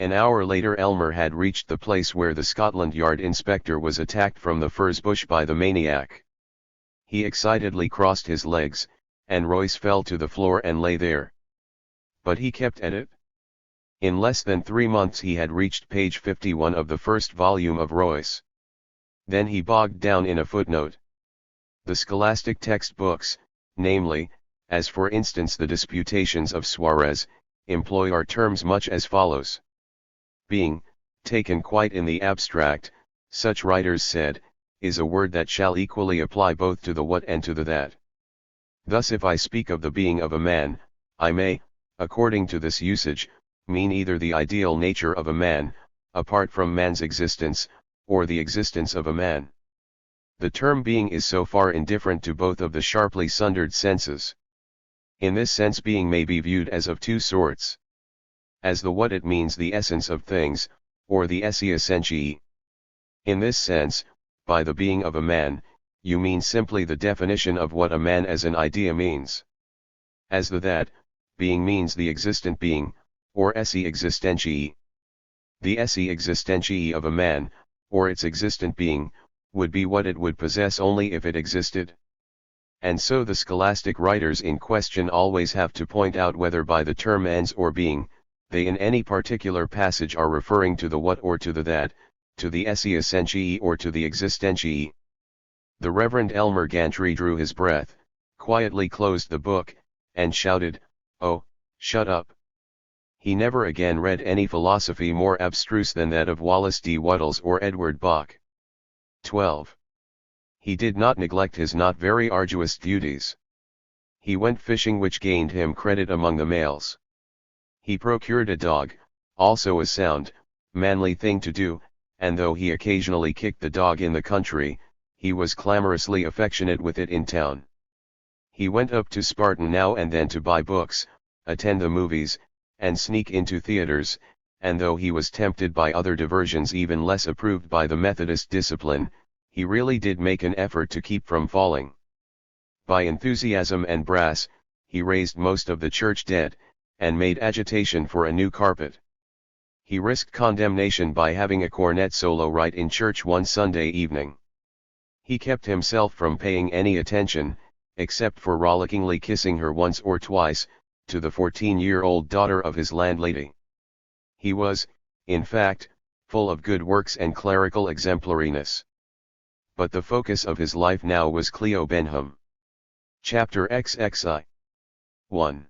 An hour later Elmer had reached the place where the Scotland Yard inspector was attacked from the furze bush by the maniac. He excitedly crossed his legs, and Royce fell to the floor and lay there. But he kept at it. In less than 3 months he had reached page 51 of the first volume of Royce. Then he bogged down in a footnote. The scholastic textbooks, namely, as for instance the disputations of Suarez, employ our terms much as follows. Being, taken quite in the abstract, such writers said, is a word that shall equally apply both to the what and to the that. Thus if I speak of the being of a man, I may, according to this usage, mean either the ideal nature of a man, apart from man's existence, or the existence of a man. The term being is so far indifferent to both of the sharply sundered senses. In this sense being may be viewed as of two sorts. As the what it means the essence of things, or the esse essentiae. In this sense, by the being of a man, you mean simply the definition of what a man as an idea means. As the that, being means the existent being, or esse existentiae. The esse existentiae of a man, or its existent being, would be what it would possess only if it existed. And so the scholastic writers in question always have to point out whether by the term ens or being, they in any particular passage are referring to the what or to the that, to the esse essentiae or to the existentiae. The Reverend Elmer Gantry drew his breath, quietly closed the book, and shouted, "Oh, shut up." He never again read any philosophy more abstruse than that of Wallace D. Wattles or Edward Bok. 12. He did not neglect his not very arduous duties. He went fishing, which gained him credit among the males. He procured a dog, also a sound, manly thing to do, and though he occasionally kicked the dog in the country, he was clamorously affectionate with it in town. He went up to Spartan now and then to buy books, attend the movies, and sneak into theaters, and though he was tempted by other diversions even less approved by the Methodist discipline, he really did make an effort to keep from falling. By enthusiasm and brass, he raised most of the church debt, and made agitation for a new carpet. He risked condemnation by having a cornet solo right in church one Sunday evening. He kept himself from paying any attention, except for rollickingly kissing her once or twice, to the 14-year-old daughter of his landlady. He was, in fact, full of good works and clerical exemplariness. But the focus of his life now was Cleo Benham. Chapter XXI. 1.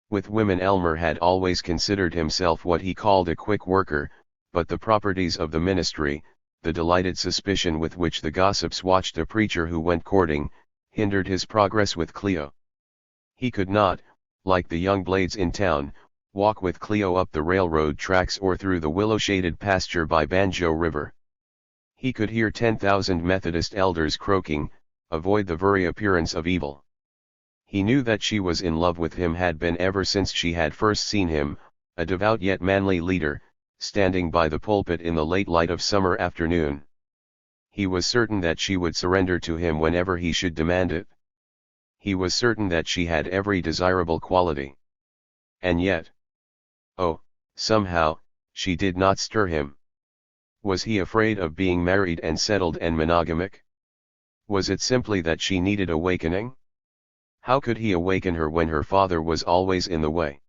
With women Elmer had always considered himself what he called a quick worker, but the properties of the ministry, the delighted suspicion with which the gossips watched a preacher who went courting, hindered his progress with Cleo. He could not, like the young blades in town, walk with Cleo up the railroad tracks or through the willow-shaded pasture by Banjo River. He could hear 10,000 Methodist elders croaking, "Avoid the very appearance of evil." He knew that she was in love with him, had been ever since she had first seen him, a devout yet manly leader, standing by the pulpit in the late light of summer afternoon. He was certain that she would surrender to him whenever he should demand it. He was certain that she had every desirable quality. And yet, oh, somehow, she did not stir him. Was he afraid of being married and settled and monogamic? Was it simply that she needed awakening? How could he awaken her when her father was always in the way?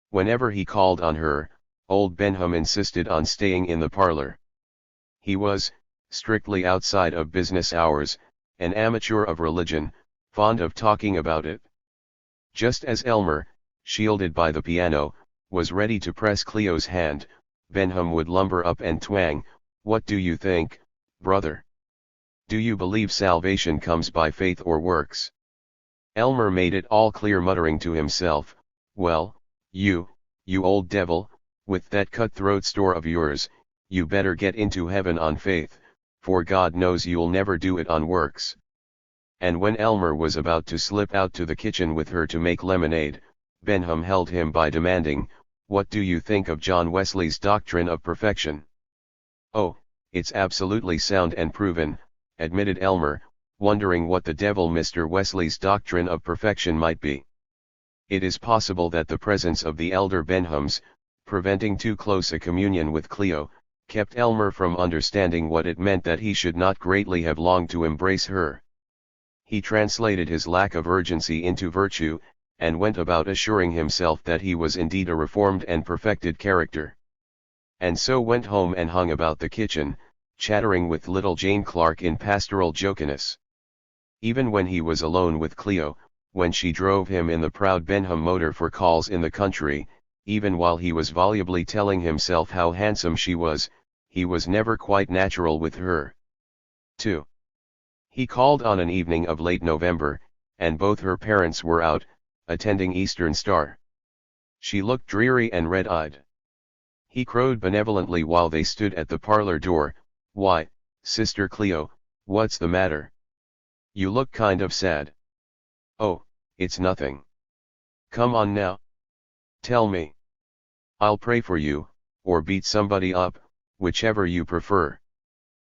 Whenever he called on her, old Benham insisted on staying in the parlor. He was, strictly outside of business hours, an amateur of religion, fond of talking about it. Just as Elmer, shielded by the piano, was ready to press Cleo's hand, Benham would lumber up and twang, "What do you think, brother? Do you believe salvation comes by faith or works?" Elmer made it all clear, muttering to himself, "Well, you old devil, with that cutthroat store of yours, you better get into heaven on faith, for God knows you'll never do it on works." And when Elmer was about to slip out to the kitchen with her to make lemonade, Benham held him by, demanding, "What do you think of John Wesley's doctrine of perfection?" "Oh, it's absolutely sound and proven," admitted Elmer, wondering what the devil Mr. Wesley's doctrine of perfection might be. It is possible that the presence of the elder Benhams, preventing too close a communion with Cleo, kept Elmer from understanding what it meant that he should not greatly have longed to embrace her. He translated his lack of urgency into virtue, and went about assuring himself that he was indeed a reformed and perfected character. And so went home and hung about the kitchen, chattering with little Jane Clark in pastoral jokiness. Even when he was alone with Cleo, when she drove him in the proud Benham motor for calls in the country, even while he was volubly telling himself how handsome she was, he was never quite natural with her. 2. He called on an evening of late November, and both her parents were out, attending Eastern Star. She looked dreary and red-eyed. He crowed benevolently while they stood at the parlor door, "Why, Sister Cleo, what's the matter? You look kind of sad." "Oh, it's nothing. Come on now. Tell me. I'll pray for you, or beat somebody up, whichever you prefer."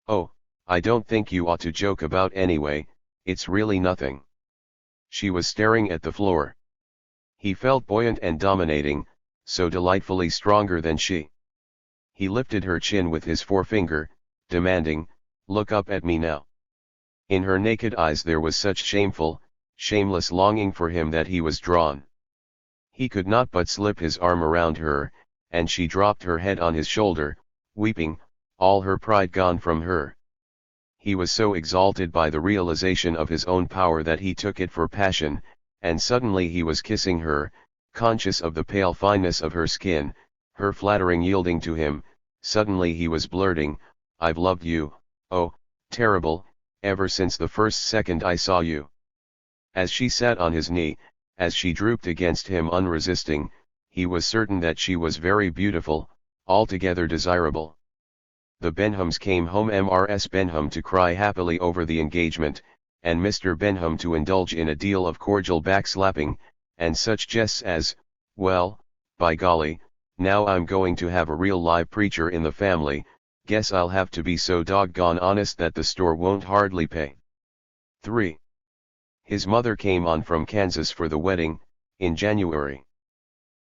"Oh, I don't think you ought to joke about anyway, it's really nothing." She was staring at the floor. He felt buoyant and dominating, so delightfully stronger than she. He lifted her chin with his forefinger, demanding, "Look up at me now." In her naked eyes there was such shameful, shameless longing for him that he was drawn. He could not but slip his arm around her, and she dropped her head on his shoulder, weeping, all her pride gone from her. He was so exalted by the realization of his own power that he took it for passion, and suddenly he was kissing her, conscious of the pale fineness of her skin, her flattering yielding to him. Suddenly he was blurting, "I've loved you, oh, terrible, ever since the first second I saw you." As she sat on his knee, as she drooped against him unresisting, he was certain that she was very beautiful, altogether desirable. The Benhams came home, Mrs. Benham to cry happily over the engagement, and Mr. Benham to indulge in a deal of cordial backslapping, and such jests as, "Well, by golly, now I'm going to have a real live preacher in the family, guess I'll have to be so doggone honest that the store won't hardly pay." 3. His mother came on from Kansas for the wedding, in January.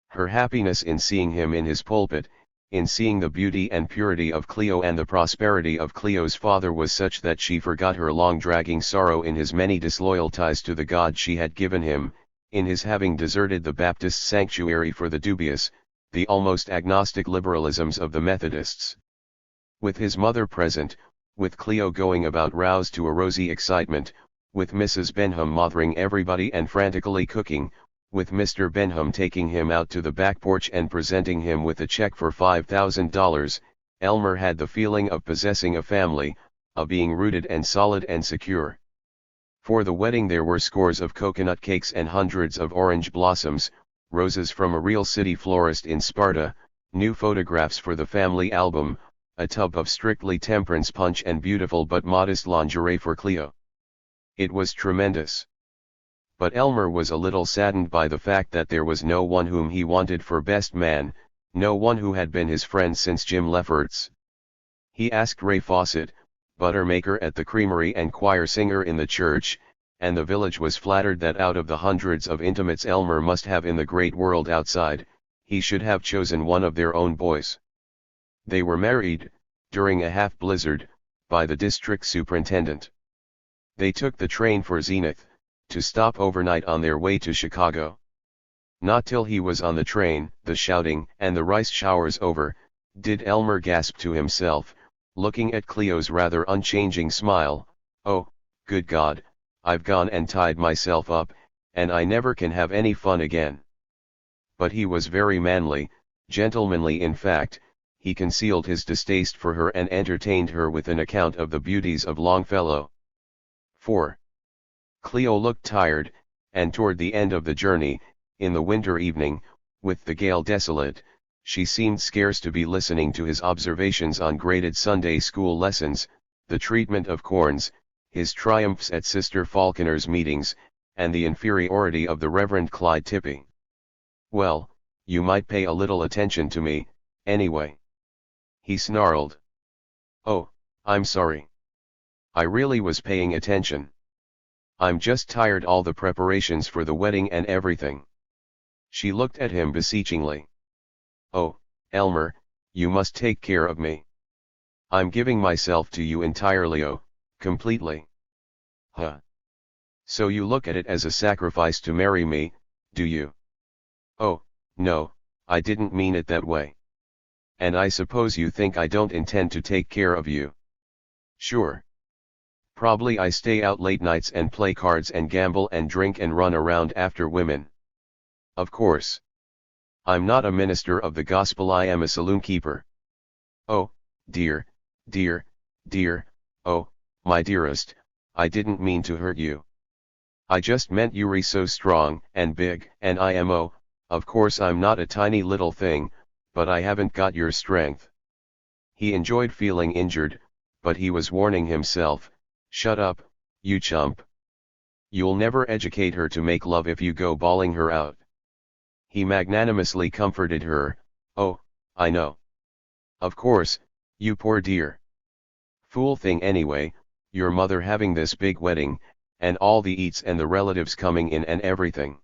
Her happiness in seeing him in his pulpit, in seeing the beauty and purity of Cleo and the prosperity of Cleo's father was such that she forgot her long-dragging sorrow in his many disloyal ties to the God she had given him, in his having deserted the Baptist sanctuary for the dubious, the almost agnostic liberalisms of the Methodists. With his mother present, with Cleo going about roused to a rosy excitement, with Mrs. Benham mothering everybody and frantically cooking, with Mr. Benham taking him out to the back porch and presenting him with a check for $5,000, Elmer had the feeling of possessing a family, of being rooted and solid and secure. For the wedding there were scores of coconut cakes and hundreds of orange blossoms, roses from a real city florist in Sparta, new photographs for the family album, a tub of strictly temperance punch and beautiful but modest lingerie for Cleo. It was tremendous. But Elmer was a little saddened by the fact that there was no one whom he wanted for best man, no one who had been his friend since Jim Lefferts. He asked Ray Fawcett, butter maker at the creamery and choir singer in the church, and the village was flattered that out of the hundreds of intimates Elmer must have in the great world outside, he should have chosen one of their own boys. They were married, during a half-blizzard, by the district superintendent. They took the train for Zenith, to stop overnight on their way to Chicago. Not till he was on the train, the shouting and the rice showers over, did Elmer gasp to himself, looking at Cleo's rather unchanging smile, "Oh, good God, I've gone and tied myself up, and I never can have any fun again." But he was very manly, gentlemanly in fact. He concealed his distaste for her and entertained her with an account of the beauties of Longfellow. 4. Cleo looked tired, and toward the end of the journey, in the winter evening, with the gale desolate, she seemed scarce to be listening to his observations on graded Sunday school lessons, the treatment of corns, his triumphs at Sister Falconer's meetings, and the inferiority of the Reverend Clyde Tippy. "Well, you might pay a little attention to me, anyway," he snarled. "Oh, I'm sorry. I really was paying attention. I'm just tired, all the preparations for the wedding and everything." She looked at him beseechingly. "Oh, Elmer, you must take care of me. I'm giving myself to you entirely, oh, completely. Huh. So you look at it as a sacrifice to marry me, do you? Oh, no, I didn't mean it that way. And I suppose you think I don't intend to take care of you. Sure. Probably I stay out late nights and play cards and gamble and drink and run around after women. Of course. I'm not a minister of the gospel, I am a saloon keeper. Oh, dear, dear, dear, oh, my dearest, I didn't mean to hurt you. I just meant you're so strong and big, and I am, oh, of course I'm not a tiny little thing, but I haven't got your strength. He enjoyed feeling injured, but he was warning himself, shut up, you chump. You'll never educate her to make love if you go bawling her out. He magnanimously comforted her, oh, I know. Of course, you poor dear. Fool thing anyway, your mother having this big wedding, and all the eats and the relatives coming in and everything.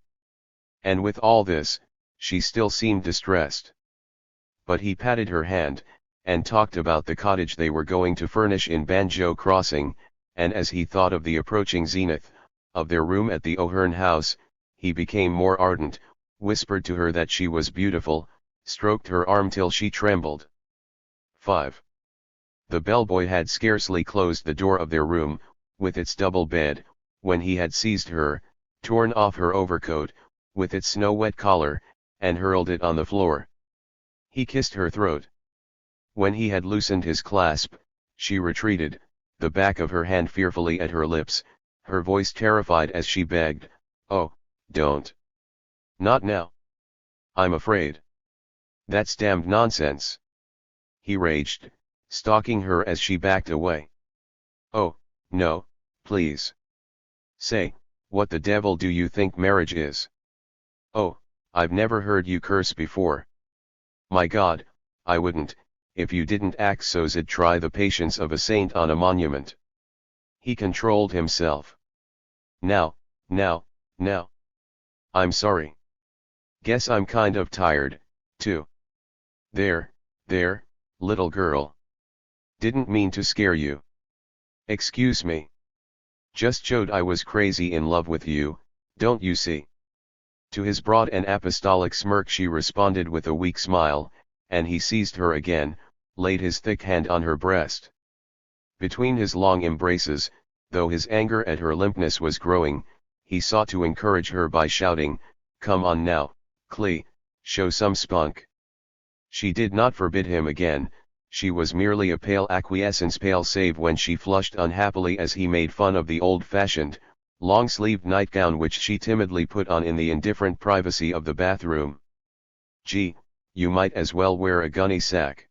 And with all this, she still seemed distressed. But he patted her hand, and talked about the cottage they were going to furnish in Banjo Crossing, and as he thought of the approaching zenith, of their room at the O'Hearn house, he became more ardent, whispered to her that she was beautiful, stroked her arm till she trembled. 5. The bellboy had scarcely closed the door of their room, with its double bed, when he had seized her, torn off her overcoat, with its snow-wet collar, and hurled it on the floor. He kissed her throat. When he had loosened his clasp, she retreated, the back of her hand fearfully at her lips, her voice terrified as she begged, "Oh, don't. Not now. I'm afraid." "That's damned nonsense," he raged, stalking her as she backed away. "Oh, no, please. Say, what the devil do you think marriage is? Oh, I've never heard you curse before. My God, I wouldn't, if you didn't act so's it'd try the patience of a saint on a monument." He controlled himself. Now, I'm sorry. Guess I'm kind of tired, too. There, little girl. Didn't mean to scare you. Excuse me. Just showed I was crazy in love with you, don't you see? To his broad and apostolic smirk she responded with a weak smile, and he seized her again, laid his thick hand on her breast. Between his long embraces, though his anger at her limpness was growing, he sought to encourage her by shouting, "Come on now, Clee, show some spunk." She did not forbid him again, she was merely a pale acquiescence, pale save when she flushed unhappily as he made fun of the old-fashioned, long-sleeved nightgown which she timidly put on in the indifferent privacy of the bathroom. "Gee, you might as well wear a gunny sack,"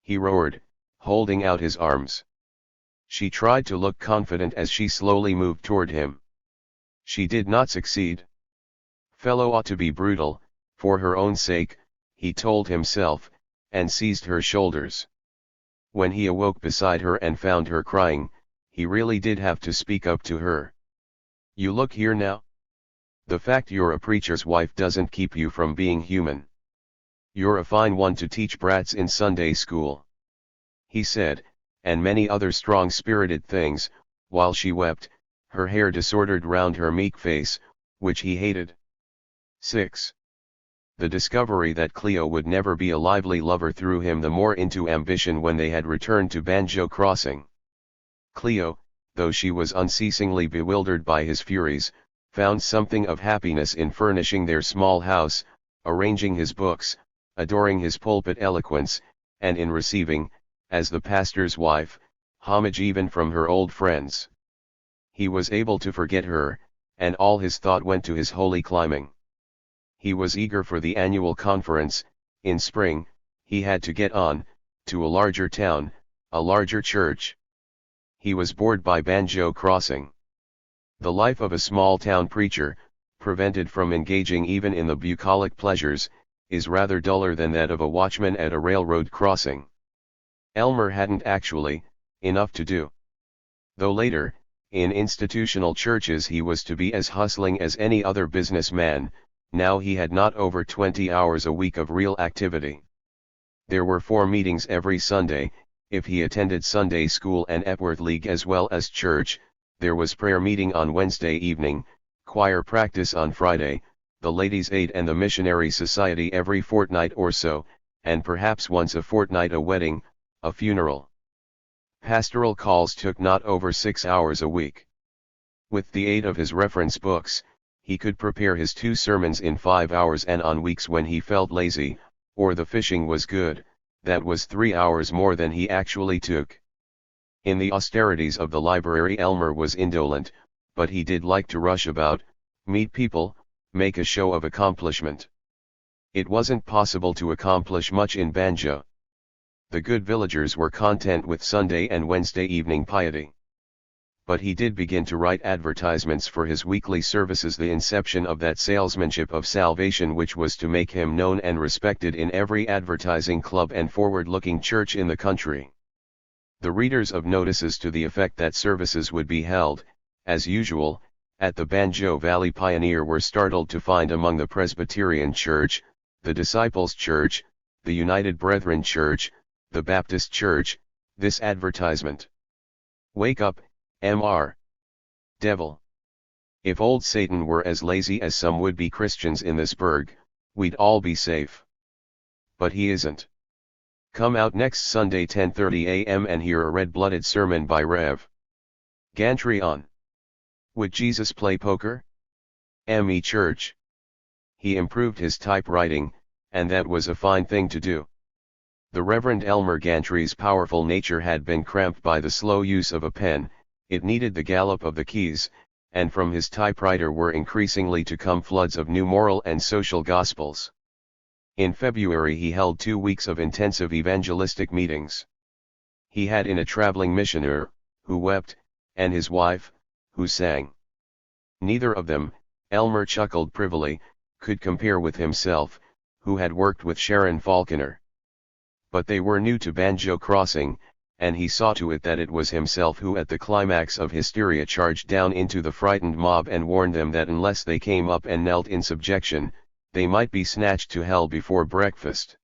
he roared, holding out his arms. She tried to look confident as she slowly moved toward him. She did not succeed. Fellow ought to be brutal, for her own sake, he told himself, and seized her shoulders. When he awoke beside her and found her crying, he really did have to speak up to her. "You look here now. The fact you're a preacher's wife doesn't keep you from being human. You're a fine one to teach brats in Sunday school," he said, and many other strong-spirited things, while she wept, her hair disordered round her meek face, which he hated. 6. The discovery that Cleo would never be a lively lover threw him the more into ambition when they had returned to Banjo Crossing. Cleo, though she was unceasingly bewildered by his furies, found something of happiness in furnishing their small house, arranging his books, adoring his pulpit eloquence, and in receiving, as the pastor's wife, homage even from her old friends. He was able to forget her, and all his thought went to his holy climbing. He was eager for the annual conference. In spring, he had to get on, to a larger town, a larger church. He was bored by Banjo Crossing. The life of a small-town preacher, prevented from engaging even in the bucolic pleasures, is rather duller than that of a watchman at a railroad crossing. Elmer hadn't actually enough to do. Though later, in institutional churches he was to be as hustling as any other businessman, now he had not over 20 hours a week of real activity. There were 4 meetings every Sunday. If he attended Sunday school and Epworth League as well as church, there was prayer meeting on Wednesday evening, choir practice on Friday, the Ladies' Aid and the Missionary Society every fortnight or so, and perhaps once a fortnight a wedding, a funeral. Pastoral calls took not over 6 hours a week. With the aid of his reference books, he could prepare his 2 sermons in 5 hours, and on weeks when he felt lazy, or the fishing was good, that was 3 hours more than he actually took. In the austerities of the library Elmer was indolent, but he did like to rush about, meet people, make a show of accomplishment. It wasn't possible to accomplish much in Banjo. The good villagers were content with Sunday and Wednesday evening piety. But he did begin to write advertisements for his weekly services, the inception of that salesmanship of salvation which was to make him known and respected in every advertising club and forward-looking church in the country. The readers of notices to the effect that services would be held, as usual, at the Banjo Valley Pioneer were startled to find among the Presbyterian Church, the Disciples' Church, the United Brethren Church, the Baptist Church, this advertisement: "Wake up, Mr. Devil. If old Satan were as lazy as some would-be Christians in this burg, we'd all be safe. But he isn't. Come out next Sunday 10:30 a.m. and hear a red-blooded sermon by Rev. Gantry on Would Jesus Play Poker? M.E. Church." He improved his typewriting, and that was a fine thing to do. The Reverend Elmer Gantry's powerful nature had been cramped by the slow use of a pen. It needed the gallop of the keys, and from his typewriter were increasingly to come floods of new moral and social gospels. In February he held 2 weeks of intensive evangelistic meetings. He had in a traveling missioner, who wept, and his wife, who sang. Neither of them, Elmer chuckled privily, could compare with himself, who had worked with Sharon Falconer. But they were new to Banjo Crossing, and he saw to it that it was himself who at the climax of hysteria charged down into the frightened mob and warned them that unless they came up and knelt in subjection, they might be snatched to hell before breakfast.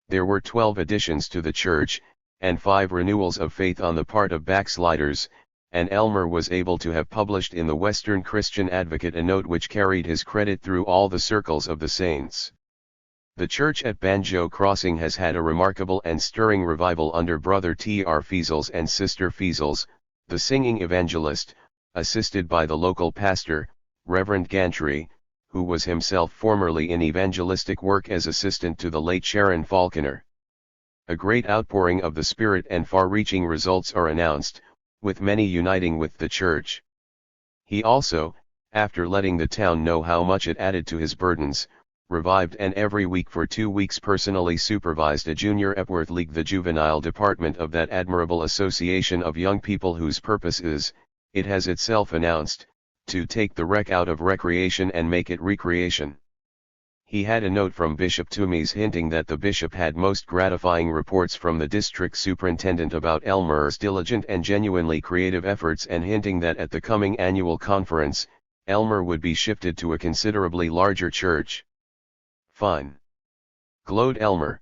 There were 12 additions to the church, and 5 renewals of faith on the part of backsliders, and Elmer was able to have published in the Western Christian Advocate a note which carried his credit through all the circles of the saints. The church at Banjo Crossing has had a remarkable and stirring revival under Brother T.R. Feasels and Sister Feasels, the singing evangelist, assisted by the local pastor, Reverend Gantry, who was himself formerly in evangelistic work as assistant to the late Sharon Falconer. A great outpouring of the Spirit and far-reaching results are announced, with many uniting with the church. He also, after letting the town know how much it added to his burdens, revived and every week for 2 weeks personally supervised a junior Epworth League, the juvenile department of that admirable association of young people whose purpose is, it has itself announced, to take the wreck out of recreation and make it recreation. He had a note from Bishop Toomeys hinting that the bishop had most gratifying reports from the district superintendent about Elmer's diligent and genuinely creative efforts, and hinting that at the coming annual conference, Elmer would be shifted to a considerably larger church. "Fine," glowed Elmer.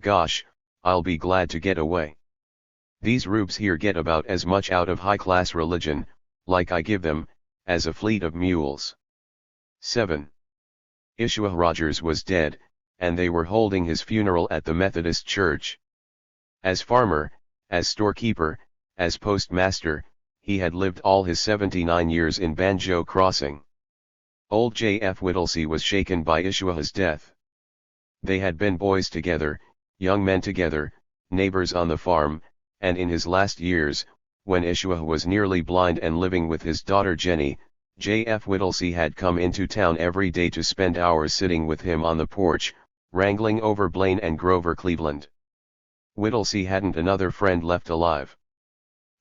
"Gosh, I'll be glad to get away. These rubes here get about as much out of high-class religion, like I give them, as a fleet of mules." 7. Ishua Rogers was dead, and they were holding his funeral at the Methodist Church. As farmer, as storekeeper, as postmaster, he had lived all his 79 years in Banjo Crossing. Old J.F. Whittlesey was shaken by Ishua's death. They had been boys together, young men together, neighbors on the farm, and in his last years, when Ishua was nearly blind and living with his daughter Jenny, J.F. Whittlesey had come into town every day to spend hours sitting with him on the porch, wrangling over Blaine and Grover Cleveland. Whittlesey hadn't another friend left alive.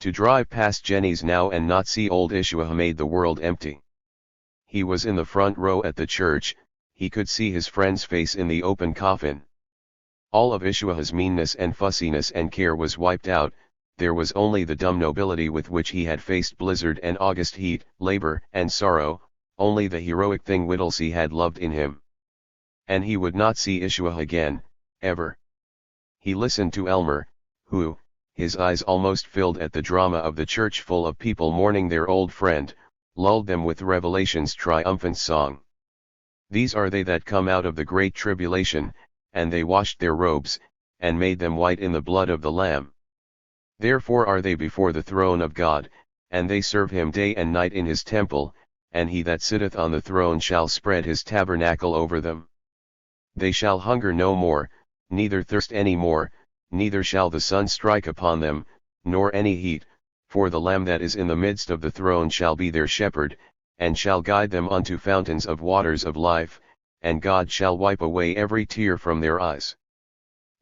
To drive past Jenny's now and not see old Ishua made the world empty. He was in the front row at the church, he could see his friend's face in the open coffin. All of Ishua's meanness and fussiness and care was wiped out, there was only the dumb nobility with which he had faced blizzard and August heat, labor and sorrow, only the heroic thing Whittlesey had loved in him. And he would not see Ishua again, ever. He listened to Elmer, who, his eyes almost filled at the drama of the church full of people mourning their old friend, lulled them with Revelation's triumphant song. These are they that come out of the great tribulation, and they washed their robes, and made them white in the blood of the Lamb. Therefore are they before the throne of God, and they serve him day and night in his temple, and he that sitteth on the throne shall spread his tabernacle over them. They shall hunger no more, neither thirst any more, neither shall the sun strike upon them, nor any heat, for the Lamb that is in the midst of the throne shall be their shepherd, and shall guide them unto fountains of waters of life, and God shall wipe away every tear from their eyes.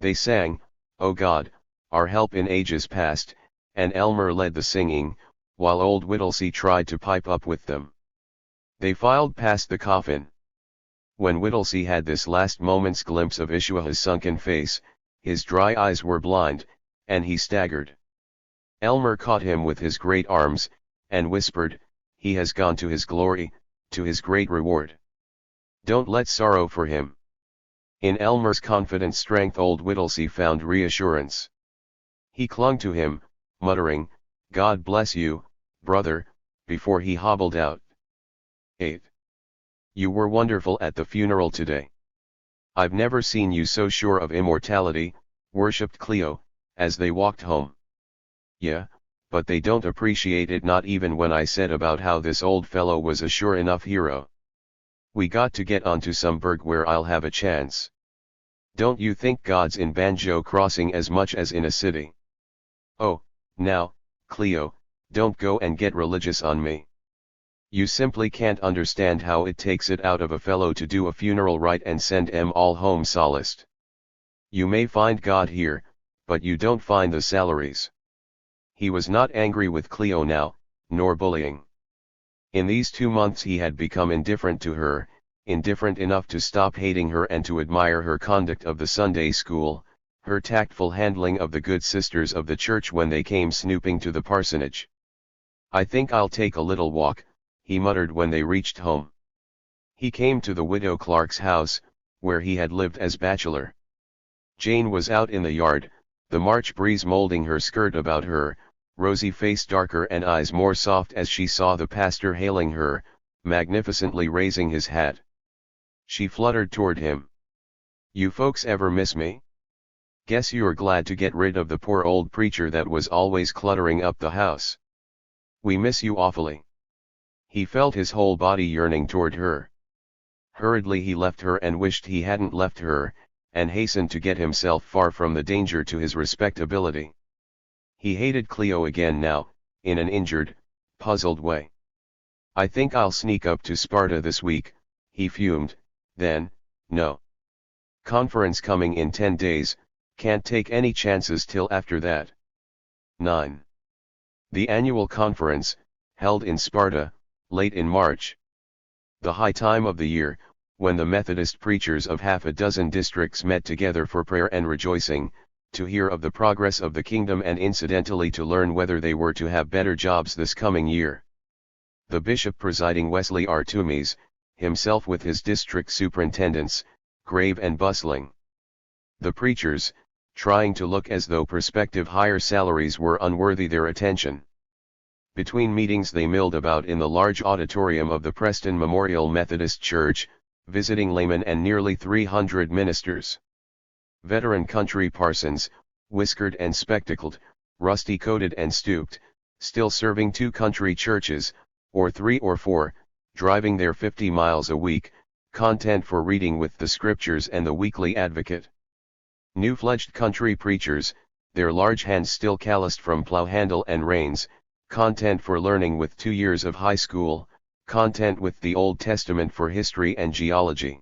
They sang, O God, our help in ages past, and Elmer led the singing, while old Whittlesey tried to pipe up with them. They filed past the coffin. When Whittlesey had this last moment's glimpse of Ishua's sunken face, his dry eyes were blind, and he staggered. Elmer caught him with his great arms, and whispered, He has gone to his glory, to his great reward. Don't let sorrow for him. In Elmer's confident strength old Whittlesey found reassurance. He clung to him, muttering, God bless you, brother, before he hobbled out. 8. You were wonderful at the funeral today. I've never seen you so sure of immortality, worshipped Cleo, as they walked home. Yeah, but they don't appreciate it, not even when I said about how this old fellow was a sure enough hero. We got to get onto some burg where I'll have a chance. Don't you think God's in Banjo Crossing as much as in a city? Oh, now, Cleo, don't go and get religious on me. You simply can't understand how it takes it out of a fellow to do a funeral rite and send 'em all home solaced. You may find God here, but you don't find the salaries. He was not angry with Cleo now, nor bullying. In these 2 months he had become indifferent to her, indifferent enough to stop hating her and to admire her conduct of the Sunday school, her tactful handling of the good sisters of the church when they came snooping to the parsonage. I think I'll take a little walk, he muttered when they reached home. He came to the widow Clark's house, where he had lived as bachelor. Jane was out in the yard, the March breeze molding her skirt about her, rosy face darker and eyes more soft as she saw the pastor hailing her, magnificently raising his hat. She fluttered toward him. You folks ever miss me? Guess you're glad to get rid of the poor old preacher that was always cluttering up the house. We miss you awfully. He felt his whole body yearning toward her. Hurriedly he left her and wished he hadn't left her, and hastened to get himself far from the danger to his respectability. He hated Cleo again now, in an injured, puzzled way. I think I'll sneak up to Sparta this week, he fumed, then, no. Conference coming in 10 days, can't take any chances till after that. 9. The annual conference, held in Sparta, late in March. The high time of the year, when the Methodist preachers of half a dozen districts met together for prayer and rejoicing, to hear of the progress of the kingdom and incidentally to learn whether they were to have better jobs this coming year. The bishop presiding, Wesley R. Toomeys, himself with his district superintendents, grave and bustling. The preachers, trying to look as though prospective higher salaries were unworthy their attention. Between meetings they milled about in the large auditorium of the Preston Memorial Methodist Church, visiting laymen and nearly 300 ministers. Veteran country parsons, whiskered and spectacled, rusty-coated and stooped, still serving 2 country churches, or 3 or 4, driving their 50 miles a week, content for reading with the Scriptures and the Weekly Advocate. New-fledged country preachers, their large hands still calloused from plow handle and reins, content for learning with 2 years of high school, content with the Old Testament for history and geology.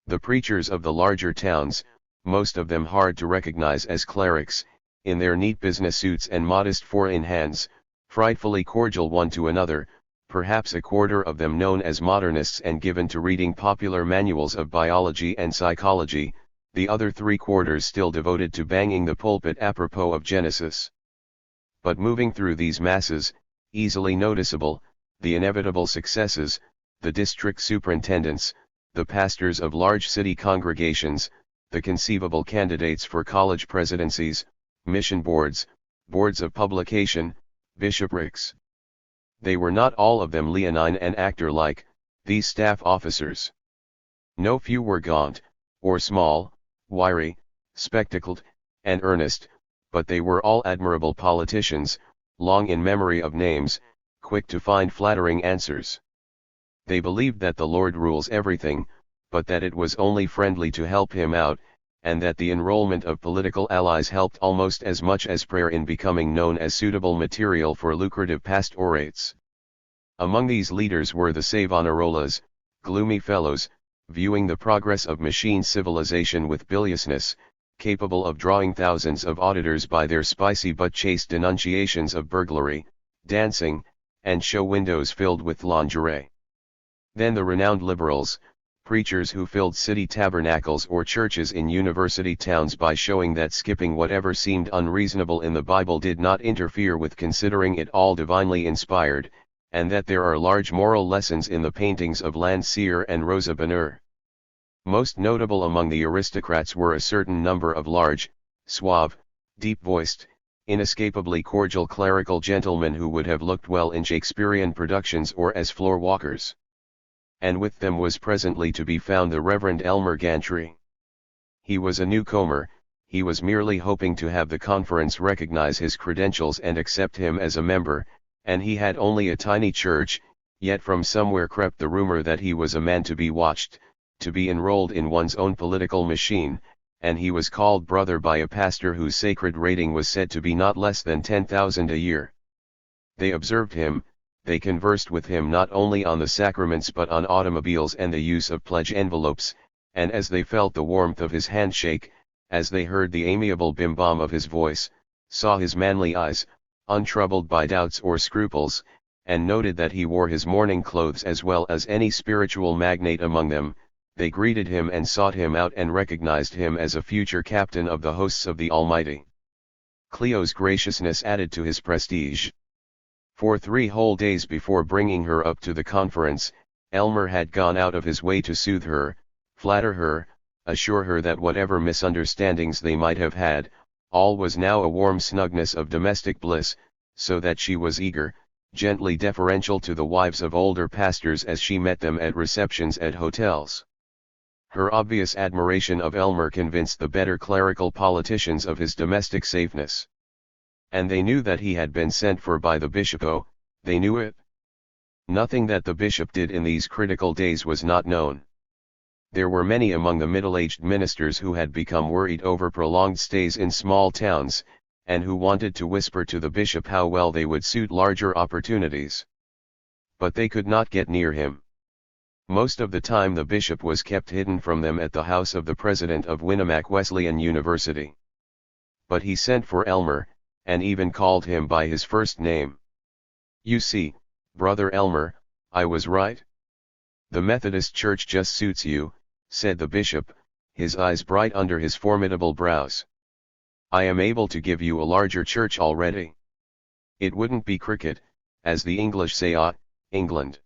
The preachers of the larger towns, most of them hard to recognize as clerics, in their neat business suits and modest 4-in hands, frightfully cordial one to another, perhaps a quarter of them known as modernists and given to reading popular manuals of biology and psychology, the other 3/4 still devoted to banging the pulpit apropos of Genesis. But moving through these masses, easily noticeable, the inevitable successes, the district superintendents, the pastors of large city congregations, the conceivable candidates for college presidencies, mission boards, boards of publication, bishoprics. They were not all of them leonine and actor-like, these staff officers. No few were gaunt, or small, wiry, spectacled, and earnest, but they were all admirable politicians, long in memory of names, quick to find flattering answers. They believed that the Lord rules everything, but that it was only friendly to help him out, and that the enrollment of political allies helped almost as much as prayer in becoming known as suitable material for lucrative pastorates. Among these leaders were the Savonarolas, gloomy fellows, viewing the progress of machine civilization with biliousness, capable of drawing thousands of auditors by their spicy but chaste denunciations of burglary, dancing, and show windows filled with lingerie. Then the renowned liberals, preachers who filled city tabernacles or churches in university towns by showing that skipping whatever seemed unreasonable in the Bible did not interfere with considering it all divinely inspired, and that there are large moral lessons in the paintings of Landseer and Rosa Bonheur. Most notable among the aristocrats were a certain number of large, suave, deep-voiced, inescapably cordial clerical gentlemen who would have looked well in Shakespearean productions or as floor walkers. And with them was presently to be found the Reverend Elmer Gantry. He was a newcomer, he was merely hoping to have the conference recognize his credentials and accept him as a member, and he had only a tiny church, yet from somewhere crept the rumor that he was a man to be watched, to be enrolled in one's own political machine, and he was called brother by a pastor whose sacred rating was said to be not less than 10,000 a year. They observed him, they conversed with him not only on the sacraments but on automobiles and the use of pledge envelopes, and as they felt the warmth of his handshake, as they heard the amiable bim-bom of his voice, saw his manly eyes, untroubled by doubts or scruples, and noted that he wore his mourning clothes as well as any spiritual magnate among them, they greeted him and sought him out and recognized him as a future captain of the hosts of the Almighty. Cleo's graciousness added to his prestige. For 3 whole days before bringing her up to the conference, Elmer had gone out of his way to soothe her, flatter her, assure her that whatever misunderstandings they might have had, all was now a warm snugness of domestic bliss, so that she was eager, gently deferential to the wives of older pastors as she met them at receptions at hotels. Her obvious admiration of Elmer convinced the better clerical politicians of his domestic safeness. And they knew that he had been sent for by the bishop. Oh, they knew it. Nothing that the bishop did in these critical days was not known. There were many among the middle-aged ministers who had become worried over prolonged stays in small towns, and who wanted to whisper to the bishop how well they would suit larger opportunities. But they could not get near him. Most of the time the bishop was kept hidden from them at the house of the president of Winnemac Wesleyan University. But he sent for Elmer, and even called him by his first name. "You see, Brother Elmer, I was right. The Methodist Church just suits you," said the bishop, his eyes bright under his formidable brows. "I am able to give you a larger church already. It wouldn't be cricket, as the English say, England.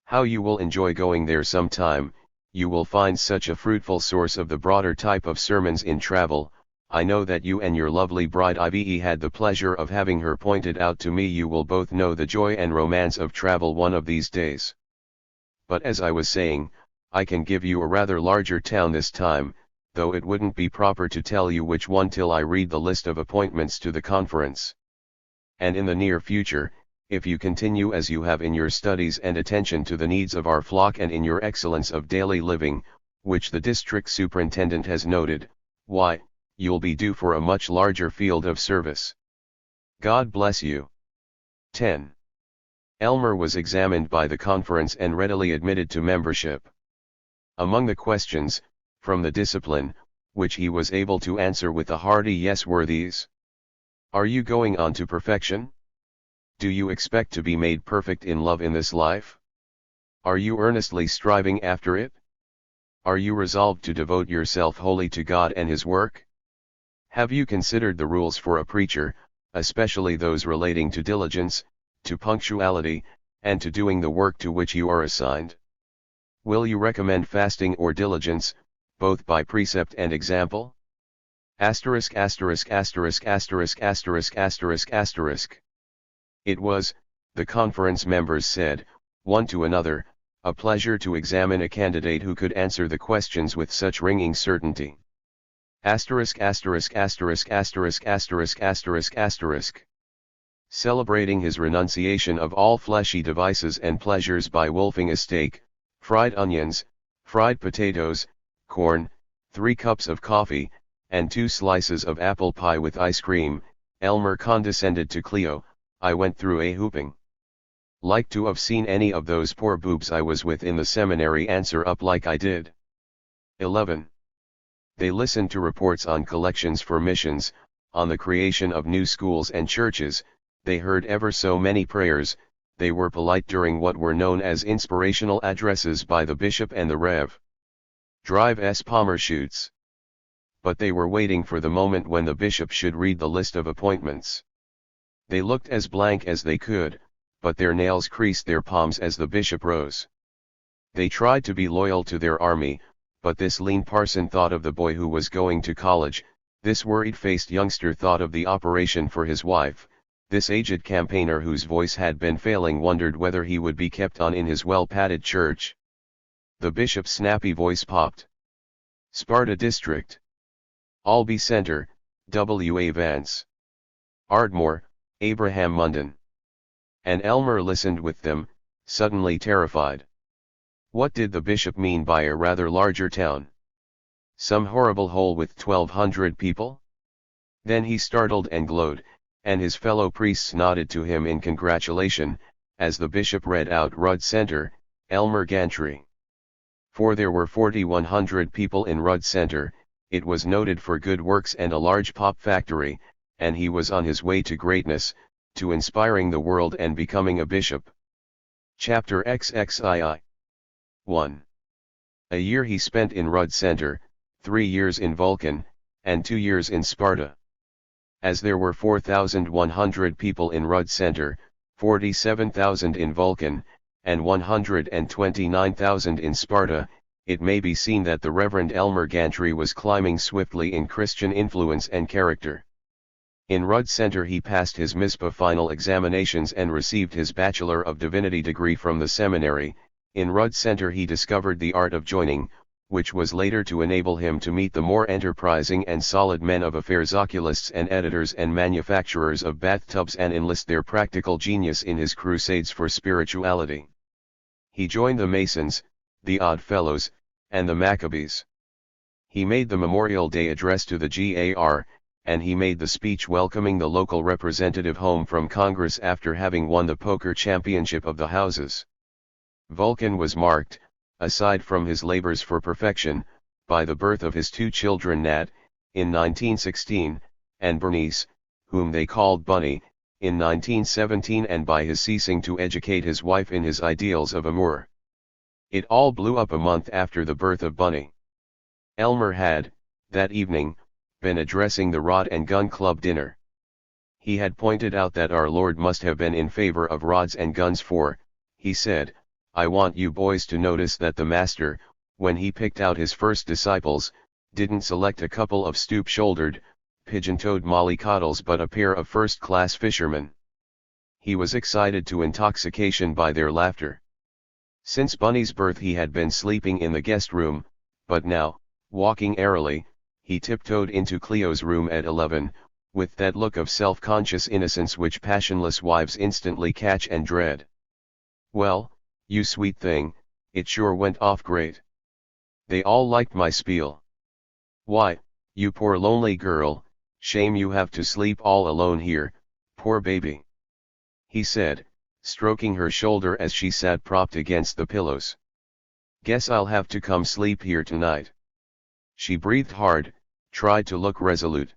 How you will enjoy going there sometime, you will find such a fruitful source of the broader type of sermons in travel. I know that you and your lovely bride Ive had the pleasure of having her pointed out to me. You will both know the joy and romance of travel one of these days. But as I was saying, I can give you a rather larger town this time, though it wouldn't be proper to tell you which one till I read the list of appointments to the conference. And in the near future, if you continue as you have in your studies and attention to the needs of our flock and in your excellence of daily living, which the district superintendent has noted, why, you'll be due for a much larger field of service. God bless you." 10. Elmer was examined by the conference and readily admitted to membership. Among the questions, from the discipline, which he was able to answer with a hearty yes were these. Are you going on to perfection? Do you expect to be made perfect in love in this life? Are you earnestly striving after it? Are you resolved to devote yourself wholly to God and His work? Have you considered the rules for a preacher, especially those relating to diligence, to punctuality, and to doing the work to which you are assigned? Will you recommend fasting or diligence, both by precept and example? Asterisk asterisk asterisk asterisk asterisk asterisk asterisk. It was, the conference members said, one to another, a pleasure to examine a candidate who could answer the questions with such ringing certainty. Asterisk asterisk asterisk asterisk asterisk asterisk asterisk. Celebrating his renunciation of all fleshy devices and pleasures by wolfing a steak, fried onions, fried potatoes, corn, 3 cups of coffee, and 2 slices of apple pie with ice cream, Elmer condescended to Cleo, I went through a whooping. Like to have seen any of those poor boobs I was with in the seminary answer up like I did. 11. They listened to reports on collections for missions, on the creation of new schools and churches, they heard ever so many prayers, they were polite during what were known as inspirational addresses by the bishop and the Rev. Drive S. Palmer shoots. But they were waiting for the moment when the bishop should read the list of appointments. They looked as blank as they could, but their nails creased their palms as the bishop rose. They tried to be loyal to their army, but this lean parson thought of the boy who was going to college, this worried-faced youngster thought of the operation for his wife, this aged campaigner whose voice had been failing wondered whether he would be kept on in his well-padded church. The bishop's snappy voice popped. Sparta District. Alby Center, W.A. Vance. Ardmore, Abraham Munden. And Elmer listened with them, suddenly terrified. What did the bishop mean by a rather larger town? Some horrible hole with 1,200 people? Then he startled and glowed, and his fellow priests nodded to him in congratulation, as the bishop read out Rudd Center, Elmer Gantry. For there were 4,100 people in Rudd Center, it was noted for good works and a large pop factory, and he was on his way to greatness, to inspiring the world and becoming a bishop. Chapter XXII. 1. A year he spent in Rudd Center, 3 years in Vulcan, and 2 years in Sparta. As there were 4,100 people in Rudd Center, 47,000 in Vulcan, and 129,000 in Sparta, it may be seen that the Reverend Elmer Gantry was climbing swiftly in Christian influence and character. In Rudd Center he passed his MISPA final examinations and received his Bachelor of Divinity degree from the seminary. In Rudd Center he discovered the art of joining, which was later to enable him to meet the more enterprising and solid men of affairs, oculists and editors and manufacturers of bathtubs, and enlist their practical genius in his crusades for spirituality. He joined the Masons, the Odd Fellows, and the Maccabees. He made the Memorial Day address to the GAR, and he made the speech welcoming the local representative home from Congress after having won the poker championship of the houses. Vulcan was marked, aside from his labors for perfection, by the birth of his 2 children, Nat, in 1916, and Bernice, whom they called Bunny, in 1917, and by his ceasing to educate his wife in his ideals of amour. It all blew up a month after the birth of Bunny. Elmer had, that evening, been addressing the Rod and Gun Club dinner. He had pointed out that our Lord must have been in favor of rods and guns for, he said, I want you boys to notice that the Master, when he picked out his first disciples, didn't select a couple of stoop-shouldered, pigeon-toed mollycoddles but a pair of first-class fishermen. He was excited to intoxication by their laughter. Since Bunny's birth he had been sleeping in the guest room, but now, walking airily, he tiptoed into Cleo's room at 11, with that look of self-conscious innocence which passionless wives instantly catch and dread. Well, you sweet thing, it sure went off great. They all liked my spiel. Why, you poor lonely girl, shame you have to sleep all alone here, poor baby. He said, stroking her shoulder as she sat propped against the pillows. Guess I'll have to come sleep here tonight. She breathed hard, tried to look resolute.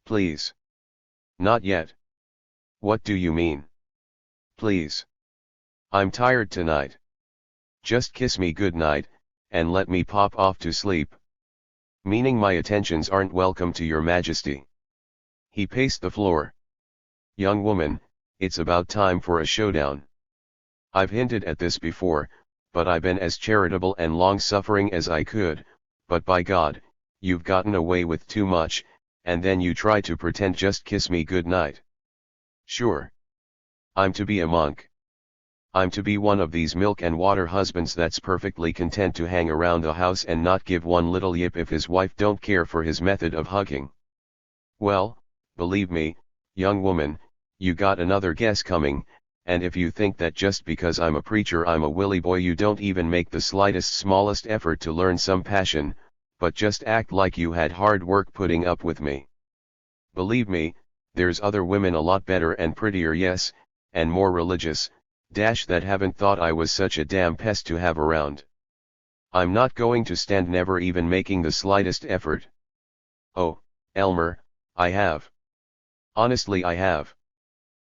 Please. Not yet. What do you mean? Please. I'm tired tonight. Just kiss me good night, and let me pop off to sleep. Meaning my attentions aren't welcome to your majesty. He paced the floor. Young woman, it's about time for a showdown. I've hinted at this before, but I've been as charitable and long-suffering as I could, but by God, you've gotten away with too much, and then you try to pretend just kiss me good night. Sure. I'm to be a monk. I'm to be one of these milk and water husbands that's perfectly content to hang around the house and not give one little yip if his wife don't care for his method of hugging. Well, believe me, young woman, you got another guess coming, and if you think that just because I'm a preacher I'm a willy boy you don't even make the smallest effort to learn some passion, but just act like you had hard work putting up with me. Believe me, there's other women a lot better and prettier, yes, and more religious, that haven't thought I was such a damn pest to have around. I'm not going to stand never even making the slightest effort. Oh, Elmer, I have. Honestly I have.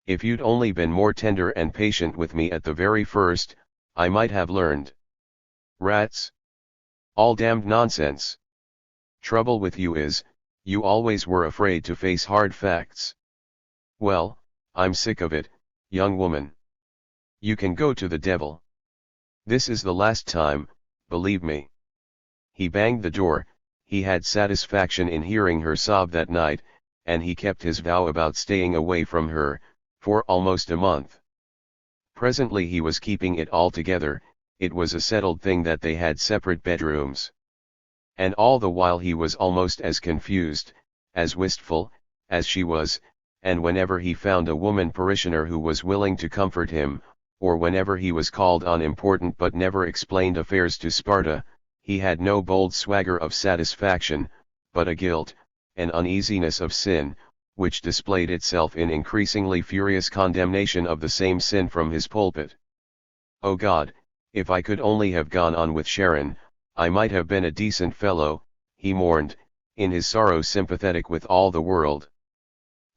If you'd only been more tender and patient with me at the very first, I might have learned. Rats. All damned nonsense. Trouble with you is, you always were afraid to face hard facts. Well, I'm sick of it, young woman. You can go to the devil. This is the last time, believe me. He banged the door. He had satisfaction in hearing her sob that night, and he kept his vow about staying away from her, for almost a month. Presently he was keeping it all together. It was a settled thing that they had separate bedrooms. And all the while he was almost as confused, as wistful, as she was, and whenever he found a woman parishioner who was willing to comfort him, or whenever he was called on important but never explained affairs to Sparta, he had no bold swagger of satisfaction, but a guilt, an uneasiness of sin, which displayed itself in increasingly furious condemnation of the same sin from his pulpit. Oh God, if I could only have gone on with Sharon, I might have been a decent fellow, he mourned, in his sorrow sympathetic with all the world.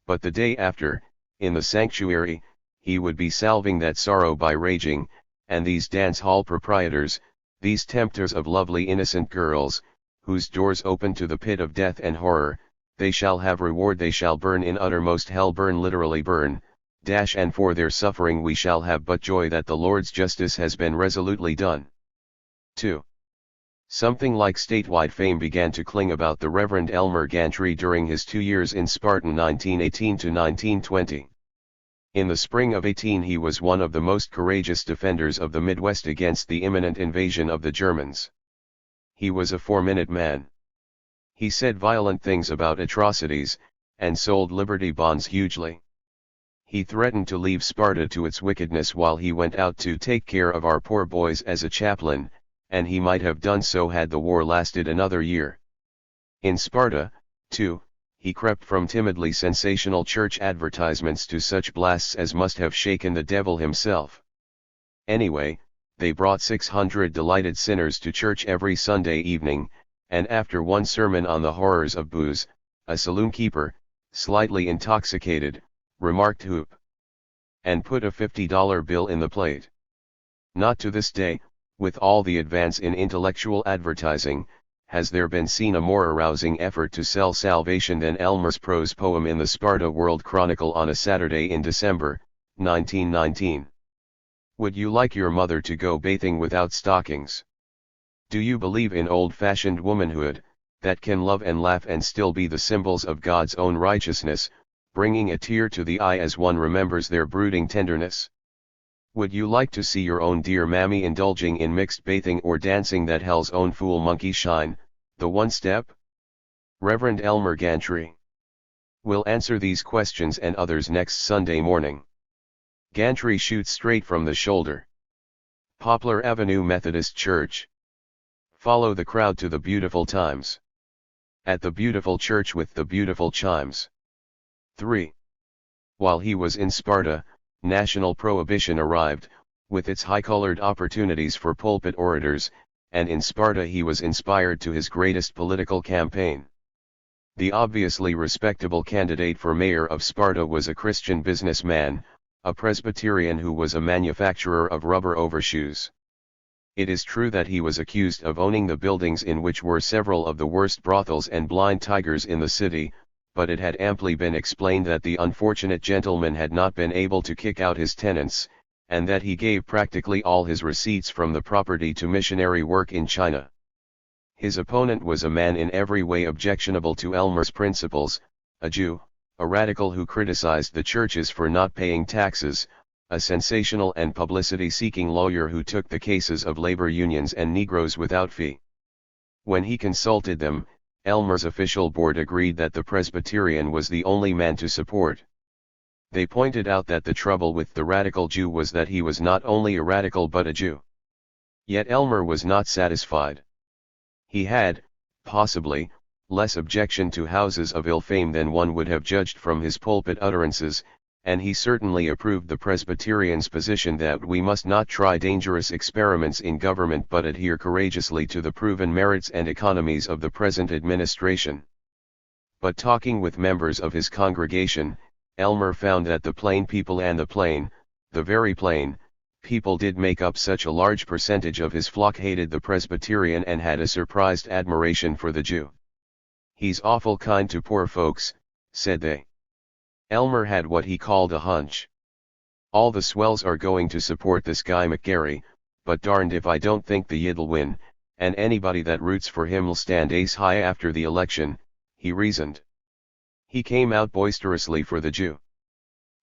But the day after, in the sanctuary, he would be salving that sorrow by raging, and these dance-hall proprietors, these tempters of lovely innocent girls, whose doors open to the pit of death and horror, they shall have reward, they shall burn in uttermost hell, burn literally burn, and for their suffering we shall have but joy that the Lord's justice has been resolutely done. 2. Something like statewide fame began to cling about the Reverend Elmer Gantry during his 2 years in Spartan 1918 to 1920. In the spring of 18 he was one of the most courageous defenders of the Midwest against the imminent invasion of the Germans. He was a 4-minute man. He said violent things about atrocities, and sold Liberty bonds hugely. He threatened to leave Sparta to its wickedness while he went out to take care of our poor boys as a chaplain, and he might have done so had the war lasted another year. In Sparta, too, he crept from timidly sensational church advertisements to such blasts as must have shaken the devil himself. Anyway, they brought 600 delighted sinners to church every Sunday evening, and after one sermon on the horrors of booze, a saloon keeper, slightly intoxicated, remarked "Hoop," and put a $50 bill in the plate. Not to this day, with all the advance in intellectual advertising, has there been seen a more arousing effort to sell salvation than Elmer's prose poem in the Sparta World Chronicle on a Saturday in December, 1919. Would you like your mother to go bathing without stockings? Do you believe in old-fashioned womanhood, that can love and laugh and still be the symbols of God's own righteousness, bringing a tear to the eye as one remembers their brooding tenderness? Would you like to see your own dear mammy indulging in mixed bathing or dancing that hell's own fool monkey shine, the one step? Reverend Elmer Gantry will answer these questions and others next Sunday morning. Gantry shoots straight from the shoulder. Poplar Avenue Methodist Church. Follow the crowd to the beautiful times. At the beautiful church with the beautiful chimes. 3. While he was in Sparta, national prohibition arrived, with its high-colored opportunities for pulpit orators, and in Sparta he was inspired to his greatest political campaign. The obviously respectable candidate for mayor of Sparta was a Christian businessman, a Presbyterian who was a manufacturer of rubber overshoes. It is true that he was accused of owning the buildings in which were several of the worst brothels and blind tigers in the city, but it had amply been explained that the unfortunate gentleman had not been able to kick out his tenants, and that he gave practically all his receipts from the property to missionary work in China. His opponent was a man in every way objectionable to Elmer's principles, a Jew, a radical who criticized the churches for not paying taxes, a sensational and publicity-seeking lawyer who took the cases of labor unions and Negroes without fee. When he consulted them, Elmer's official board agreed that the Presbyterian was the only man to support. They pointed out that the trouble with the radical Jew was that he was not only a radical but a Jew. Yet Elmer was not satisfied. He had, possibly, less objection to houses of ill fame than one would have judged from his pulpit utterances, and he certainly approved the Presbyterians' position that we must not try dangerous experiments in government but adhere courageously to the proven merits and economies of the present administration. But talking with members of his congregation, Elmer found that the plain people and the very plain, people did make up such a large percentage of his flock hated the Presbyterian and had a surprised admiration for the Jew. "He's awful kind to poor folks," said they. Elmer had what he called a hunch. "All the swells are going to support this guy McGarry, but darned if I don't think the Yid'll win, and anybody that roots for him'll stand ace high after the election," he reasoned. He came out boisterously for the Jew.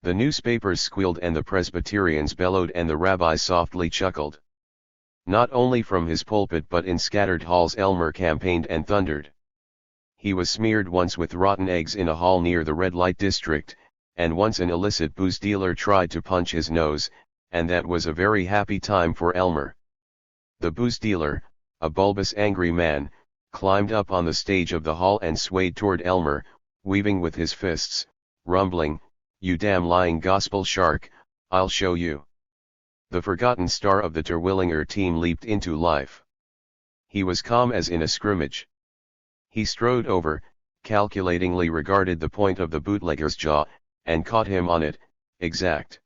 The newspapers squealed and the Presbyterians bellowed and the rabbis softly chuckled. Not only from his pulpit but in scattered halls Elmer campaigned and thundered. He was smeared once with rotten eggs in a hall near the red light district, and once an illicit booze dealer tried to punch his nose, and that was a very happy time for Elmer. The booze dealer, a bulbous angry man, climbed up on the stage of the hall and swayed toward Elmer, weaving with his fists, rumbling, "You damn lying gospel shark, I'll show you." The forgotten star of the Terwilliger team leaped into life. He was calm as in a scrimmage. He strode over, calculatingly regarded the point of the bootlegger's jaw, and caught him on it, exact.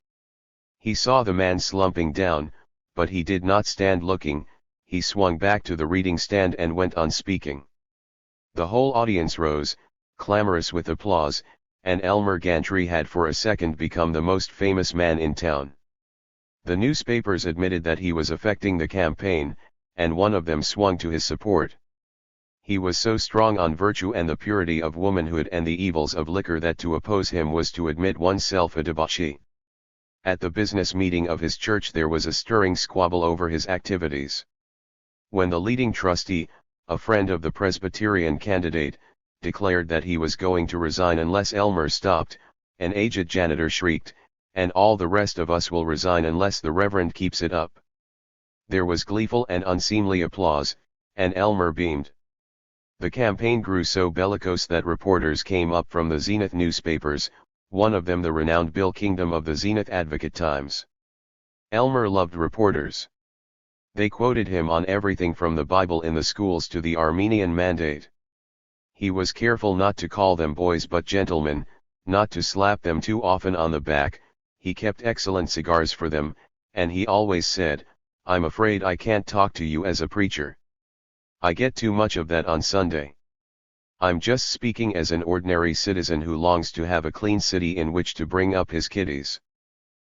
He saw the man slumping down, but he did not stand looking, he swung back to the reading stand and went on speaking. The whole audience rose, clamorous with applause, and Elmer Gantry had for a second become the most famous man in town. The newspapers admitted that he was affecting the campaign, and one of them swung to his support. He was so strong on virtue and the purity of womanhood and the evils of liquor that to oppose him was to admit oneself a debauchee. At the business meeting of his church there was a stirring squabble over his activities. When the leading trustee, a friend of the Presbyterian candidate, declared that he was going to resign unless Elmer stopped, an aged janitor shrieked, "And all the rest of us will resign unless the Reverend keeps it up." There was gleeful and unseemly applause, and Elmer beamed. The campaign grew so bellicose that reporters came up from the Zenith newspapers, one of them the renowned Bill Kingdom of the Zenith Advocate-Times. Elmer loved reporters. They quoted him on everything from the Bible in the schools to the Armenian Mandate. He was careful not to call them boys but gentlemen, not to slap them too often on the back, he kept excellent cigars for them, and he always said, "I'm afraid I can't talk to you as a preacher. I get too much of that on Sunday. I'm just speaking as an ordinary citizen who longs to have a clean city in which to bring up his kiddies."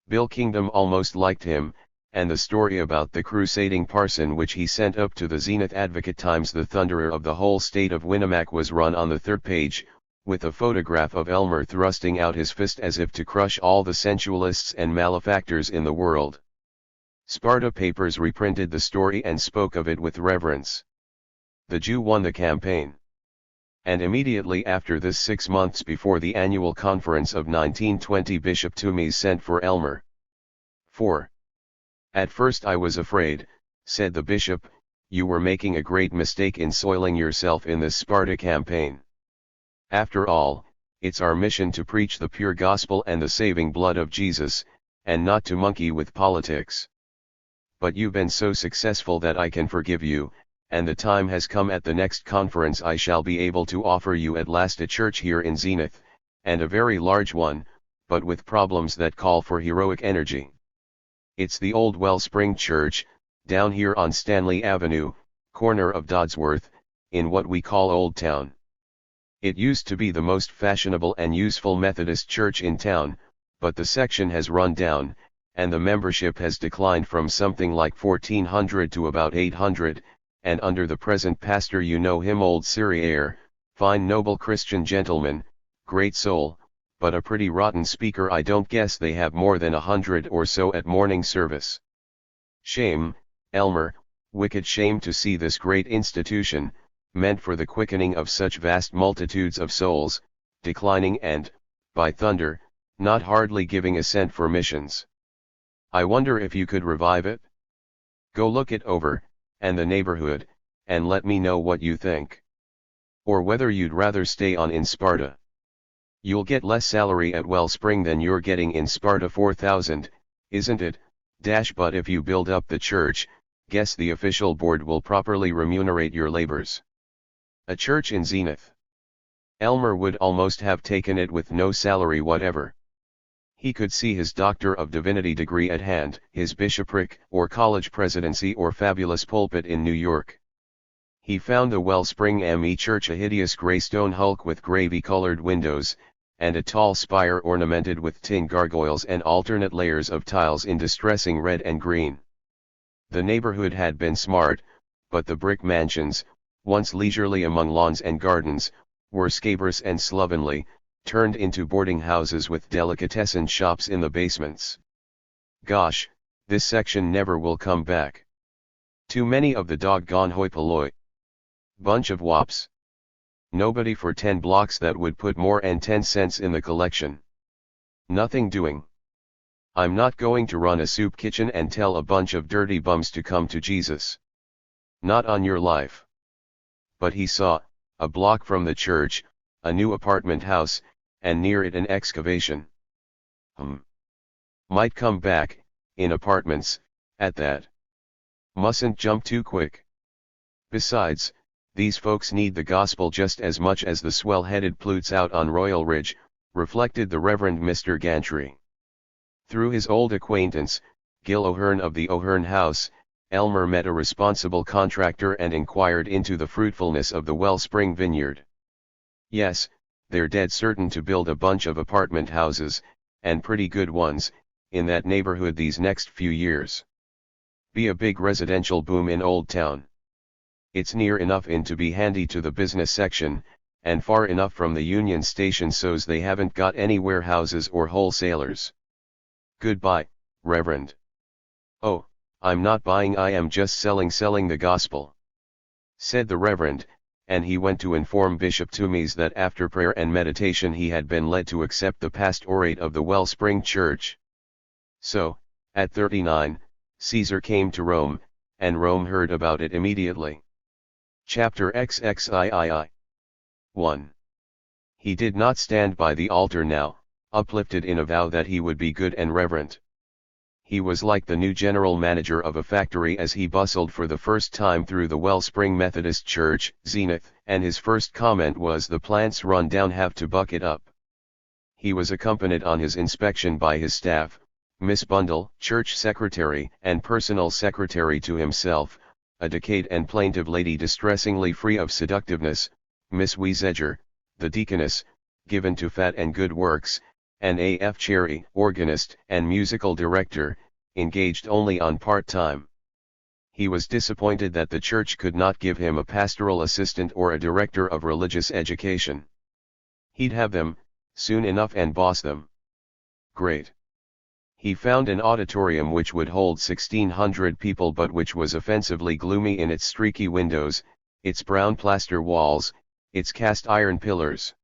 Bill Kingdom almost liked him, and the story about the crusading parson which he sent up to the Zenith Advocate-Times, the thunderer of the whole state of Winnemac, was run on the third page, with a photograph of Elmer thrusting out his fist as if to crush all the sensualists and malefactors in the world. Sparta papers reprinted the story and spoke of it with reverence. The Jew won the campaign. And immediately after this, 6 months before the annual conference of 1920, Bishop Toomeys sent for Elmer. 4. "At first I was afraid," said the bishop, "you were making a great mistake in soiling yourself in this Sparta campaign. After all, it's our mission to preach the pure gospel and the saving blood of Jesus, and not to monkey with politics. But you've been so successful that I can forgive you, and the time has come at the next conference I shall be able to offer you at last a church here in Zenith, and a very large one, but with problems that call for heroic energy. It's the old Wellspring Church, down here on Stanley Avenue, corner of Dodsworth, in what we call Old Town. It used to be the most fashionable and useful Methodist church in town, but the section has run down, and the membership has declined from something like 1,400 to about 800, and under the present pastor you know him, old Syriaire, fine noble Christian gentleman, great soul, but a pretty rotten speaker. I don't guess they have more than 100 or so at morning service. Shame, Elmer, wicked shame to see this great institution, meant for the quickening of such vast multitudes of souls, declining and, by thunder, not hardly giving a cent for missions. I wonder if you could revive it? Go look it over, and the neighborhood, and let me know what you think. Or whether you'd rather stay on in Sparta. You'll get less salary at Wellspring than you're getting in Sparta. 4,000, isn't it? But if you build up the church, guess the official board will properly remunerate your labors. A church in Zenith. Elmer would almost have taken it with no salary whatever. He could see his Doctor of Divinity degree at hand, his bishopric, or college presidency, or fabulous pulpit in New York. He found the Wellspring ME Church a hideous grey stone hulk with gravy-colored windows, and a tall spire ornamented with tin gargoyles and alternate layers of tiles in distressing red and green. The neighborhood had been smart, but the brick mansions, once leisurely among lawns and gardens, were scabrous and slovenly, turned into boarding houses with delicatessen shops in the basements. Gosh, this section never will come back. Too many of the doggone hoi polloi. Bunch of wops. Nobody for 10 blocks that would put more than 10 cents in the collection. Nothing doing. I'm not going to run a soup kitchen and tell a bunch of dirty bums to come to Jesus. Not on your life. But he saw, a block from the church, a new apartment house, and near it an excavation. Might come back, in apartments, at that. Mustn't jump too quick. Besides, these folks need the gospel just as much as the swell-headed plutes out on Royal Ridge, reflected the Reverend Mr. Gantry. Through his old acquaintance, Gil O'Hearn of the O'Hearn House, Elmer met a responsible contractor and inquired into the fruitfulness of the Wellspring vineyard. Yes, they're dead certain to build a bunch of apartment houses, and pretty good ones, in that neighborhood these next few years. Be a big residential boom in Old Town. It's near enough in to be handy to the business section, and far enough from the Union Station so's they haven't got any warehouses or wholesalers. Goodbye, Reverend. Oh, I'm not buying, I am just selling the gospel, said the Reverend, and he went to inform Bishop Toomies that after prayer and meditation he had been led to accept the pastorate of the Wellspring Church. So, at 39, Caesar came to Rome, and Rome heard about it immediately. Chapter XXIII 1. He did not stand by the altar now, uplifted in a vow that he would be good and reverent. He was like the new general manager of a factory as he bustled for the first time through the Wellspring Methodist Church, Zenith, and his first comment was, "The plant's run down, have to buck it up." He was accompanied on his inspection by his staff, Miss Bundle, church secretary and personal secretary to himself, a decayed and plaintive lady distressingly free of seductiveness, Miss Wiesedger, the deaconess, given to fat and good works, and A.F. Cherry, organist and musical director, engaged only on part-time. He was disappointed that the church could not give him a pastoral assistant or a director of religious education. He'd have them, soon enough, and boss them. Great. He found an auditorium which would hold 1,600 people but which was offensively gloomy in its streaky windows, its brown plaster walls, its cast iron pillars.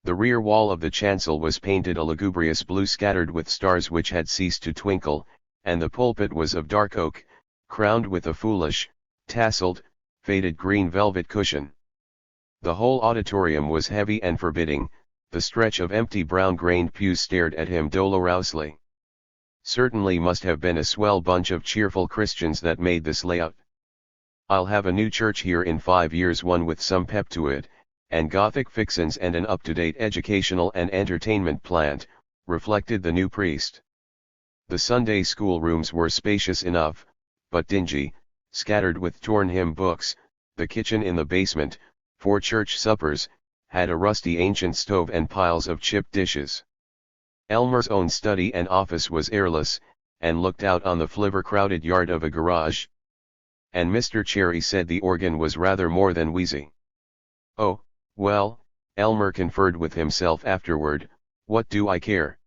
The rear wall of the chancel was painted a lugubrious blue scattered with stars which had ceased to twinkle, and the pulpit was of dark oak, crowned with a foolish, tasseled, faded green velvet cushion. The whole auditorium was heavy and forbidding, the stretch of empty brown-grained pews stared at him dolorously. Certainly must have been a swell bunch of cheerful Christians that made this layout. I'll have a new church here in 5 years, one with some pep to it, and Gothic fixins and an up-to-date educational and entertainment plant, reflected the new priest. The Sunday school rooms were spacious enough, but dingy, scattered with torn hymn books. The kitchen in the basement, for church suppers, had a rusty ancient stove and piles of chipped dishes. Elmer's own study and office was airless, and looked out on the flivver-crowded yard of a garage. and Mr. Cherry said the organ was rather more than wheezy. Oh, well, Elmer conferred with himself afterward, what do I care?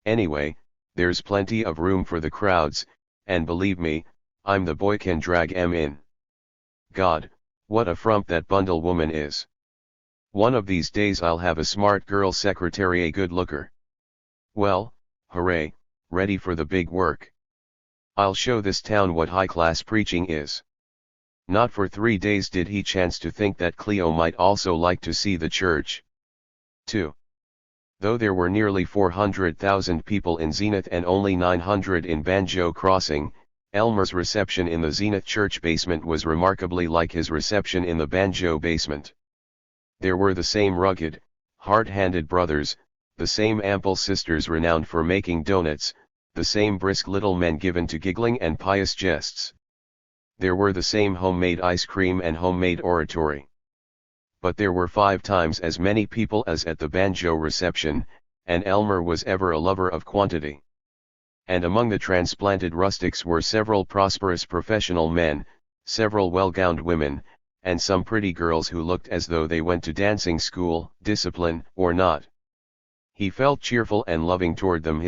Anyway, there's plenty of room for the crowds, and believe me, I'm the boy can drag 'em in. God, what a frump that bundle woman is. One of these days I'll have a smart girl secretary, a good looker. Well, hooray, ready for the big work. I'll show this town what high-class preaching is. Not for 3 days did he chance to think that Cleo might also like to see the church. 2. Though there were nearly 400,000 people in Zenith and only 900 in Banjo Crossing, Elmer's reception in the Zenith church basement was remarkably like his reception in the Banjo basement. There were the same rugged, hard-handed brothers, the same ample sisters renowned for making donuts, the same brisk little men given to giggling and pious jests. There were the same homemade ice cream and homemade oratory. But there were 5 times as many people as at the Banjo reception, and Elmer was ever a lover of quantity. And among the transplanted rustics were several prosperous professional men, several well-gowned women, and some pretty girls who looked as though they went to dancing school, discipline or not. He felt cheerful and loving toward them,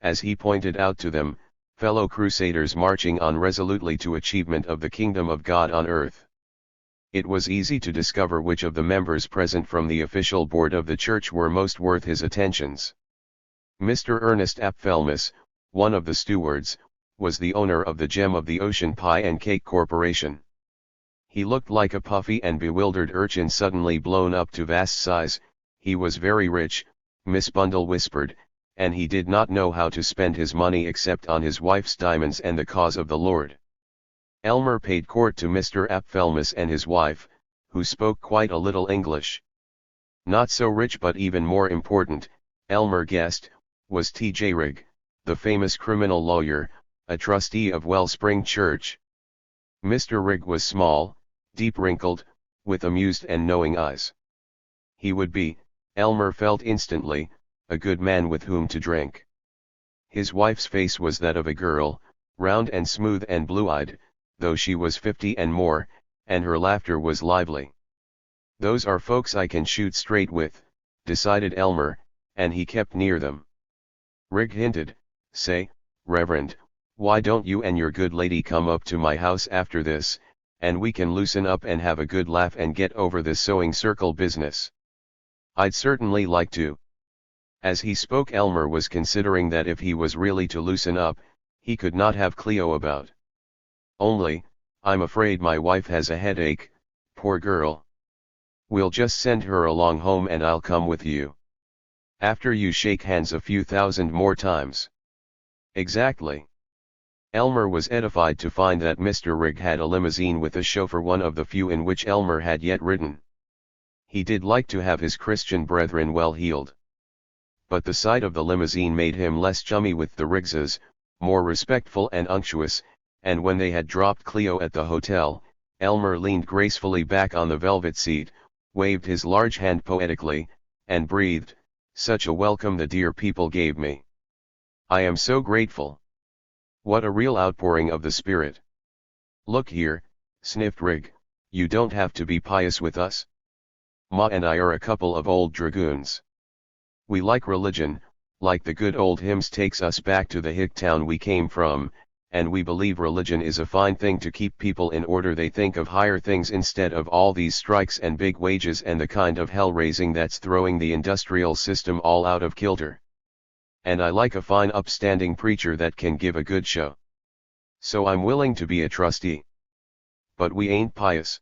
as he pointed out to them, fellow crusaders marching on resolutely to achievement of the kingdom of God on earth. It was easy to discover which of the members present from the official board of the church were most worth his attentions. Mr. Ernest Apfelmus, one of the stewards, was the owner of the Gem of the Ocean Pie and Cake Corporation. He looked like a puffy and bewildered urchin suddenly blown up to vast size. He was very rich, Miss Bundle whispered, and he did not know how to spend his money except on his wife's diamonds and the cause of the Lord. Elmer paid court to Mr. Apfelmus and his wife, who spoke quite a little English. Not so rich but even more important, Elmer guessed, was T.J. Rigg, the famous criminal lawyer, a trustee of Wellspring Church. Mr. Rigg was small, deep-wrinkled, with amused and knowing eyes. He would be, Elmer felt instantly, a good man with whom to drink. His wife's face was that of a girl, round and smooth and blue-eyed, though she was 50 and more, and her laughter was lively. Those are folks I can shoot straight with, decided Elmer, and he kept near them. Rigg hinted, say, Reverend, why don't you and your good lady come up to my house after this, and we can loosen up and have a good laugh and get over this sewing circle business. I'd certainly like to. As he spoke, Elmer was considering that if he was really to loosen up, he could not have Cleo about. Only, I'm afraid my wife has a headache, poor girl. We'll just send her along home and I'll come with you. After you shake hands a few thousand more times. Exactly. Elmer was edified to find that Mr. Rigg had a limousine with a chauffeur, one of the few in which Elmer had yet ridden. He did like to have his Christian brethren well heeled. But the sight of the limousine made him less chummy with the Riggses, more respectful and unctuous, and when they had dropped Cleo at the hotel, Elmer leaned gracefully back on the velvet seat, waved his large hand poetically, and breathed, "Such a welcome the dear people gave me. I am so grateful. What a real outpouring of the Spirit. Look here," sniffed Rigg, "you don't have to be pious with us. Ma and I are a couple of old dragoons. We like religion, like the good old hymns takes us back to the hick town we came from, and we believe religion is a fine thing to keep people in order they think of higher things instead of all these strikes and big wages and the kind of hell-raising that's throwing the industrial system all out of kilter. And I like a fine upstanding preacher that can give a good show. So I'm willing to be a trustee. But we ain't pious.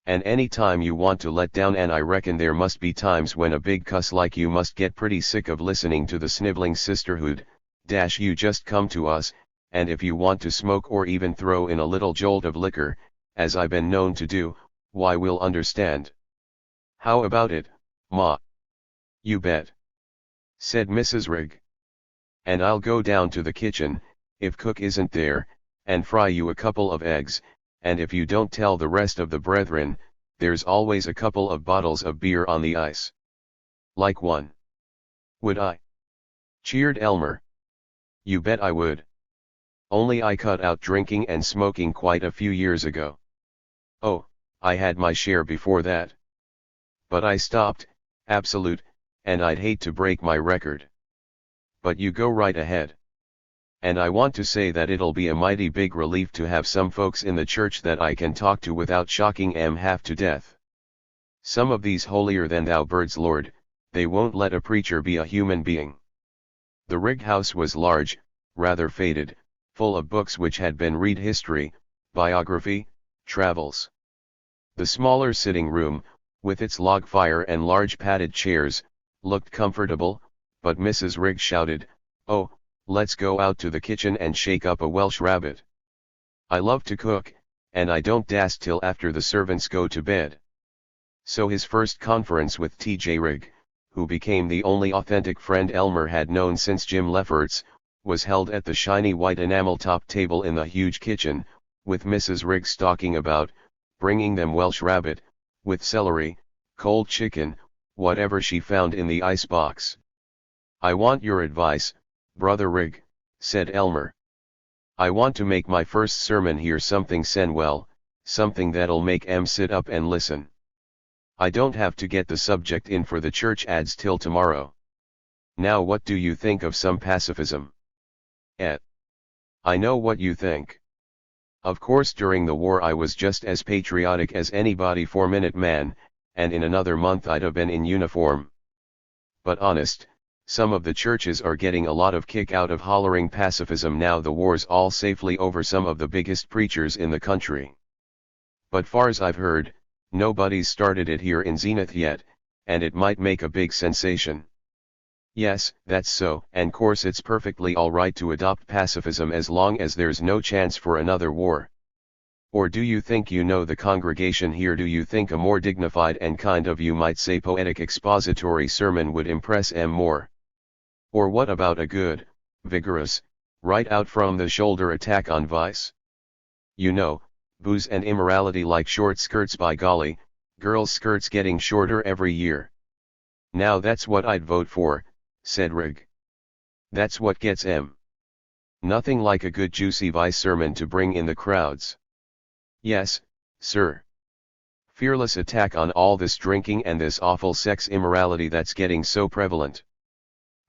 And any time you want to let down, and I reckon there must be times when a big cuss like you must get pretty sick of listening to the sniveling sisterhood, you just come to us, and if you want to smoke or even throw in a little jolt of liquor, as I've been known to do, why we'll understand. How about it, Ma? You bet," said Mrs. Rigg. "And I'll go down to the kitchen, if cook isn't there, and fry you a couple of eggs, and if you don't tell the rest of the brethren, there's always a couple of bottles of beer on the ice." "Like one?" "Would I?" cheered Elmer. "You bet I would. Only I cut out drinking and smoking quite a few years ago. Oh, I had my share before that. But I stopped, absolute, and I'd hate to break my record. But you go right ahead. And I want to say that it'll be a mighty big relief to have some folks in the church that I can talk to without shocking 'em half to death. Some of these holier-than-thou birds, Lord, they won't let a preacher be a human being. The rig house was large, rather faded, full of books which had been read history, biography, travels. The smaller sitting room, with its log fire and large padded chairs, looked comfortable, but Mrs. Rigg shouted, "Oh, let's go out to the kitchen and shake up a Welsh rabbit. I love to cook, and I don't dast till after the servants go to bed." So his first conference with T.J. Rigg, who became the only authentic friend Elmer had known since Jim Lefferts, was held at the shiny white enamel-top table in the huge kitchen, with Mrs. Rigg stalking about, bringing them Welsh rabbit, with celery, cold chicken, whatever she found in the icebox. "I want your advice, Brother Rigg," said Elmer. "I want to make my first sermon here something senwell, something that'll make 'em sit up and listen. I don't have to get the subject in for the church ads till tomorrow. Now what do you think of some pacifism?" I know what you think. Of course during the war I was just as patriotic as anybody 4-minute man, and in another month I'd have been in uniform. But honest, some of the churches are getting a lot of kick out of hollering pacifism now the war's all safely over some of the biggest preachers in the country. But far's I've heard, nobody's started it here in Zenith yet, and it might make a big sensation. Yes, that's so, and course it's perfectly alright to adopt pacifism as long as there's no chance for another war. Or do you think you know the congregation here? Do you think a more dignified and kind of, you might say, poetic expository sermon would impress 'em more? Or what about a good, vigorous, right out from the shoulder attack on vice? You know, booze and immorality like short skirts, by golly, girls' skirts getting shorter every year. Now that's what I'd vote for, said Rigg. That's what gets 'em. Nothing like a good juicy vice sermon to bring in the crowds. Yes, sir. Fearless attack on all this drinking and this awful sex immorality that's getting so prevalent.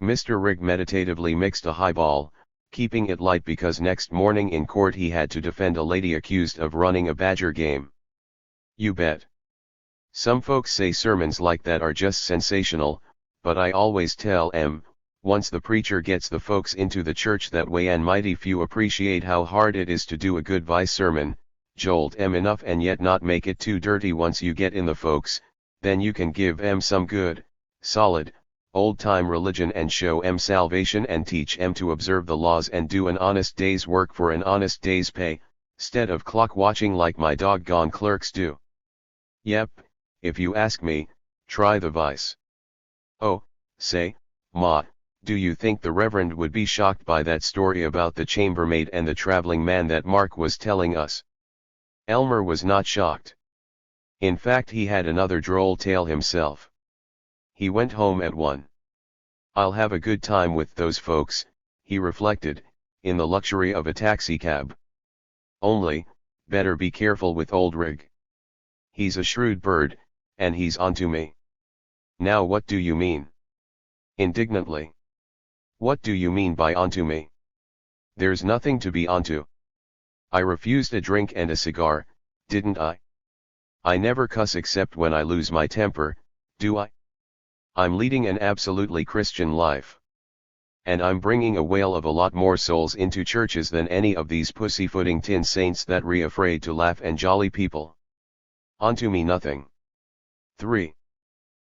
Mr. Rigg meditatively mixed a highball, keeping it light because next morning in court he had to defend a lady accused of running a badger game. You bet. Some folks say sermons like that are just sensational, but I always tell 'em, once the preacher gets the folks into the church that way, and mighty few appreciate how hard it is to do a good vice sermon, jolt 'em enough and yet not make it too dirty once you get in the folks, then you can give 'em some good, solid, old-time religion and show 'em salvation and teach 'em to observe the laws and do an honest day's work for an honest day's pay, 'stead of clock watching like my doggone clerks do. Yep, if you ask me, try the vice. Oh, say, Ma, do you think the Reverend would be shocked by that story about the chambermaid and the traveling man that Mark was telling us? Elmer was not shocked. In fact, he had another droll tale himself. He went home at 1. I'll have a good time with those folks, he reflected, in the luxury of a taxicab. Only, better be careful with old Rigg. He's a shrewd bird, and he's onto me. Now what do you mean? Indignantly. What do you mean by onto me? There's nothing to be onto. I refused a drink and a cigar, didn't I? I never cuss except when I lose my temper, do I? I'm leading an absolutely Christian life. And I'm bringing a whale of a lot more souls into churches than any of these pussyfooting tin saints that afraid to laugh and jolly people. Onto me nothing. 3.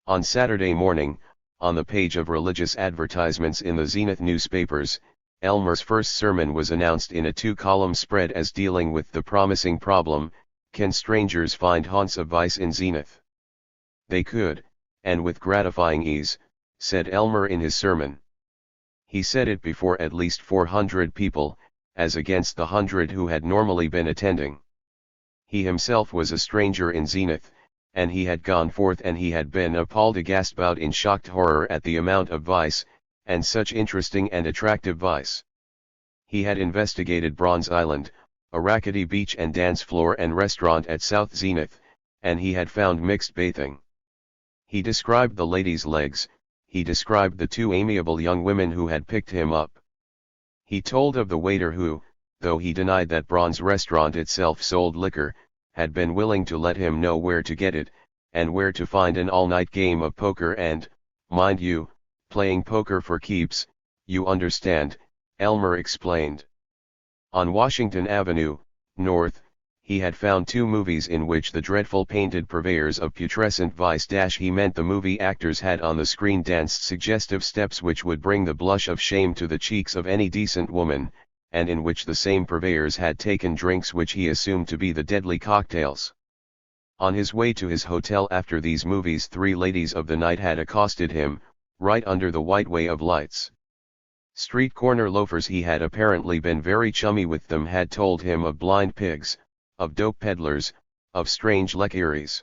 On Saturday morning, on the page of religious advertisements in the Zenith newspapers, Elmer's first sermon was announced in a 2-column spread as dealing with the promising problem, can strangers find haunts of vice in Zenith? They could, and with gratifying ease, said Elmer in his sermon. He said it before at least 400 people, as against the 100 who had normally been attending. He himself was a stranger in Zenith, and he had gone forth and he had been appalled aghast about in shocked horror at the amount of vice, and such interesting and attractive vice. He had investigated Bronze Island, a rackety beach and dance floor and restaurant at South Zenith, and he had found mixed bathing. He described the ladies' legs, he described the two amiable young women who had picked him up. He told of the waiter who, though he denied that Bronze restaurant itself sold liquor, had been willing to let him know where to get it, and where to find an all-night game of poker and, mind you, playing poker for keeps, you understand, Elmer explained. On Washington Avenue, North, he had found two movies in which the dreadful painted purveyors of putrescent vice he meant the movie actors had on the screen danced suggestive steps which would bring the blush of shame to the cheeks of any decent woman, and in which the same purveyors had taken drinks which he assumed to be the deadly cocktails. On his way to his hotel after these movies, three ladies of the night had accosted him, right under the white way of lights. Street corner loafers he had apparently been very chummy with them had told him of blind pigs, of dope peddlers, of strange lecheries.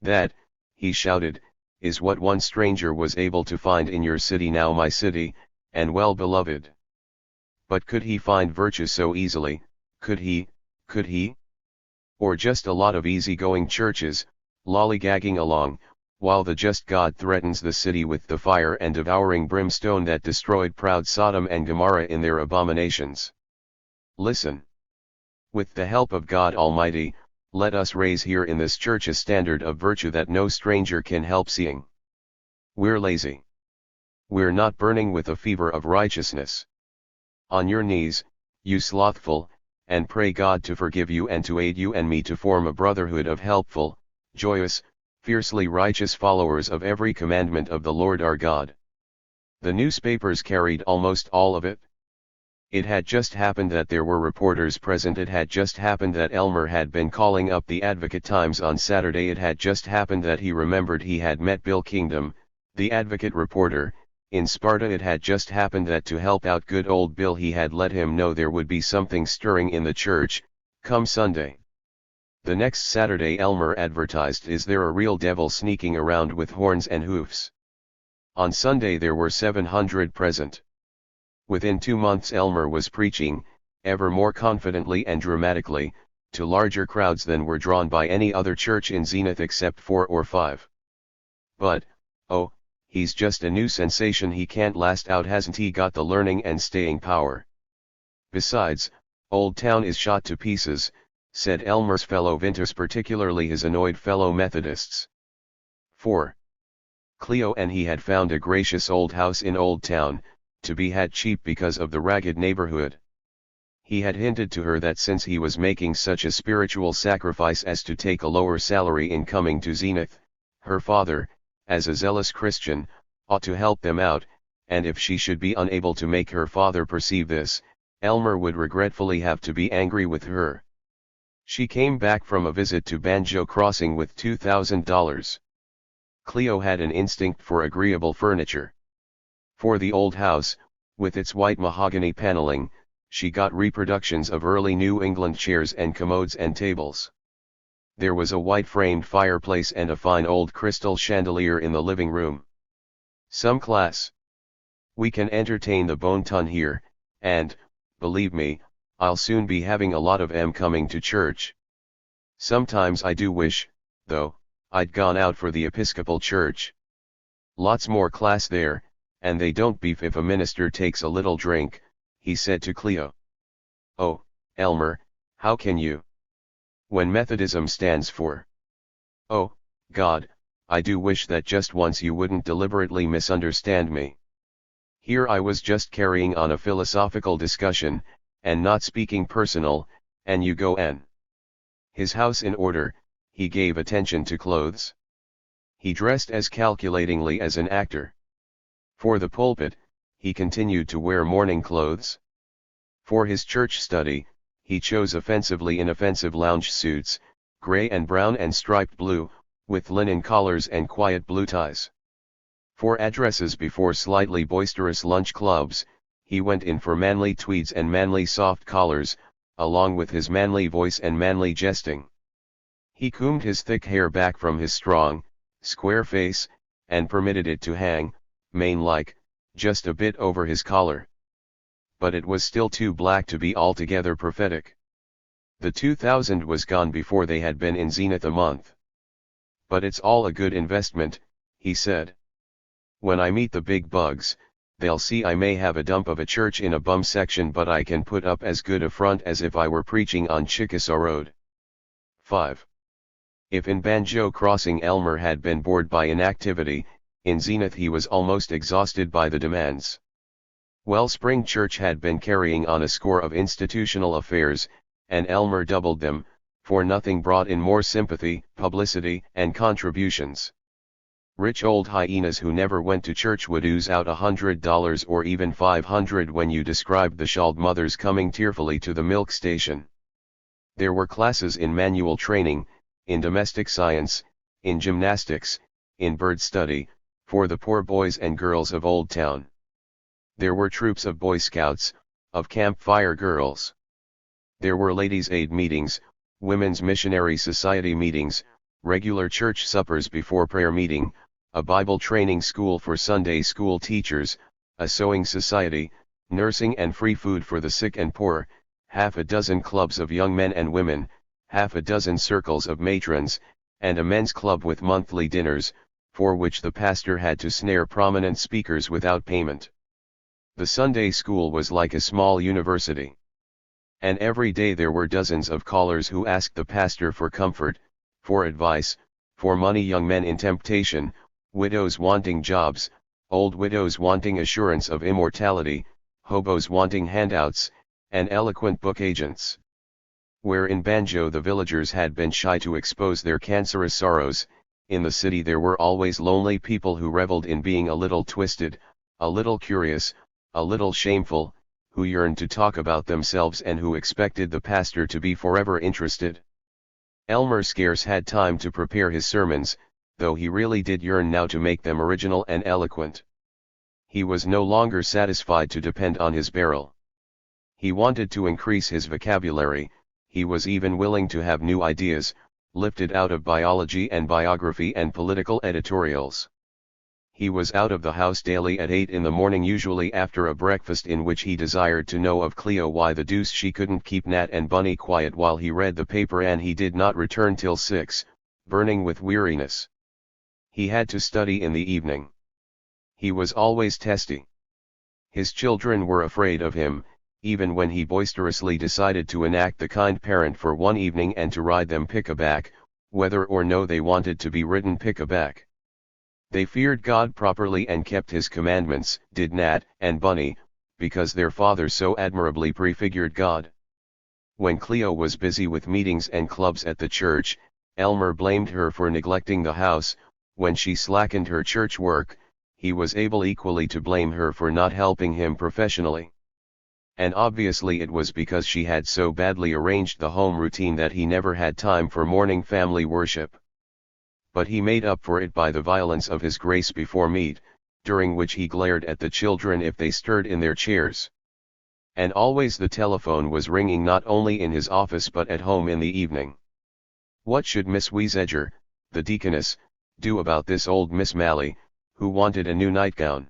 That, he shouted, is what one stranger was able to find in your city now, my city, and well beloved. But could he find virtue so easily, could he? Or just a lot of easy-going churches, lollygagging along, while the just God threatens the city with the fire and devouring brimstone that destroyed proud Sodom and Gomorrah in their abominations? Listen. With the help of God Almighty, let us raise here in this church a standard of virtue that no stranger can help seeing. We're lazy. We're not burning with a fever of righteousness. On your knees, you slothful, and pray God to forgive you and to aid you and me to form a brotherhood of helpful, joyous, fiercely righteous followers of every commandment of the Lord our God. The newspapers carried almost all of it. It had just happened that there were reporters present. It had just happened that Elmer had been calling up the Advocate-Times on Saturday. It had just happened that he remembered he had met Bill Kingdom, the Advocate reporter, in Sparta. It had just happened that to help out good old Bill he had let him know there would be something stirring in the church, come Sunday. The next Saturday Elmer advertised, "Is there a real devil sneaking around with horns and hoofs?" On Sunday there were 700 present. Within 2 months Elmer was preaching, ever more confidently and dramatically, to larger crowds than were drawn by any other church in Zenith except 4 or 5. But, oh, he's just a new sensation. He can't last out. Hasn't he got the learning and staying power? Besides, Old Town is shot to pieces, said Elmer's fellow Vinters, particularly his annoyed fellow Methodists. 4. Cleo and he had found a gracious old house in Old Town, to be had cheap because of the ragged neighborhood. He had hinted to her that since he was making such a spiritual sacrifice as to take a lower salary in coming to Zenith, her father, as a zealous Christian, ought to help them out, and if she should be unable to make her father perceive this, Elmer would regretfully have to be angry with her. She came back from a visit to Banjo Crossing with $2,000. Cleo had an instinct for agreeable furniture. For the old house, with its white mahogany paneling, she got reproductions of early New England chairs and commodes and tables. There was a white-framed fireplace and a fine old crystal chandelier in the living room. Some class. We can entertain the bon ton here, and, believe me, I'll soon be having a lot of 'em coming to church. Sometimes I do wish, though, I'd gone out for the Episcopal Church. Lots more class there, and they don't beef if a minister takes a little drink," he said to Cleo. "Oh, Elmer, how can you? When Methodism stands for... Oh, God, I do wish that just once you wouldn't deliberately misunderstand me. Here I was just carrying on a philosophical discussion, and not speaking personal, and you go and..." His house in order, he gave attention to clothes. He dressed as calculatingly as an actor. For the pulpit, he continued to wear morning clothes. For his church study, he chose offensively inoffensive lounge suits, gray and brown and striped blue, with linen collars and quiet blue ties. For addresses before slightly boisterous lunch clubs, he went in for manly tweeds and manly soft collars, along with his manly voice and manly jesting. He combed his thick hair back from his strong, square face, and permitted it to hang, mane-like, just a bit over his collar. but it was still too black to be altogether prophetic. The 2000 was gone before they had been in Zenith a month. But it's all a good investment, he said. When I meet the big bugs, they'll see I may have a dump of a church in a bum section, but I can put up as good a front as if I were preaching on Chickasaw Road. 5. If in Banjo Crossing Elmer had been bored by inactivity, in Zenith he was almost exhausted by the demands. Wellspring Church had been carrying on a score of institutional affairs, and Elmer doubled them, for nothing brought in more sympathy, publicity, and contributions. Rich old hyenas who never went to church would ooze out $100 or even $500 when you described the shawled mothers coming tearfully to the milk station. There were classes in manual training, in domestic science, in gymnastics, in bird study, for the poor boys and girls of Old Town. There were troops of Boy Scouts, of Campfire Girls. There were ladies' aid meetings, women's missionary society meetings, regular church suppers before prayer meeting, a Bible training school for Sunday school teachers, a sewing society, nursing and free food for the sick and poor, half a dozen clubs of young men and women, half a dozen circles of matrons, and a men's club with monthly dinners, for which the pastor had to snare prominent speakers without payment. The Sunday school was like a small university. And every day there were dozens of callers who asked the pastor for comfort, for advice, for money, young men in temptation, widows wanting jobs, old widows wanting assurance of immortality, hobos wanting handouts, and eloquent book agents. Where in Banjo the villagers had been shy to expose their cancerous sorrows, in the city there were always lonely people who reveled in being a little twisted, a little curious, a little shameful, who yearned to talk about themselves and who expected the pastor to be forever interested. Elmer scarce had time to prepare his sermons, though he really did yearn now to make them original and eloquent. He was no longer satisfied to depend on his barrel. He wanted to increase his vocabulary. He was even willing to have new ideas, lifted out of biology and biography and political editorials. He was out of the house daily at 8 in the morning, usually after a breakfast in which he desired to know of Cleo why the deuce she couldn't keep Nat and Bunny quiet while he read the paper, and he did not return till 6, burning with weariness. He had to study in the evening. He was always testy. His children were afraid of him, even when he boisterously decided to enact the kind parent for one evening and to ride them pick-a-back, whether or no they wanted to be ridden pick-a-back. They feared God properly and kept his commandments, did Nat and Bunny, because their father so admirably prefigured God. When Cleo was busy with meetings and clubs at the church, Elmer blamed her for neglecting the house. When she slackened her church work, he was able equally to blame her for not helping him professionally. And obviously it was because she had so badly arranged the home routine that he never had time for morning family worship. But he made up for it by the violence of his grace before meat, during which he glared at the children if they stirred in their chairs. And always the telephone was ringing, not only in his office but at home in the evening. What should Miss Weesedger, the deaconess, do about this old Miss Malley, who wanted a new nightgown?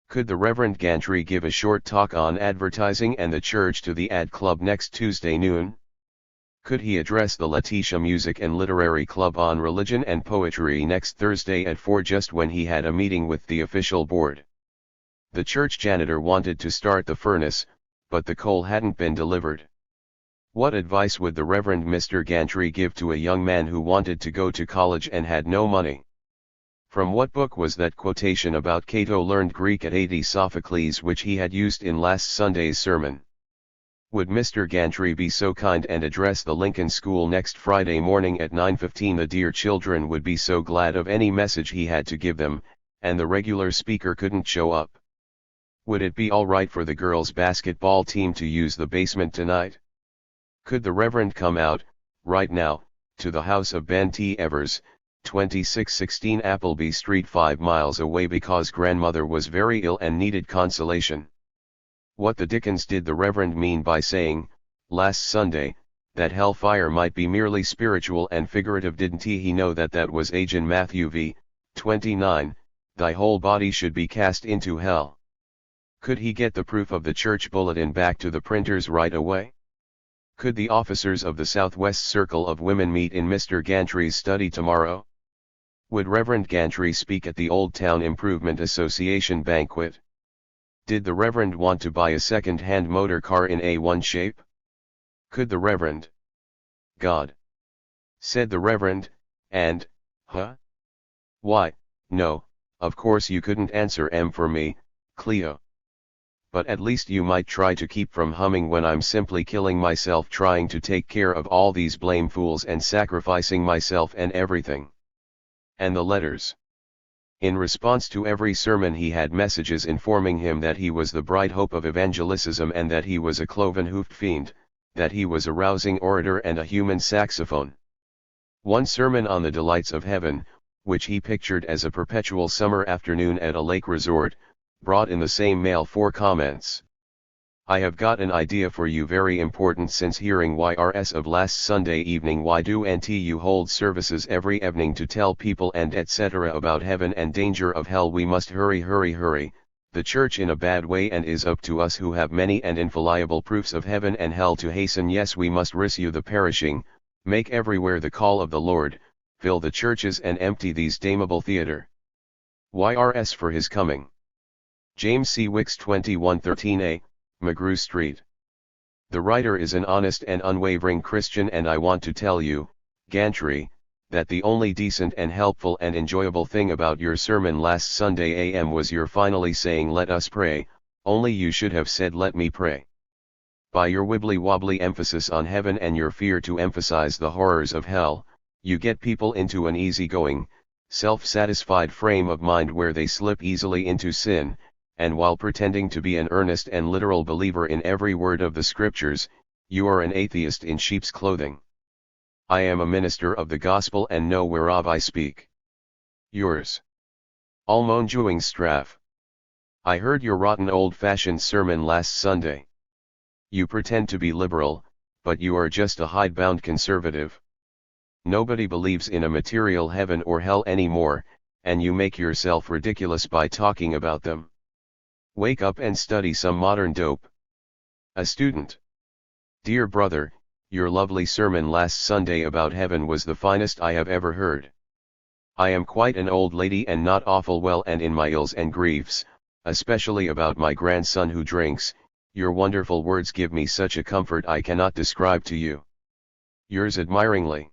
Could the Reverend Gantry give a short talk on advertising and the church to the Ad Club next Tuesday noon? Could he address the Letitia Music and Literary Club on religion and poetry next Thursday at 4, just when he had a meeting with the official board? The church janitor wanted to start the furnace, but the coal hadn't been delivered. What advice would the Reverend Mr. Gantry give to a young man who wanted to go to college and had no money? From what book was that quotation about Cato learned Greek at 80 Sophocles which he had used in last Sunday's sermon? Would Mr. Gantry be so kind and address the Lincoln School next Friday morning at 9:15? The dear children would be so glad of any message he had to give them, and the regular speaker couldn't show up. Would it be all right for the girls' basketball team to use the basement tonight? Could the Reverend come out, right now, to the house of Ben T. Evers, 2616 Appleby Street, 5 miles away, because grandmother was very ill and needed consolation? What the dickens did the Reverend mean by saying, last Sunday, that hellfire might be merely spiritual and figurative? Didn't he know that was age in Matthew v. 29, thy whole body should be cast into hell? Could he get the proof of the church bulletin back to the printers right away? Could the officers of the Southwest Circle of Women meet in Mr. Gantry's study tomorrow? Would Reverend Gantry speak at the Old Town Improvement Association banquet? Did the Reverend want to buy a second-hand motor car in A1 shape? Could the Reverend? God, said the Reverend, and, huh? Why, no, of course you couldn't answer for me, Cleo. But at least you might try to keep from humming when I'm simply killing myself trying to take care of all these blame fools and sacrificing myself and everything. And the letters. In response to every sermon he had messages informing him that he was the bright hope of evangelicism and that he was a cloven-hoofed fiend, that he was a rousing orator and a human saxophone. One sermon on the delights of heaven, which he pictured as a perpetual summer afternoon at a lake resort, brought in the same mail 4 comments. I have got an idea for you very important since hearing YRS of last Sunday evening. Why don't you hold services every evening to tell people and etc. about heaven and danger of hell? We must hurry, the church in a bad way, and is up to us who have many and infallible proofs of heaven and hell to hasten. Yes, we must rescue the perishing, make everywhere the call of the Lord, fill the churches and empty these damnable theater. YRS for his coming. James C. Wicks 2113A, McGrew Street. The writer is an honest and unwavering Christian, and I want to tell you, Gantry, that the only decent and helpful and enjoyable thing about your sermon last Sunday AM was your finally saying let us pray, only you should have said let me pray. By your wibbly-wobbly emphasis on heaven and your fear to emphasize the horrors of hell, you get people into an easygoing, self-satisfied frame of mind where they slip easily into sin, and while pretending to be an earnest and literal believer in every word of the scriptures, you are an atheist in sheep's clothing. I am a minister of the gospel and know whereof I speak. Yours. Almonjuing Straff. I heard your rotten old-fashioned sermon last Sunday. You pretend to be liberal, but you are just a hidebound conservative. Nobody believes in a material heaven or hell anymore, and you make yourself ridiculous by talking about them. Wake up and study some modern dope. A student. Dear brother, your lovely sermon last Sunday about heaven was the finest I have ever heard. I am quite an old lady and not awful well, and in my ills and griefs, especially about my grandson who drinks, your wonderful words give me such a comfort I cannot describe to you. Yours admiringly.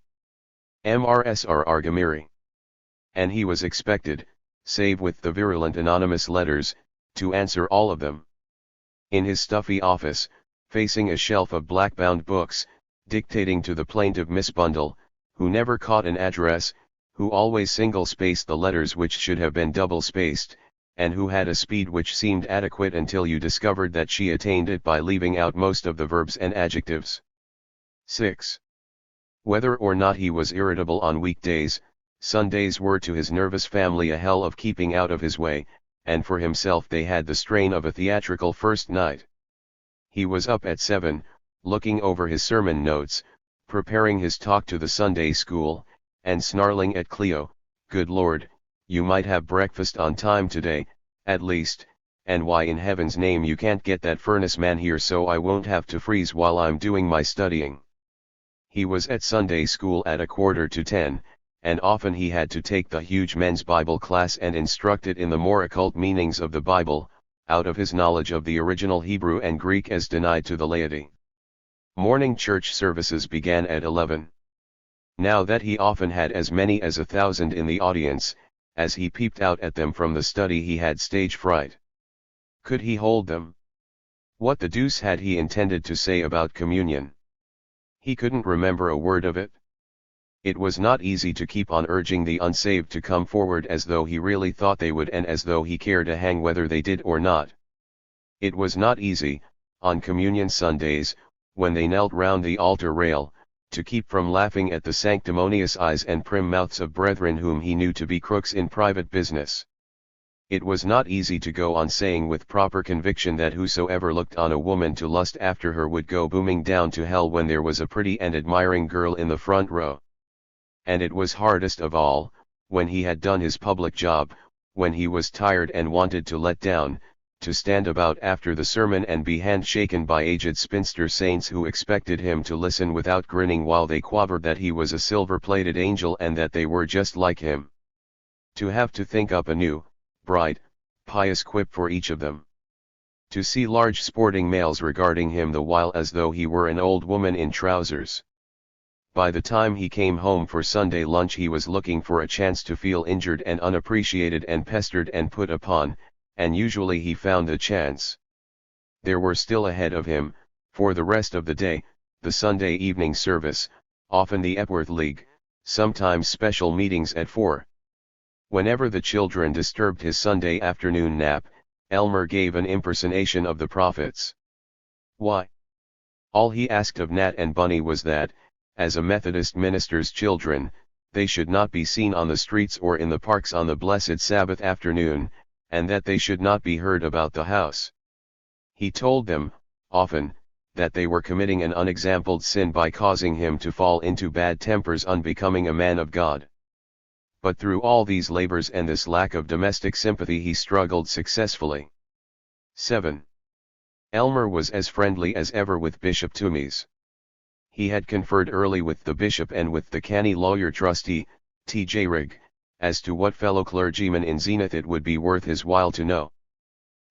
MRSR Argamiri. And he was expected, save with the virulent anonymous letters, to answer all of them. In his stuffy office, facing a shelf of black-bound books, dictating to the plaintive Miss Bundle, who never caught an address, who always single-spaced the letters which should have been double-spaced, and who had a speed which seemed adequate until you discovered that she attained it by leaving out most of the verbs and adjectives. 6. Whether or not he was irritable on weekdays, Sundays were to his nervous family a hell of keeping out of his way, and for himself they had the strain of a theatrical first night. He was up at 7, looking over his sermon notes, preparing his talk to the Sunday school, and snarling at Cleo, "Good Lord, you might have breakfast on time today, at least, and why in heaven's name you can't get that furnace man here so I won't have to freeze while I'm doing my studying." He was at Sunday school at 9:45, and often he had to take the huge men's Bible class and instruct it in the more occult meanings of the Bible, out of his knowledge of the original Hebrew and Greek as denied to the laity. Morning church services began at 11. Now that he often had as many as 1,000 in the audience, as he peeped out at them from the study he had stage fright. Could he hold them? What the deuce had he intended to say about communion? He couldn't remember a word of it. It was not easy to keep on urging the unsaved to come forward as though he really thought they would and as though he cared a hang whether they did or not. It was not easy, on communion Sundays, when they knelt round the altar rail, to keep from laughing at the sanctimonious eyes and prim mouths of brethren whom he knew to be crooks in private business. It was not easy to go on saying with proper conviction that whosoever looked on a woman to lust after her would go booming down to hell when there was a pretty and admiring girl in the front row. And it was hardest of all, when he had done his public job, when he was tired and wanted to let down, to stand about after the sermon and be handshaken by aged spinster saints who expected him to listen without grinning while they quavered that he was a silver-plated angel and that they were just like him. To have to think up a new, bright, pious quip for each of them. To see large sporting males regarding him the while as though he were an old woman in trousers. By the time he came home for Sunday lunch he was looking for a chance to feel injured and unappreciated and pestered and put upon, and usually he found the chance. There were still ahead of him, for the rest of the day, the Sunday evening service, often the Epworth League, sometimes special meetings at 4. Whenever the children disturbed his Sunday afternoon nap, Elmer gave an impersonation of the prophets. Why? All he asked of Nat and Bunny was that, as a Methodist minister's children, they should not be seen on the streets or in the parks on the blessed Sabbath afternoon, and that they should not be heard about the house. He told them, often, that they were committing an unexampled sin by causing him to fall into bad tempers unbecoming a man of God. But through all these labors and this lack of domestic sympathy he struggled successfully. 7. Elmer was as friendly as ever with Bishop Toomeys. He had conferred early with the bishop and with the canny lawyer trustee, T.J. Rigg, as to what fellow clergyman in Zenith it would be worth his while to know.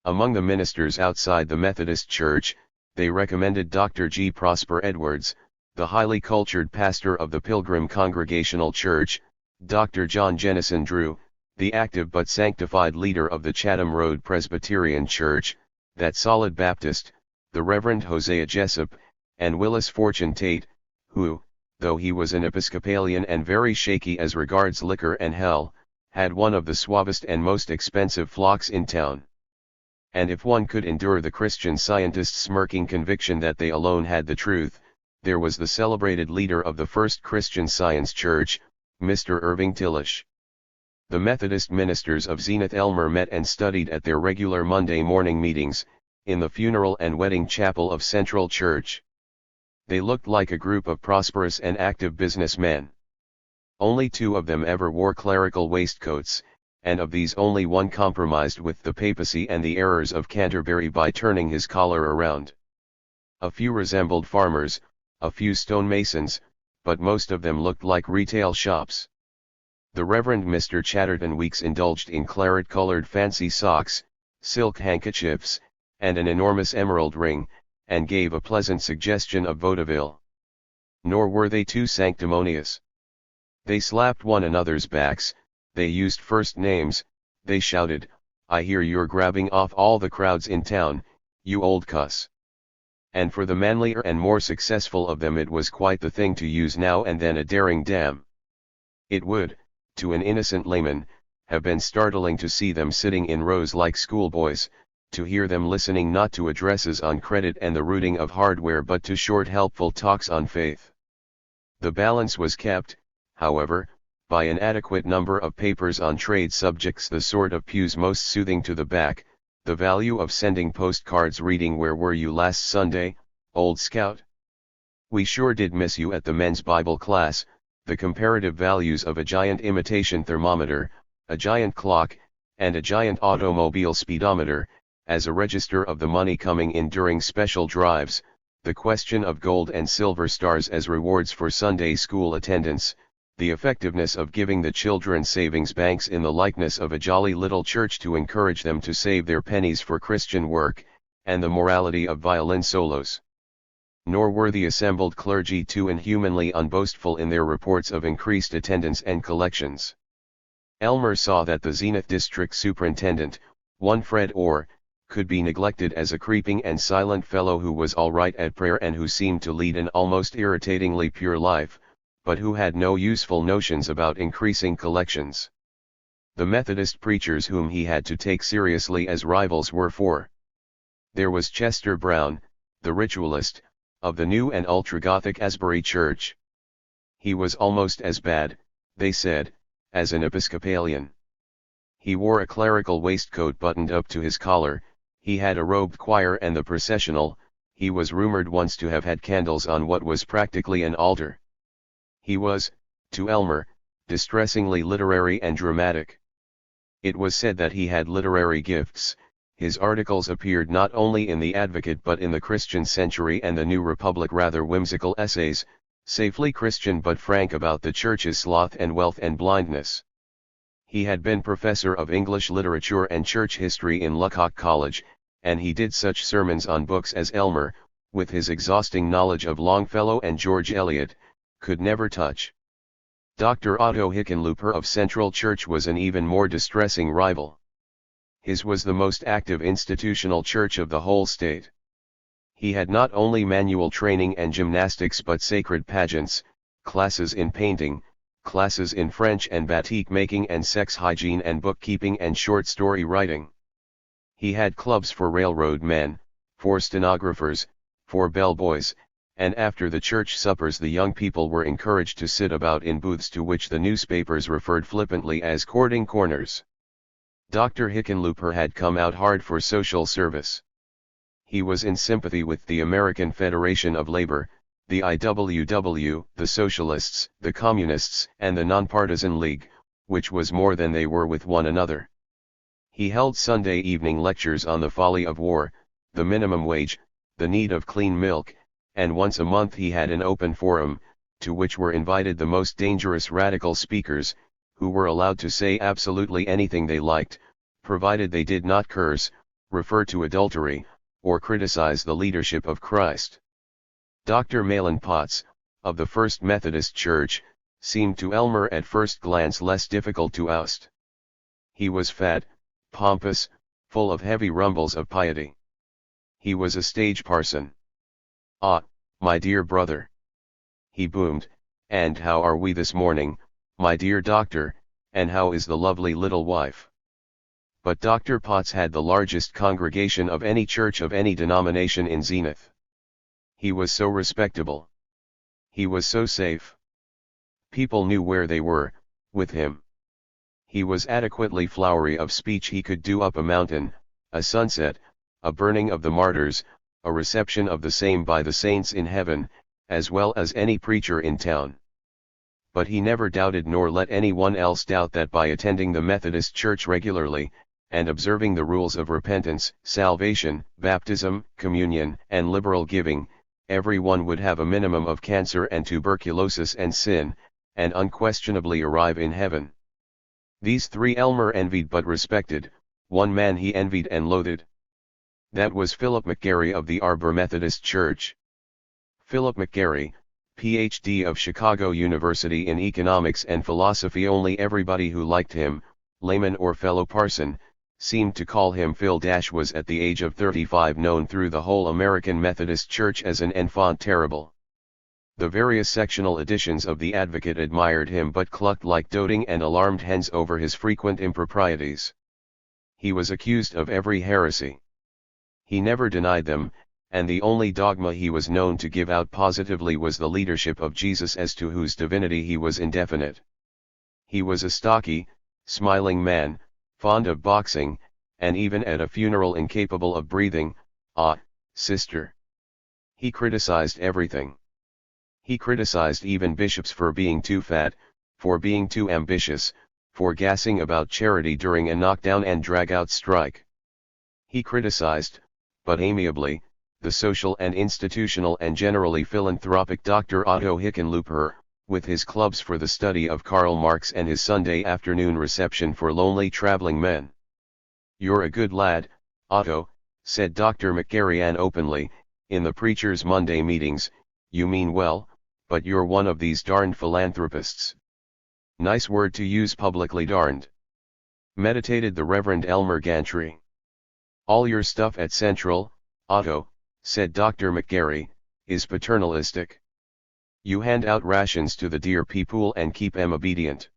Among the ministers outside the Methodist Church, they recommended Dr. G. Prosper Edwards, the highly cultured pastor of the Pilgrim Congregational Church, Dr. John Jennison Drew, the active but sanctified leader of the Chatham Road Presbyterian Church, that solid Baptist, the Reverend Hosea Jessup, and Willis Fortune Tate, who, though he was an Episcopalian and very shaky as regards liquor and hell, had one of the suavest and most expensive flocks in town. And if one could endure the Christian Scientist's smirking conviction that they alone had the truth, there was the celebrated leader of the First Christian Science Church, Mr. Irving Tillish. The Methodist ministers of Zenith Elmer met and studied at their regular Monday morning meetings, in the funeral and wedding chapel of Central Church. They looked like a group of prosperous and active businessmen. Only 2 of them ever wore clerical waistcoats, and of these only one compromised with the papacy and the errors of Canterbury by turning his collar around. A few resembled farmers, a few stonemasons, but most of them looked like retail shops. The Reverend Mr. Chatterton Weeks indulged in claret-colored fancy socks, silk handkerchiefs, and an enormous emerald ring, and gave a pleasant suggestion of vaudeville. Nor were they too sanctimonious. They slapped one another's backs, they used first names, they shouted, "I hear you're grabbing off all the crowds in town, you old cuss." And for the manlier and more successful of them it was quite the thing to use now and then a daring damn. It would, to an innocent layman, have been startling to see them sitting in rows like schoolboys, to hear them listening not to addresses on credit and the rooting of hardware but to short helpful talks on faith. The balance was kept, however, by an adequate number of papers on trade subjects, the sort of pews most soothing to the back, the value of sending postcards reading "Where were you last Sunday, old scout? We sure did miss you" at the men's Bible class, the comparative values of a giant imitation thermometer, a giant clock, and a giant automobile speedometer, as a register of the money coming in during special drives, the question of gold and silver stars as rewards for Sunday school attendance, the effectiveness of giving the children savings banks in the likeness of a jolly little church to encourage them to save their pennies for Christian work, and the morality of violin solos. Nor were the assembled clergy too inhumanly unboastful in their reports of increased attendance and collections. Elmer saw that the Zenith district superintendent, one Fred Orr, could be neglected as a creeping and silent fellow who was all right at prayer and who seemed to lead an almost irritatingly pure life, but who had no useful notions about increasing collections. The Methodist preachers whom he had to take seriously as rivals were 4. There was Chester Brown, the ritualist, of the new and ultra-Gothic Asbury Church. He was almost as bad, they said, as an Episcopalian. He wore a clerical waistcoat buttoned up to his collar, he had a robed choir and the processional, he was rumored once to have had candles on what was practically an altar. He was, to Elmer, distressingly literary and dramatic. It was said that he had literary gifts, his articles appeared not only in the Advocate but in the Christian Century and the New Republic, rather whimsical essays, safely Christian but frank about the Church's sloth and wealth and blindness. He had been professor of English literature and church history in Luckock College, and he did such sermons on books as Elmer, with his exhausting knowledge of Longfellow and George Eliot, could never touch. Dr. Otto Hickenlooper of Central Church was an even more distressing rival. His was the most active institutional church of the whole state. He had not only manual training and gymnastics but sacred pageants, classes in painting, classes in French and batik making and sex hygiene and bookkeeping and short story writing. He had clubs for railroad men, for stenographers, for bellboys, and after the church suppers the young people were encouraged to sit about in booths to which the newspapers referred flippantly as courting corners. Dr. Hickenlooper had come out hard for social service. He was in sympathy with the American Federation of Labor, the IWW, the Socialists, the Communists, and the Nonpartisan League, which was more than they were with one another. He held Sunday evening lectures on the folly of war, the minimum wage, the need of clean milk, and once a month he had an open forum, to which were invited the most dangerous radical speakers, who were allowed to say absolutely anything they liked, provided they did not curse, refer to adultery, or criticize the leadership of Christ. Dr. Mahlon Potts, of the First Methodist Church, seemed to Elmer at first glance less difficult to oust. He was fat, pompous, full of heavy rumbles of piety. He was a stage parson. "Ah, my dear brother," he boomed, "and how are we this morning, my dear doctor, and how is the lovely little wife?" But Dr. Potts had the largest congregation of any church of any denomination in Zenith. He was so respectable. He was so safe. People knew where they were, with him. He was adequately flowery of speech. He could do up a mountain, a sunset, a burning of the martyrs, a reception of the same by the saints in heaven, as well as any preacher in town. But he never doubted nor let anyone else doubt that by attending the Methodist Church regularly, and observing the rules of repentance, salvation, baptism, communion, and liberal giving, everyone would have a minimum of cancer and tuberculosis and sin, and unquestionably arrive in heaven. These three Elmer envied but respected. One man he envied and loathed. That was Philip McGarry of the Arbor Methodist Church. Philip McGarry, Ph.D. of Chicago University in economics and philosophy. Only everybody who liked him, layman or fellow parson, seemed to call him Phil. Was at the age of 35 known through the whole American Methodist Church as an enfant terrible. The various sectional editions of the Advocate admired him but clucked like doting and alarmed hens over his frequent improprieties. He was accused of every heresy. He never denied them, and the only dogma he was known to give out positively was the leadership of Jesus, as to whose divinity he was indefinite. He was a stocky, smiling man, fond of boxing, and even at a funeral incapable of breathing. "Ah, sister." He criticized everything. He criticized even bishops for being too fat, for being too ambitious, for gassing about charity during a knockdown and drag-out strike. He criticized, but amiably, the social and institutional and generally philanthropic Dr. Otto Hickenlooper, with his clubs for the study of Karl Marx and his Sunday afternoon reception for lonely traveling men. "You're a good lad, Otto," said Dr. McGarry openly, in the preachers' Monday meetings. "You mean well, but you're one of these darned philanthropists." Nice word to use publicly, darned. Meditated the Reverend Elmer Gantry. "All your stuff at Central, Otto," said Dr. McGarry, "is paternalistic. You hand out rations to the dear people and keep 'em obedient.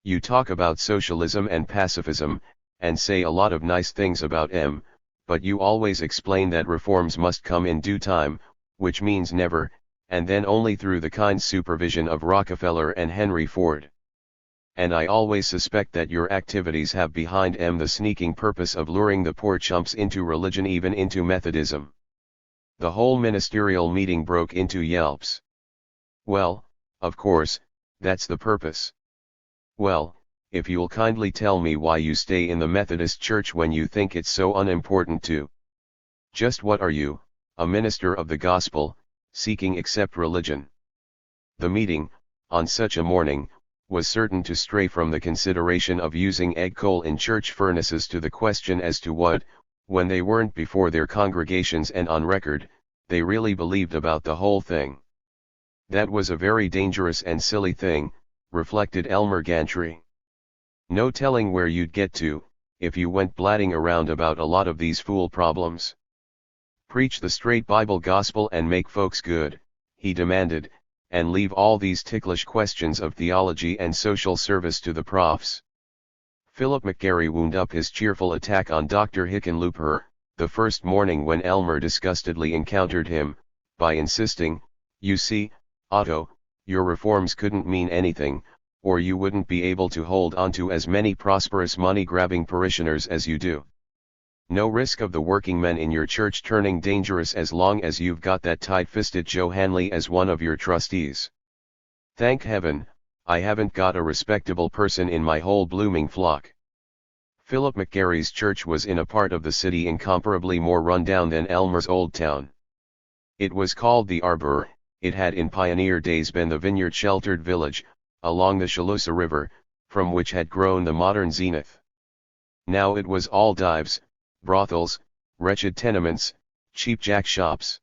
You talk about socialism and pacifism, and say a lot of nice things about 'em, but you always explain that reforms must come in due time, which means never, and then only through the kind supervision of Rockefeller and Henry Ford. And I always suspect that your activities have behind 'em the sneaking purpose of luring the poor chumps into religion, even into Methodism." The whole ministerial meeting broke into yelps. "Well, of course, that's the purpose." "Well, if you'll kindly tell me why you stay in the Methodist Church when you think it's so unimportant to. Just what are you, a minister of the gospel, seeking except religion? The meeting, on such a morning, was certain to stray from the consideration of using egg coal in church furnaces to the question as to what, when they weren't before their congregations and on record, they really believed about the whole thing. That was a very dangerous and silly thing, reflected Elmer Gantry. No telling where you'd get to, if you went blatting around about a lot of these fool problems. Preach the straight Bible gospel and make folks good, he demanded, and leave all these ticklish questions of theology and social service to the profs. Philip McGarry wound up his cheerful attack on Dr. Hickenlooper, the first morning when Elmer disgustedly encountered him, by insisting, "You see, Otto, your reforms couldn't mean anything, or you wouldn't be able to hold on to as many prosperous money-grabbing parishioners as you do. No risk of the working men in your church turning dangerous as long as you've got that tight-fisted Joe Hanley as one of your trustees. Thank heaven, I haven't got a respectable person in my whole blooming flock." Philip McGarry's church was in a part of the city incomparably more run-down than Elmer's old town. It was called the Arbor. It had in pioneer days been the vineyard-sheltered village, along the Shalusa River, from which had grown the modern Zenith. Now it was all dives, brothels, wretched tenements, cheap jack shops.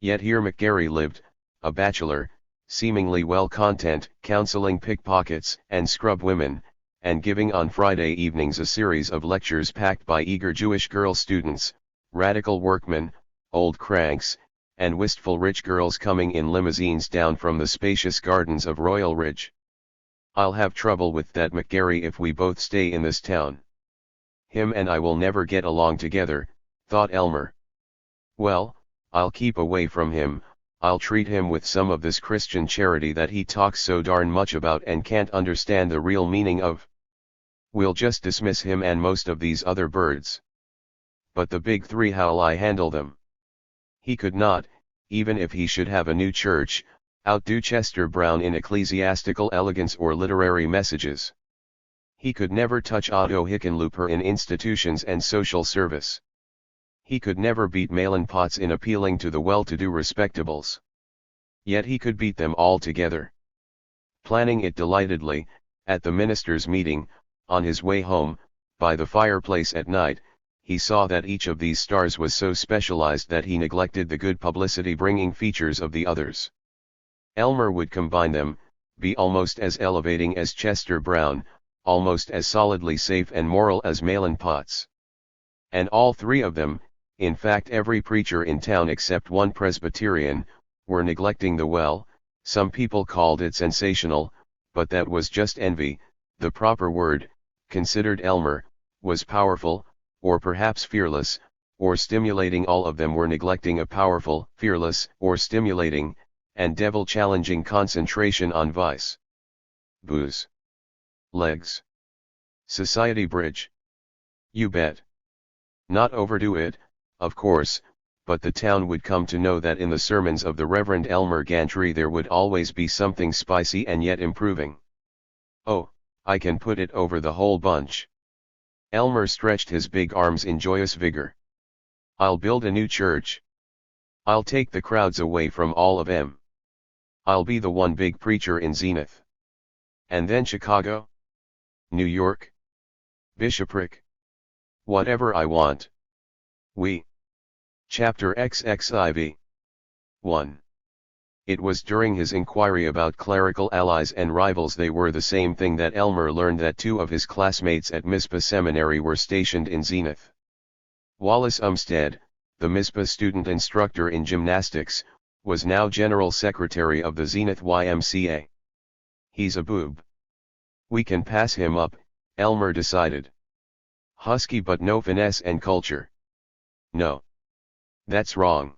Yet here McGarry lived, a bachelor, seemingly well content, counseling pickpockets and scrub women, and giving on Friday evenings a series of lectures packed by eager Jewish girl students, radical workmen, old cranks, and wistful rich girls coming in limousines down from the spacious gardens of Royal Ridge. I'll have trouble with that McGarry if we both stay in this town. Him and I will never get along together, thought Elmer. Well, I'll keep away from him. I'll treat him with some of this Christian charity that he talks so darn much about and can't understand the real meaning of. We'll just dismiss him and most of these other birds. But the big three, how'll I handle them? He could not, even if he should have a new church, outdo Chester Brown in ecclesiastical elegance or literary messages. He could never touch Otto Hickenlooper in institutions and social service. He could never beat Malin Potts in appealing to the well-to-do respectables. Yet he could beat them all together. Planning it delightedly, at the ministers' meeting, on his way home, by the fireplace at night, he saw that each of these stars was so specialized that he neglected the good publicity-bringing features of the others. Elmer would combine them, be almost as elevating as Chester Brown, almost as solidly safe and moral as Malin Potts. And all three of them, in fact every preacher in town except one Presbyterian, were neglecting the well. Some people called it sensational, but that was just envy. The proper word, considered Elmer, was powerful, or perhaps fearless, or stimulating. All of them were neglecting a powerful, fearless, or stimulating, and devil-challenging concentration on vice. Booze. Legs. Society bridge. You bet. Not overdo it, of course, but the town would come to know that in the sermons of the Reverend Elmer Gantry there would always be something spicy and yet improving. Oh, I can put it over the whole bunch. Elmer stretched his big arms in joyous vigor. I'll build a new church. I'll take the crowds away from all of 'em. I'll be the one big preacher in Zenith. And then Chicago? New York? Bishopric? Whatever I want. We. Chapter XXIV. 1. It was during his inquiry about clerical allies and rivals they were the same thing that Elmer learned that two of his classmates at Mizpah Seminary were stationed in Zenith. Wallace Umstead, the Mizpah student instructor in gymnastics, was now general secretary of the Zenith YMCA. He's a boob. We can pass him up, Elmer decided. Husky but no finesse and culture. No. That's wrong.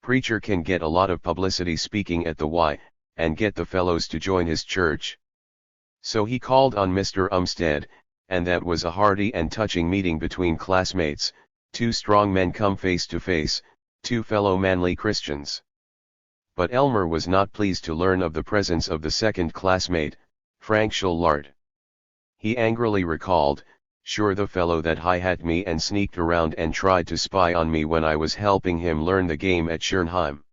Preacher can get a lot of publicity speaking at the Y, and get the fellows to join his church. So he called on Mr. Umstead, and that was a hearty and touching meeting between classmates, two strong men come face to face, two fellow manly Christians. But Elmer was not pleased to learn of the presence of the second classmate, Frank Schullard. He angrily recalled, "Sure, the fellow that hi-hat me and sneaked around and tried to spy on me when I was helping him learn the game at Schernheim."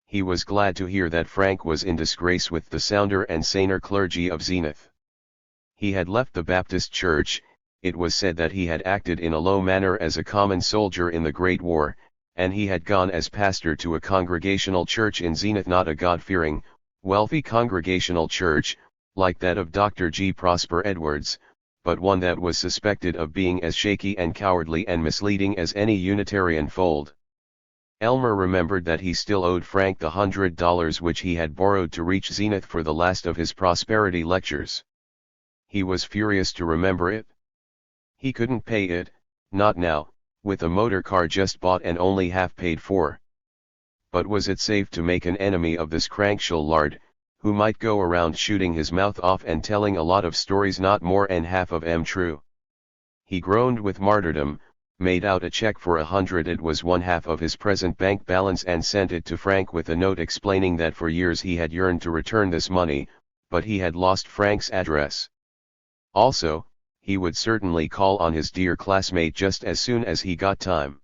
He was glad to hear that Frank was in disgrace with the sounder and saner clergy of Zenith. He had left the Baptist Church. It was said that he had acted in a low manner as a common soldier in the Great War, and he had gone as pastor to a congregational church in Zenith, not a God-fearing, wealthy congregational church, like that of Dr. G. Prosper Edwards, but one that was suspected of being as shaky and cowardly and misleading as any Unitarian fold. Elmer remembered that he still owed Frank the $100 which he had borrowed to reach Zenith for the last of his prosperity lectures. He was furious to remember it. He couldn't pay it, not now, with a motor car just bought and only half paid for. But was it safe to make an enemy of this crankshell lard, who might go around shooting his mouth off and telling a lot of stories not more and half of 'em true? He groaned with martyrdom, made out a check for $100, it was one half of his present bank balance, and sent it to Frank with a note explaining that for years he had yearned to return this money, but he had lost Frank's address. Also, he would certainly call on his dear classmate just as soon as he got time.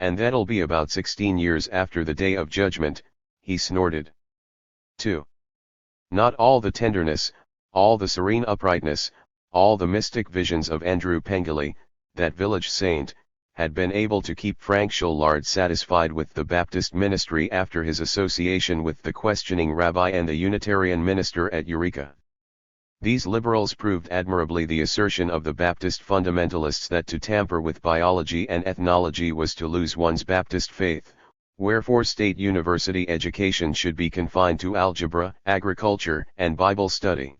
"And that'll be about 16 years after the Day of Judgment," he snorted. 2. Not all the tenderness, all the serene uprightness, all the mystic visions of Andrew Pengilly, that village saint, had been able to keep Frank Sholard satisfied with the Baptist ministry after his association with the questioning rabbi and the Unitarian minister at Eureka. These liberals proved admirably the assertion of the Baptist fundamentalists that to tamper with biology and ethnology was to lose one's Baptist faith, wherefore state university education should be confined to algebra, agriculture, and Bible study.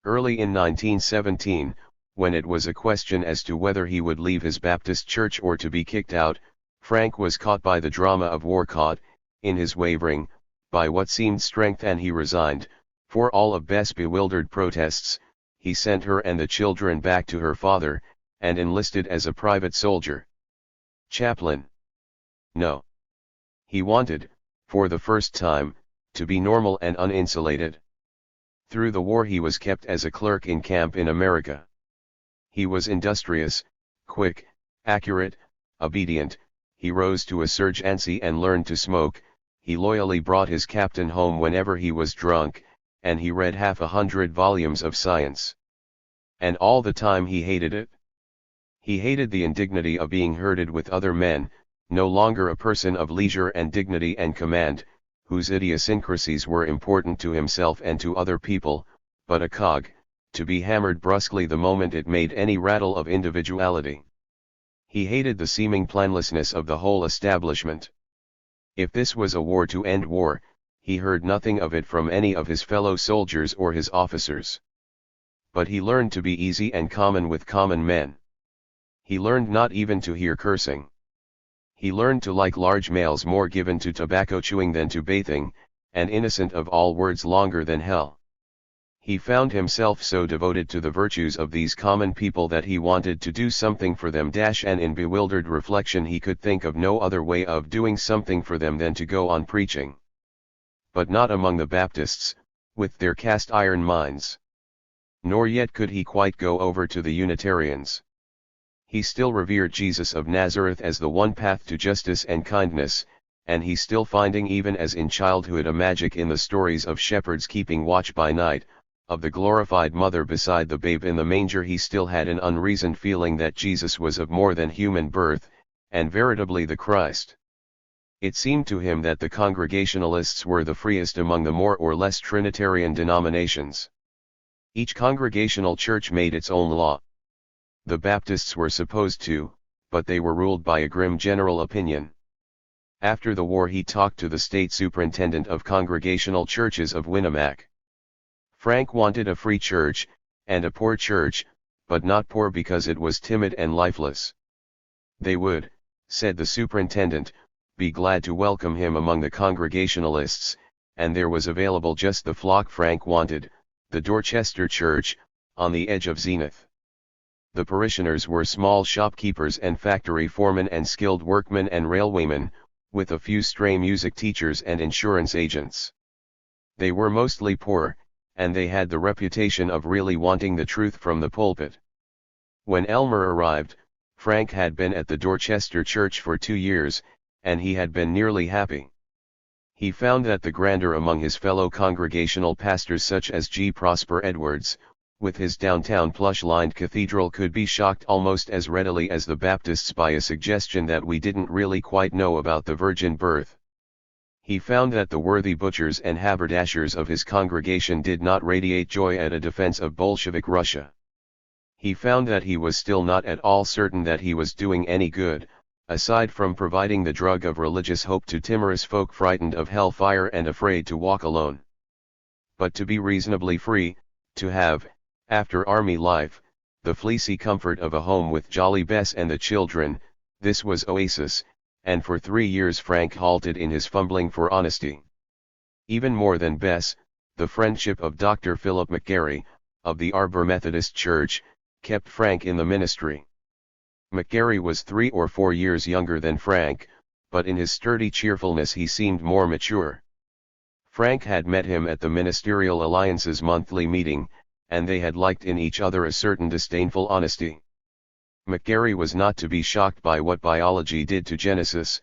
Early in 1917, when it was a question as to whether he would leave his Baptist church or to be kicked out, Frank was caught by the drama of war, caught, in his wavering, by what seemed strength, and he resigned. For all of Beth's bewildered protests, he sent her and the children back to her father, and enlisted as a private soldier. Chaplain. No. He wanted, for the first time, to be normal and uninsulated. Through the war he was kept as a clerk in camp in America. He was industrious, quick, accurate, obedient. He rose to a sergeancy and learned to smoke. He loyally brought his captain home whenever he was drunk, and he read 100 volumes of science. And all the time he hated it. He hated the indignity of being herded with other men, no longer a person of leisure and dignity and command, whose idiosyncrasies were important to himself and to other people, but a cog, to be hammered brusquely the moment it made any rattle of individuality. He hated the seeming planlessness of the whole establishment. If this was a war to end war, he heard nothing of it from any of his fellow soldiers or his officers. But he learned to be easy and common with common men. He learned not even to hear cursing. He learned to like large males more given to tobacco chewing than to bathing, and innocent of all words longer than hell. He found himself so devoted to the virtues of these common people that he wanted to do something for them, and in bewildered reflection he could think of no other way of doing something for them than to go on preaching. But not among the Baptists, with their cast iron minds. Nor yet could he quite go over to the Unitarians. He still revered Jesus of Nazareth as the one path to justice and kindness, and he still finding even as in childhood a magic in the stories of shepherds keeping watch by night, of the glorified mother beside the babe in the manger, he still had an unreasoned feeling that Jesus was of more than human birth, and veritably the Christ. It seemed to him that the Congregationalists were the freest among the more or less Trinitarian denominations. Each Congregational church made its own law. The Baptists were supposed to, but they were ruled by a grim general opinion. After the war he talked to the state superintendent of Congregational churches of Winnemac. Frank wanted a free church, and a poor church, but not poor because it was timid and lifeless. They would, said the superintendent, be glad to welcome him among the Congregationalists, and there was available just the flock Frank wanted, the Dorchester Church, on the edge of Zenith. The parishioners were small shopkeepers and factory foremen and skilled workmen and railwaymen, with a few stray music teachers and insurance agents. They were mostly poor, and they had the reputation of really wanting the truth from the pulpit. When Elmer arrived, Frank had been at the Dorchester church for 2 years, and he had been nearly happy. He found that the grandeur among his fellow congregational pastors such as G. Prosper Edwards, with his downtown plush-lined cathedral could be shocked almost as readily as the Baptists by a suggestion that we didn't really quite know about the virgin birth. He found that the worthy butchers and haberdashers of his congregation did not radiate joy at a defense of Bolshevik Russia. He found that he was still not at all certain that he was doing any good, aside from providing the drug of religious hope to timorous folk frightened of hellfire and afraid to walk alone. But to be reasonably free, to have, after army life, the fleecy comfort of a home with Jolly Bess and the children, this was oasis, and for 3 years Frank halted in his fumbling for honesty. Even more than Bess, the friendship of Dr. Philip McGarry, of the Arbor Methodist Church, kept Frank in the ministry. McGarry was 3 or 4 years younger than Frank, but in his sturdy cheerfulness he seemed more mature. Frank had met him at the Ministerial Alliance's monthly meeting, and they had liked in each other a certain disdainful honesty. McGarry was not to be shocked by what biology did to Genesis,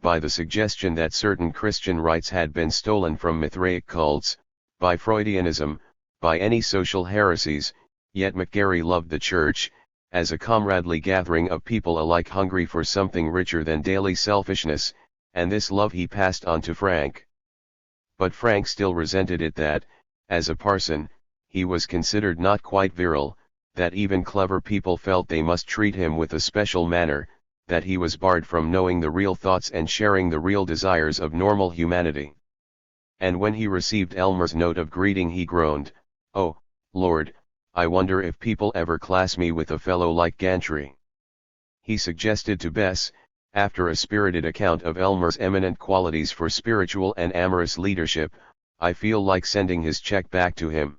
by the suggestion that certain Christian rites had been stolen from Mithraic cults, by Freudianism, by any social heresies, yet McGarry loved the church, as a comradely gathering of people alike hungry for something richer than daily selfishness, and this love he passed on to Frank. But Frank still resented it that, as a parson, he was considered not quite virile, that even clever people felt they must treat him with a special manner, that he was barred from knowing the real thoughts and sharing the real desires of normal humanity. And when he received Elmer's note of greeting he groaned, "Oh, Lord, I wonder if people ever class me with a fellow like Gantry." He suggested to Bess, after a spirited account of Elmer's eminent qualities for spiritual and amorous leadership, "I feel like sending his check back to him."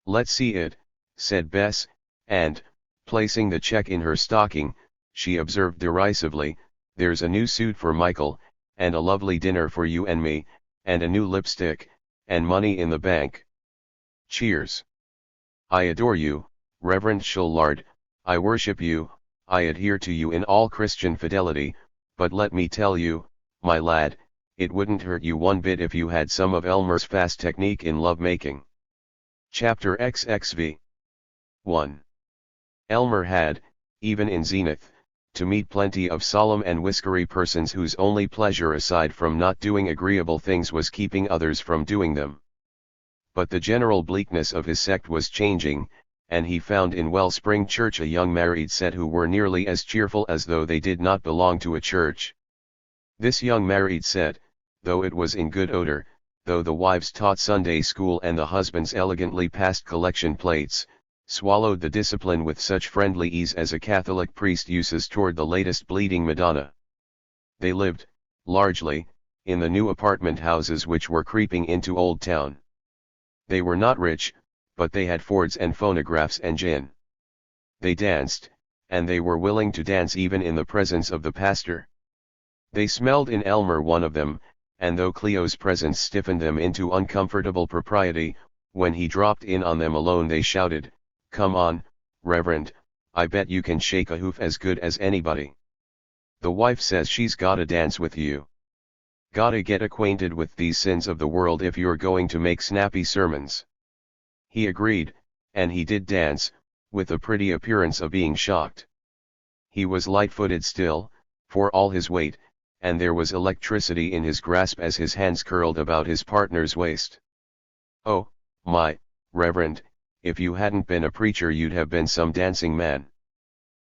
"Let's see it," said Bess, and, placing the check in her stocking, she observed derisively, "There's a new suit for Michael, and a lovely dinner for you and me, and a new lipstick, and money in the bank. Cheers. I adore you, Reverend Shullard, I worship you, I adhere to you in all Christian fidelity, but let me tell you, my lad, it wouldn't hurt you one bit if you had some of Elmer's fast technique in love-making." Chapter XXV 1. Elmer had, even in Zenith, to meet plenty of solemn and whiskery persons whose only pleasure aside from not doing agreeable things was keeping others from doing them. But the general bleakness of his sect was changing, and he found in Wellspring Church a young married set who were nearly as cheerful as though they did not belong to a church. This young married set, though it was in good odor, though the wives taught Sunday school and the husbands elegantly passed collection plates, swallowed the discipline with such friendly ease as a Catholic priest uses toward the latest bleeding Madonna. They lived, largely, in the new apartment houses which were creeping into Old Town. They were not rich, but they had Fords and phonographs and gin. They danced, and they were willing to dance even in the presence of the pastor. They smelled in Elmer one of them, and though Cleo's presence stiffened them into uncomfortable propriety, when he dropped in on them alone they shouted, "Come on, Reverend, I bet you can shake a hoof as good as anybody. The wife says she's gotta dance with you. Gotta get acquainted with these sins of the world if you're going to make snappy sermons." He agreed, and he did dance, with a pretty appearance of being shocked. He was light-footed still, for all his weight, and there was electricity in his grasp as his hands curled about his partner's waist. "Oh, my, Reverend, if you hadn't been a preacher you'd have been some dancing man."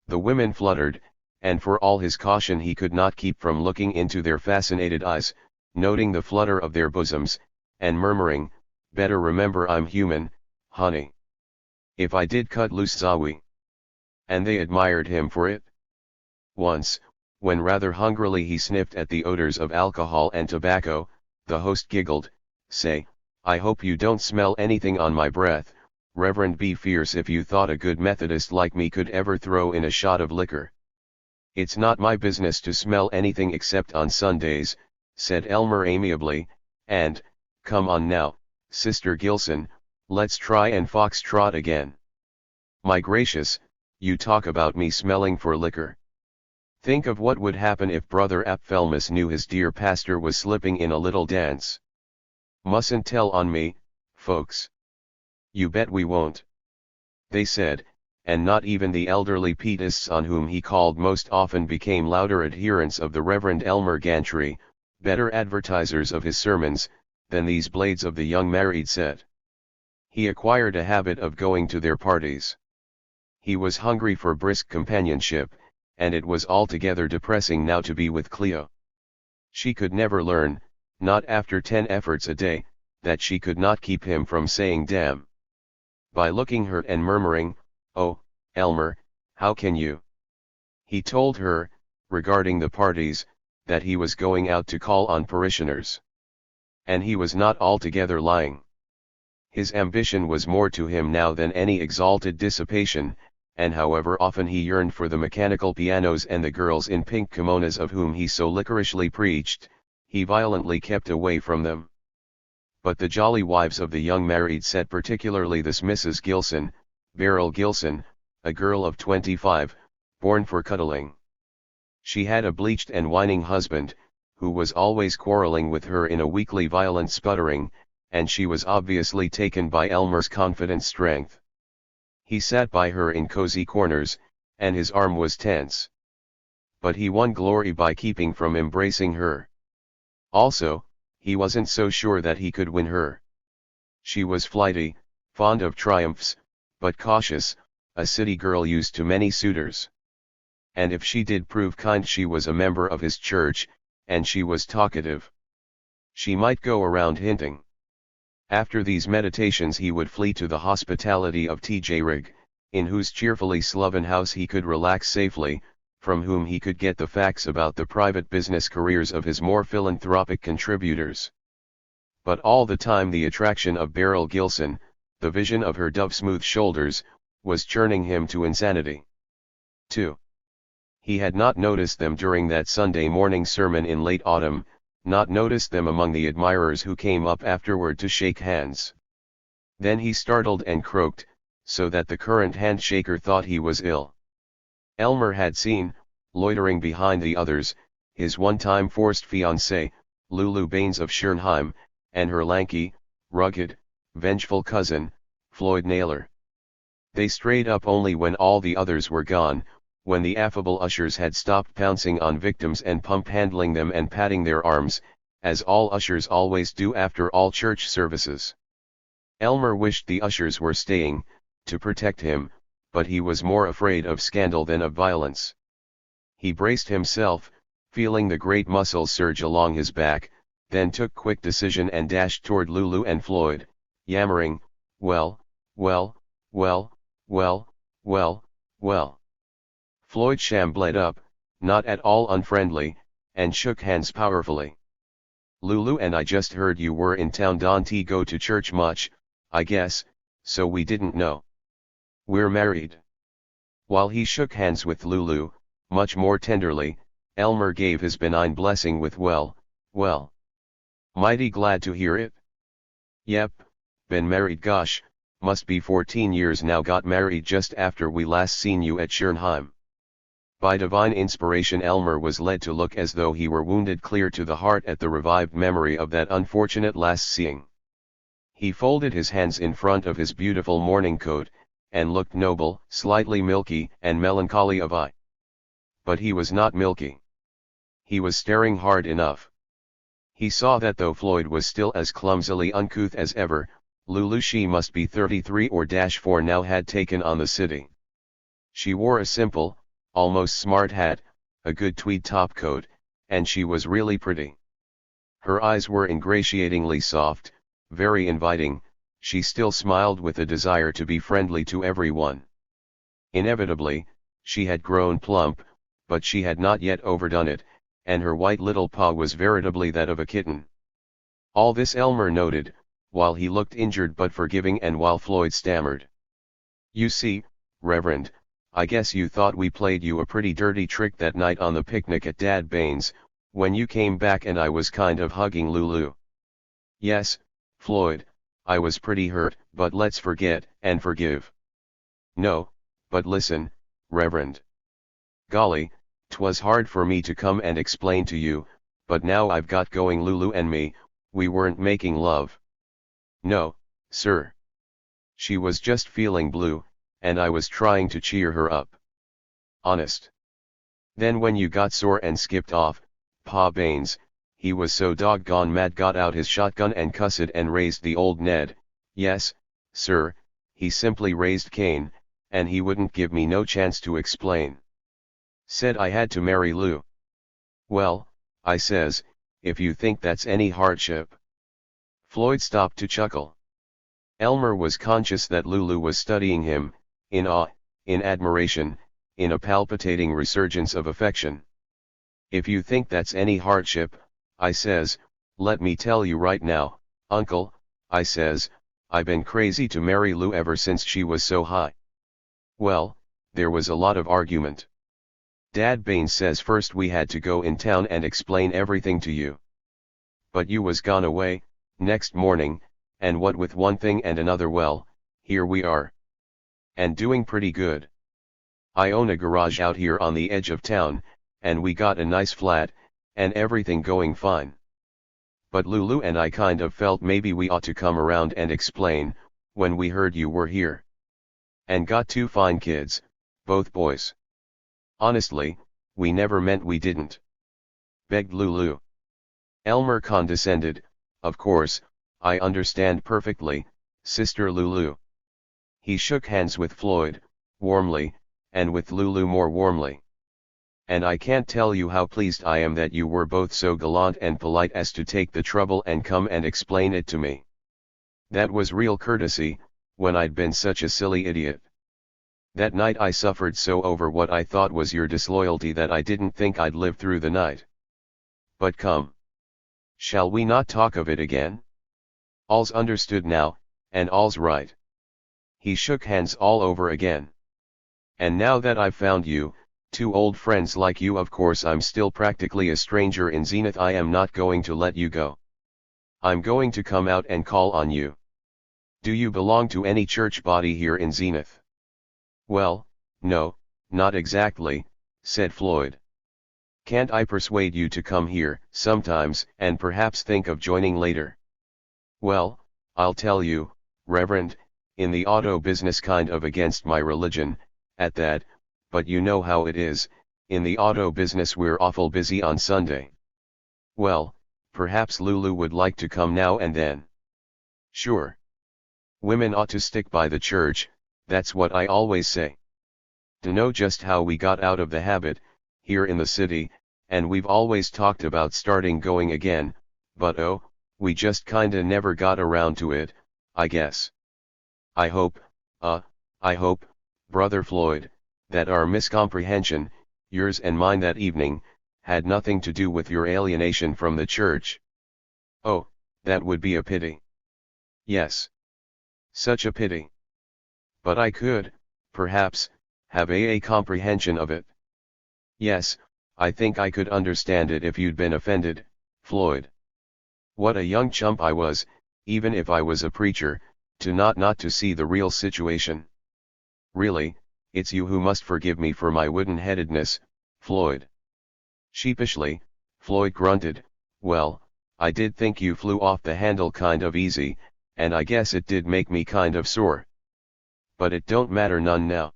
The women fluttered, and for all his caution he could not keep from looking into their fascinated eyes, noting the flutter of their bosoms, and murmuring, "Better remember I'm human, honey. If I did cut loose Zawi." And they admired him for it. Once, when rather hungrily he sniffed at the odors of alcohol and tobacco, the host giggled, "Say, I hope you don't smell anything on my breath, Reverend. Be fierce if you thought a good Methodist like me could ever throw in a shot of liquor." "It's not my business to smell anything except on Sundays," said Elmer amiably, "and, come on now, Sister Gilson, Let's try and foxtrot again. My gracious, you talk about me smelling for liquor. Think of what would happen if Brother Apfelmus knew his dear pastor was slipping in a little dance. Mustn't tell on me, folks. You bet we won't. They said, and not even the elderly Pietists on whom he called most often became louder adherents of the Reverend Elmer Gantry, better advertisers of his sermons, than these blades of the young married set. He acquired a habit of going to their parties. He was hungry for brisk companionship, and it was altogether depressing now to be with Cleo. She could never learn, not after 10 efforts a day, that she could not keep him from saying damn. By looking hurt and murmuring, "Oh, Elmer, how can you?" He told her, regarding the parties, that he was going out to call on parishioners. And he was not altogether lying. His ambition was more to him now than any exalted dissipation, and however often he yearned for the mechanical pianos and the girls in pink kimonos of whom he so licorishly preached, he violently kept away from them. But the jolly wives of the young married set, particularly this Mrs. Gilson, Beryl Gilson, a girl of 25, born for cuddling. She had a bleached and whining husband, who was always quarreling with her in a weakly violent sputtering, and she was obviously taken by Elmer's confident strength. He sat by her in cozy corners, and his arm was tense. But he won glory by keeping from embracing her. Also, he wasn't so sure that he could win her. She was flighty, fond of triumphs, but cautious, a city girl used to many suitors. And if she did prove kind, she was a member of his church, and she was talkative. She might go around hinting. After these meditations he would flee to the hospitality of T.J. Rigg, in whose cheerfully sloven house he could relax safely, from whom he could get the facts about the private business careers of his more philanthropic contributors. But all the time the attraction of Beryl Gilson, the vision of her dove-smooth shoulders, was churning him to insanity. 2. He had not noticed them during that Sunday morning sermon in late autumn, not noticed them among the admirers who came up afterward to shake hands. Then he startled and croaked, so that the current handshaker thought he was ill. Elmer had seen, loitering behind the others, his one-time forced fiancée, Lulu Baines of Schernheim, and her lanky, rugged, vengeful cousin, Floyd Naylor. They strayed up only when all the others were gone, when the affable ushers had stopped pouncing on victims and pump-handling them and patting their arms, as all ushers always do after all church services. Elmer wished the ushers were staying, to protect him, but he was more afraid of scandal than of violence. He braced himself, feeling the great muscles surge along his back, then took quick decision and dashed toward Lulu and Floyd, yammering, "Well, well, well, well, well, well." Floyd shambled up, not at all unfriendly, and shook hands powerfully. "Lulu and I just heard you were in town. Don't go to church much, I guess, so we didn't know. We're married." While he shook hands with Lulu, much more tenderly, Elmer gave his benign blessing with "Well, well. Mighty glad to hear it. Yep, been married, gosh, must be 14 years now. Got married just after we last seen you at Schernheim." By divine inspiration Elmer was led to look as though he were wounded clear to the heart at the revived memory of that unfortunate last seeing. He folded his hands in front of his beautiful morning coat, and looked noble, slightly milky and melancholy of eye. But he was not milky. He was staring hard enough. He saw that though Floyd was still as clumsily uncouth as ever, Lulu, she must be 33 or 4 now, had taken on the city. She wore a simple, almost smart hat, a good tweed topcoat, and she was really pretty. Her eyes were ingratiatingly soft, very inviting. She still smiled with a desire to be friendly to everyone. Inevitably, she had grown plump, but she had not yet overdone it, and her white little paw was veritably that of a kitten. All this Elmer noted, while he looked injured but forgiving, and while Floyd stammered, "You see, Reverend, I guess you thought we played you a pretty dirty trick that night on the picnic at Dad Baines, when you came back and I was kind of hugging Lulu." "Yes, Floyd, I was pretty hurt, but let's forget and forgive. No, but listen, Reverend. Golly, 'twas hard for me to come and explain to you, but now I've got going. Lulu and me, we weren't making love. No, sir. She was just feeling blue, and I was trying to cheer her up. Honest. Then when you got sore and skipped off, Pa Baines, he was so doggone mad, got out his shotgun and cussed and raised the old Ned. Yes, sir, he simply raised Cain, and he wouldn't give me no chance to explain. Said I had to marry Lou. Well, I says, if you think that's any hardship. Floyd stopped to chuckle. Elmer was conscious that Lulu was studying him, in awe, in admiration, in a palpitating resurgence of affection. If you think that's any hardship, I says, let me tell you right now, Uncle, I says, I been crazy to marry Lou ever since she was so high. Well, there was a lot of argument. Dad Baines says first we had to go in town and explain everything to you. But you was gone away, next morning, and what with one thing and another, well, here we are. And doing pretty good. I own a garage out here on the edge of town, and we got a nice flat, and everything going fine. But Lulu and I kind of felt maybe we ought to come around and explain, when we heard you were here. And got two fine kids, both boys. Honestly, we never meant we didn't. Begged Lulu. Elmer condescended, of course, I understand perfectly, Sister Lulu. He shook hands with Floyd, warmly, and with Lulu more warmly. And I can't tell you how pleased I am that you were both so gallant and polite as to take the trouble and come and explain it to me. That was real courtesy, when I'd been such a silly idiot. That night I suffered so over what I thought was your disloyalty that I didn't think I'd live through the night. But come. Shall we not talk of it again? All's understood now, and all's right. He shook hands all over again. And now that I've found you, two old friends like you, of course I'm still practically a stranger in Zenith. I am not going to let you go. I'm going to come out and call on you. Do you belong to any church body here in Zenith? Well, no, not exactly, said Floyd. Can't I persuade you to come here sometimes and perhaps think of joining later? Well, I'll tell you, Reverend, in the auto business kind of against my religion, at that, but you know how it is, in the auto business we're awful busy on Sunday. Well, perhaps Lulu would like to come now and then. Sure. Women ought to stick by the church, that's what I always say. To know just how we got out of the habit, here in the city, and we've always talked about starting going again, but oh, we just kinda never got around to it, I guess. I hope, Brother Floyd, that our miscomprehension, yours and mine that evening, had nothing to do with your alienation from the church. Oh, that would be a pity. Yes. Such a pity. But I could, perhaps, have a comprehension of it. Yes, I think I could understand it if you'd been offended, Floyd. What a young chump I was, even if I was a preacher, to not to see the real situation. Really, it's you who must forgive me for my wooden-headedness, Floyd. Sheepishly, Floyd grunted, well, I did think you flew off the handle kind of easy, and I guess it did make me kind of sore. But it don't matter none now.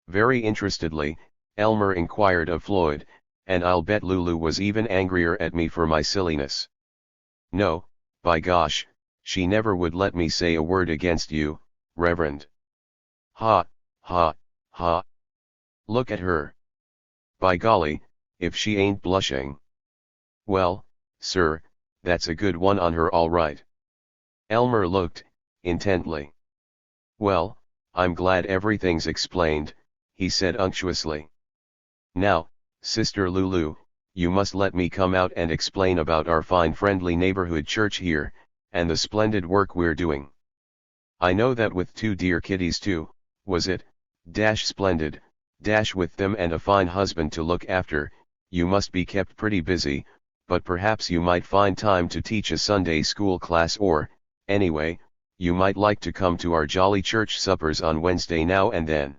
Very interestedly, Elmer inquired of Floyd, and I'll bet Lulu was even angrier at me for my silliness. No, by gosh, she never would let me say a word against you, Reverend. Ha, ha, ha. Look at her. By golly, if she ain't blushing. Well, sir, that's a good one on her all right. Elmer looked, intently. Well, I'm glad everything's explained, he said unctuously. Now, Sister Lulu, you must let me come out and explain about our fine friendly neighborhood church here, and the splendid work we're doing. I know that with two dear kiddies too, was it, splendid, with them and a fine husband to look after, you must be kept pretty busy, but perhaps you might find time to teach a Sunday school class or, anyway, you might like to come to our jolly church suppers on Wednesday now and then.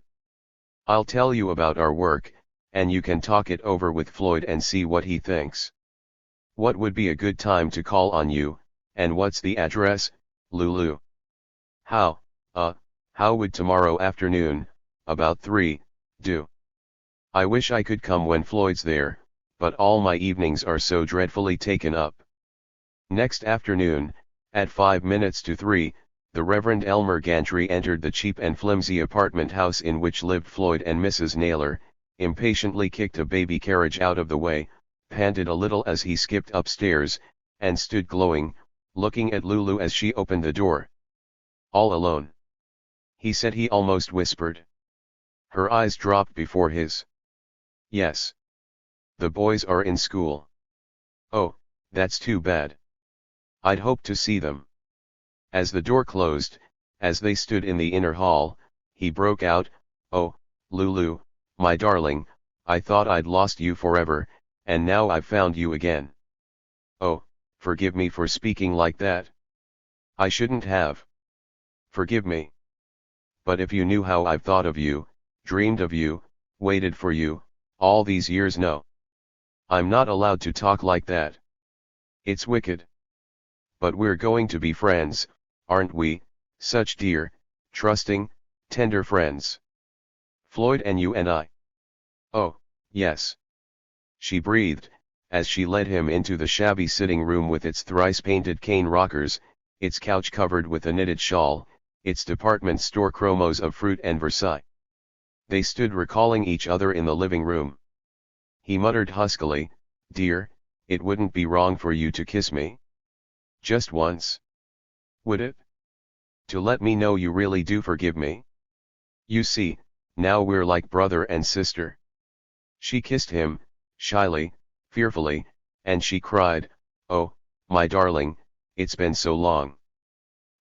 I'll tell you about our work, and you can talk it over with Floyd and see what he thinks. What would be a good time to call on you, and what's the address, Lulu? How would tomorrow afternoon, about 3, do? I wish I could come when Floyd's there, but all my evenings are so dreadfully taken up. Next afternoon, at 5 minutes to 3, the Reverend Elmer Gantry entered the cheap and flimsy apartment house in which lived Floyd and Mrs. Naylor, impatiently kicked a baby carriage out of the way, panted a little as he skipped upstairs, and stood glowing, looking at Lulu as she opened the door. All alone? He said, he almost whispered. Her eyes dropped before his. Yes. The boys are in school. Oh, that's too bad. I'd hoped to see them. As the door closed, as they stood in the inner hall, he broke out, Oh, Lulu, my darling, I thought I'd lost you forever, and now I've found you again. Oh, forgive me for speaking like that. I shouldn't have. Forgive me. But if you knew how I've thought of you, dreamed of you, waited for you, all these years. No. I'm not allowed to talk like that. It's wicked. But we're going to be friends, aren't we, such dear, trusting, tender friends? Floyd and you and I. Oh, yes. She breathed, as she led him into the shabby sitting room with its thrice-painted cane rockers, its couch covered with a knitted shawl, its department store chromos of fruit and Versailles. They stood recalling each other in the living room. He muttered huskily, Dear, it wouldn't be wrong for you to kiss me? Just once? Would it? To let me know you really do forgive me? You see, now we're like brother and sister. She kissed him, shyly, fearfully, and she cried, Oh, my darling, it's been so long.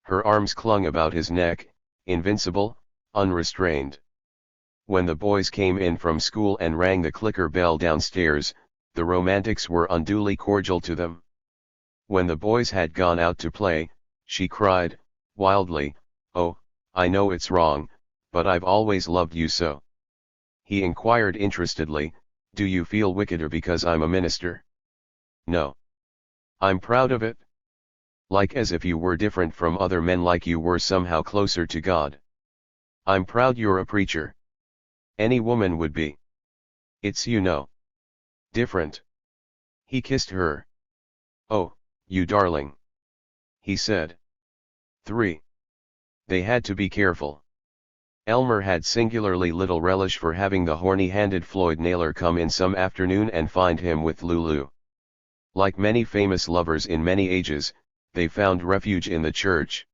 Her arms clung about his neck, invincible, unrestrained. When the boys came in from school and rang the clicker bell downstairs, the romantics were unduly cordial to them. When the boys had gone out to play, she cried, wildly, Oh, I know it's wrong, but I've always loved you so. He inquired interestedly, Do you feel wickeder because I'm a minister? No. I'm proud of it. Like as if you were different from other men, like you were somehow closer to God. I'm proud you're a preacher. Any woman would be. It's, you know, different. He kissed her. Oh, you darling. He said. 3. They had to be careful. Elmer had singularly little relish for having the horny-handed Floyd Naylor come in some afternoon and find him with Lulu. Like many famous lovers in many ages, they found refuge in the church.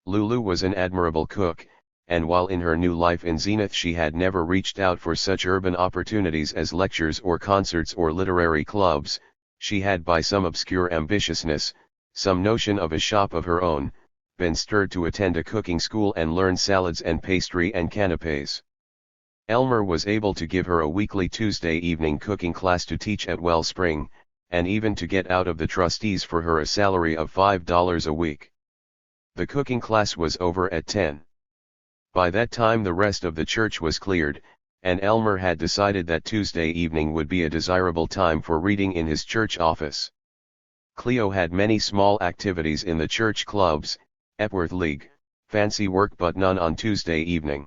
Lulu was an admirable cook, and while in her new life in Zenith she had never reached out for such urban opportunities as lectures or concerts or literary clubs, she had, by some obscure ambitiousness, some notion of a shop of her own, been stirred to attend a cooking school and learn salads and pastry and canapes. Elmer was able to give her a weekly Tuesday evening cooking class to teach at Wellspring, and even to get out of the trustees for her a salary of $5 a week. The cooking class was over at 10. By that time the rest of the church was cleared, and Elmer had decided that Tuesday evening would be a desirable time for reading in his church office. Cleo had many small activities in the church clubs, Epworth League, fancy work, but none on Tuesday evening.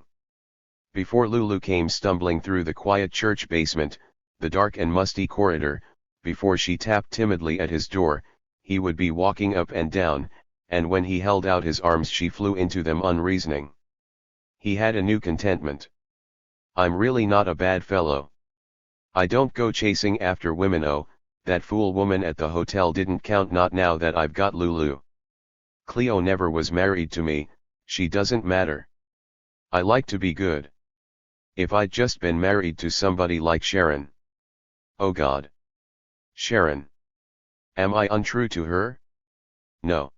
Before Lulu came stumbling through the quiet church basement, the dark and musty corridor, before she tapped timidly at his door, he would be walking up and down, and when he held out his arms she flew into them unreasoning. He had a new contentment. I'm really not a bad fellow. I don't go chasing after women. Oh, that fool woman at the hotel didn't count, not now that I've got Lulu. Cleo never was married to me, she doesn't matter. I like to be good. If I'd just been married to somebody like Sharon. Oh God. Sharon. Am I untrue to her? No.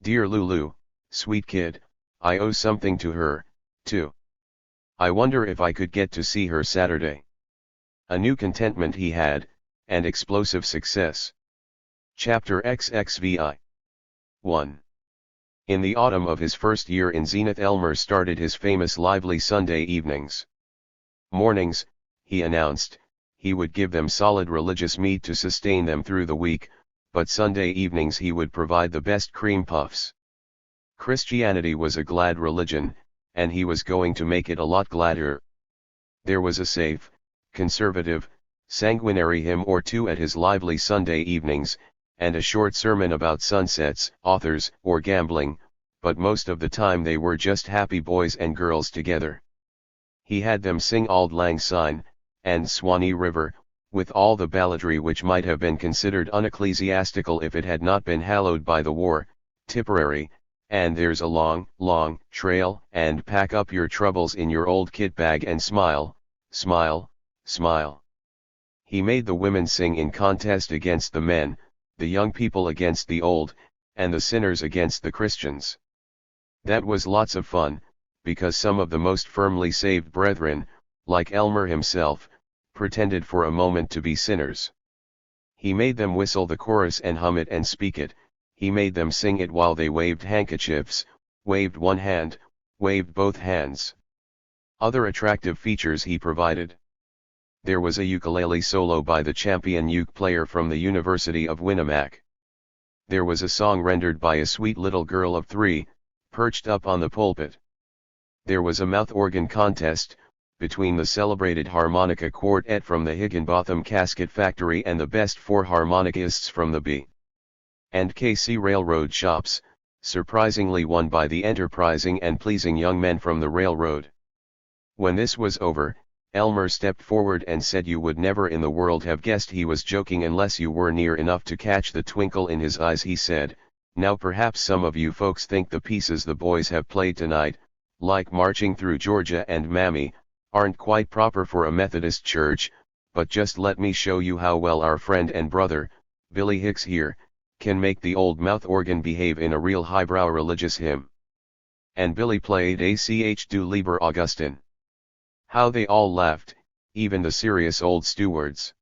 Dear Lulu, sweet kid, I owe something to her, too. I wonder if I could get to see her Saturday. A new contentment he had, and explosive success. Chapter XXVI. 1. In the autumn of his first year in Zenith, Elmer started his famous lively Sunday evenings. Mornings, he announced, he would give them solid religious meat to sustain them through the week, but Sunday evenings he would provide the best cream puffs. Christianity was a glad religion, and he was going to make it a lot gladder. There was a safe, conservative, sanguinary hymn or two at his lively Sunday evenings, and a short sermon about sunsets, authors, or gambling, but most of the time they were just happy boys and girls together. He had them sing Auld Lang Syne, and Swanee River, with all the balladry which might have been considered unecclesiastical if it had not been hallowed by the war, Tipperary, and there's a long, long trail, and pack up your troubles in your old kit bag and smile, smile, smile. He made the women sing in contest against the men, the young people against the old, and the sinners against the Christians. That was lots of fun, because some of the most firmly saved brethren, like Elmer himself, pretended for a moment to be sinners. He made them whistle the chorus and hum it and speak it, he made them sing it while they waved handkerchiefs, waved one hand, waved both hands. Other attractive features he provided. There was a ukulele solo by the champion uke player from the University of Winnemac. There was a song rendered by a sweet little girl of 3, perched up on the pulpit. There was a mouth organ contest, between the celebrated harmonica quartet from the Higginbotham Casket Factory and the best 4 harmonicists from the B. and KC Railroad shops, surprisingly won by the enterprising and pleasing young men from the railroad. When this was over, Elmer stepped forward and said you would never in the world have guessed he was joking unless you were near enough to catch the twinkle in his eyes. He said, "Now perhaps some of you folks think the pieces the boys have played tonight, like Marching Through Georgia and Mammy, aren't quite proper for a Methodist church, but just let me show you how well our friend and brother, Billy Hicks here, can make the old mouth organ behave in a real highbrow religious hymn." And Billy played ACH Du Lieber Augustin. How they all laughed, even the serious old stewards.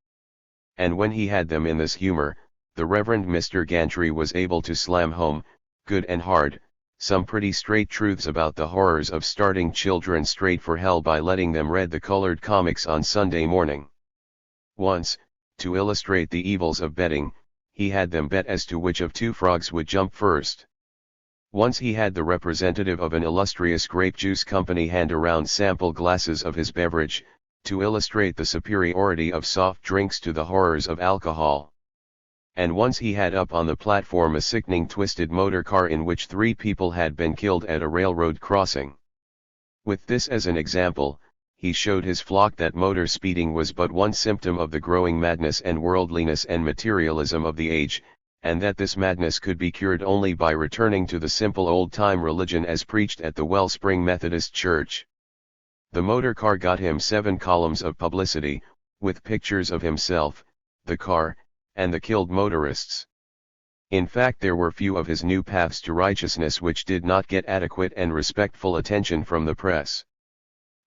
And when he had them in this humor, the Reverend Mr. Gantry was able to slam home, good and hard, some pretty straight truths about the horrors of starting children straight for hell by letting them read the colored comics on Sunday morning. Once, to illustrate the evils of betting, he had them bet as to which of 2 frogs would jump first. Once he had the representative of an illustrious grape juice company hand around sample glasses of his beverage, to illustrate the superiority of soft drinks to the horrors of alcohol. And once he had up on the platform a sickening twisted motor car in which 3 people had been killed at a railroad crossing. With this as an example, he showed his flock that motor speeding was but one symptom of the growing madness and worldliness and materialism of the age, and that this madness could be cured only by returning to the simple old-time religion as preached at the Wellspring Methodist Church. The motor car got him 7 columns of publicity, with pictures of himself, the car, and the killed motorists. In fact, there were few of his new paths to righteousness which did not get adequate and respectful attention from the press.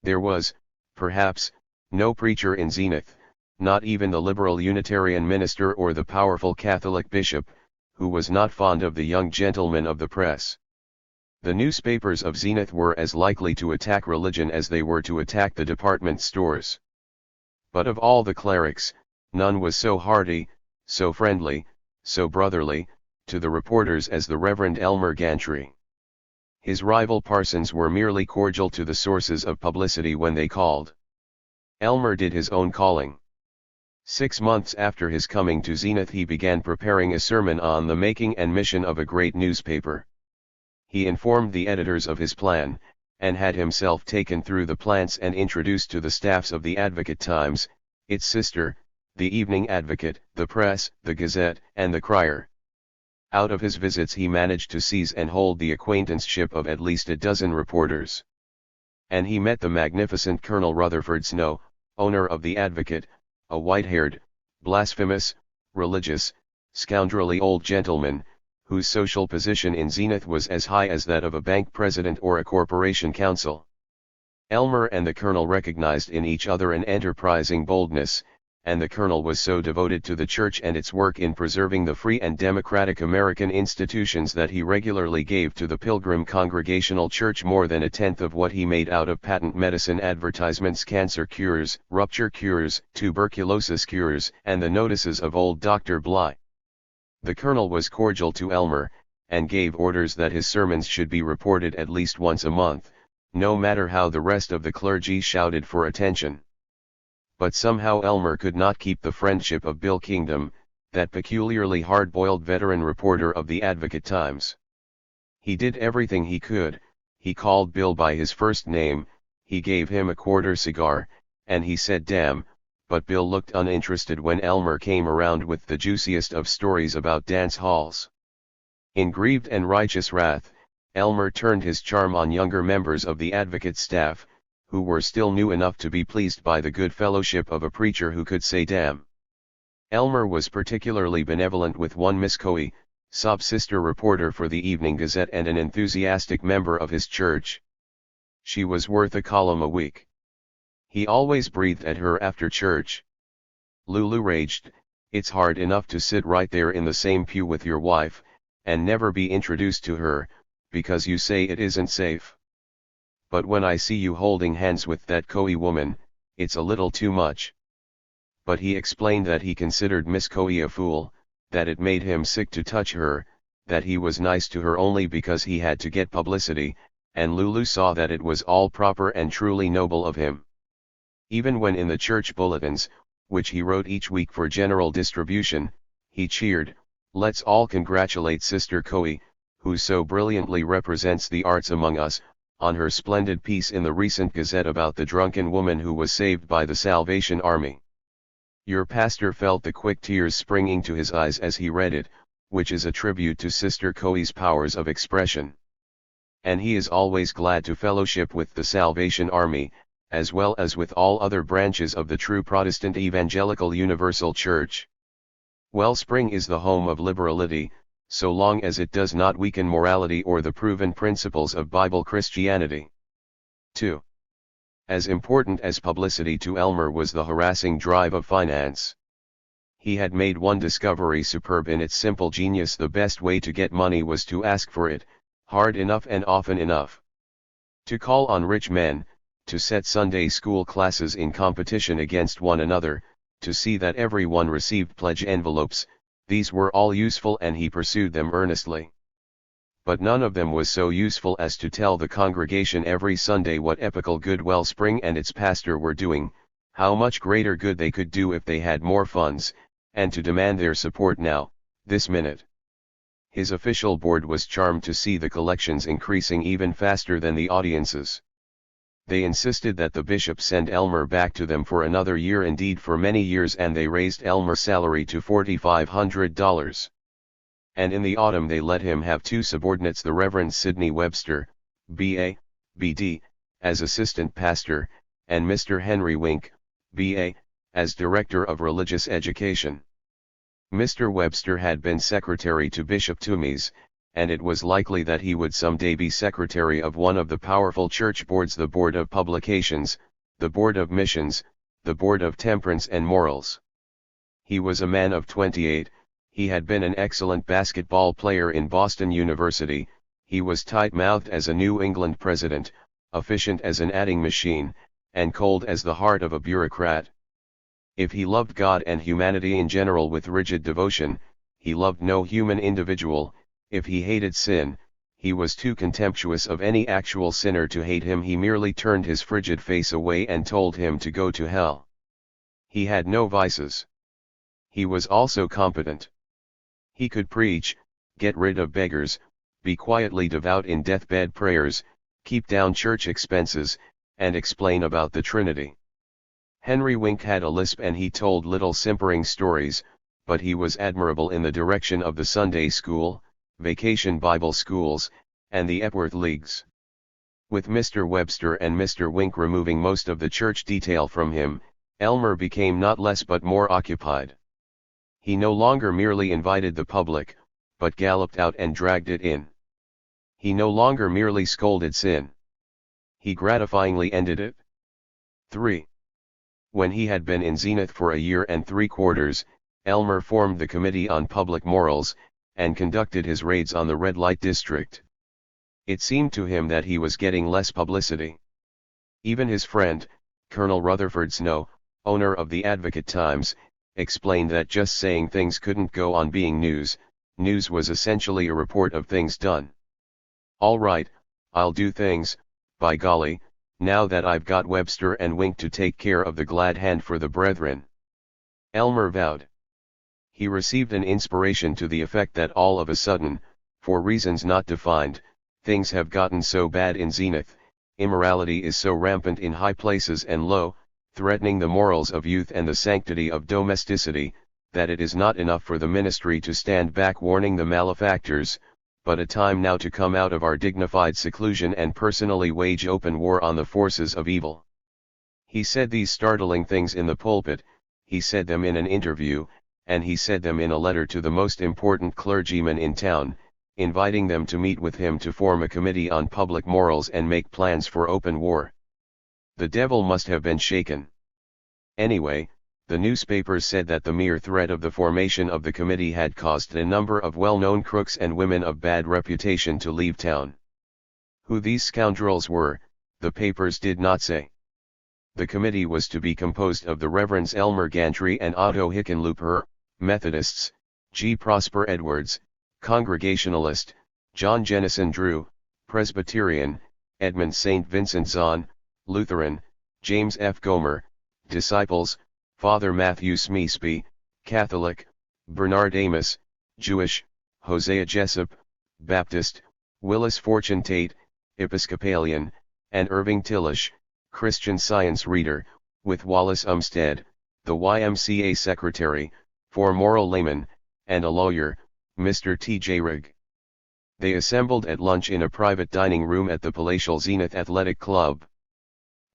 There was, perhaps, no preacher in Zenith, not even the liberal Unitarian minister or the powerful Catholic bishop, who was not fond of the young gentlemen of the press. The newspapers of Zenith were as likely to attack religion as they were to attack the department stores. But of all the clerics, none was so hearty, so friendly, so brotherly, to the reporters as the Reverend Elmer Gantry. His rival parsons were merely cordial to the sources of publicity when they called. Elmer did his own calling. 6 months after his coming to Zenith he began preparing a sermon on the making and mission of a great newspaper. He informed the editors of his plan, and had himself taken through the plants and introduced to the staffs of the Advocate-Times, its sister, the Evening Advocate, the Press, the Gazette, and the Crier. Out of his visits he managed to seize and hold the acquaintanceship of at least a dozen reporters. And he met the magnificent Colonel Rutherford Snow, owner of the Advocate, a white-haired, blasphemous, religious, scoundrelly old gentleman, whose social position in Zenith was as high as that of a bank president or a corporation counsel. Elmer and the colonel recognized in each other an enterprising boldness, and the colonel was so devoted to the church and its work in preserving the free and democratic American institutions that he regularly gave to the Pilgrim Congregational Church more than a tenth of what he made out of patent medicine advertisements, cancer cures, rupture cures, tuberculosis cures, and the notices of old Dr. Bly. The colonel was cordial to Elmer, and gave orders that his sermons should be reported at least once a month, no matter how the rest of the clergy shouted for attention. But somehow Elmer could not keep the friendship of Bill Kingdom, that peculiarly hard-boiled veteran reporter of the Advocate-Times. He did everything he could. He called Bill by his first name, he gave him a quarter cigar, and he said damn, but Bill looked uninterested when Elmer came around with the juiciest of stories about dance halls. In grieved and righteous wrath, Elmer turned his charm on younger members of the Advocate staff, who were still new enough to be pleased by the good fellowship of a preacher who could say damn. Elmer was particularly benevolent with one Miss Coe, sob-sister reporter for the Evening Gazette and an enthusiastic member of his church. She was worth a column a week. He always breathed at her after church. Lulu raged, "It's hard enough to sit right there in the same pew with your wife, and never be introduced to her, because you say it isn't safe. But when I see you holding hands with that Coe woman, it's a little too much." But he explained that he considered Miss Coe a fool, that it made him sick to touch her, that he was nice to her only because he had to get publicity, and Lulu saw that it was all proper and truly noble of him. Even when in the church bulletins, which he wrote each week for general distribution, he cheered, "Let's all congratulate Sister Coe, who so brilliantly represents the arts among us, on her splendid piece in the recent Gazette about the drunken woman who was saved by the Salvation Army." Your pastor felt the quick tears springing to his eyes as he read it, which is a tribute to Sister Coe's powers of expression. And he is always glad to fellowship with the Salvation Army, as well as with all other branches of the true Protestant Evangelical Universal Church. Wellspring is the home of liberality, so long as it does not weaken morality or the proven principles of Bible Christianity. 2. As important as publicity to Elmer was the harassing drive of finance. He had made one discovery superb in its simple genius: the best way to get money was to ask for it, hard enough and often enough. To call on rich men, to set Sunday school classes in competition against one another, to see that everyone received pledge envelopes, these were all useful and he pursued them earnestly. But none of them was so useful as to tell the congregation every Sunday what epical good Wellspring and its pastor were doing, how much greater good they could do if they had more funds, and to demand their support now, this minute. His official board was charmed to see the collections increasing even faster than the audiences. They insisted that the bishop send Elmer back to them for another year, indeed for many years, and they raised Elmer's salary to $4,500. And in the autumn they let him have two subordinates, the Reverend Sidney Webster, B.A., B.D., as assistant pastor, and Mr. Henry Wink, B.A., as director of religious education. Mr. Webster had been secretary to Bishop Toomeys, and it was likely that he would someday be secretary of one of the powerful church boards: the Board of Publications, the Board of Missions, the Board of Temperance and Morals. He was a man of 28, he had been an excellent basketball player in Boston University, he was tight-mouthed as a New England president, efficient as an adding machine, and cold as the heart of a bureaucrat. If he loved God and humanity in general with rigid devotion, he loved no human individual. If he hated sin, he was too contemptuous of any actual sinner to hate him. He merely turned his frigid face away and told him to go to hell. He had no vices. He was also competent. He could preach, get rid of beggars, be quietly devout in deathbed prayers, keep down church expenses, and explain about the Trinity. Henry Wink had a lisp and he told little simpering stories, but he was admirable in the direction of the Sunday school, vacation Bible schools, and the Epworth Leagues. With Mr. Webster and Mr. Wink removing most of the church detail from him, Elmer became not less but more occupied. He no longer merely invited the public, but galloped out and dragged it in. He no longer merely scolded sin. He gratifyingly ended it. 3. When he had been in Zenith for a year and 3/4, Elmer formed the Committee on Public Morals, and conducted his raids on the red light district. It seemed to him that he was getting less publicity. Even his friend, Colonel Rutherford Snow, owner of the Advocate-Times, explained that just saying things couldn't go on being news. News was essentially a report of things done. All right, I'll do things, by golly, now that I've got Webster and Wink to take care of the glad hand for the brethren. Elmer vowed. He received an inspiration to the effect that all of a sudden, for reasons not defined, things have gotten so bad in Zenith, immorality is so rampant in high places and low, threatening the morals of youth and the sanctity of domesticity, that it is not enough for the ministry to stand back warning the malefactors, but a time now to come out of our dignified seclusion and personally wage open war on the forces of evil. He said these startling things in the pulpit, he said them in an interview, and he said them in a letter to the most important clergymen in town, inviting them to meet with him to form a committee on public morals and make plans for open war. The devil must have been shaken. Anyway, the newspapers said that the mere threat of the formation of the committee had caused a number of well-known crooks and women of bad reputation to leave town. Who these scoundrels were, the papers did not say. The committee was to be composed of the Reverends Elmer Gantry and Otto Hickenlooper, Methodists, G. Prosper Edwards, Congregationalist, John Jennison Drew, Presbyterian, Edmund St. Vincent Zahn, Lutheran, James F. Gomer, Disciples, Father Matthew Smeesby, Catholic, Bernard Amos, Jewish, Hosea Jessup, Baptist, Willis Fortune Tate, Episcopalian, and Irving Tillish, Christian Science reader, with Wallace Umstead, the YMCA secretary, 4 moral laymen, and a lawyer, Mr. T.J. Rigg. They assembled at lunch in a private dining room at the palatial Zenith Athletic Club.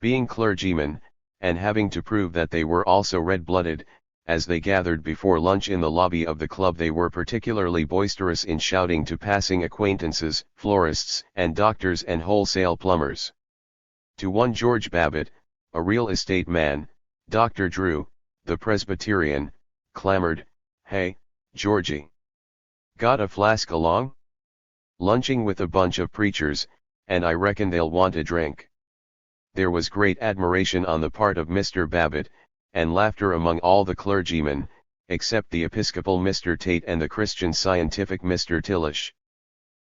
Being clergymen, and having to prove that they were also red-blooded, as they gathered before lunch in the lobby of the club, they were particularly boisterous in shouting to passing acquaintances, florists and doctors and wholesale plumbers. To one George Babbitt, a real estate man, Dr. Drew, the Presbyterian, clamored, "Hey, Georgie. Got a flask along? Lunching with a bunch of preachers, and I reckon they'll want a drink." There was great admiration on the part of Mr. Babbitt, and laughter among all the clergymen, except the Episcopal Mr. Tate and the Christian Scientific Mr. Tillish.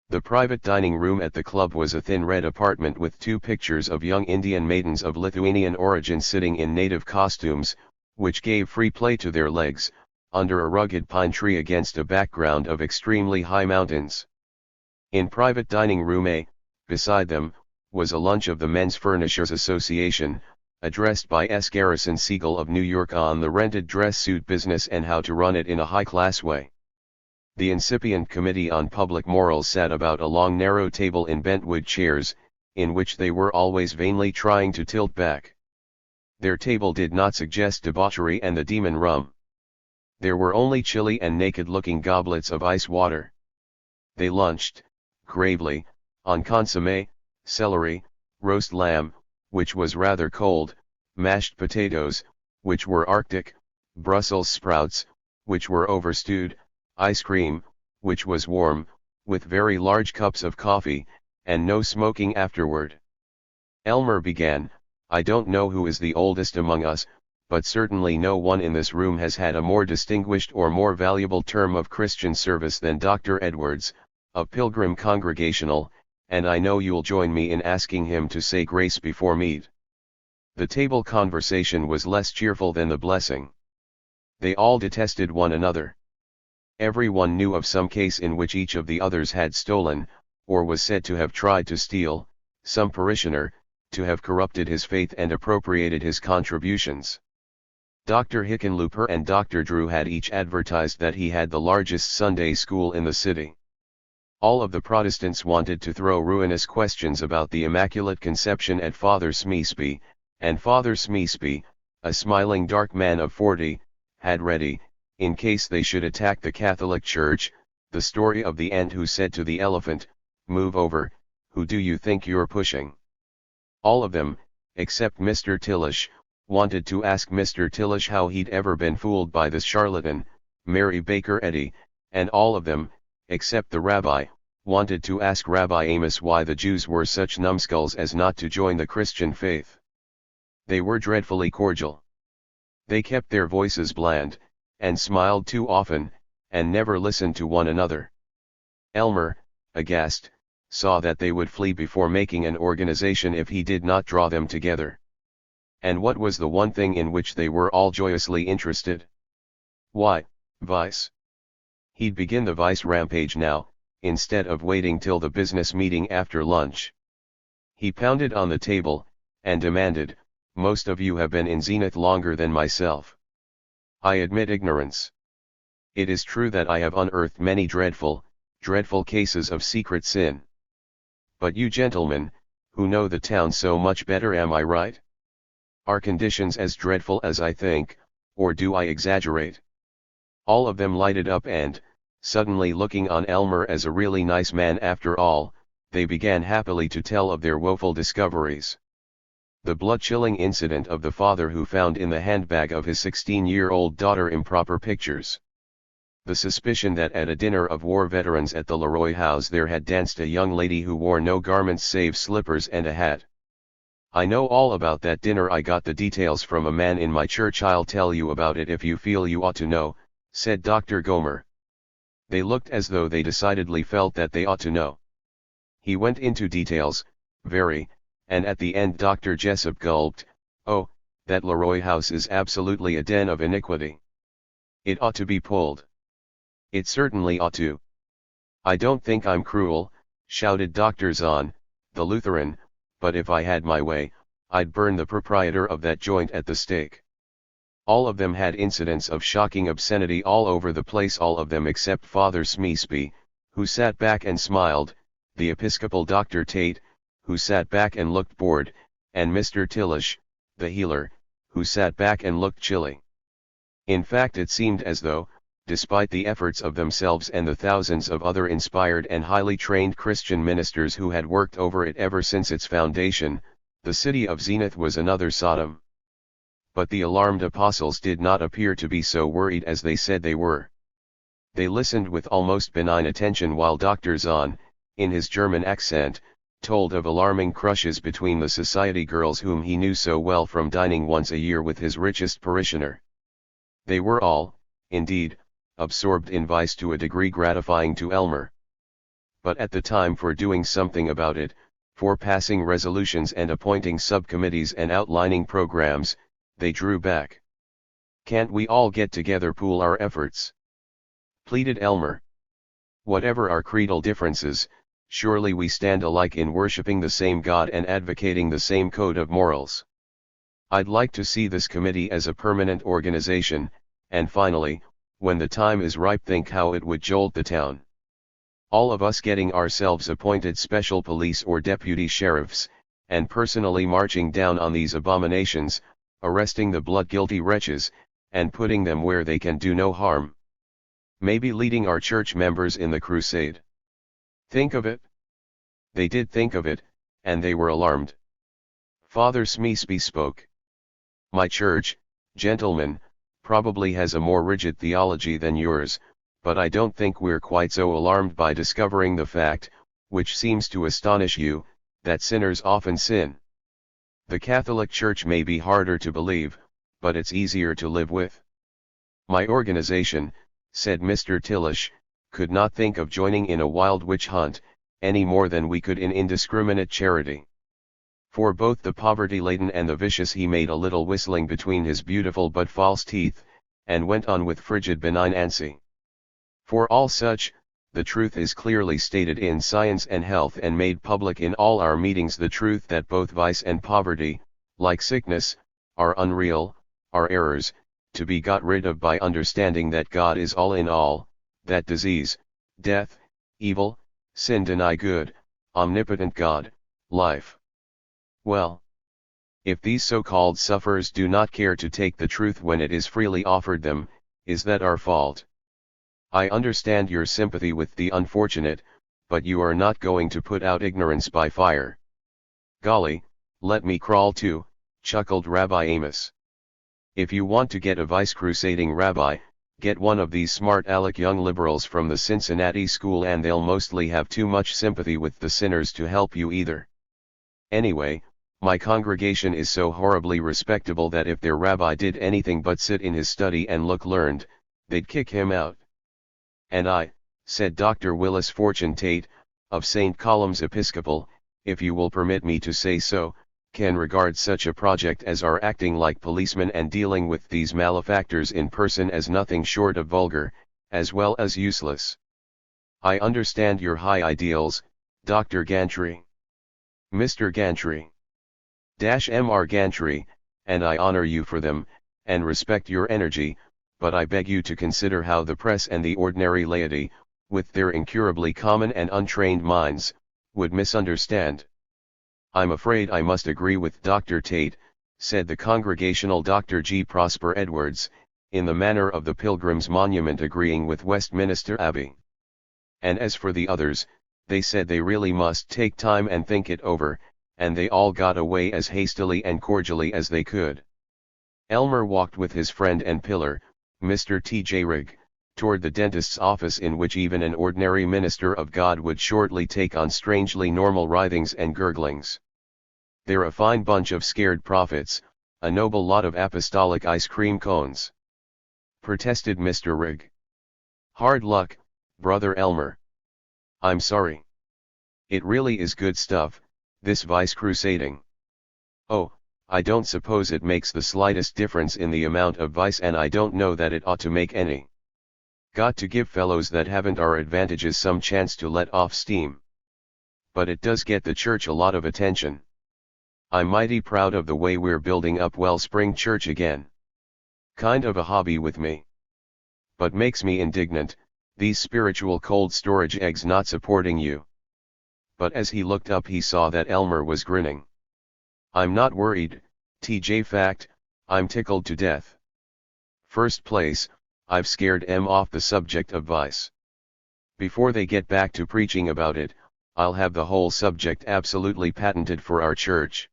The private dining room at the club was a thin red apartment with 2 pictures of young Indian maidens of Lithuanian origin sitting in native costumes, which gave free play to their legs, under a rugged pine tree against a background of extremely high mountains. In private dining room A, beside them, was a lunch of the Men's Furnishers Association, addressed by S. Garrison Siegel of New York on the rented dress suit business and how to run it in a high-class way. The incipient Committee on Public Morals sat about a long narrow table in bentwood chairs, in which they were always vainly trying to tilt back. Their table did not suggest debauchery and the demon rum. There were only chilly and naked-looking goblets of ice water. They lunched, gravely, on consommé, celery, roast lamb, which was rather cold, mashed potatoes, which were arctic, Brussels sprouts, which were overstewed, ice cream, which was warm, with very large cups of coffee, and no smoking afterward. Elmer began, "I don't know who is the oldest among us, but certainly no one in this room has had a more distinguished or more valuable term of Christian service than Dr. Edwards, of Pilgrim Congregational, and I know you'll join me in asking him to say grace before meat." The table conversation was less cheerful than the blessing. They all detested one another. Everyone knew of some case in which each of the others had stolen, or was said to have tried to steal, some parishioner, to have corrupted his faith and appropriated his contributions. Dr. Hickenlooper and Dr. Drew had each advertised that he had the largest Sunday school in the city. All of the Protestants wanted to throw ruinous questions about the Immaculate Conception at Father Smeesby, and Father Smeesby, a smiling dark man of 40, had ready, in case they should attack the Catholic Church, the story of the ant who said to the elephant, "Move over, who do you think you're pushing?" All of them, except Mr. Tillish, wanted to ask Mr. Tillish how he'd ever been fooled by this charlatan, Mary Baker Eddy, and all of them, except the rabbi, wanted to ask Rabbi Amos why the Jews were such numbskulls as not to join the Christian faith. They were dreadfully cordial. They kept their voices bland, and smiled too often, and never listened to one another. Elmer, aghast, saw that they would flee before making an organization if he did not draw them together. And what was the one thing in which they were all joyously interested? Why, vice. He'd begin the vice rampage now, instead of waiting till the business meeting after lunch. He pounded on the table, and demanded, "Most of you have been in Zenith longer than myself. I admit ignorance. It is true that I have unearthed many dreadful cases of secret sin. But you gentlemen, who know the town so much better, am I right? Are conditions as dreadful as I think, or do I exaggerate?" All of them lighted up and, suddenly looking on Elmer as a really nice man after all, they began happily to tell of their woeful discoveries. The blood-chilling incident of the father who found in the handbag of his 16-year-old daughter improper pictures. The suspicion that at a dinner of war veterans at the Leroy House there had danced a young lady who wore no garments save slippers and a hat. "I know all about that dinner. I got the details from a man in my church. I'll tell you about it if you feel you ought to know," said Dr. Gomer. They looked as though they decidedly felt that they ought to know. He went into details, very, and at the end Dr. Jessup gulped, "Oh, that Leroy House is absolutely a den of iniquity. It ought to be pulled. It certainly ought to." "I don't think I'm cruel," shouted Dr. Zahn, the Lutheran, "but if I had my way, I'd burn the proprietor of that joint at the stake." All of them had incidents of shocking obscenity all over the place, all of them except Father Smeesby, who sat back and smiled, the Episcopal Dr. Tate, who sat back and looked bored, and Mr. Tillish, the healer, who sat back and looked chilly. In fact, it seemed as though, despite the efforts of themselves and the thousands of other inspired and highly trained Christian ministers who had worked over it ever since its foundation, the city of Zenith was another Sodom. But the alarmed apostles did not appear to be so worried as they said they were. They listened with almost benign attention while Dr. Zahn, in his German accent, told of alarming crushes between the society girls whom he knew so well from dining once a year with his richest parishioner. They were all, indeed, absorbed in vice to a degree gratifying to Elmer. But at the time for doing something about it, for passing resolutions and appointing subcommittees and outlining programs, they drew back. "Can't we all get together, pool our efforts?" pleaded Elmer. "Whatever our creedal differences, surely we stand alike in worshipping the same God and advocating the same code of morals. I'd like to see this committee as a permanent organization, and finally, when the time is ripe, think how it would jolt the town. All of us getting ourselves appointed special police or deputy sheriffs, and personally marching down on these abominations, arresting the blood-guilty wretches, and putting them where they can do no harm. Maybe leading our church members in the crusade. Think of it." They did think of it, and they were alarmed. Father Smeesby spoke. "My church, gentlemen, probably has a more rigid theology than yours, but I don't think we're quite so alarmed by discovering the fact, which seems to astonish you, that sinners often sin. The Catholic Church may be harder to believe, but it's easier to live with. My organization," said Mr. Tillish, "could not think of joining in a wild witch hunt, any more than we could in indiscriminate charity. For both the poverty-laden and the vicious," he made a little whistling between his beautiful but false teeth, and went on with frigid benignancy. "For all such, the truth is clearly stated in Science and Health and made public in all our meetings, the truth that both vice and poverty, like sickness, are unreal, are errors, to be got rid of by understanding that God is all in all, that disease, death, evil, sin deny good, omnipotent God, life. Well, if these so-called sufferers do not care to take the truth when it is freely offered them, is that our fault? I understand your sympathy with the unfortunate, but you are not going to put out ignorance by fire. Golly, let me crawl too, chuckled Rabbi Amos. If you want to get a vice-crusading rabbi, get one of these smart aleck young liberals from the Cincinnati school and they'll mostly have too much sympathy with the sinners to help you either. Anyway, my congregation is so horribly respectable that if their rabbi did anything but sit in his study and look learned, they'd kick him out. And I, said Dr. Willis Fortune Tate, of St. Colum's Episcopal, if you will permit me to say so, can regard such a project as our acting like policemen and dealing with these malefactors in person as nothing short of vulgar, as well as useless. I understand your high ideals, Dr. Gantry. Mr. Gantry. Mr. Gantry, and I honor you for them, and respect your energy, but I beg you to consider how the press and the ordinary laity, with their incurably common and untrained minds, would misunderstand. I'm afraid I must agree with Dr. Tate, said the Congregational Dr. G. Prosper Edwards, in the manner of the Pilgrim's Monument agreeing with Westminster Abbey. And as for the others, they said they really must take time and think it over, and they all got away as hastily and cordially as they could. Elmer walked with his friend and pillar, Mr. T.J. Rigg, toward the dentist's office in which even an ordinary minister of God would shortly take on strangely normal writhings and gurglings. They're a fine bunch of scared prophets, a noble lot of apostolic ice cream cones, protested Mr. Rigg. Hard luck, Brother Elmer. I'm sorry. It really is good stuff, this vice crusading. Oh, I don't suppose it makes the slightest difference in the amount of vice, and I don't know that it ought to make any. Got to give fellows that haven't our advantages some chance to let off steam. But it does get the church a lot of attention. I'm mighty proud of the way we're building up Wellspring Church again. Kind of a hobby with me. But makes me indignant, these spiritual cold storage eggs not supporting you. But as he looked up he saw that Elmer was grinning. I'm not worried, TJ. Fact, I'm tickled to death. First place, I've scared em off the subject of vice. Before they get back to preaching about it, I'll have the whole subject absolutely patented for our church.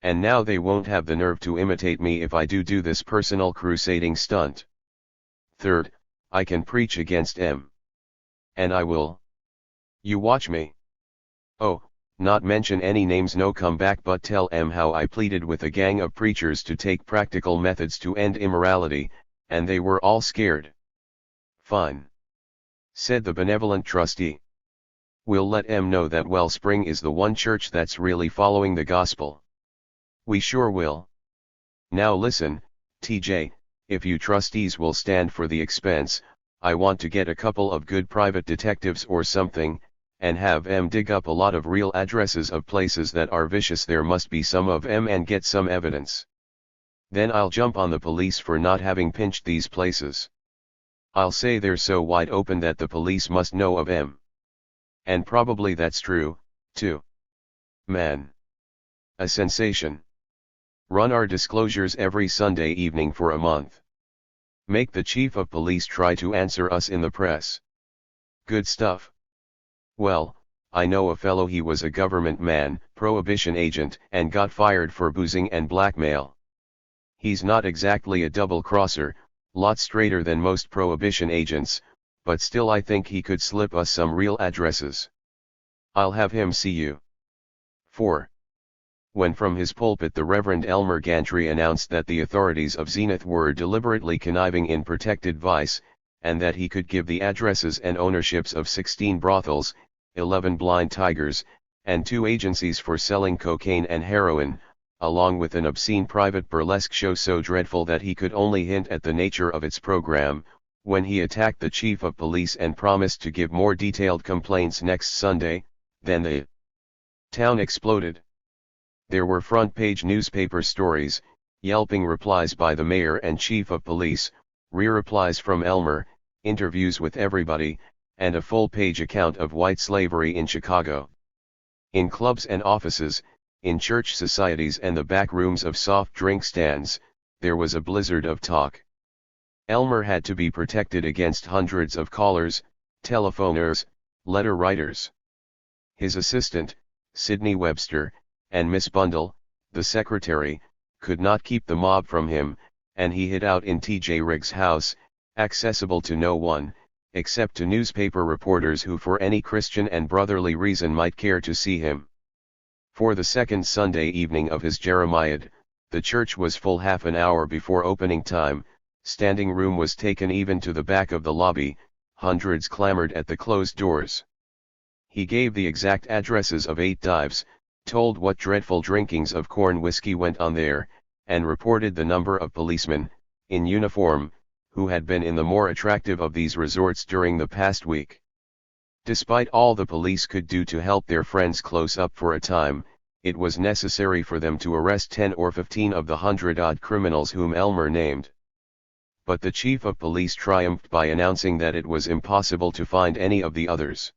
And now they won't have the nerve to imitate me if I do this personal crusading stunt. Third, I can preach against em. And I will. You watch me. Oh, not mention any names, no come back, but tell em how I pleaded with a gang of preachers to take practical methods to end immorality, and they were all scared. Fine, said the benevolent trustee. We'll let em know that Wellspring is the one church that's really following the gospel. We sure will. Now listen, TJ, if you trustees will stand for the expense, I want to get a couple of good private detectives or something, and have em dig up a lot of real addresses of places that are vicious. There must be some of em, and get some evidence. Then I'll jump on the police for not having pinched these places. I'll say they're so wide open that the police must know of em. And probably that's true, too. Man. A sensation. Run our disclosures every Sunday evening for a month. Make the chief of police try to answer us in the press. Good stuff. Well, I know a fellow, he was a government man, prohibition agent, and got fired for boozing and blackmail. He's not exactly a double-crosser, lot straighter than most prohibition agents, but still I think he could slip us some real addresses. I'll have him see you. 4. When from his pulpit the Reverend Elmer Gantry announced that the authorities of Zenith were deliberately conniving in protected vice, and that he could give the addresses and ownerships of 16 brothels, 11 blind tigers, and 2 agencies for selling cocaine and heroin, along with an obscene private burlesque show so dreadful that he could only hint at the nature of its program, when he attacked the chief of police and promised to give more detailed complaints next Sunday, then the town exploded. There were front-page newspaper stories, yelping replies by the mayor and chief of police, re-replies from Elmer, interviews with everybody, and a full-page account of white slavery in Chicago. In clubs and offices, in church societies and the back rooms of soft drink stands, there was a blizzard of talk. Elmer had to be protected against hundreds of callers, telephoners, letter writers. His assistant, Sidney Webster, and Miss Bundle, the secretary, could not keep the mob from him, and he hid out in T.J. Rigg's house, accessible to no one, except to newspaper reporters who for any Christian and brotherly reason might care to see him. For the second Sunday evening of his Jeremiad, the church was full half an hour before opening time, standing room was taken even to the back of the lobby, hundreds clamored at the closed doors. He gave the exact addresses of 8 dives, told what dreadful drinkings of corn whiskey went on there, and reported the number of policemen, in uniform, who had been in the more attractive of these resorts during the past week. Despite all the police could do to help their friends close up for a time, it was necessary for them to arrest 10 or 15 of the 100-odd criminals whom Elmer named. But the chief of police triumphed by announcing that it was impossible to find any of the others.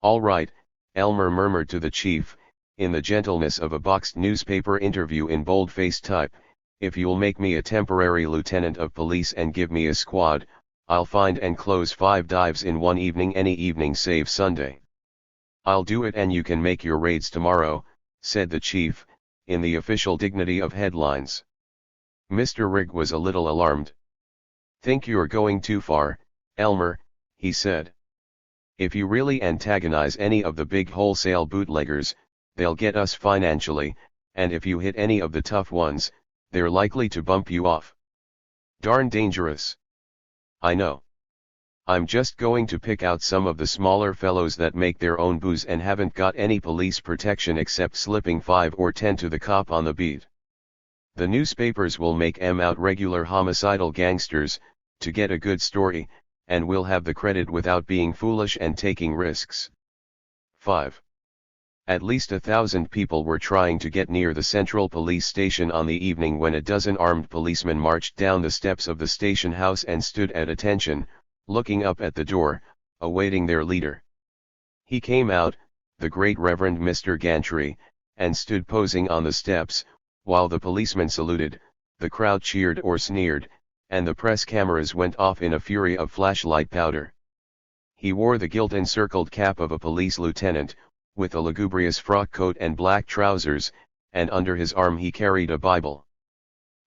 "All right," Elmer murmured to the chief, in the gentleness of a boxed newspaper interview in bold-faced type, "if you'll make me a temporary lieutenant of police and give me a squad, I'll find and close 5 dives in one evening, any evening save Sunday." "I'll do it and you can make your raids tomorrow," said the chief, in the official dignity of headlines. Mr. Rigg was a little alarmed. "Think you're going too far, Elmer," he said. "If you really antagonize any of the big wholesale bootleggers, they'll get us financially, and if you hit any of the tough ones, they're likely to bump you off. Darn dangerous." "I know. I'm just going to pick out some of the smaller fellows that make their own booze and haven't got any police protection except slipping 5 or 10 to the cop on the beat. The newspapers will make 'em out regular homicidal gangsters, to get a good story, and we'll have the credit without being foolish and taking risks." 5. At least 1,000 people were trying to get near the central police station on the evening when a dozen armed policemen marched down the steps of the station house and stood at attention, looking up at the door, awaiting their leader. He came out, the Great Reverend Mr. Gantry, and stood posing on the steps, while the policemen saluted, the crowd cheered or sneered, and the press cameras went off in a fury of flashlight powder. He wore the gilt-encircled cap of a police lieutenant, with a lugubrious frock coat and black trousers, and under his arm he carried a Bible.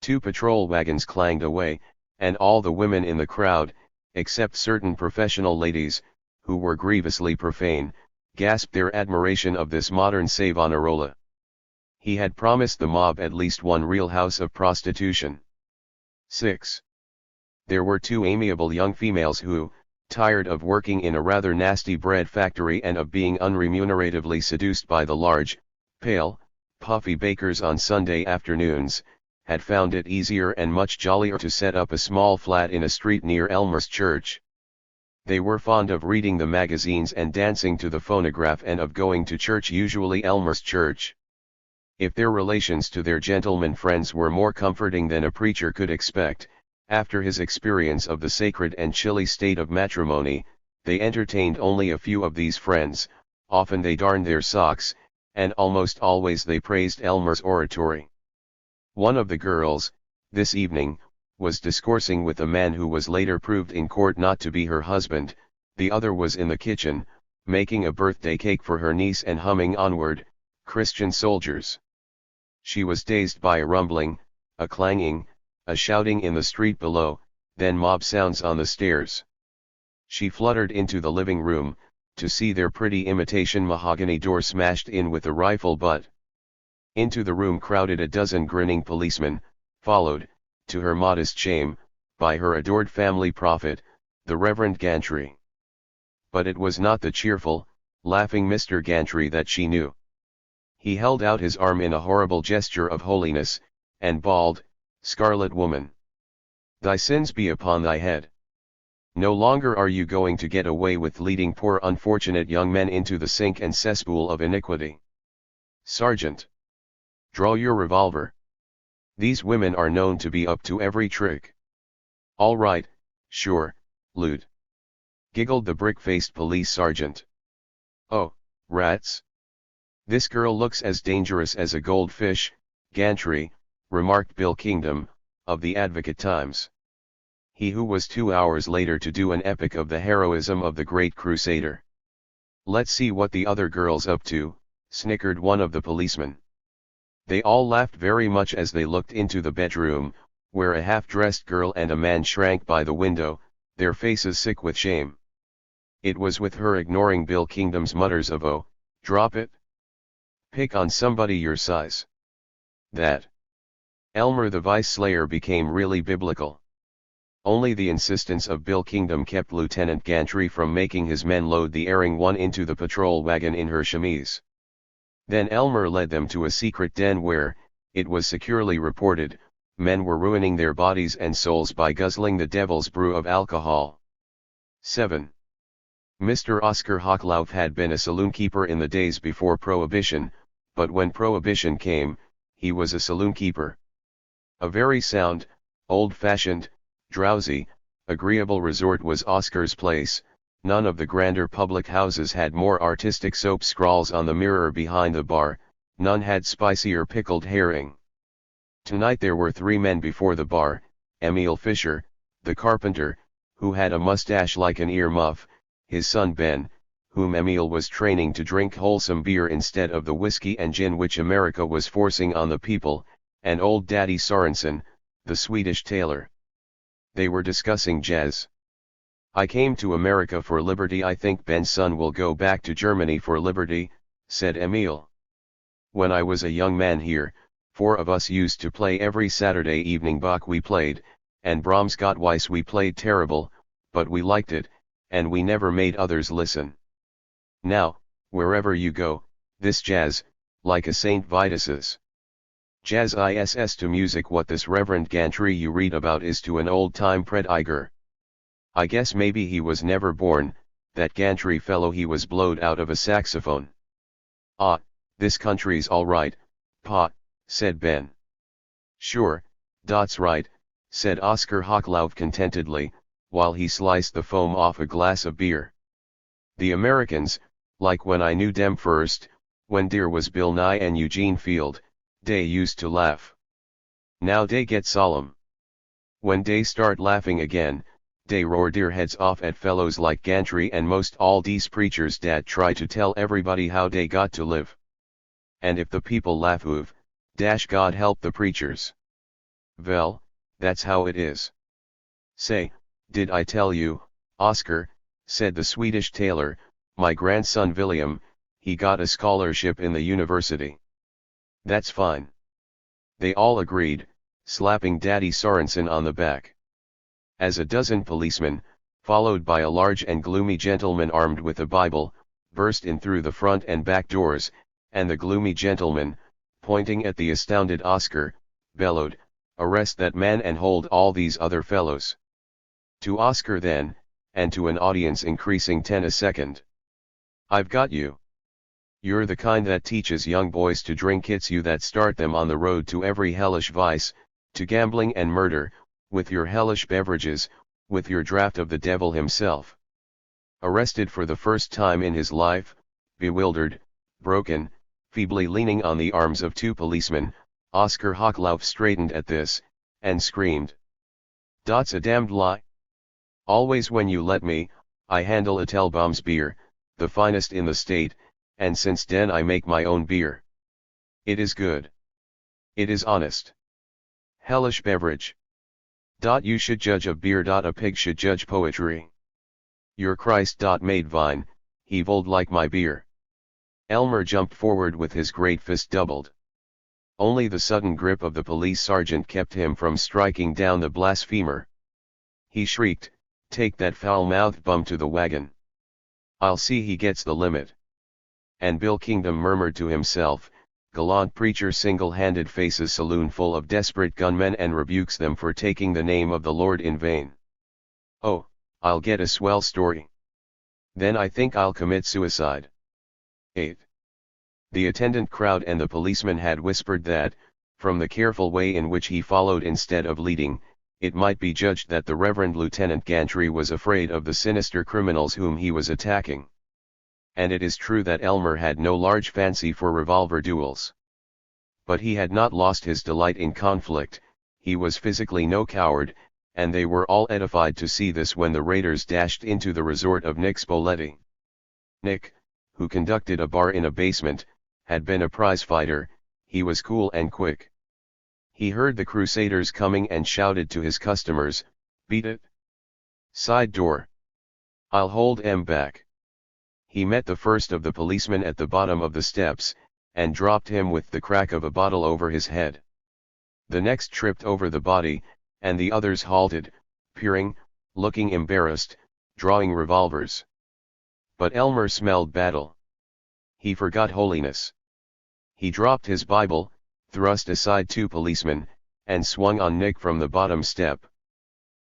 2 patrol wagons clanged away, and all the women in the crowd, except certain professional ladies, who were grievously profane, gasped their admiration of this modern Savonarola. He had promised the mob at least one real house of prostitution. 6. There were 2 amiable young females who, tired of working in a rather nasty bread factory and of being unremuneratively seduced by the large, pale, puffy bakers on Sunday afternoons, had found it easier and much jollier to set up a small flat in a street near Elmer's church. They were fond of reading the magazines and dancing to the phonograph and of going to church, usually Elmer's church. If their relations to their gentleman friends were more comforting than a preacher could expect, after his experience of the sacred and chilly state of matrimony, they entertained only a few of these friends. Often they darned their socks, and almost always they praised Elmer's oratory. One of the girls, this evening, was discoursing with a man who was later proved in court not to be her husband. The other was in the kitchen, making a birthday cake for her niece and humming "Onward, Christian Soldiers." She was dazed by a rumbling, a clanging, a shouting in the street below, then mob sounds on the stairs. She fluttered into the living room, to see their pretty imitation mahogany door smashed in with a rifle butt. Into the room crowded a dozen grinning policemen, followed, to her modest shame, by her adored family prophet, the Reverend Gantry. But it was not the cheerful, laughing Mr. Gantry that she knew. He held out his arm in a horrible gesture of holiness, and bawled, "Scarlet woman! Thy sins be upon thy head. No longer are you going to get away with leading poor unfortunate young men into the sink and cesspool of iniquity. Sergeant! Draw your revolver. These women are known to be up to every trick." "All right, sure, Lute," giggled the brick-faced police sergeant. "Oh, rats. This girl looks as dangerous as a goldfish, Gantry," remarked Bill Kingdom, of the Advocate Times. He who was 2 hours later to do an epic of the heroism of the great crusader. "Let's see what the other girl's up to," snickered one of the policemen. They all laughed very much as they looked into the bedroom, where a half-dressed girl and a man shrank by the window, their faces sick with shame. It was with her ignoring Bill Kingdom's mutters of "Oh, drop it. Pick on somebody your size." That Elmer the Vice Slayer became really biblical. Only the insistence of Bill Kingdom kept Lieutenant Gantry from making his men load the erring one into the patrol wagon in her chemise. Then Elmer led them to a secret den where, it was securely reported, men were ruining their bodies and souls by guzzling the devil's brew of alcohol. 7. Mr. Oscar Hocklauf had been a saloon-keeper in the days before Prohibition, but when Prohibition came, he was a saloon-keeper. A very sound, old-fashioned, drowsy, agreeable resort was Oscar's place. None of the grander public houses had more artistic soap scrawls on the mirror behind the bar, none had spicier pickled herring. Tonight there were 3 men before the bar: Emil Fisher, the carpenter, who had a mustache like an earmuff, his son Ben, whom Emil was training to drink wholesome beer instead of the whiskey and gin which America was forcing on the people, and old Daddy Sorensen, the Swedish tailor. They were discussing jazz. "I came to America for liberty. I think Ben's son will go back to Germany for liberty," said Emil. "When I was a young man here, 4 of us used to play every Saturday evening. Bach we played, and Brahms Gottweis we played terrible, but we liked it, and we never made others listen. Now, wherever you go, this jazz, like a St. Vitus's. Jazz is to music what this Reverend Gantry you read about is to an old-time prediger. I guess maybe he was never born, that Gantry fellow. He was blowed out of a saxophone." "Ah, this country's all right, Pa," said Ben. "Sure, dot's right," said Oscar Hocklauf contentedly, while he sliced the foam off a glass of beer. "The Americans, like when I knew dem first, when dear was Bill Nye and Eugene Field, dey used to laugh. Now dey get solemn. When dey start laughing again, dey roar dear heads off at fellows like Gantry and most all dese preachers dat try to tell everybody how dey got to live. And if the people laugh dash God help the preachers. Vell, that's how it is. Say, did I tell you, Oscar," said the Swedish tailor, "my grandson William, he got a scholarship in the university." "That's fine." They all agreed, slapping Daddy Sorensen on the back. As a dozen policemen, followed by a large and gloomy gentleman armed with a Bible, burst in through the front and back doors, and the gloomy gentleman, pointing at the astounded Oscar, bellowed, "Arrest that man and hold all these other fellows." To Oscar then, and to an audience increasing 10 a second. "I've got you. You're the kind that teaches young boys to drink. It's you that start them on the road to every hellish vice, to gambling and murder, with your hellish beverages, with your draft of the devil himself." Arrested for the first time in his life, bewildered, broken, feebly leaning on the arms of 2 policemen, Oscar Hocklauf straightened at this, and screamed. "Dot's a damned lie. Always when you let me, I handle a Telbaum's beer, the finest in the state, and since den I make my own beer. It is good. It is honest. Hellish beverage. You should judge of beer. A pig should judge poetry. Your Christ. Made vine, he vold like my beer." Elmer jumped forward with his great fist doubled. Only the sudden grip of the police sergeant kept him from striking down the blasphemer. He shrieked, "Take that foul-mouthed bum to the wagon. I'll see he gets the limit." And Bill Kingdom murmured to himself, "Gallant preacher single-handed faces saloon full of desperate gunmen and rebukes them for taking the name of the Lord in vain. Oh, I'll get a swell story. Then I think I'll commit suicide." 8. The attendant crowd and the policeman had whispered that, from the careful way in which he followed instead of leading, it might be judged that the Reverend Lieutenant Gantry was afraid of the sinister criminals whom he was attacking. And it is true that Elmer had no large fancy for revolver duels. But he had not lost his delight in conflict. He was physically no coward, and they were all edified to see this when the raiders dashed into the resort of Nick Spoletti. Nick, who conducted a bar in a basement, had been a prizefighter. he was cool and quick. He heard the crusaders coming and shouted to his customers, "Beat it! Side door! I'll hold 'em back." He met the first of the policemen at the bottom of the steps, and dropped him with the crack of a bottle over his head. The next tripped over the body, and the others halted, peering, looking embarrassed, drawing revolvers. But Elmer smelled battle. He forgot holiness. He dropped his Bible, thrust aside two policemen, and swung on Nick from the bottom step.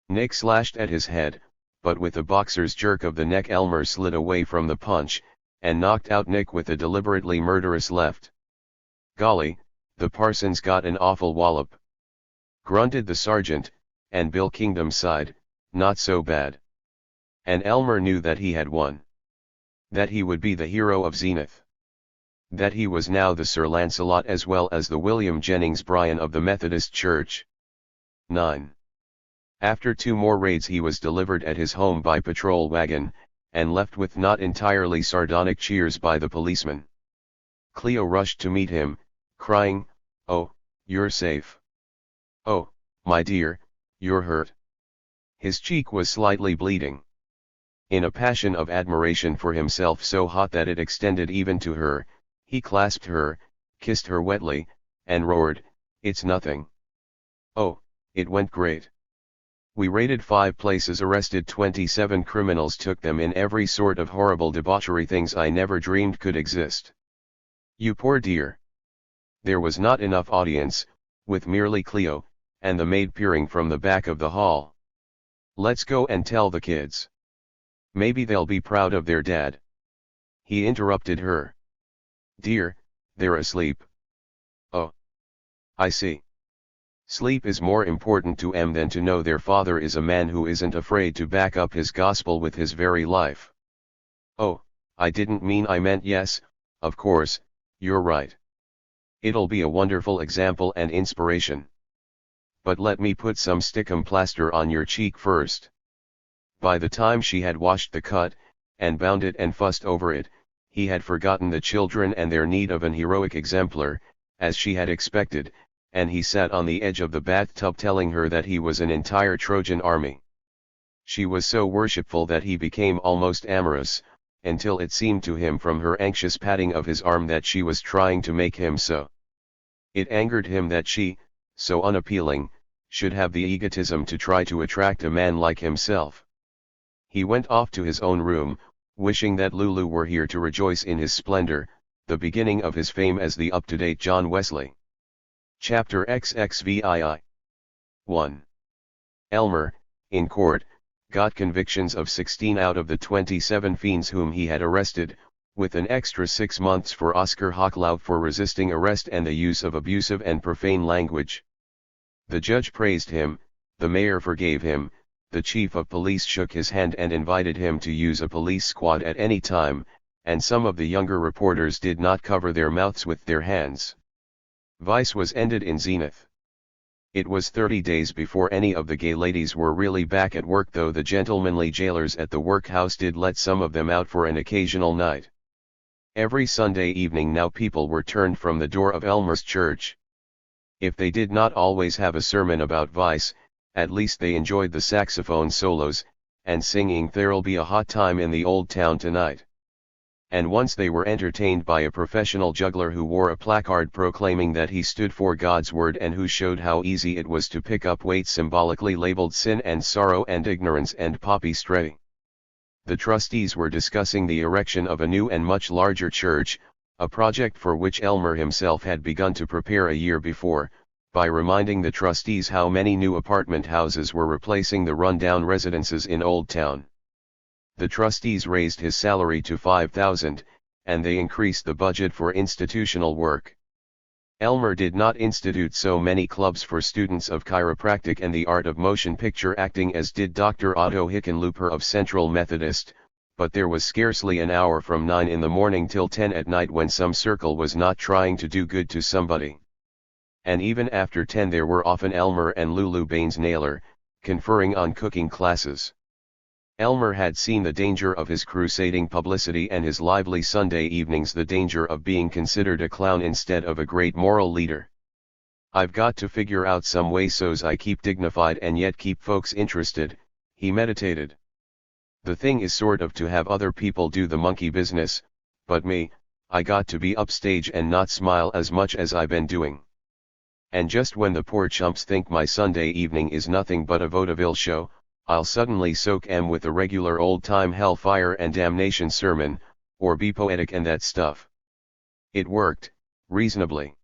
Nick slashed at his head, but with a boxer's jerk of the neck Elmer slid away from the punch, and knocked out Nick with a deliberately murderous left. "Golly, the parson's got an awful wallop," grunted the sergeant, and Bill Kingdom sighed, "Not so bad." And Elmer knew that he had won. That he would be the hero of Zenith. That he was now the Sir Lancelot as well as the William Jennings Bryan of the Methodist Church. 9. After 2 more raids he was delivered at his home by patrol wagon, and left with not entirely sardonic cheers by the policeman. Cleo rushed to meet him, crying, "Oh, you're safe. Oh, my dear, you're hurt." His cheek was slightly bleeding. In a passion of admiration for himself so hot that it extended even to her, he clasped her, kissed her wetly, and roared, "It's nothing. Oh, it went great. We raided 5 places, arrested 27 criminals, took them in every sort of horrible debauchery, things I never dreamed could exist. You poor dear." There was not enough audience, with merely Cleo, and the maid peering from the back of the hall. "Let's go and tell the kids. Maybe they'll be proud of their dad." He interrupted her. "Dear, they're asleep." "Oh. I see. Sleep is more important to 'em than to know their father is a man who isn't afraid to back up his gospel with his very life." "Oh, I didn't mean, I meant yes, of course, you're right. It'll be a wonderful example and inspiration. But let me put some stickum plaster on your cheek first." By the time she had washed the cut, and bound it and fussed over it, he had forgotten the children and their need of an heroic exemplar, as she had expected, and he sat on the edge of the bathtub telling her that he was an entire Trojan army. She was so worshipful that he became almost amorous, until it seemed to him from her anxious patting of his arm that she was trying to make him so. It angered him that she, so unappealing, should have the egotism to try to attract a man like himself. He went off to his own room, wishing that Lulu were here to rejoice in his splendor, the beginning of his fame as the up-to-date John Wesley. Chapter XXVII 1. Elmer, in court, got convictions of 16 out of the 27 fiends whom he had arrested, with an extra 6 months for Oscar Hochlau for resisting arrest and the use of abusive and profane language. The judge praised him, the mayor forgave him, the chief of police shook his hand and invited him to use a police squad at any time, and some of the younger reporters did not cover their mouths with their hands. Vice was ended in Zenith. It was 30 days before any of the gay ladies were really back at work, though the gentlemanly jailers at the workhouse did let some of them out for an occasional night. Every Sunday evening now people were turned from the door of Elmer's church. If they did not always have a sermon about vice, at least they enjoyed the saxophone solos, and singing "There'll Be a Hot Time in the Old Town Tonight." And once they were entertained by a professional juggler who wore a placard proclaiming that he stood for God's word and who showed how easy it was to pick up weights symbolically labeled sin and sorrow and ignorance and poppy stray. The trustees were discussing the erection of a new and much larger church, a project for which Elmer himself had begun to prepare a year before, by reminding the trustees how many new apartment houses were replacing the run-down residences in Old Town. The trustees raised his salary to $5,000, and they increased the budget for institutional work. Elmer did not institute so many clubs for students of chiropractic and the art of motion picture acting as did Dr. Otto Hickenlooper of Central Methodist, but there was scarcely an hour from 9 in the morning till 10 at night when some circle was not trying to do good to somebody. And even after 10 there were often Elmer and Lulu Baines Naylor, conferring on cooking classes. Elmer had seen the danger of his crusading publicity and his lively Sunday evenings, the danger of being considered a clown instead of a great moral leader. "I've got to figure out some way so's I keep dignified and yet keep folks interested," he meditated. "The thing is sort of to have other people do the monkey business, but me, I got to be upstage and not smile as much as I been doing. And just when the poor chumps think my Sunday evening is nothing but a vaudeville show, I'll suddenly soak 'em with a regular old-time hellfire and damnation sermon, or be poetic and that stuff." It worked, reasonably.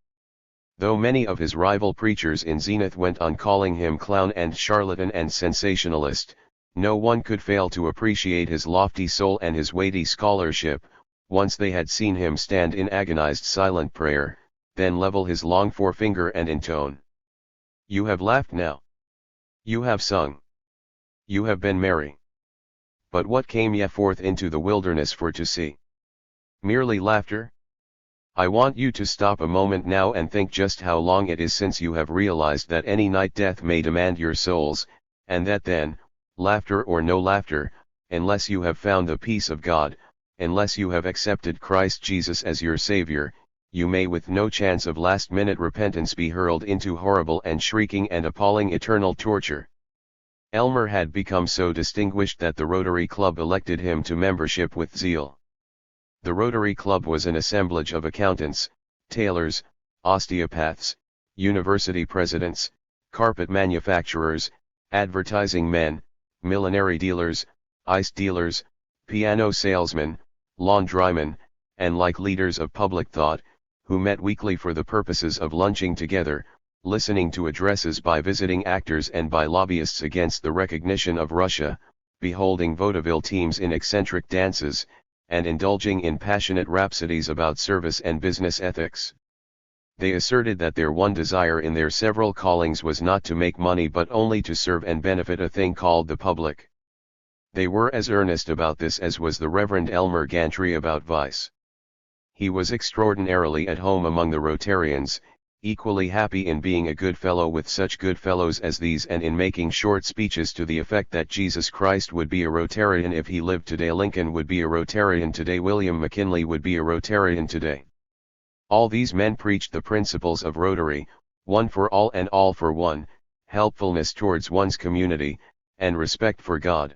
Though many of his rival preachers in Zenith went on calling him clown and charlatan and sensationalist, no one could fail to appreciate his lofty soul and his weighty scholarship, once they had seen him stand in agonized silent prayer, then level his long forefinger and intone, "You have laughed now. You have sung. You have been merry. But what came ye forth into the wilderness for to see? Merely laughter? I want you to stop a moment now and think just how long it is since you have realized that any night death may demand your souls, and that then, laughter or no laughter, unless you have found the peace of God, unless you have accepted Christ Jesus as your Savior, you may with no chance of last-minute repentance be hurled into horrible and shrieking and appalling eternal torture." Elmer had become so distinguished that the Rotary Club elected him to membership with zeal. The Rotary Club was an assemblage of accountants, tailors, osteopaths, university presidents, carpet manufacturers, advertising men, millinery dealers, ice dealers, piano salesmen, laundrymen, and like leaders of public thought, who met weekly for the purposes of lunching together, listening to addresses by visiting actors and by lobbyists against the recognition of Russia, beholding vaudeville teams in eccentric dances, and indulging in passionate rhapsodies about service and business ethics. They asserted that their one desire in their several callings was not to make money but only to serve and benefit a thing called the public. They were as earnest about this as was the Reverend Elmer Gantry about vice. He was extraordinarily at home among the Rotarians, equally happy in being a good fellow with such good fellows as these and in making short speeches to the effect that Jesus Christ would be a Rotarian if he lived today, Lincoln would be a Rotarian today, William McKinley would be a Rotarian today. All these men preached the principles of Rotary, one for all and all for one, helpfulness towards one's community, and respect for God.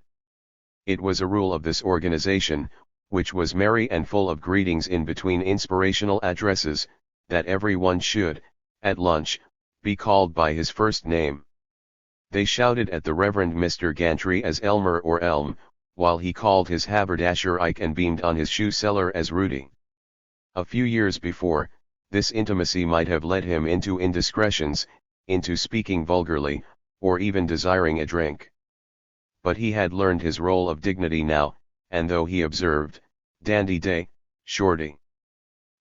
It was a rule of this organization, which was merry and full of greetings in between inspirational addresses, that everyone should, at lunch, be called by his first name. They shouted at the Reverend Mr. Gantry as Elmer or Elm, while he called his haberdasher Ike and beamed on his shoe seller as Rudy. A few years before, this intimacy might have led him into indiscretions, into speaking vulgarly, or even desiring a drink. But he had learned his role of dignity now, and though he observed, "Dandy day, Shorty,"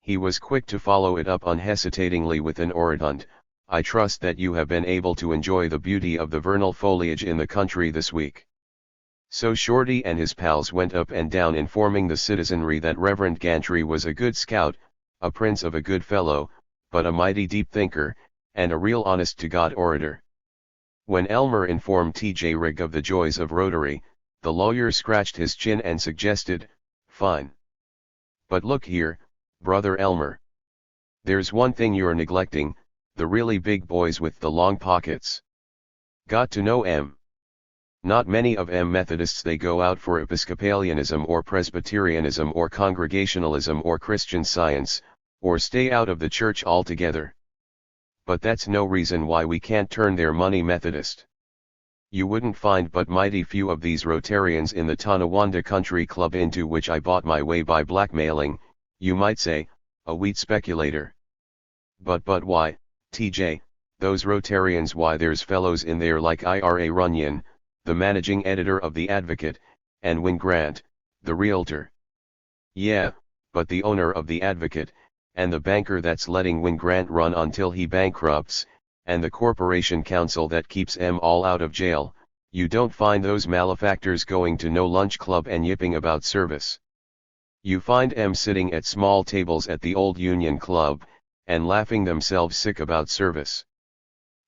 he was quick to follow it up unhesitatingly with an orotund, "I trust that you have been able to enjoy the beauty of the vernal foliage in the country this week." So Shorty and his pals went up and down informing the citizenry that Reverend Gantry was a good scout, a prince of a good fellow, but a mighty deep thinker, and a real honest-to-God orator. When Elmer informed T.J. Rigg of the joys of Rotary, the lawyer scratched his chin and suggested, "Fine. But look here, Brother Elmer. There's one thing you're neglecting, the really big boys with the long pockets. Got to know 'em. Not many of 'em Methodists, they go out for Episcopalianism or Presbyterianism or Congregationalism or Christian Science, or stay out of the church altogether. But that's no reason why we can't turn their money Methodist. You wouldn't find but mighty few of these Rotarians in the Tonawanda Country Club into which I bought my way by blackmailing, you might say, a wheat speculator. But why, TJ, those Rotarians, why there's fellows in there like Ira Runyon, the managing editor of The Advocate, and Win Grant, the realtor. Yeah, but the owner of The Advocate, and the banker that's letting Win Grant run until he bankrupts, and the corporation counsel that keeps 'em all out of jail, you don't find those malefactors going to no lunch club and yipping about service. You find 'em sitting at small tables at the old Union Club, and laughing themselves sick about service.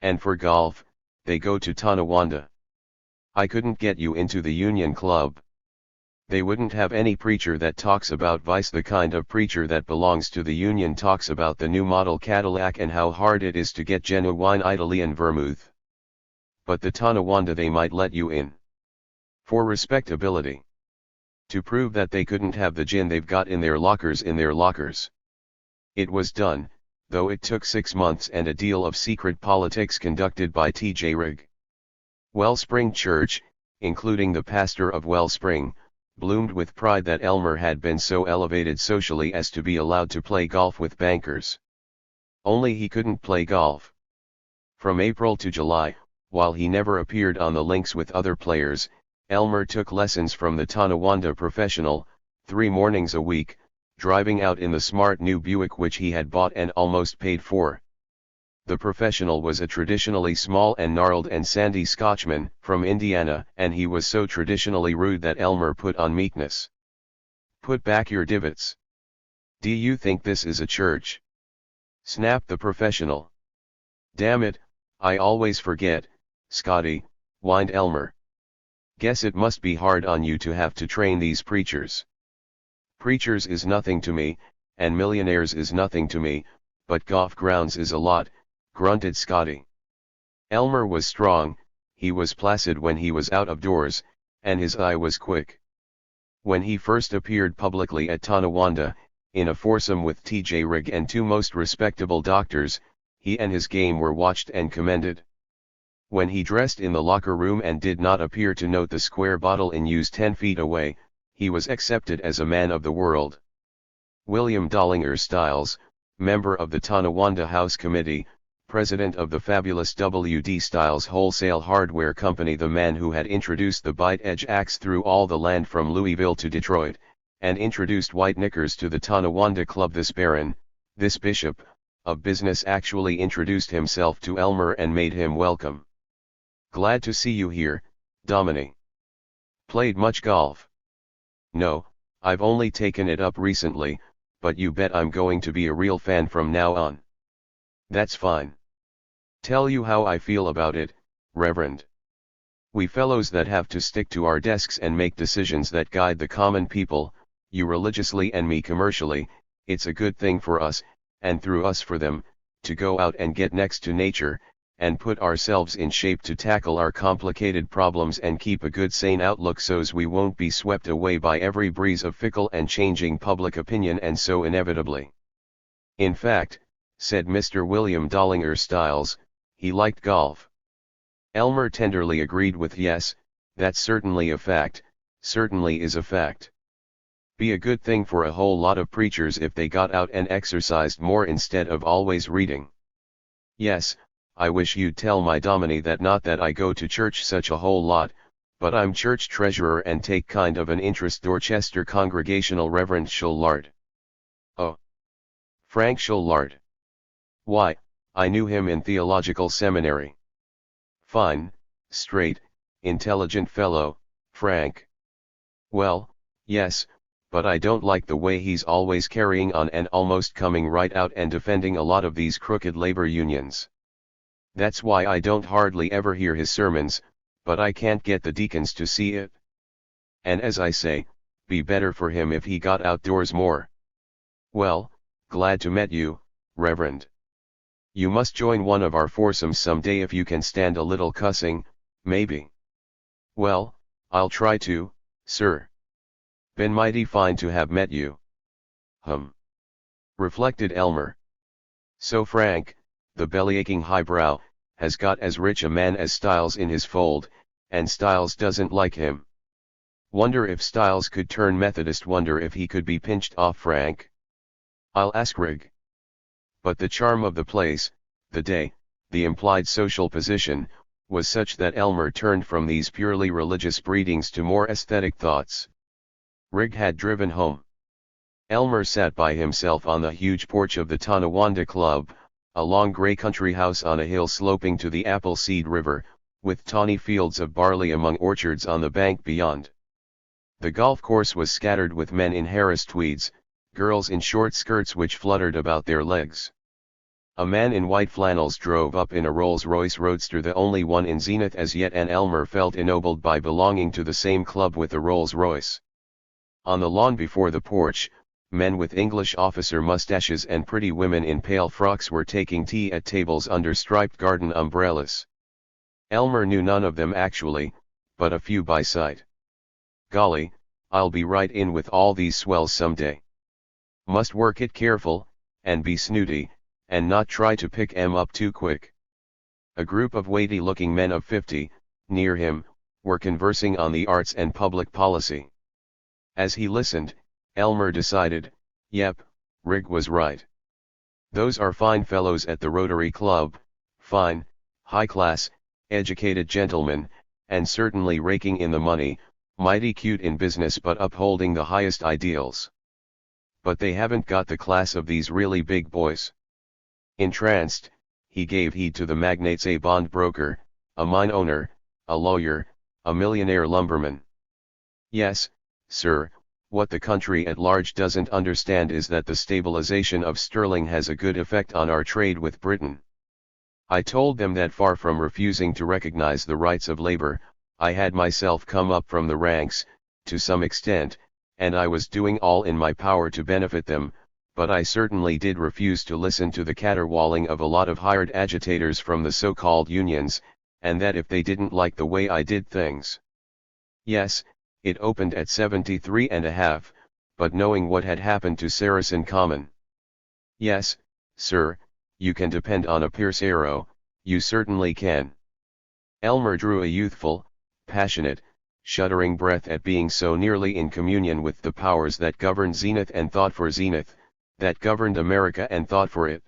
And for golf, they go to Tonawanda. I couldn't get you into the Union Club. They wouldn't have any preacher that talks about vice. The kind of preacher that belongs to the Union talks about the new model Cadillac and how hard it is to get genuine Italian vermouth. But the Tonawanda they might let you in. For respectability. To prove that they couldn't have the gin they've got in their lockers. It was done, though it took 6 months and a deal of secret politics conducted by T.J. Rigg. Wellspring Church, including the pastor of Wellspring, bloomed with pride that Elmer had been so elevated socially as to be allowed to play golf with bankers. Only he couldn't play golf. From April to July, while he never appeared on the links with other players, Elmer took lessons from the Tonawanda professional, 3 mornings a week, driving out in the smart new Buick which he had bought and almost paid for. The professional was a traditionally small and gnarled and sandy Scotchman from Indiana, and he was so traditionally rude that Elmer put on meekness. "Put back your divots. Do you think this is a church?" snapped the professional. "Damn it, I always forget, Scotty," whined Elmer. "Guess it must be hard on you to have to train these preachers." "Preachers is nothing to me, and millionaires is nothing to me, but golf grounds is a lot," grunted Scotty. Elmer was strong, he was placid when he was out of doors, and his eye was quick. When he first appeared publicly at Tonawanda, in a foursome with T.J. Rigg and 2 most respectable doctors, he and his game were watched and commended. When he dressed in the locker room and did not appear to note the square bottle in use 10 feet away, he was accepted as a man of the world. William Dollinger Stiles, member of the Tonawanda House Committee, president of the fabulous W.D. Stiles Wholesale Hardware Company, the man who had introduced the bite-edge axe through all the land from Louisville to Detroit, and introduced white knickers to the Tonawanda Club. This baron, this bishop, of business actually introduced himself to Elmer and made him welcome. "Glad to see you here, Domini. Played much golf?" "No, I've only taken it up recently, but you bet I'm going to be a real fan from now on." "That's fine. Tell you how I feel about it, Reverend. We fellows that have to stick to our desks and make decisions that guide the common people, you religiously and me commercially, it's a good thing for us, and through us for them, to go out and get next to nature, and put ourselves in shape to tackle our complicated problems and keep a good sane outlook so's we won't be swept away by every breeze of fickle and changing public opinion and so inevitably." "In fact," said Mr. William Dollinger Stiles, "he liked golf." Elmer tenderly agreed with, "Yes, that's certainly a fact, certainly is a fact. Be a good thing for a whole lot of preachers if they got out and exercised more instead of always reading. Yes, I wish you'd tell my Domini that, not that I go to church such a whole lot, but I'm church treasurer and take kind of an interest Dorchester Congregational Reverend Shullard." "Oh. Frank Shullard. Why, I knew him in theological seminary. Fine, straight, intelligent fellow, Frank." "Well, yes, but I don't like the way he's always carrying on and almost coming right out and defending a lot of these crooked labor unions. That's why I don't hardly ever hear his sermons, but I can't get the deacons to see it. And as I say, be better for him if he got outdoors more. Well, glad to met you, Reverend. You must join one of our foursomes someday if you can stand a little cussing, maybe." "Well, I'll try to, sir. Been mighty fine to have met you." Reflected Elmer. So Frank, the bellyaching highbrow, has got as rich a man as Stiles in his fold, and Stiles doesn't like him. Wonder if Stiles could turn Methodist, wonder if he could be pinched off Frank. I'll ask Rigg. But the charm of the place, the day, the implied social position, was such that Elmer turned from these purely religious breedings to more aesthetic thoughts. Rigg had driven home. Elmer sat by himself on the huge porch of the Tonawanda Club, a long grey country house on a hill sloping to the Appleseed River, with tawny fields of barley among orchards on the bank beyond. The golf course was scattered with men in Harris tweeds, girls in short skirts which fluttered about their legs. A man in white flannels drove up in a Rolls-Royce Roadster, the only one in Zenith as yet, and Elmer felt ennobled by belonging to the same club with the Rolls-Royce. On the lawn before the porch, men with English officer mustaches and pretty women in pale frocks were taking tea at tables under striped garden umbrellas. Elmer knew none of them actually, but a few by sight. Golly, I'll be right in with all these swells someday. Must work it careful, and be snooty, and not try to pick 'em up too quick. A group of weighty-looking men of 50, near him, were conversing on the arts and public policy. As he listened, Elmer decided, yep, Rig was right. Those are fine fellows at the Rotary Club, fine, high-class, educated gentlemen, and certainly raking in the money, mighty cute in business but upholding the highest ideals. But they haven't got the class of these really big boys. Entranced, he gave heed to the magnates: a bond broker, a mine owner, a lawyer, a millionaire lumberman. Yes, sir, what the country at large doesn't understand is that the stabilization of sterling has a good effect on our trade with Britain. I told them that far from refusing to recognize the rights of labor, I had myself come up from the ranks, to some extent, and I was doing all in my power to benefit them, but I certainly did refuse to listen to the caterwauling of a lot of hired agitators from the so-called unions, and that if they didn't like the way I did things. Yes, it opened at 73.5, but knowing what had happened to Saracen Common. Yes, sir, you can depend on a Pierce arrow, you certainly can. Elmer drew a youthful, passionate, shuddering breath at being so nearly in communion with the powers that governed Zenith and thought for Zenith, that governed America and thought for it.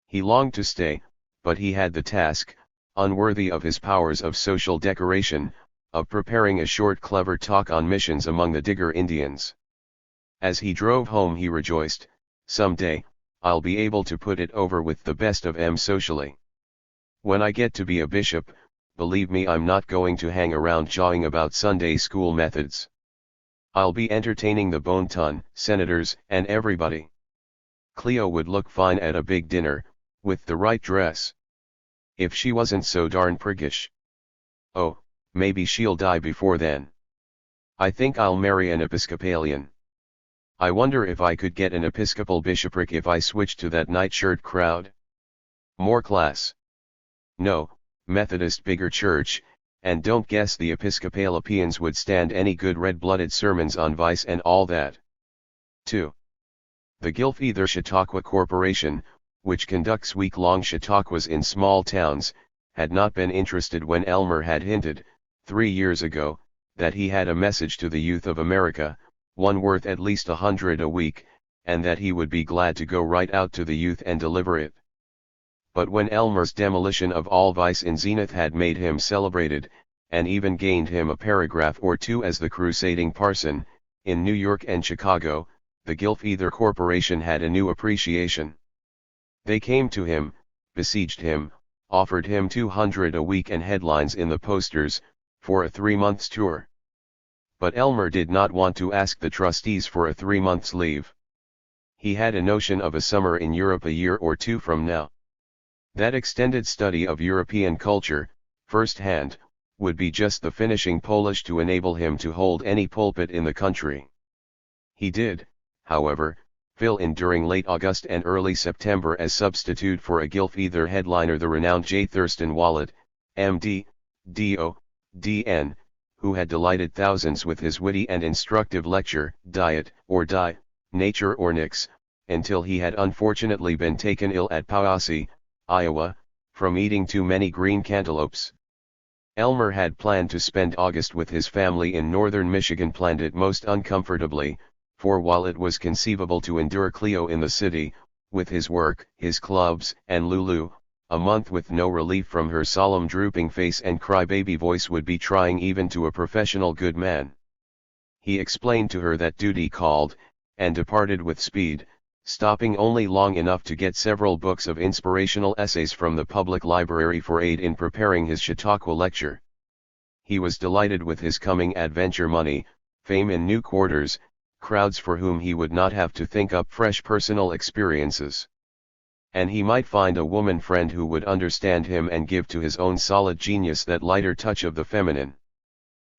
He longed to stay, but he had the task, unworthy of his powers of social decoration, of preparing a short clever talk on missions among the Digger Indians. As he drove home he rejoiced, someday, I'll be able to put it over with the best of 'em socially. When I get to be a bishop, believe me, I'm not going to hang around jawing about Sunday school methods. I'll be entertaining the Bon-Ton, senators, and everybody. Cleo would look fine at a big dinner, with the right dress. If she wasn't so darn priggish. Oh, maybe she'll die before then. I think I'll marry an Episcopalian. I wonder if I could get an Episcopal bishopric if I switched to that nightshirt crowd? More class. No, Methodist bigger church, and don't guess the Episcopalians would stand any good red-blooded sermons on vice and all that. 2. The Gilf-Ether Chautauqua Corporation, which conducts week-long Chautauquas in small towns, had not been interested when Elmer had hinted, 3 years ago, that he had a message to the youth of America, one worth at least $100 a week, and that he would be glad to go right out to the youth and deliver it. But when Elmer's demolition of all vice in Zenith had made him celebrated, and even gained him a paragraph or two as the crusading parson, in New York and Chicago, the Gilf-Ether Corporation had a new appreciation. They came to him, besieged him, offered him $200 a week and headlines in the posters, for a 3-month tour. But Elmer did not want to ask the trustees for a 3 months leave. He had a notion of a summer in Europe a year or two from now. That extended study of European culture, first-hand, would be just the finishing polish to enable him to hold any pulpit in the country. He did, however, fill in during late August and early September as substitute for a Gilf-Ether headliner the renowned J. Thurston Wallet, M.D., D.O., D.N., who had delighted thousands with his witty and instructive lecture, Diet or Die, Nature or Nix, until he had unfortunately been taken ill at Powassie, Iowa, from eating too many green cantaloupes. Elmer had planned to spend August with his family in northern Michigan, planned it most uncomfortably, for while it was conceivable to endure Cleo in the city, with his work, his clubs, and Lulu, a month with no relief from her solemn drooping face and crybaby voice would be trying even to a professional good man. He explained to her that duty called, and departed with speed, stopping only long enough to get several books of inspirational essays from the public library for aid in preparing his Chautauqua lecture. He was delighted with his coming adventure money, fame in new quarters, crowds for whom he would not have to think up fresh personal experiences. And he might find a woman friend who would understand him and give to his own solid genius that lighter touch of the feminine.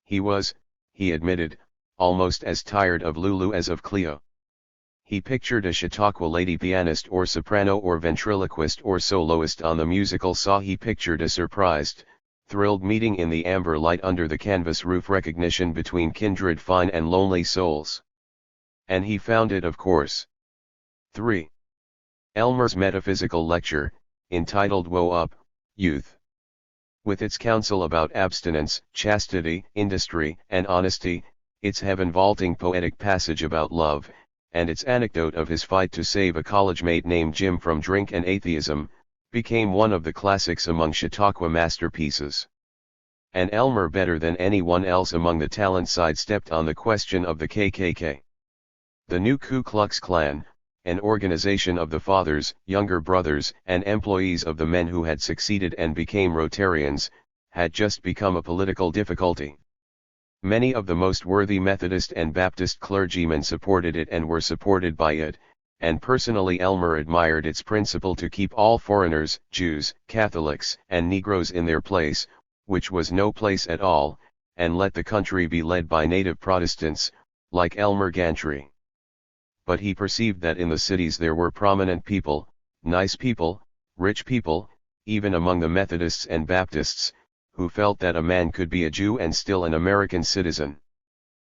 He was, he admitted, almost as tired of Lulu as of Cleo. He pictured a Chautauqua lady pianist or soprano or ventriloquist or soloist on the musical saw. He pictured a surprised, thrilled meeting in the amber light under the canvas roof, recognition between kindred fine and lonely souls. And he found it, of course. 3. Elmer's metaphysical lecture, entitled Woe Up, Youth. With its counsel about abstinence, chastity, industry, and honesty, its heaven-vaulting poetic passage about love, and its anecdote of his fight to save a college mate named Jim from drink and atheism, became one of the classics among Chautauqua masterpieces. And Elmer, better than anyone else among the talent, sidestepped on the question of the KKK. The new Ku Klux Klan, an organization of the fathers, younger brothers, and employees of the men who had succeeded and became Rotarians, had just become a political difficulty. Many of the most worthy Methodist and Baptist clergymen supported it and were supported by it, and personally Elmer admired its principle to keep all foreigners, Jews, Catholics, and Negroes in their place, which was no place at all, and let the country be led by native Protestants, like Elmer Gantry. But he perceived that in the cities there were prominent people, nice people, rich people, even among the Methodists and Baptists, who felt that a man could be a Jew and still an American citizen.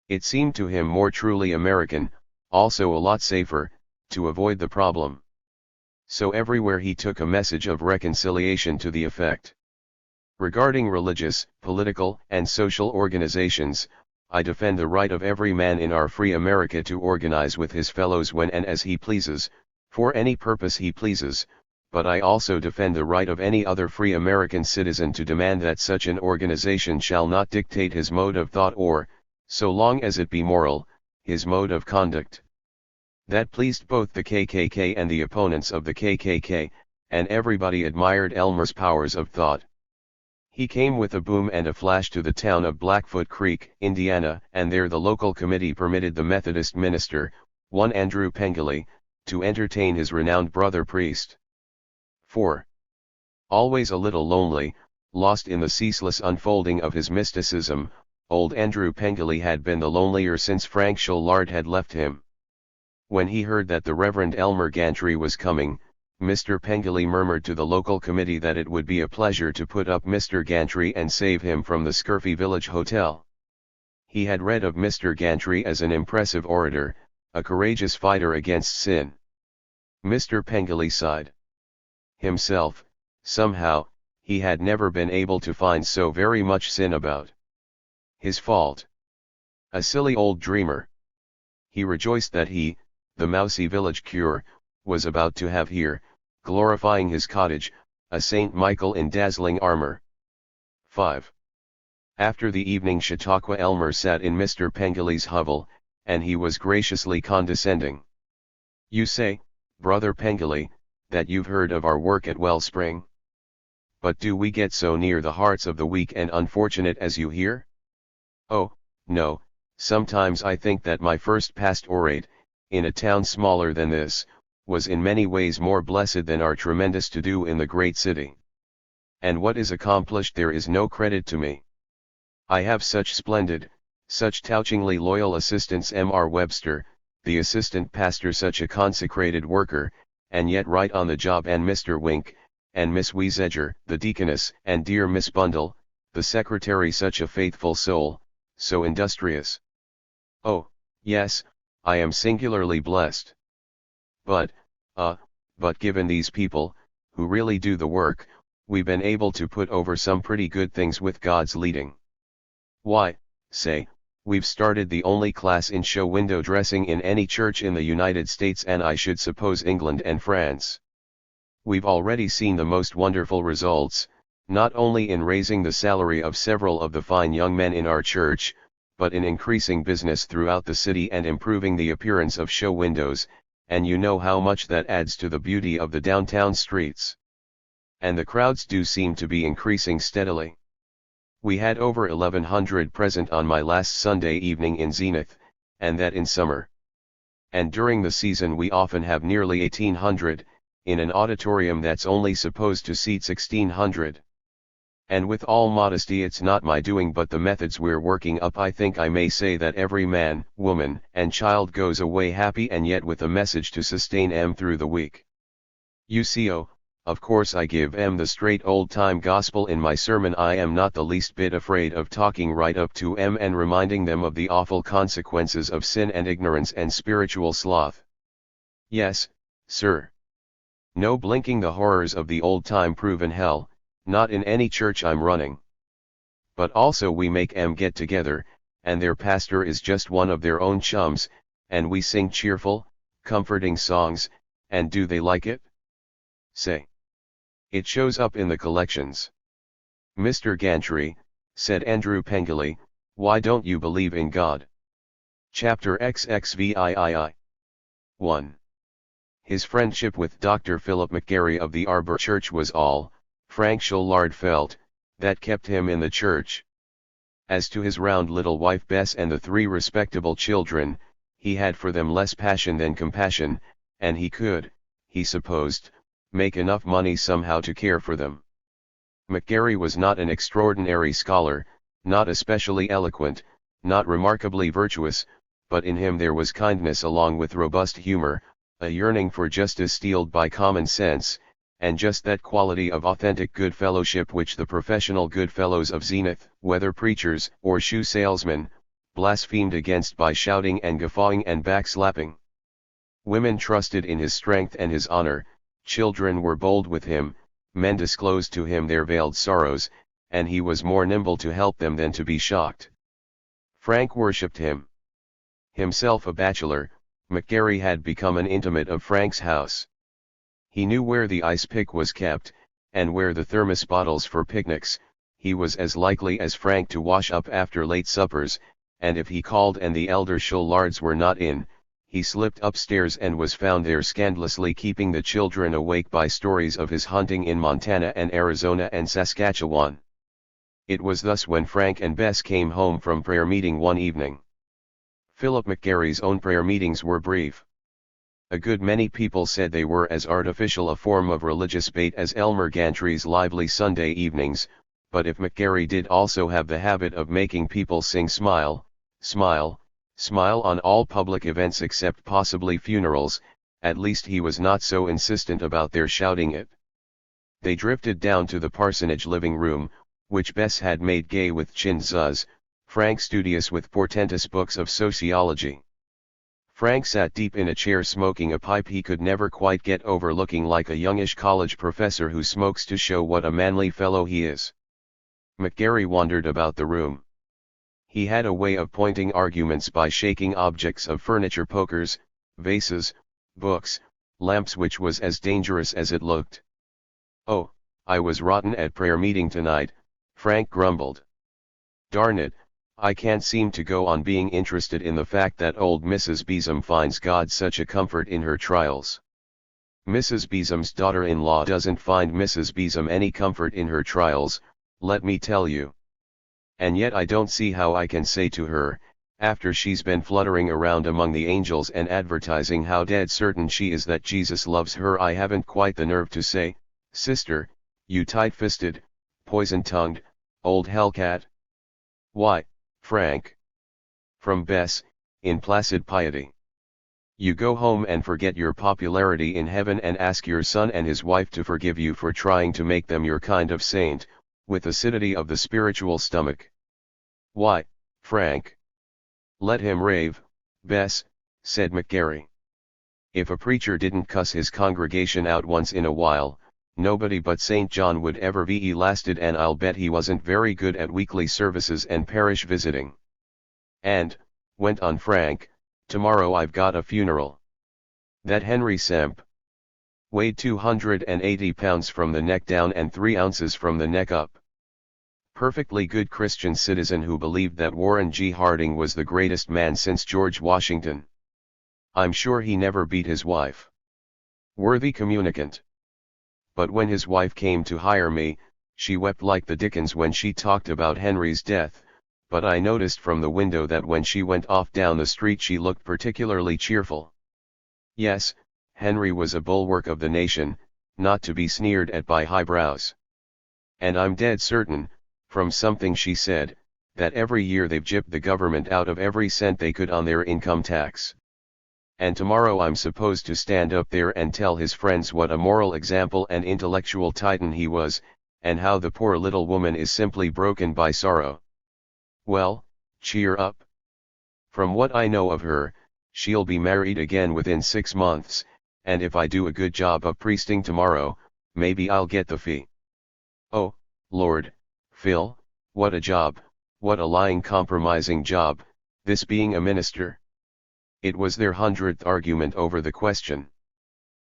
It seemed to him more truly American, also a lot safer, to avoid the problem. So everywhere he took a message of reconciliation to the effect. Regarding religious, political, and social organizations, I defend the right of every man in our free America to organize with his fellows when and as he pleases, for any purpose he pleases, but I also defend the right of any other free American citizen to demand that such an organization shall not dictate his mode of thought or, so long as it be moral, his mode of conduct. That pleased both the KKK and the opponents of the KKK, and everybody admired Elmer's powers of thought. He came with a boom and a flash to the town of Blackfoot Creek, Indiana, and there the local committee permitted the Methodist minister, one Andrew Pengilly, to entertain his renowned brother priest. 4. Always a little lonely, lost in the ceaseless unfolding of his mysticism, old Andrew Pengilly had been the lonelier since Frank Sholard had left him. When he heard that the Reverend Elmer Gantry was coming, Mr. Pengilly murmured to the local committee that it would be a pleasure to put up Mr. Gantry and save him from the scurvy village hotel. He had read of Mr. Gantry as an impressive orator, a courageous fighter against sin. Mr. Pengilly sighed. Himself, somehow, he had never been able to find so very much sin about. His fault. A silly old dreamer. He rejoiced that he, the mousy village cure, was about to have here, glorifying his cottage, a St. Michael in dazzling armor. 5. After the evening Chautauqua Elmer sat in Mr. Pengilly's hovel, and he was graciously condescending. You say, Brother Pengilly, that you've heard of our work at Wellspring? But do we get so near the hearts of the weak and unfortunate as you hear? Oh, no, sometimes I think that my first pastorate, in a town smaller than this, was in many ways more blessed than our tremendous to-do in the great city. And what is accomplished there is no credit to me. I have such splendid, such touchingly loyal assistants, M.R. Webster, the assistant pastor, such a consecrated worker, and yet right on the job, and Mr. Wink, and Miss Wiesedger, the deaconess, and dear Miss Bundle, the secretary, such a faithful soul, so industrious. Oh, yes, I am singularly blessed. But given these people, who really do the work, we've been able to put over some pretty good things with God's leading. Why, say, we've started the only class in show window dressing in any church in the United States, and I should suppose England and France. We've already seen the most wonderful results, not only in raising the salary of several of the fine young men in our church, but in increasing business throughout the city and improving the appearance of show windows, and you know how much that adds to the beauty of the downtown streets. And the crowds do seem to be increasing steadily. We had over 1,100 present on my last Sunday evening in Zenith, and that in summer. And during the season we often have nearly 1,800, in an auditorium that's only supposed to seat 1,600. And with all modesty, it's not my doing but the methods we're working up. I think I may say that every man, woman, and child goes away happy and yet with a message to sustain 'em through the week. You see, of course I give 'em the straight old-time gospel in my sermon. I am not the least bit afraid of talking right up to 'em and reminding them of the awful consequences of sin and ignorance and spiritual sloth. Yes, sir. No blinking the horrors of the old-time proven hell, not in any church I'm running. But also we make 'em get together, and their pastor is just one of their own chums, and we sing cheerful, comforting songs, and do they like it? Say. It shows up in the collections. Mr. Gantry, said Andrew Pengilly, why don't you believe in God? Chapter XXVIII. 1. His friendship with Dr. Philip McGarry of the Arbor Church was all, Frank Sholard felt, that kept him in the church. As to his round little wife Bess and the 3 respectable children, he had for them less passion than compassion, and he could, he supposed, make enough money somehow to care for them. McGarry was not an extraordinary scholar, not especially eloquent, not remarkably virtuous, but in him there was kindness along with robust humor, a yearning for justice steeled by common sense, and just that quality of authentic good fellowship which the professional good fellows of Zenith, whether preachers or shoe salesmen, blasphemed against by shouting and guffawing and backslapping. Women trusted in his strength and his honor, children were bold with him, men disclosed to him their veiled sorrows, and he was more nimble to help them than to be shocked. Frank worshipped him. Himself a bachelor, McGarry had become an intimate of Frank's house. He knew where the ice pick was kept, and where the thermos bottles for picnics. He was as likely as Frank to wash up after late suppers, and if he called and the elder Sholards were not in, he slipped upstairs and was found there scandalously keeping the children awake by stories of his hunting in Montana and Arizona and Saskatchewan. It was thus when Frank and Bess came home from prayer meeting one evening. Philip McGarry's own prayer meetings were brief. A good many people said they were as artificial a form of religious bait as Elmer Gantry's lively Sunday evenings, but if McGarry did also have the habit of making people sing smile, smile, smile on all public events except possibly funerals, at least he was not so insistent about their shouting it. They drifted down to the parsonage living room, which Bess had made gay with chintzas, Frank studious with portentous books of sociology. Frank sat deep in a chair smoking a pipe he could never quite get over, looking like a youngish college professor who smokes to show what a manly fellow he is. McGarry wandered about the room. He had a way of pointing arguments by shaking objects of furniture, pokers, vases, books, lamps, which was as dangerous as it looked. "Oh, I was rotten at prayer meeting tonight," Frank grumbled. "Darn it, I can't seem to go on being interested in the fact that old Mrs. Besom finds God such a comfort in her trials. Mrs. Besom's daughter-in-law doesn't find Mrs. Besom any comfort in her trials, let me tell you. And yet I don't see how I can say to her, after she's been fluttering around among the angels and advertising how dead certain she is that Jesus loves her, I haven't quite the nerve to say, 'Sister, you tight-fisted, poison-tongued, old hellcat.'" "Why, Frank?" from Bess, in placid piety. "You go home and forget your popularity in heaven and ask your son and his wife to forgive you for trying to make them your kind of saint, with acidity of the spiritual stomach." "Why, Frank?" "Let him rave, Bess," said McGarry. "If a preacher didn't cuss his congregation out once in a while, nobody but St. John would ever be elasted, and I'll bet he wasn't very good at weekly services and parish visiting. And," went on Frank, "tomorrow I've got a funeral. That Henry Semp weighed 280 pounds from the neck down and 3 ounces from the neck up. Perfectly good Christian citizen who believed that Warren G. Harding was the greatest man since George Washington. I'm sure he never beat his wife. Worthy communicant. But when his wife came to hire me, she wept like the dickens when she talked about Henry's death, but I noticed from the window that when she went off down the street she looked particularly cheerful. Yes, Henry was a bulwark of the nation, not to be sneered at by highbrows. And I'm dead certain, from something she said, that every year they've gypped the government out of every cent they could on their income tax. And tomorrow I'm supposed to stand up there and tell his friends what a moral example and intellectual titan he was, and how the poor little woman is simply broken by sorrow. Well, cheer up. From what I know of her, she'll be married again within 6 months, and if I do a good job of priesting tomorrow, maybe I'll get the fee. Oh, Lord, Phil, what a job, what a lying compromising job, this being a minister. It was their 100th argument over the question.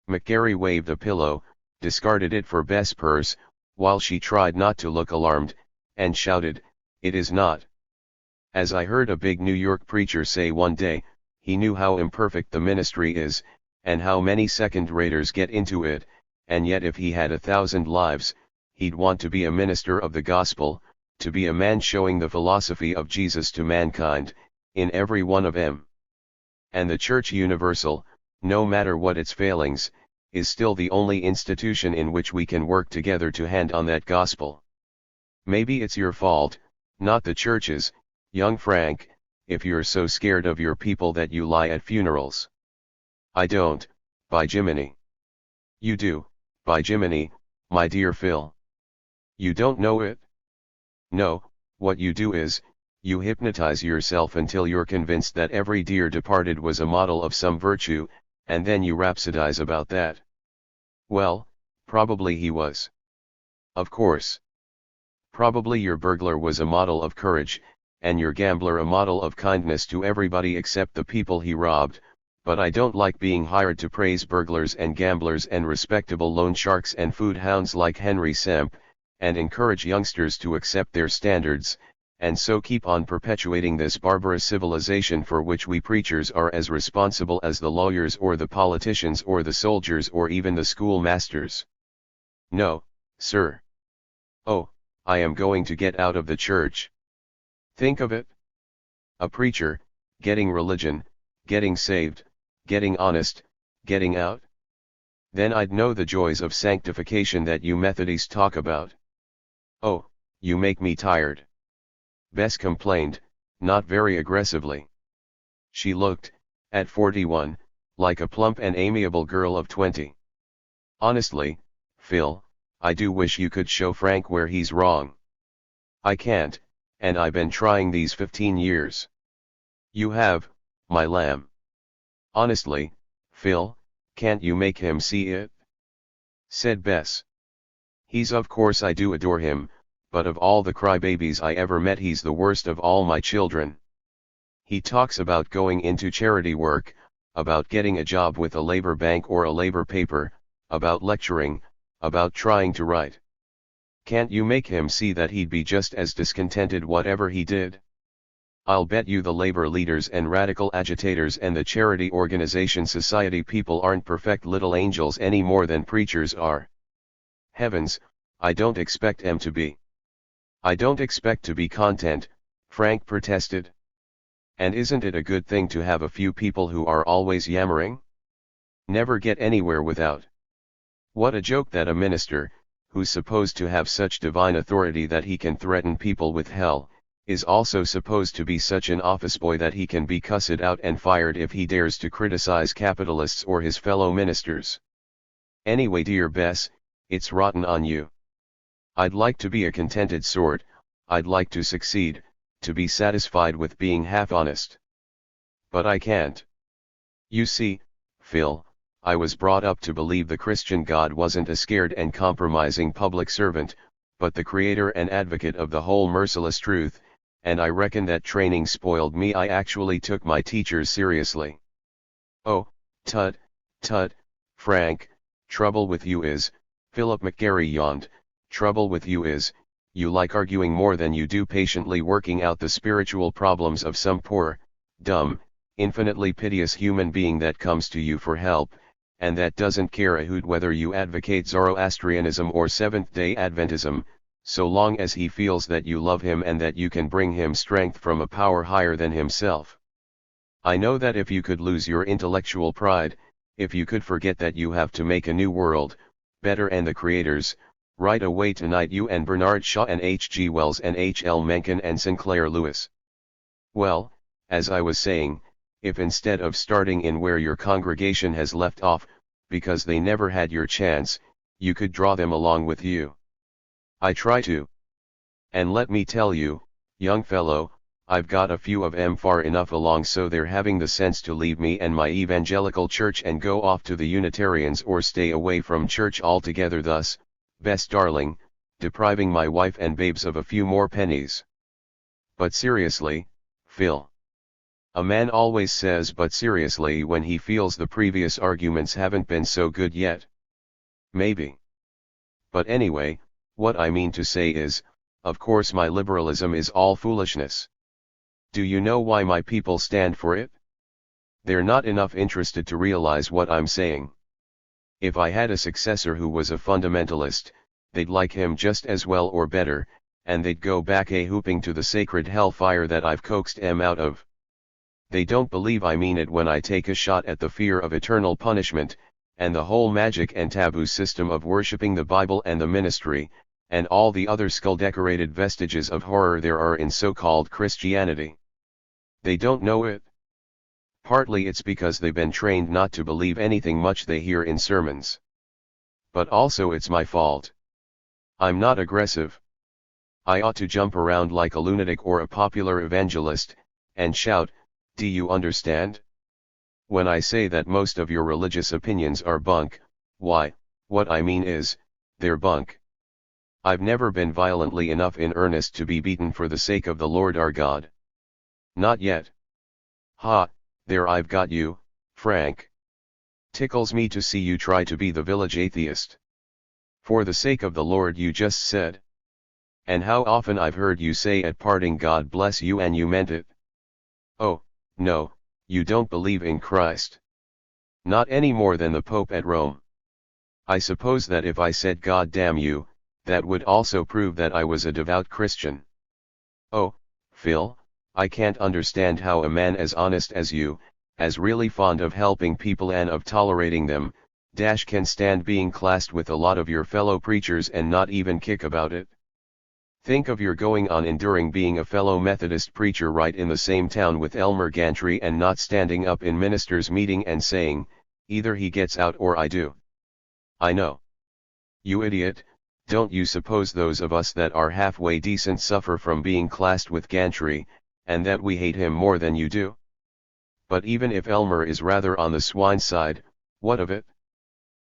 McGarry waved a pillow, discarded it for Bess' purse, while she tried not to look alarmed, and shouted, "It is not." As I heard a big New York preacher say one day, he knew how imperfect the ministry is, and how many second-raters get into it, and yet if he had 1,000 lives, he'd want to be a minister of the gospel, to be a man showing the philosophy of Jesus to mankind, in every one of 'em. And the Church Universal, no matter what its failings, is still the only institution in which we can work together to hand on that gospel. Maybe it's your fault, not the church's, young Frank, if you're so scared of your people that you lie at funerals. I don't, by Jiminy. You do, by Jiminy, my dear Phil. You don't know it? No, what you do is, you hypnotize yourself until you're convinced that every dear departed was a model of some virtue, and then you rhapsodize about that. Well, probably he was. Of course. Probably your burglar was a model of courage, and your gambler a model of kindness to everybody except the people he robbed, but I don't like being hired to praise burglars and gamblers and respectable loan sharks and food hounds like Henry Semp, and encourage youngsters to accept their standards, and so keep on perpetuating this barbarous civilization for which we preachers are as responsible as the lawyers or the politicians or the soldiers or even the schoolmasters. No, sir. Oh, I am going to get out of the church. Think of it. A preacher, getting religion, getting saved, getting honest, getting out. Then I'd know the joys of sanctification that you Methodists talk about. Oh, you make me tired. Bess complained, not very aggressively. She looked, at 41, like a plump and amiable girl of 20. Honestly, Phil, I do wish you could show Frank where he's wrong. I can't, and I've been trying these 15 years. You have, my lamb. Honestly, Phil, can't you make him see it? Said Bess. Of course I do adore him, but of all the crybabies I ever met he's the worst of all my children. He talks about going into charity work, about getting a job with a labor bank or a labor paper, about lecturing, about trying to write. Can't you make him see that he'd be just as discontented whatever he did? I'll bet you the labor leaders and radical agitators and the charity organization society people aren't perfect little angels any more than preachers are. Heavens, I don't expect them to be. I don't expect to be content, Frank protested. And isn't it a good thing to have a few people who are always yammering? Never get anywhere without. What a joke that a minister, who's supposed to have such divine authority that he can threaten people with hell, is also supposed to be such an office boy that he can be cussed out and fired if he dares to criticize capitalists or his fellow ministers. Anyway, dear Bess, it's rotten on you. I'd like to be a contented sort, I'd like to succeed, to be satisfied with being half honest. But I can't. You see, Phil, I was brought up to believe the Christian God wasn't a scared and compromising public servant, but the creator and advocate of the whole merciless truth, and I reckon that training spoiled me. I actually took my teachers seriously. Oh, tut, Frank, trouble with you is, Philip McGarry yawned, trouble with you is, you like arguing more than you do patiently working out the spiritual problems of some poor, dumb, infinitely piteous human being that comes to you for help, and that doesn't care a hoot whether you advocate Zoroastrianism or Seventh-day Adventism, so long as he feels that you love him and that you can bring him strength from a power higher than himself. I know that if you could lose your intellectual pride, if you could forget that you have to make a new world, better and the creators, right away tonight, you and Bernard Shaw and H.G. Wells and H.L. Mencken and Sinclair Lewis. Well, as I was saying, if instead of starting in where your congregation has left off, because they never had your chance, you could draw them along with you. I try to. And let me tell you, young fellow, I've got a few of 'em far enough along so they're having the sense to leave me and my evangelical church and go off to the Unitarians or stay away from church altogether, thus, Bess darling, depriving my wife and babes of a few more pennies. But seriously, Phil. A man always says but seriously when he feels the previous arguments haven't been so good yet. Maybe. But anyway, what I mean to say is, of course my liberalism is all foolishness. Do you know why my people stand for it? They're not enough interested to realize what I'm saying. If I had a successor who was a fundamentalist, they'd like him just as well or better, and they'd go back a-hooping to the sacred hellfire that I've coaxed 'em out of. They don't believe I mean it when I take a shot at the fear of eternal punishment, and the whole magic and taboo system of worshipping the Bible and the ministry, and all the other skull-decorated vestiges of horror there are in so-called Christianity. They don't know it. Partly it's because they've been trained not to believe anything much they hear in sermons. But also it's my fault. I'm not aggressive. I ought to jump around like a lunatic or a popular evangelist, and shout, "Do you understand? When I say that most of your religious opinions are bunk, why, what I mean is, they're bunk. I've never been violently enough in earnest to be beaten for the sake of the Lord our God. Not yet. Ha, there I've got you, Frank. Tickles me to see you try to be the village atheist. For the sake of the Lord you just said. And how often I've heard you say at parting God bless you and you meant it. Oh, no, you don't believe in Christ. Not any more than the Pope at Rome. I suppose that if I said God damn you, that would also prove that I was a devout Christian. Oh, Phil, I can't understand how a man as honest as you, as really fond of helping people and of tolerating them, can stand being classed with a lot of your fellow preachers and not even kick about it. Think of your going on enduring being a fellow Methodist preacher right in the same town with Elmer Gantry and not standing up in ministers' meeting and saying, either he gets out or I do. I know. You idiot, don't you suppose those of us that are halfway decent suffer from being classed with Gantry, and that we hate him more than you do? But even if Elmer is rather on the swine side, what of it?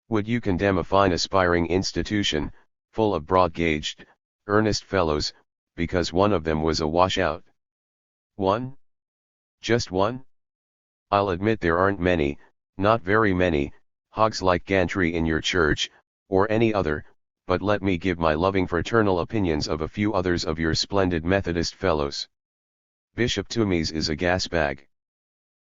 Would you condemn a fine aspiring institution, full of broad-gauged, earnest fellows, because one of them was a washout? One? Just one? I'll admit there aren't many, not very many, hogs like Gantry in your church, or any other, but let me give my loving fraternal opinions of a few others of your splendid Methodist fellows. Bishop Toomeys is a gasbag.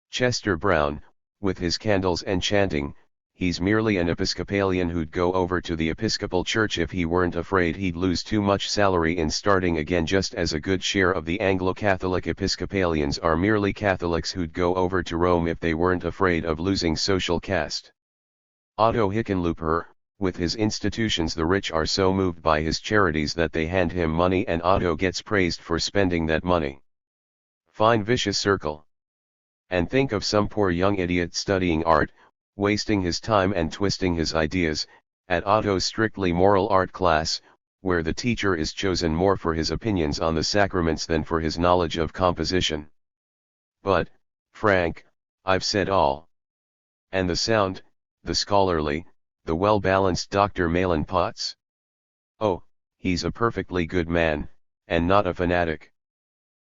Chester Brown, with his candles and chanting, he's merely an Episcopalian who'd go over to the Episcopal Church if he weren't afraid he'd lose too much salary in starting again, just as a good share of the Anglo-Catholic Episcopalians are merely Catholics who'd go over to Rome if they weren't afraid of losing social caste. Otto Hickenlooper, with his institutions, the rich are so moved by his charities that they hand him money and Otto gets praised for spending that money. Fine vicious circle. And think of some poor young idiot studying art, wasting his time and twisting his ideas, at Otto's strictly moral art class, where the teacher is chosen more for his opinions on the sacraments than for his knowledge of composition. But, Frank, I've said all. And the sound, the scholarly, the well-balanced Dr. Malin Potts? Oh, he's a perfectly good man, and not a fanatic.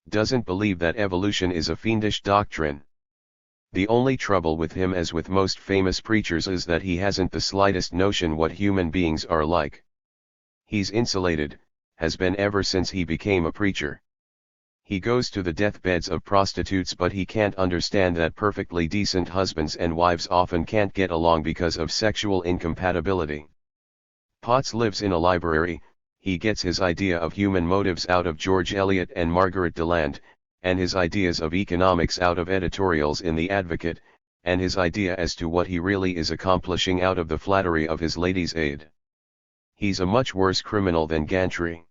Doesn't believe that evolution is a fiendish doctrine. The only trouble with him, as with most famous preachers, is that he hasn't the slightest notion what human beings are like. He's insulated, has been ever since he became a preacher. He goes to the deathbeds of prostitutes, but he can't understand that perfectly decent husbands and wives often can't get along because of sexual incompatibility. Potts lives in a library, he gets his idea of human motives out of George Eliot and Margaret Deland, and his ideas of economics out of editorials in The Advocate, and his idea as to what he really is accomplishing out of the flattery of his lady's aid. He's a much worse criminal than Gantry.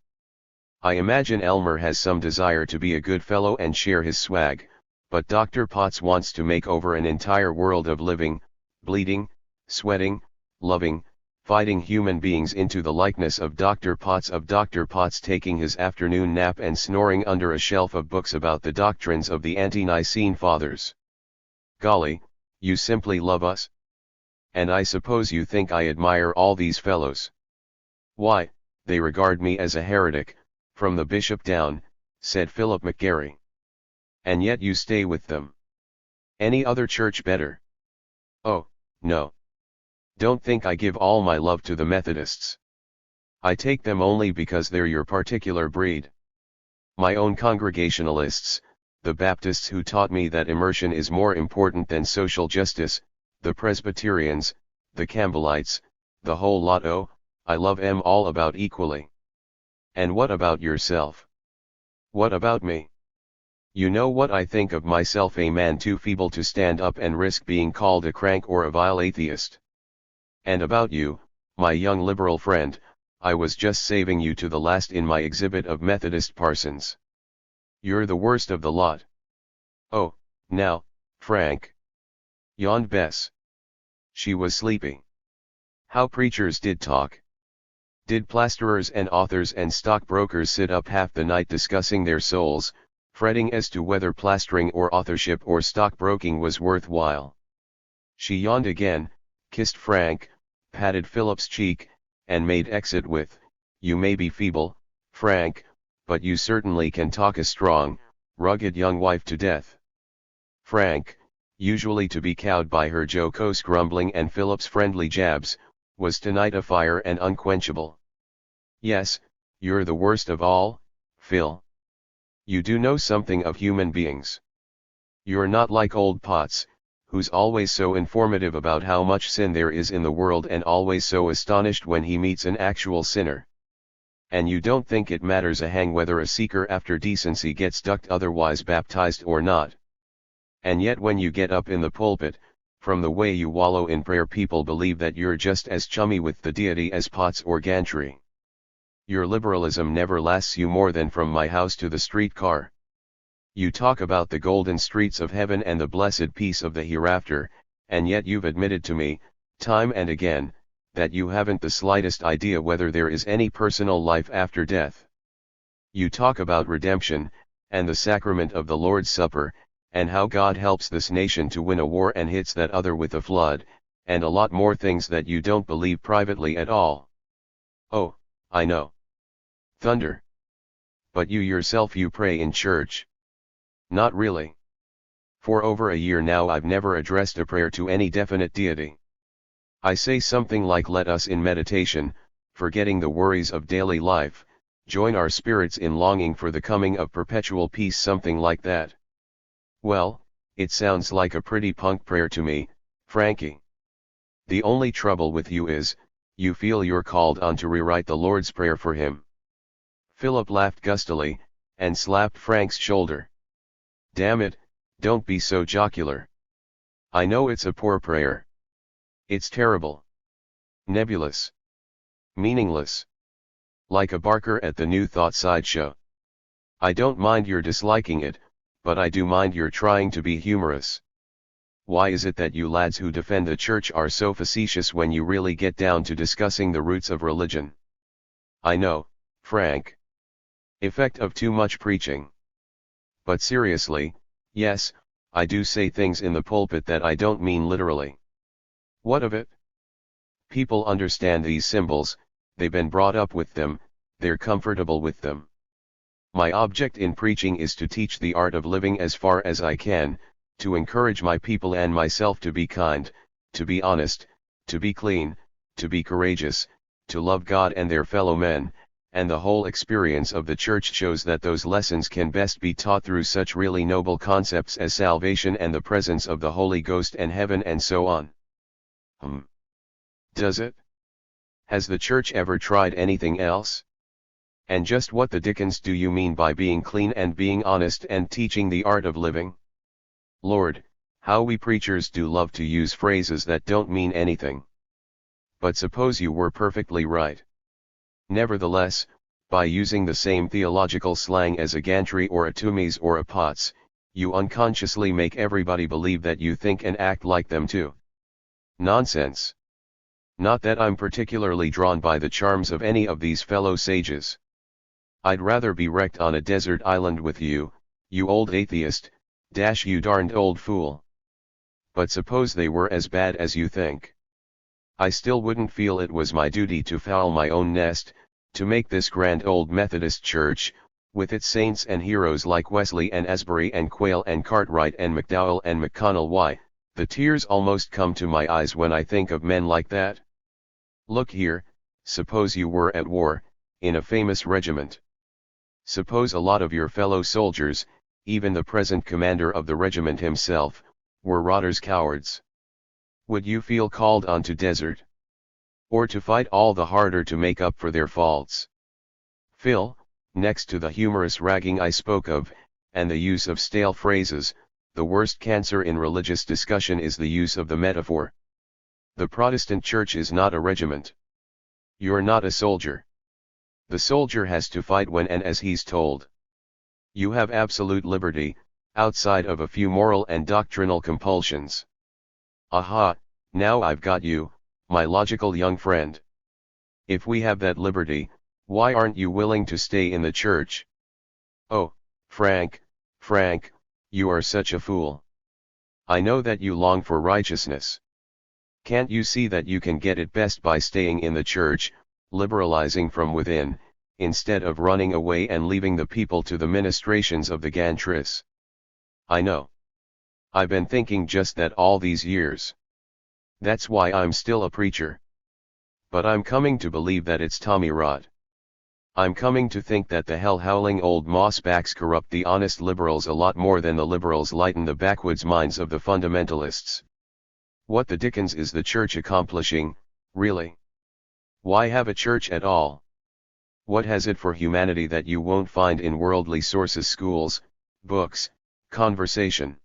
I imagine Elmer has some desire to be a good fellow and share his swag, but Dr. Potts wants to make over an entire world of living, bleeding, sweating, loving, fighting human beings into the likeness of Dr. Potts taking his afternoon nap and snoring under a shelf of books about the doctrines of the ante-Nicene Fathers. Golly, you simply love us? And I suppose you think I admire all these fellows. Why, they regard me as a heretic, from the bishop down, said Philip McGarry. And yet you stay with them. Any other church better? Oh, no. Don't think I give all my love to the Methodists. I take them only because they're your particular breed. My own Congregationalists, the Baptists who taught me that immersion is more important than social justice, the Presbyterians, the Campbellites, the whole lot. Oh, I love 'em all about equally. And what about yourself? What about me? You know what I think of myself, a man too feeble to stand up and risk being called a crank or a vile atheist. And about you, my young liberal friend, I was just saving you to the last in my exhibit of Methodist parsons. You're the worst of the lot. Oh, now, Frank. Yawned Bess. She was sleepy. How preachers did talk. Did plasterers and authors and stockbrokers sit up half the night discussing their souls, fretting as to whether plastering or authorship or stockbroking was worthwhile? She yawned again, kissed Frank, patted Philip's cheek, and made exit with, "You may be feeble, Frank, but you certainly can talk a strong, rugged young wife to death." Frank, usually to be cowed by her jocose grumbling and Philip's friendly jabs, was tonight afire and unquenchable. "Yes, you're the worst of all, Phil. You do know something of human beings. You're not like old Potts, who's always so informative about how much sin there is in the world and always so astonished when he meets an actual sinner. And you don't think it matters a hang whether a seeker after decency gets ducked otherwise baptized or not. And yet when you get up in the pulpit, from the way you wallow in prayer, people believe that you're just as chummy with the deity as Potts or Gantry. Your liberalism never lasts you more than from my house to the streetcar. You talk about the golden streets of heaven and the blessed peace of the hereafter, and yet you've admitted to me, time and again, that you haven't the slightest idea whether there is any personal life after death. You talk about redemption, and the sacrament of the Lord's Supper, and how God helps this nation to win a war and hits that other with a flood, and a lot more things that you don't believe privately at all. Oh, I know. Thunder. But you yourself, you pray in church. Not really. For over a year now I've never addressed a prayer to any definite deity. I say something like, "Let us in meditation, forgetting the worries of daily life, join our spirits in longing for the coming of perpetual peace," something like that. Well, it sounds like a pretty punk prayer to me, Frankie. The only trouble with you is, you feel you're called on to rewrite the Lord's Prayer for him. Philip laughed gustily, and slapped Frank's shoulder. "Damn it, don't be so jocular. I know it's a poor prayer. It's terrible. Nebulous. Meaningless. Like a barker at the New Thought sideshow. I don't mind your disliking it, but I do mind your trying to be humorous. Why is it that you lads who defend the church are so facetious when you really get down to discussing the roots of religion? I know, Frank. Effect of too much preaching. But seriously, yes, I do say things in the pulpit that I don't mean literally. What of it? People understand these symbols, they've been brought up with them, they're comfortable with them. My object in preaching is to teach the art of living as far as I can, to encourage my people and myself to be kind, to be honest, to be clean, to be courageous, to love God and their fellow men, and the whole experience of the church shows that those lessons can best be taught through such really noble concepts as salvation and the presence of the Holy Ghost and heaven and so on. Does it? Has the church ever tried anything else? And just what the dickens do you mean by being clean and being honest and teaching the art of living? Lord, How we preachers do love to use phrases that don't mean anything. But suppose you were perfectly right. Nevertheless, by using the same theological slang as a Gantry or a Toomeys or a Potts, you unconsciously make everybody believe that you think and act like them too. Nonsense. Not that I'm particularly drawn by the charms of any of these fellow sages. I'd rather be wrecked on a desert island with you, you old atheist, you darned old fool. But suppose they were as bad as you think. I still wouldn't feel it was my duty to foul my own nest, to make this grand old Methodist church, with its saints and heroes like Wesley and Asbury and Quayle and Cartwright and McDowell and McConnell. Why, the tears almost come to my eyes when I think of men like that. Look here, suppose you were at war, in a famous regiment. Suppose a lot of your fellow soldiers, even the present commander of the regiment himself, were rotters cowards. Would you feel called on to desert? Or to fight all the harder to make up for their faults? Phil, next to the humorous ragging I spoke of, and the use of stale phrases, the worst cancer in religious discussion is the use of the metaphor. The Protestant Church is not a regiment. You're not a soldier. The soldier has to fight when and as he's told. You have absolute liberty, outside of a few moral and doctrinal compulsions. Aha, now I've got you, my logical young friend. If we have that liberty, why aren't you willing to stay in the church? Oh, Frank, you are such a fool. I know that you long for righteousness. Can't you see that you can get it best by staying in the church, liberalizing from within, instead of running away and leaving the people to the ministrations of the Gantrys? I know. I've been thinking just that all these years. That's why I'm still a preacher. But I'm coming to believe that it's Tommy rot. I'm coming to think that the hell-howling old mossbacks corrupt the honest liberals a lot more than the liberals lighten the backwoods minds of the fundamentalists. What the dickens is the church accomplishing, really? Why have a church at all? What has it for humanity that you won't find in worldly sources, schools, books, conversation?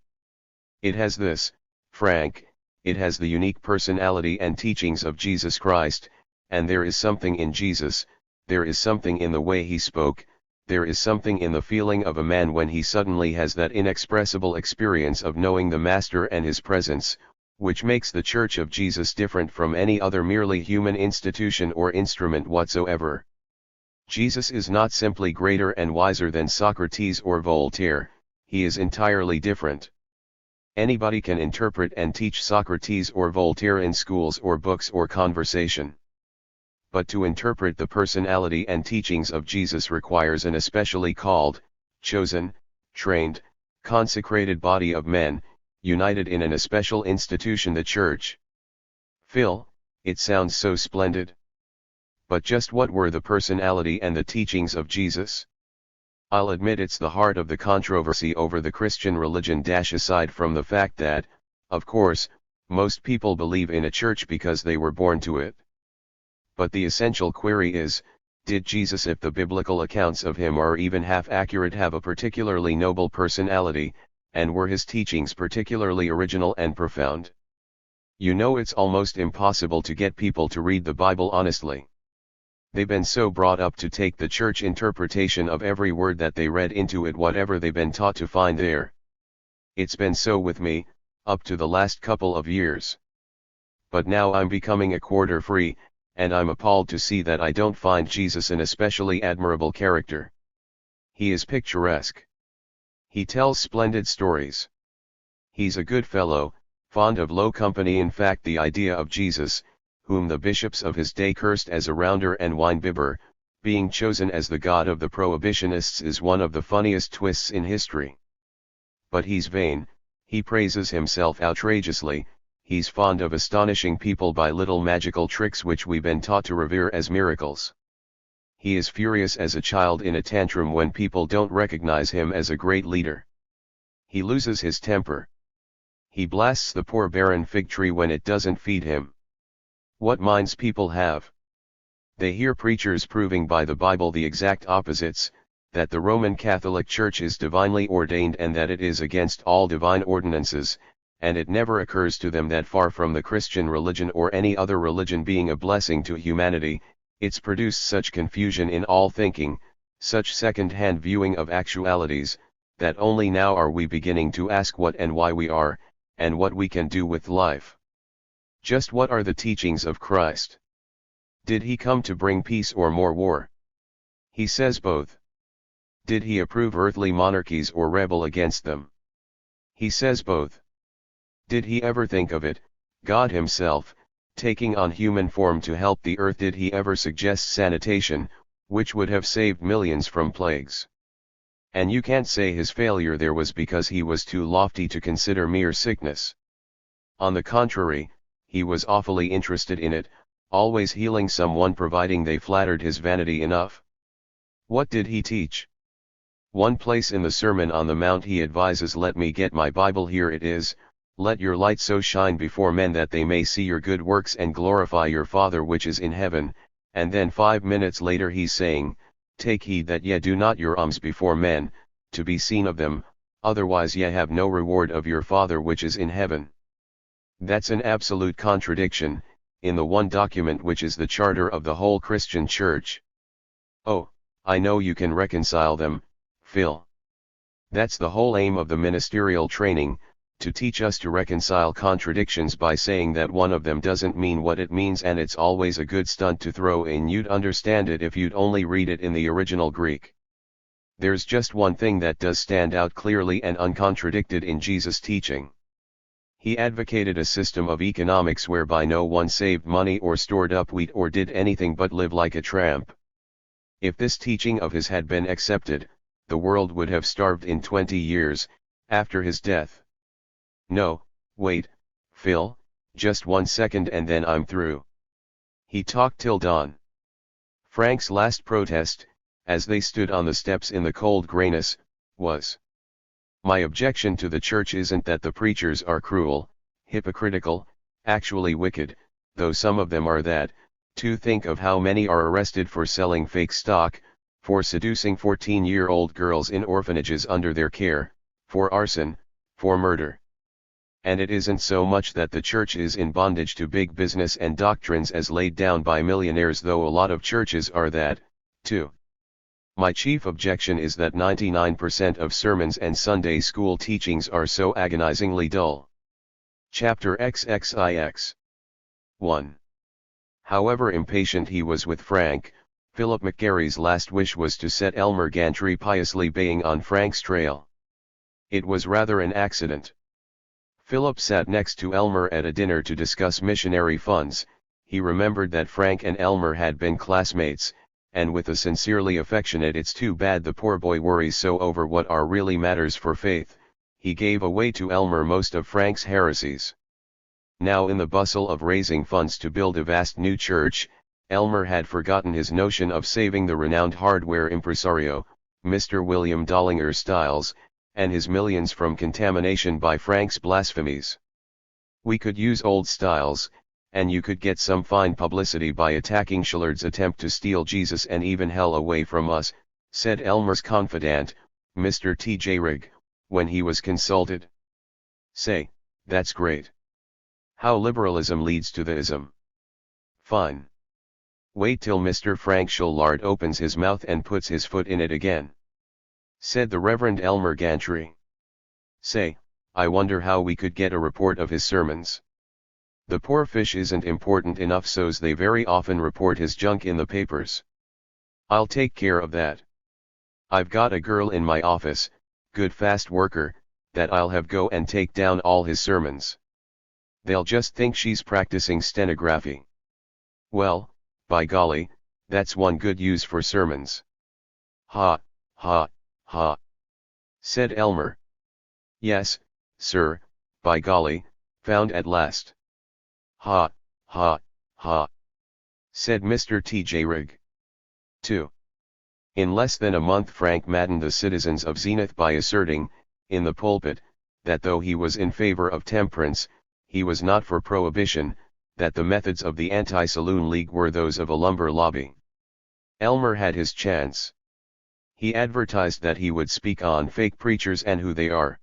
It has this, Frank, it has the unique personality and teachings of Jesus Christ, and there is something in Jesus, there is something in the way he spoke, there is something in the feeling of a man when he suddenly has that inexpressible experience of knowing the Master and his presence, which makes the Church of Jesus different from any other merely human institution or instrument whatsoever. Jesus is not simply greater and wiser than Socrates or Voltaire, he is entirely different. Anybody can interpret and teach Socrates or Voltaire in schools or books or conversation. But to interpret the personality and teachings of Jesus requires an especially called, chosen, trained, consecrated body of men, united in an especial institution, the church. Phil, it sounds so splendid. But just what were the personality and the teachings of Jesus? I'll admit it's the heart of the controversy over the Christian religion. Aside from the fact that, of course, most people believe in a church because they were born to it. But the essential query is, did Jesus, if the biblical accounts of him are even half accurate, have a particularly noble personality, and were his teachings particularly original and profound? You know, it's almost impossible to get people to read the Bible honestly. They've been so brought up to take the church interpretation of every word that they read into it whatever they've been taught to find there. It's been so with me, up to the last couple of years. But now I'm becoming a quarter free, and I'm appalled to see that I don't find Jesus an especially admirable character. He is picturesque. He tells splendid stories. He's a good fellow, fond of low company. In fact, the idea of Jesus, whom the bishops of his day cursed as a rounder and wine-bibber, being chosen as the god of the prohibitionists is one of the funniest twists in history. But he's vain, he praises himself outrageously, he's fond of astonishing people by little magical tricks which we've been taught to revere as miracles. He is furious as a child in a tantrum when people don't recognize him as a great leader. He loses his temper. He blasts the poor barren fig tree when it doesn't feed him. What minds people have! They hear preachers proving by the Bible the exact opposites, that the Roman Catholic Church is divinely ordained and that it is against all divine ordinances, and it never occurs to them that far from the Christian religion or any other religion being a blessing to humanity, it's produced such confusion in all thinking, such second-hand viewing of actualities, that only now are we beginning to ask what and why we are, and what we can do with life. Just what are the teachings of Christ? Did he come to bring peace or more war? He says both. Did he approve earthly monarchies or rebel against them? He says both. Did he ever think of it, God himself, taking on human form to help the earth? Did he ever suggest sanitation, which would have saved millions from plagues? And you can't say his failure there was because he was too lofty to consider mere sickness. On the contrary, he was awfully interested in it, always healing someone providing they flattered his vanity enough. What did he teach? One place in the Sermon on the Mount he advises, let me get my Bible, here it is, let your light so shine before men that they may see your good works and glorify your Father which is in heaven, and then 5 minutes later he's saying, take heed that ye do not your alms before men, to be seen of them, otherwise ye have no reward of your Father which is in heaven. That's an absolute contradiction, in the one document which is the charter of the whole Christian Church. Oh, I know you can reconcile them, Phil. That's the whole aim of the ministerial training, to teach us to reconcile contradictions by saying that one of them doesn't mean what it means, and it's always a good stunt to throw in. You'd understand it if you'd only read it in the original Greek. There's just one thing that does stand out clearly and uncontradicted in Jesus' teaching. He advocated a system of economics whereby no one saved money or stored up wheat or did anything but live like a tramp. If this teaching of his had been accepted, the world would have starved in 20 years, after his death. No, wait, Phil, just 1 second and then I'm through. He talked till dawn. Frank's last protest, as they stood on the steps in the cold grayness, was: my objection to the church isn't that the preachers are cruel, hypocritical, actually wicked, though some of them are that. To think of how many are arrested for selling fake stock, for seducing 14-year-old girls in orphanages under their care, for arson, for murder. And it isn't so much that the church is in bondage to big business and doctrines as laid down by millionaires, though a lot of churches are that, too. My chief objection is that 99% of sermons and Sunday school teachings are so agonizingly dull. Chapter XXIX 1. However impatient he was with Frank, Philip McGarry's last wish was to set Elmer Gantry piously baying on Frank's trail. It was rather an accident. Philip sat next to Elmer at a dinner to discuss missionary funds. He remembered that Frank and Elmer had been classmates, and with a sincerely affectionate "it's too bad the poor boy worries so over what are really matters for faith," he gave away to Elmer most of Frank's heresies. Now in the bustle of raising funds to build a vast new church, Elmer had forgotten his notion of saving the renowned hardware impresario, Mr. William Dollinger Stiles, and his millions from contamination by Frank's blasphemies. We could use old Stiles, and you could get some fine publicity by attacking Schillard's attempt to steal Jesus and even hell away from us, said Elmer's confidant, Mr. T.J. Rigg, when he was consulted. Say, that's great. How liberalism leads to the ism. Fine. Wait till Mr. Frank Schillard opens his mouth and puts his foot in it again, said the Reverend Elmer Gantry. Say, I wonder how we could get a report of his sermons. The poor fish isn't important enough, so's they very often report his junk in the papers. I'll take care of that. I've got a girl in my office, good fast worker, that I'll have go and take down all his sermons. They'll just think she's practicing stenography. Well, by golly, that's one good use for sermons. Ha, ha, ha, said Elmer. Yes, sir, by golly, found at last. Ha, ha, ha, said Mr. T.J. Rigg. 2. In less than a month Frank maddened the citizens of Zenith by asserting, in the pulpit, that though he was in favor of temperance, he was not for prohibition, that the methods of the Anti-Saloon League were those of a lumber lobby. Elmer had his chance. He advertised that he would speak on fake preachers and who they are.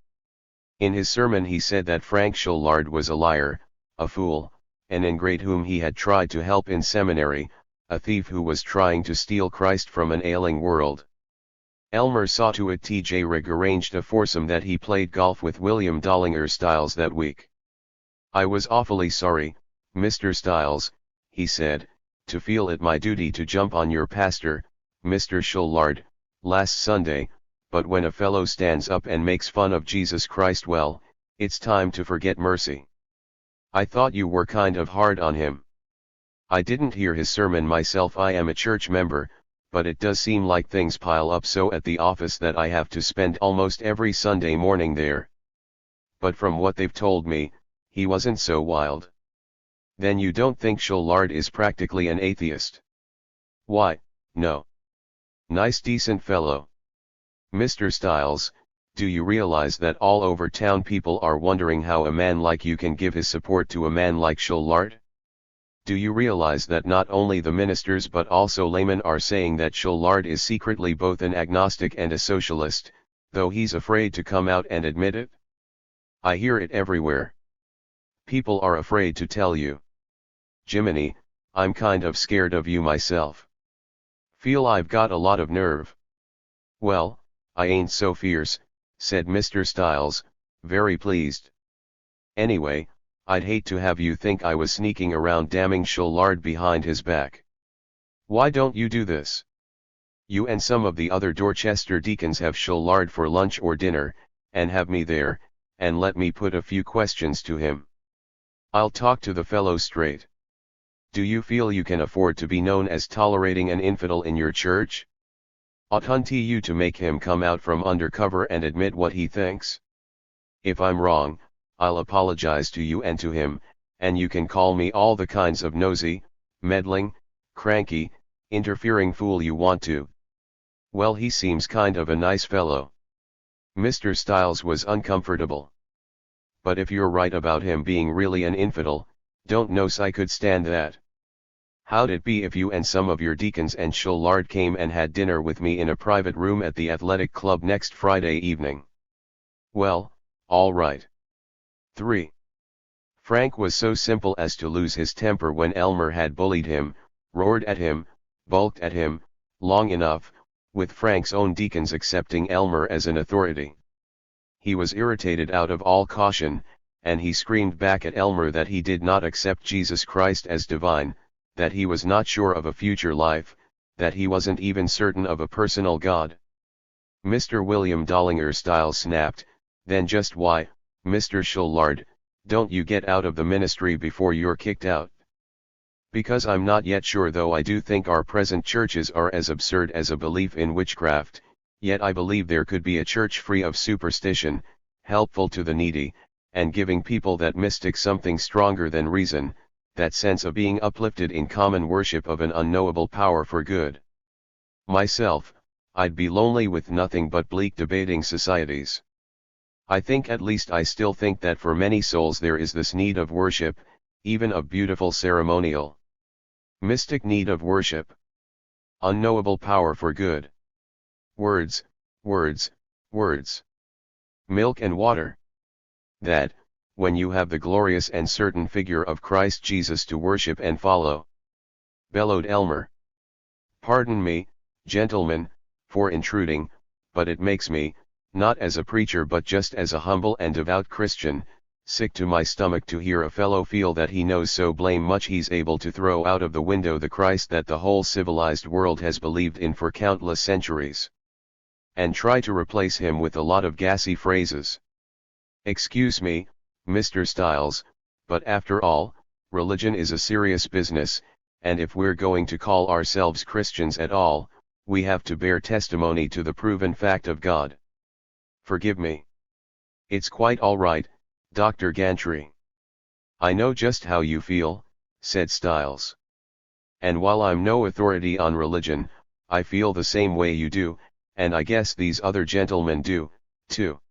In his sermon he said that Frank Schullard was a liar, a fool, an ingrate whom he had tried to help in seminary, a thief who was trying to steal Christ from an ailing world. Elmer saw to it TJ Rigg arranged a foursome that he played golf with William Dollinger Stiles that week. "I was awfully sorry, Mr. Stiles," he said, "to feel it my duty to jump on your pastor, Mr. Schullard, last Sunday, but when a fellow stands up and makes fun of Jesus Christ, well, it's time to forget mercy. I thought you were kind of hard on him. I didn't hear his sermon myself, I am a church member, but it does seem like things pile up so at the office that I have to spend almost every Sunday morning there. But from what they've told me, he wasn't so wild." "Then you don't think Schullard is practically an atheist?" "Why, no. Nice decent fellow. Mr. Stiles, do you realize that all over town people are wondering how a man like you can give his support to a man like Schullard? Do you realize that not only the ministers but also laymen are saying that Schullard is secretly both an agnostic and a socialist, though he's afraid to come out and admit it? I hear it everywhere. People are afraid to tell you. Jiminy, I'm kind of scared of you myself. Feel I've got a lot of nerve." "Well, I ain't so fierce," said Mr. Stiles, very pleased. "Anyway, I'd hate to have you think I was sneaking around damning Schullard behind his back. Why don't you do this? You and some of the other Dorchester deacons have Schullard for lunch or dinner, and have me there, and let me put a few questions to him. I'll talk to the fellow straight. Do you feel you can afford to be known as tolerating an infidel in your church? Oughtn't you to make him come out from undercover and admit what he thinks? If I'm wrong, I'll apologize to you and to him, and you can call me all the kinds of nosy, meddling, cranky, interfering fool you want to. Well, he seems kind of a nice fellow." Mr. Stiles was uncomfortable. "But if you're right about him being really an infidel, don't know's I could stand that. How'd it be if you and some of your deacons and Schullard came and had dinner with me in a private room at the athletic club next Friday evening?" "Well, all right." 3. Frank was so simple as to lose his temper when Elmer had bullied him, roared at him, bulked at him, long enough, with Frank's own deacons accepting Elmer as an authority. He was irritated out of all caution, and he screamed back at Elmer that he did not accept Jesus Christ as divine, that he was not sure of a future life, that he wasn't even certain of a personal God. Mr. William Dollinger Stiles snapped, "Then just why, Mr. Schullard, don't you get out of the ministry before you're kicked out?" "Because I'm not yet sure, though I do think our present churches are as absurd as a belief in witchcraft, yet I believe there could be a church free of superstition, helpful to the needy, and giving people that mystic something stronger than reason, that sense of being uplifted in common worship of an unknowable power for good. Myself, I'd be lonely with nothing but bleak debating societies. I think, at least I still think, that for many souls there is this need of worship, even of beautiful ceremonial. Mystic need of worship. Unknowable power for good. Words, words, words. Milk and water. That, when you have the glorious and certain figure of Christ Jesus to worship and follow," bellowed Elmer. "Pardon me, gentlemen, for intruding, but it makes me, not as a preacher but just as a humble and devout Christian, sick to my stomach to hear a fellow feel that he knows so blame much he's able to throw out of the window the Christ that the whole civilized world has believed in for countless centuries, and try to replace him with a lot of gassy phrases. Excuse me, Mr. Stiles, but after all, religion is a serious business, and if we're going to call ourselves Christians at all, we have to bear testimony to the proven fact of God. Forgive me. It's quite all right, Dr. Gantry. I know just how you feel," said Stiles. "And while I'm no authority on religion, I feel the same way you do, and I guess these other gentlemen do, too.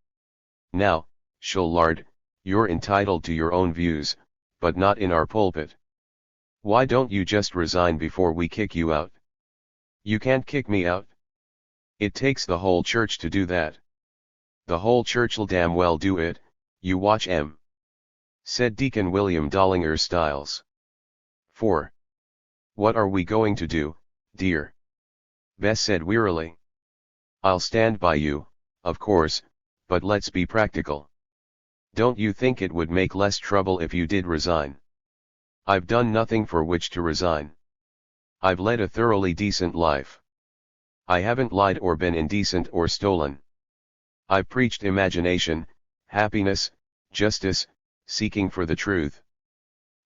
Now, Schullard, you're entitled to your own views, but not in our pulpit. Why don't you just resign before we kick you out?" "You can't kick me out. It takes the whole church to do that." "The whole church'll damn well do it, You watch M. said Deacon William Dollinger Stiles. 4. What are we going to do, dear? Bess said wearily. I'll stand by you, of course, but let's be practical. Don't you think it would make less trouble if you did resign? I've done nothing for which to resign. I've led a thoroughly decent life. I haven't lied or been indecent or stolen. I've preached imagination, happiness, justice, seeking for the truth.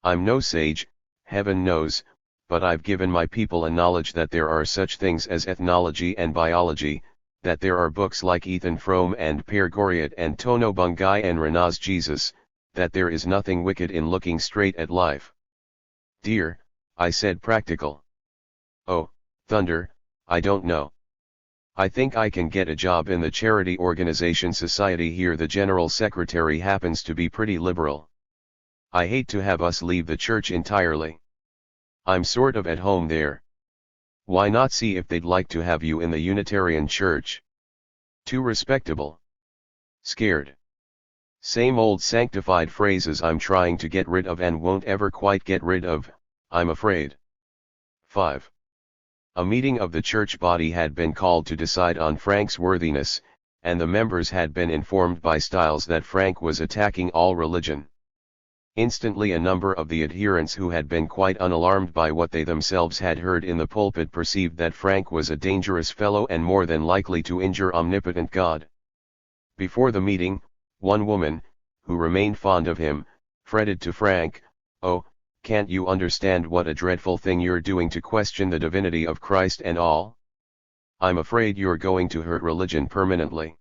I'm no sage, heaven knows, but I've given my people a knowledge that there are such things as ethnology and biology, that there are books like Ethan Frome and Per Goriot and Tono Bungay and Renaz Jesus, that there is nothing wicked in looking straight at life. Dear, I said practical. Oh, thunder, I don't know. I think I can get a job in the charity organization society here. The general secretary happens to be pretty liberal. I hate to have us leave the church entirely. I'm sort of at home there. Why not see if they'd like to have you in the Unitarian Church? Too respectable. Scared. Same old sanctified phrases I'm trying to get rid of and won't ever quite get rid of, I'm afraid. 5. A meeting of the church body had been called to decide on Frank's worthiness, and the members had been informed by Stiles that Frank was attacking all religion. Instantly a number of the adherents who had been quite unalarmed by what they themselves had heard in the pulpit perceived that Frank was a dangerous fellow and more than likely to injure omnipotent God. Before the meeting, one woman, who remained fond of him, fretted to Frank, "Oh, can't you understand what a dreadful thing you're doing to question the divinity of Christ and all? I'm afraid you're going to hurt religion permanently.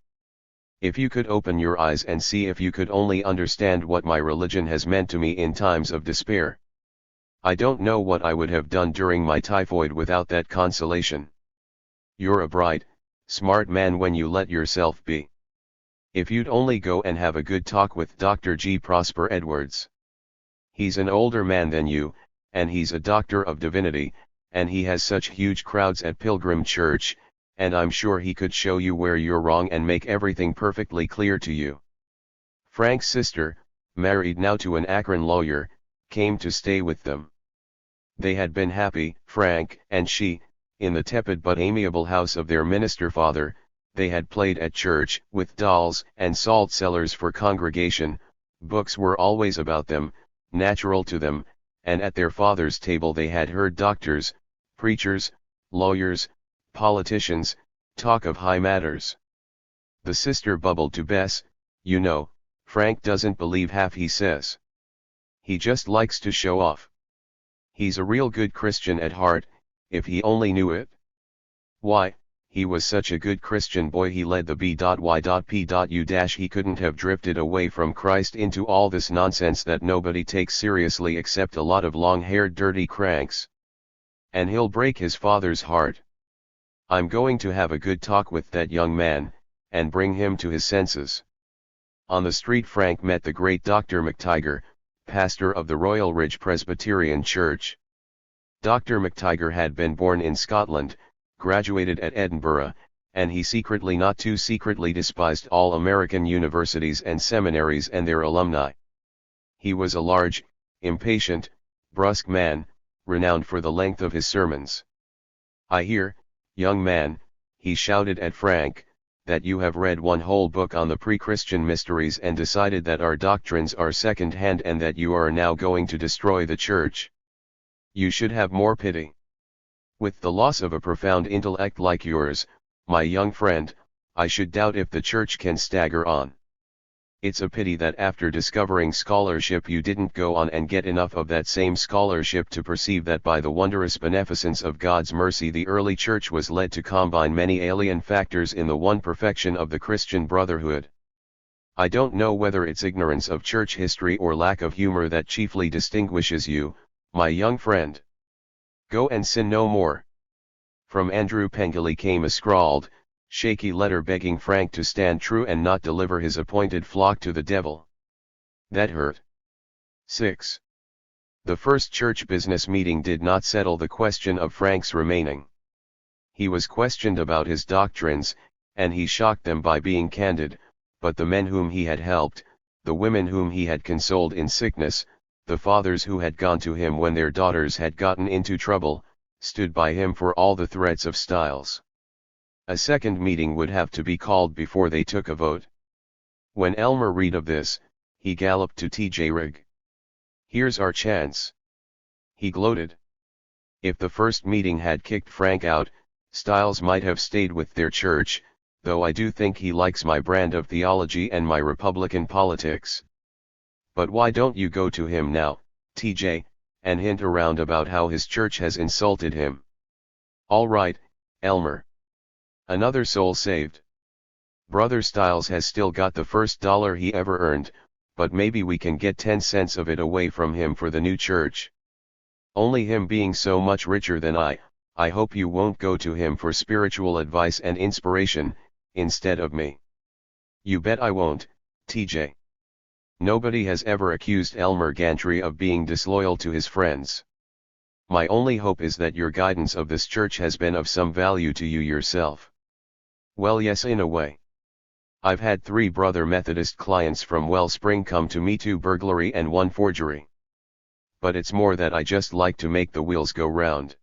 If you could open your eyes and see, if you could only understand what my religion has meant to me in times of despair. I don't know what I would have done during my typhoid without that consolation. You're a bright, smart man when you let yourself be. If you'd only go and have a good talk with Dr. G. Prosper Edwards. He's an older man than you, and he's a doctor of divinity, and he has such huge crowds at Pilgrim Church, and I'm sure he could show you where you're wrong and make everything perfectly clear to you." Frank's sister, married now to an Akron lawyer, came to stay with them. They had been happy, Frank and she, in the tepid but amiable house of their minister father. They had played at church, with dolls and salt cellars for congregation. Books were always about them, natural to them, and at their father's table they had heard doctors, preachers, lawyers, politicians, talk of high matters. The sister bubbled to Bess, "You know, Frank doesn't believe half he says. He just likes to show off. He's a real good Christian at heart, if he only knew it. Why, he was such a good Christian boy, he led the B.Y.P.U. He couldn't have drifted away from Christ into all this nonsense that nobody takes seriously except a lot of long-haired dirty cranks. And he'll break his father's heart. I'm going to have a good talk with that young man, and bring him to his senses." On the street Frank met the great Dr. McTiger, pastor of the Royal Ridge Presbyterian Church. Dr. McTiger had been born in Scotland, graduated at Edinburgh, and he secretly, not too secretly, despised all American universities and seminaries and their alumni. He was a large, impatient, brusque man, renowned for the length of his sermons. "I hear, young man," he shouted at Frank, "that you have read one whole book on the pre-Christian mysteries and decided that our doctrines are second-hand and that you are now going to destroy the church. You should have more pity. With the loss of a profound intellect like yours, my young friend, I should doubt if the church can stagger on. It's a pity that after discovering scholarship you didn't go on and get enough of that same scholarship to perceive that by the wondrous beneficence of God's mercy the early church was led to combine many alien factors in the one perfection of the Christian brotherhood. I don't know whether it's ignorance of church history or lack of humor that chiefly distinguishes you, my young friend. Go and sin no more." From Andrew Pengilly came a scrawled, shaky letter begging Frank to stand true and not deliver his appointed flock to the devil. That hurt. 6. The first church business meeting did not settle the question of Frank's remaining. He was questioned about his doctrines, and he shocked them by being candid, but the men whom he had helped, the women whom he had consoled in sickness, the fathers who had gone to him when their daughters had gotten into trouble, stood by him for all the threats of Styles. A second meeting would have to be called before they took a vote. When Elmer read of this, he galloped to TJ Rigg. "Here's our chance," he gloated. If the first meeting had kicked Frank out, Styles might have stayed with their church, though I do think he likes my brand of theology and my Republican politics. But why don't you go to him now, TJ, and hint around about how his church has insulted him? All right, Elmer. Another soul saved. Brother Styles has still got the first dollar he ever earned, but maybe we can get 10 cents of it away from him for the new church. Only him being so much richer than I hope you won't go to him for spiritual advice and inspiration, instead of me. You bet I won't, TJ. Nobody has ever accused Elmer Gantry of being disloyal to his friends. My only hope is that your guidance of this church has been of some value to you yourself. Well, yes, in a way. I've had 3 Brother Methodist clients from Wellspring come to me, 2 burglary and 1 forgery. But it's more that I just like to make the wheels go round.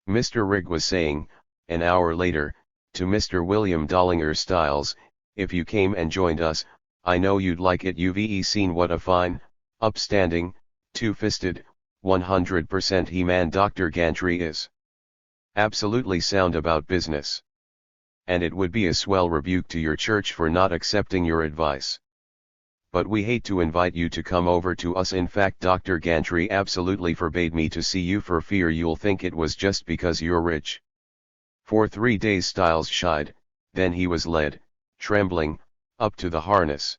Mr. Rigg was saying, an hour later, to Mr. William Dollinger Styles, if you came and joined us, I know you'd like it. You've seen what a fine, upstanding, two-fisted, 100% he-man Dr. Gantry is. Absolutely sound about business. And it would be a swell rebuke to your church for not accepting your advice. But we hate to invite you to come over to us. In fact, Dr. Gantry absolutely forbade me to see you for fear you'll think it was just because you're rich. For 3 days Styles shied, then he was led, trembling, up to the harness.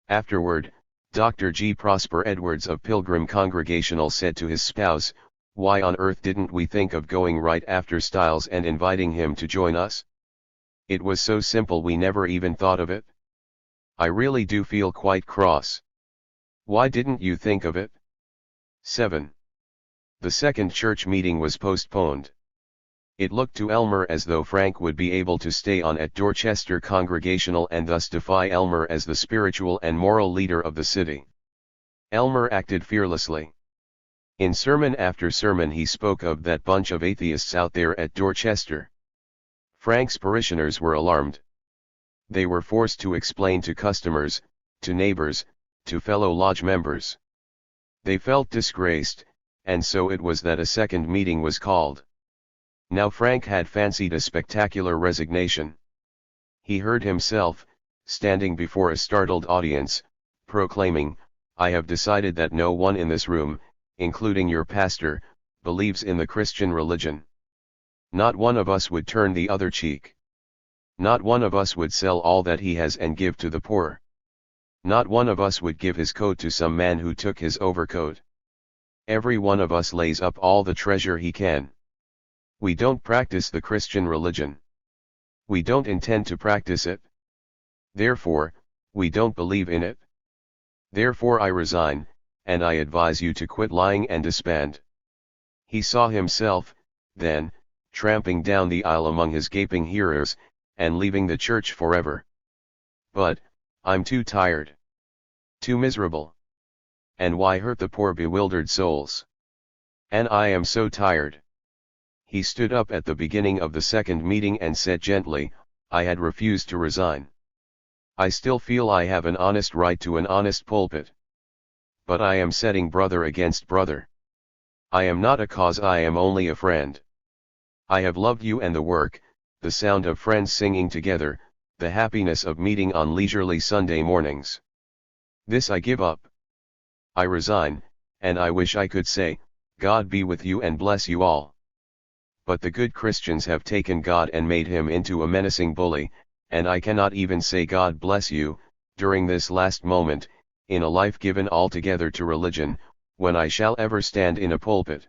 Afterward, Dr. G. Prosper Edwards of Pilgrim Congregational said to his spouse, "Why on earth didn't we think of going right after Styles and inviting him to join us? It was so simple, we never even thought of it. I really do feel quite cross. Why didn't you think of it?" 7. The second church meeting was postponed. It looked to Elmer as though Frank would be able to stay on at Dorchester Congregational and thus defy Elmer as the spiritual and moral leader of the city. Elmer acted fearlessly. In sermon after sermon he spoke of that bunch of atheists out there at Dorchester. Frank's parishioners were alarmed. They were forced to explain to customers, to neighbors, to fellow lodge members. They felt disgraced, and so it was that a second meeting was called. Now Frank had fancied a spectacular resignation. He heard himself, standing before a startled audience, proclaiming, "I have decided that no one in this room, including your pastor, believes in the Christian religion. Not one of us would turn the other cheek. Not one of us would sell all that he has and give to the poor. Not one of us would give his coat to some man who took his overcoat. Every one of us lays up all the treasure he can. We don't practice the Christian religion. We don't intend to practice it. Therefore, we don't believe in it. Therefore I resign, and I advise you to quit lying and disband." He saw himself, then, tramping down the aisle among his gaping hearers, and leaving the church forever. "But, I'm too tired. Too miserable. And why hurt the poor bewildered souls? And I am so tired." He stood up at the beginning of the second meeting and said gently, "I had refused to resign. I still feel I have an honest right to an honest pulpit. But I am setting brother against brother. I am not a cause, I am only a friend. I have loved you and the work, the sound of friends singing together, the happiness of meeting on leisurely Sunday mornings. This I give up. I resign, and I wish I could say, God be with you and bless you all. But the good Christians have taken God and made him into a menacing bully, and I cannot even say God bless you, during this last moment, in a life given altogether to religion, when I shall ever stand in a pulpit."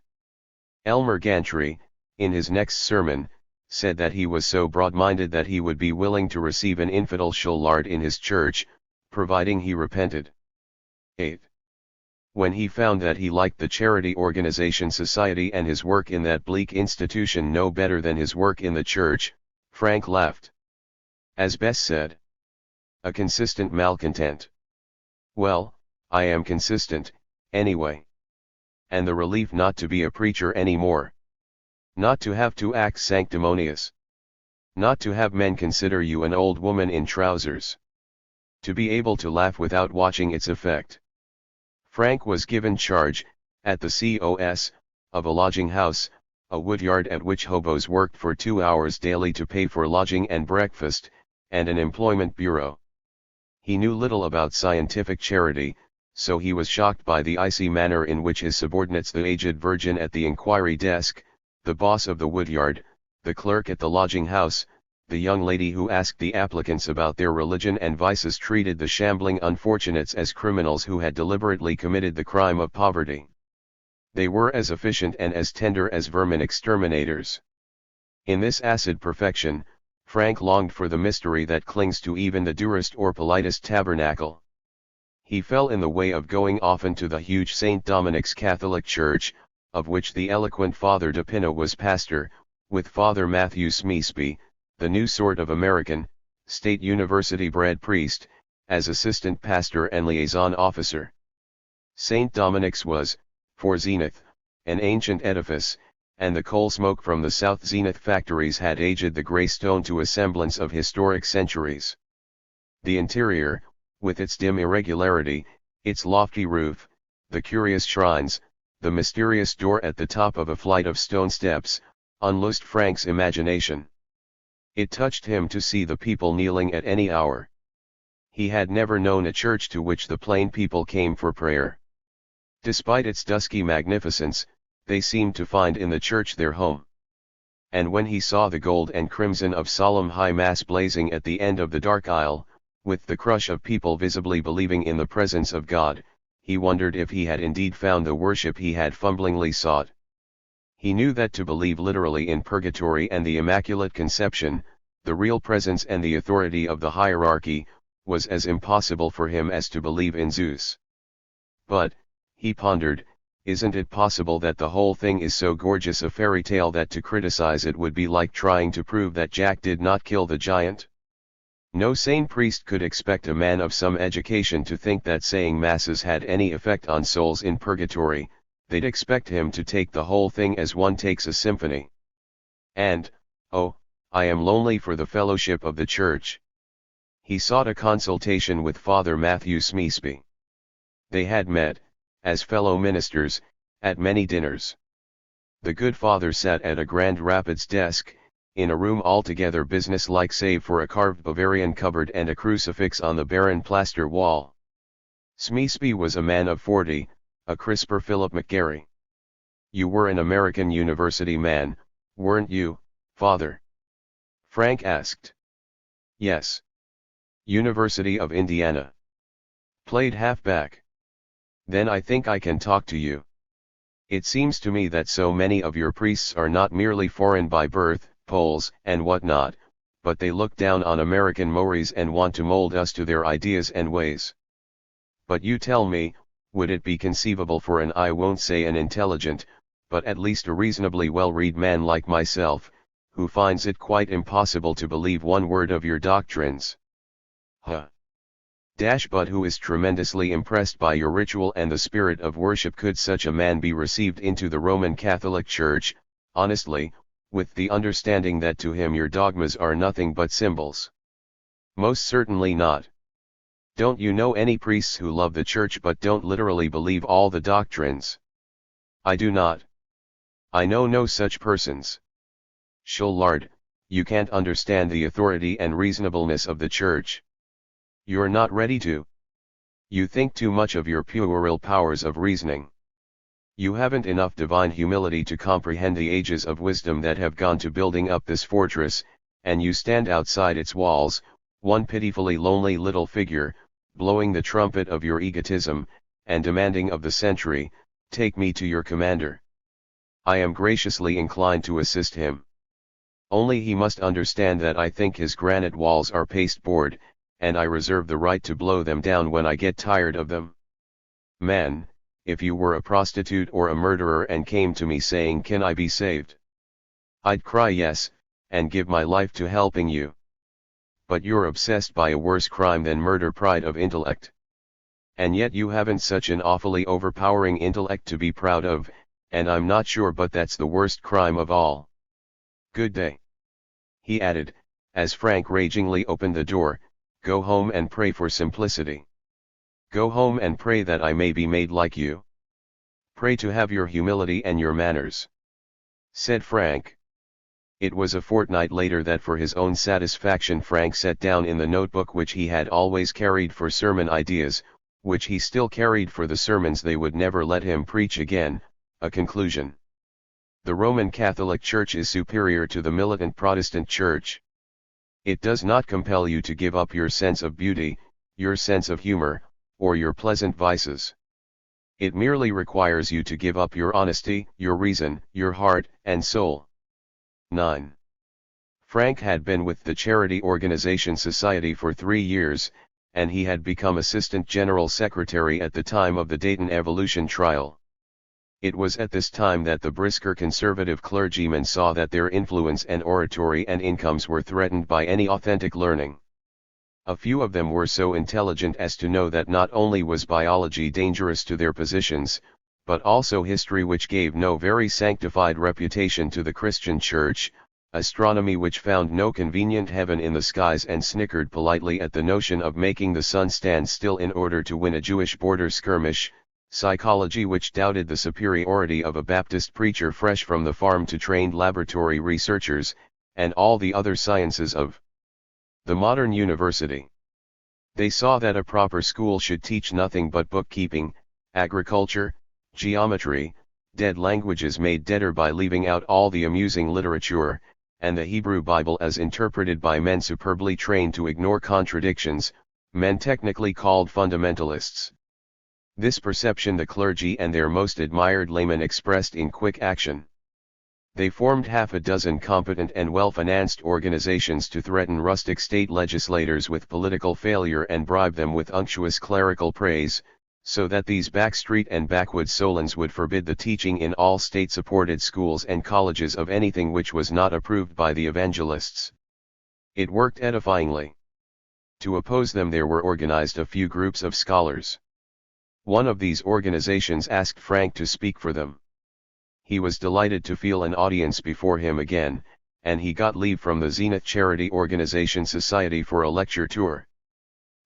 Elmer Gantry, in his next sermon, said that he was so broad-minded that he would be willing to receive an infidel sholard in his church, providing he repented. 8. When he found that he liked the charity organization society and his work in that bleak institution no better than his work in the church, Frank laughed. As Bess said, "A consistent malcontent." Well, I am consistent, anyway. And the relief not to be a preacher anymore. Not to have to act sanctimonious. Not to have men consider you an old woman in trousers. To be able to laugh without watching its effect. Frank was given charge, at the COS, of a lodging house, a woodyard at which hobos worked for 2 hours daily to pay for lodging and breakfast, and an employment bureau. He knew little about scientific charity, so he was shocked by the icy manner in which his subordinates, the aged virgin at the inquiry desk, the boss of the woodyard, the clerk at the lodging house, the young lady who asked the applicants about their religion and vices, treated the shambling unfortunates as criminals who had deliberately committed the crime of poverty. They were as efficient and as tender as vermin exterminators. In this acid perfection, Frank longed for the mystery that clings to even the durest or politest tabernacle. He fell in the way of going often to the huge St. Dominic's Catholic Church, of which the eloquent Father de Pina was pastor, with Father Matthew Smeesby, the new sort of American, State University-bred priest, as assistant pastor and liaison officer. St. Dominic's was, for Zenith, an ancient edifice, and the coal smoke from the South Zenith factories had aged the grey stone to a semblance of historic centuries. The interior, with its dim irregularity, its lofty roof, the curious shrines, the mysterious door at the top of a flight of stone steps, unloosed Frank's imagination. It touched him to see the people kneeling at any hour. He had never known a church to which the plain people came for prayer. Despite its dusky magnificence, they seemed to find in the church their home. And when he saw the gold and crimson of solemn high mass blazing at the end of the dark aisle, with the crush of people visibly believing in the presence of God, he wondered if he had indeed found the worship he had fumblingly sought. He knew that to believe literally in purgatory and the Immaculate Conception, the real presence and the authority of the hierarchy, was as impossible for him as to believe in Zeus. But, he pondered, isn't it possible that the whole thing is so gorgeous a fairy tale that to criticize it would be like trying to prove that Jack did not kill the giant? No sane priest could expect a man of some education to think that saying masses had any effect on souls in purgatory. They'd expect him to take the whole thing as one takes a symphony. And, oh, I am lonely for the fellowship of the church. He sought a consultation with Father Matthew Smeesby. They had met, as fellow ministers, at many dinners. The good father sat at a Grand Rapids desk, in a room altogether business-like save for a carved Bavarian cupboard and a crucifix on the barren plaster wall. Smeesby was a man of 40, a crisper Philip McGarry. You were an American university man, weren't you, father? Frank asked. Yes. University of Indiana. Played halfback. Then I think I can talk to you. It seems to me that so many of your priests are not merely foreign by birth, Poles and whatnot, but they look down on American Maoris and want to mold us to their ideas and ways. But you tell me, would it be conceivable for an, I won't say an intelligent, but at least a reasonably well-read man like myself, who finds it quite impossible to believe one word of your doctrines? But who is tremendously impressed by your ritual and the spirit of worship. Could such a man be received into the Roman Catholic Church, honestly, with the understanding that to him your dogmas are nothing but symbols? Most certainly not. Don't you know any priests who love the church but don't literally believe all the doctrines? I do not. I know no such persons. Shullard, you can't understand the authority and reasonableness of the church. You're not ready to. You think too much of your puerile powers of reasoning. You haven't enough divine humility to comprehend the ages of wisdom that have gone to building up this fortress, and you stand outside its walls, one pitifully lonely little figure, blowing the trumpet of your egotism, and demanding of the century, take me to your commander. I am graciously inclined to assist him. Only he must understand that I think his granite walls are pasteboard, and I reserve the right to blow them down when I get tired of them. Man, if you were a prostitute or a murderer and came to me saying, "Can I be saved?" I'd cry yes, and give my life to helping you. But you're obsessed by a worse crime than murder, pride of intellect. And yet you haven't such an awfully overpowering intellect to be proud of, and I'm not sure but that's the worst crime of all. Good day," he added, as Frank ragingly opened the door. "Go home and pray for simplicity. Go home and pray that I may be made like you. Pray to have your humility and your manners," said Frank. It was a fortnight later that for his own satisfaction Frank set down in the notebook which he had always carried for sermon ideas, which he still carried for the sermons they would never let him preach again, a conclusion. The Roman Catholic Church is superior to the militant Protestant Church. It does not compel you to give up your sense of beauty, your sense of humor, or your pleasant vices. It merely requires you to give up your honesty, your reason, your heart, and soul. 9. Frank had been with the Charity Organization Society for 3 years, and he had become Assistant General Secretary at the time of the Dayton Evolution trial. It was at this time that the brisker conservative clergymen saw that their influence and oratory and incomes were threatened by any authentic learning. A few of them were so intelligent as to know that not only was biology dangerous to their positions, but also history, which gave no very sanctified reputation to the Christian Church, astronomy, which found no convenient heaven in the skies and snickered politely at the notion of making the sun stand still in order to win a Jewish border skirmish, psychology, which doubted the superiority of a Baptist preacher fresh from the farm to trained laboratory researchers, and all the other sciences of the modern university. They saw that a proper school should teach nothing but bookkeeping, agriculture, geometry, dead languages made deader by leaving out all the amusing literature, and the Hebrew Bible as interpreted by men superbly trained to ignore contradictions, men technically called fundamentalists. This perception the clergy and their most admired laymen expressed in quick action. They formed half a dozen competent and well-financed organizations to threaten rustic state legislators with political failure and bribe them with unctuous clerical praise, so that these backstreet and backwoods Solons would forbid the teaching in all state-supported schools and colleges of anything which was not approved by the evangelists. It worked edifyingly. To oppose them there were organized a few groups of scholars. One of these organizations asked Frank to speak for them. He was delighted to feel an audience before him again, and he got leave from the Zenith Charity Organization Society for a lecture tour.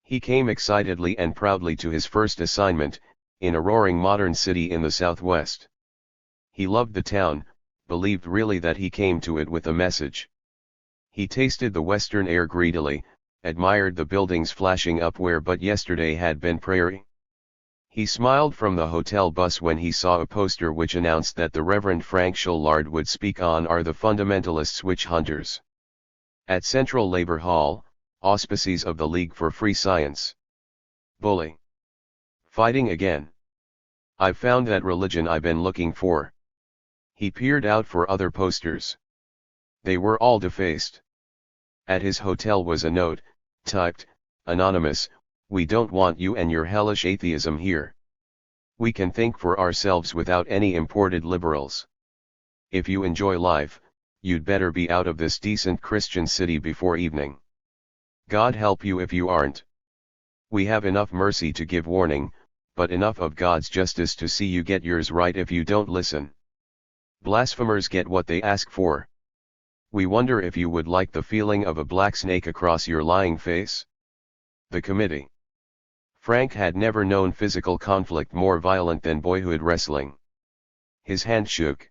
He came excitedly and proudly to his first assignment, in a roaring modern city in the Southwest. He loved the town, believed really that he came to it with a message. He tasted the western air greedily, admired the buildings flashing up where but yesterday had been prairie. He smiled from the hotel bus when he saw a poster which announced that the Reverend Frank Shullard would speak on Are the Fundamentalists Witch Hunters? At Central Labor Hall, auspices of the League for Free Science. Bully. Fighting again. I've found that religion I've been looking for. He peered out for other posters. They were all defaced. At his hotel was a note, typed, "Anonymous, we don't want you and your hellish atheism here. We can think for ourselves without any imported liberals. If you enjoy life, you'd better be out of this decent Christian city before evening. God help you if you aren't. We have enough mercy to give warning, but enough of God's justice to see you get yours right if you don't listen. Blasphemers get what they ask for. We wonder if you would like the feeling of a black snake across your lying face." The committee. Frank had never known physical conflict more violent than boyhood wrestling. His hand shook.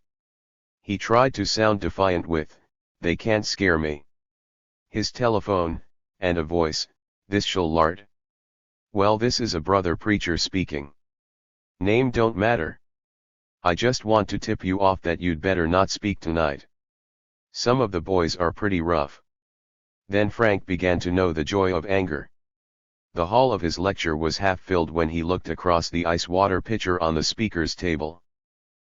He tried to sound defiant with, "They can't scare me." His telephone, and a voice, "This Shullard? Well, this is a brother preacher speaking. Name don't matter. I just want to tip you off that you'd better not speak tonight. Some of the boys are pretty rough." Then Frank began to know the joy of anger. The hall of his lecture was half filled when he looked across the ice water pitcher on the speaker's table.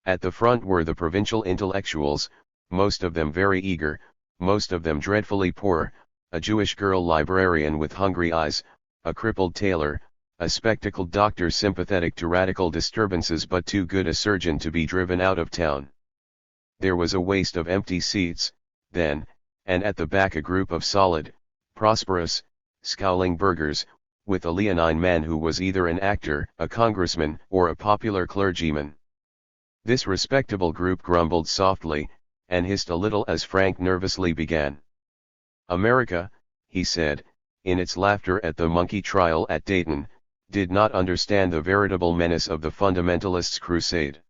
At the front were the provincial intellectuals, most of them very eager, most of them dreadfully poor, a Jewish girl librarian with hungry eyes, a crippled tailor, a spectacled doctor sympathetic to radical disturbances but too good a surgeon to be driven out of town. There was a waste of empty seats, then, and at the back a group of solid, prosperous, scowling burghers, with a leonine man who was either an actor, a congressman, or a popular clergyman. This respectable group grumbled softly, and hissed a little as Frank nervously began. America, he said, in its laughter at the monkey trial at Dayton, did not understand the veritable menace of the fundamentalists' crusade.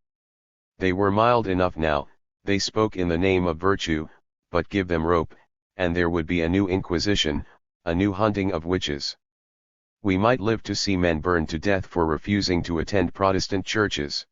They were mild enough now, they spoke in the name of virtue, but give them rope, and there would be a new inquisition, a new hunting of witches. We might live to see men burned to death for refusing to attend Protestant churches.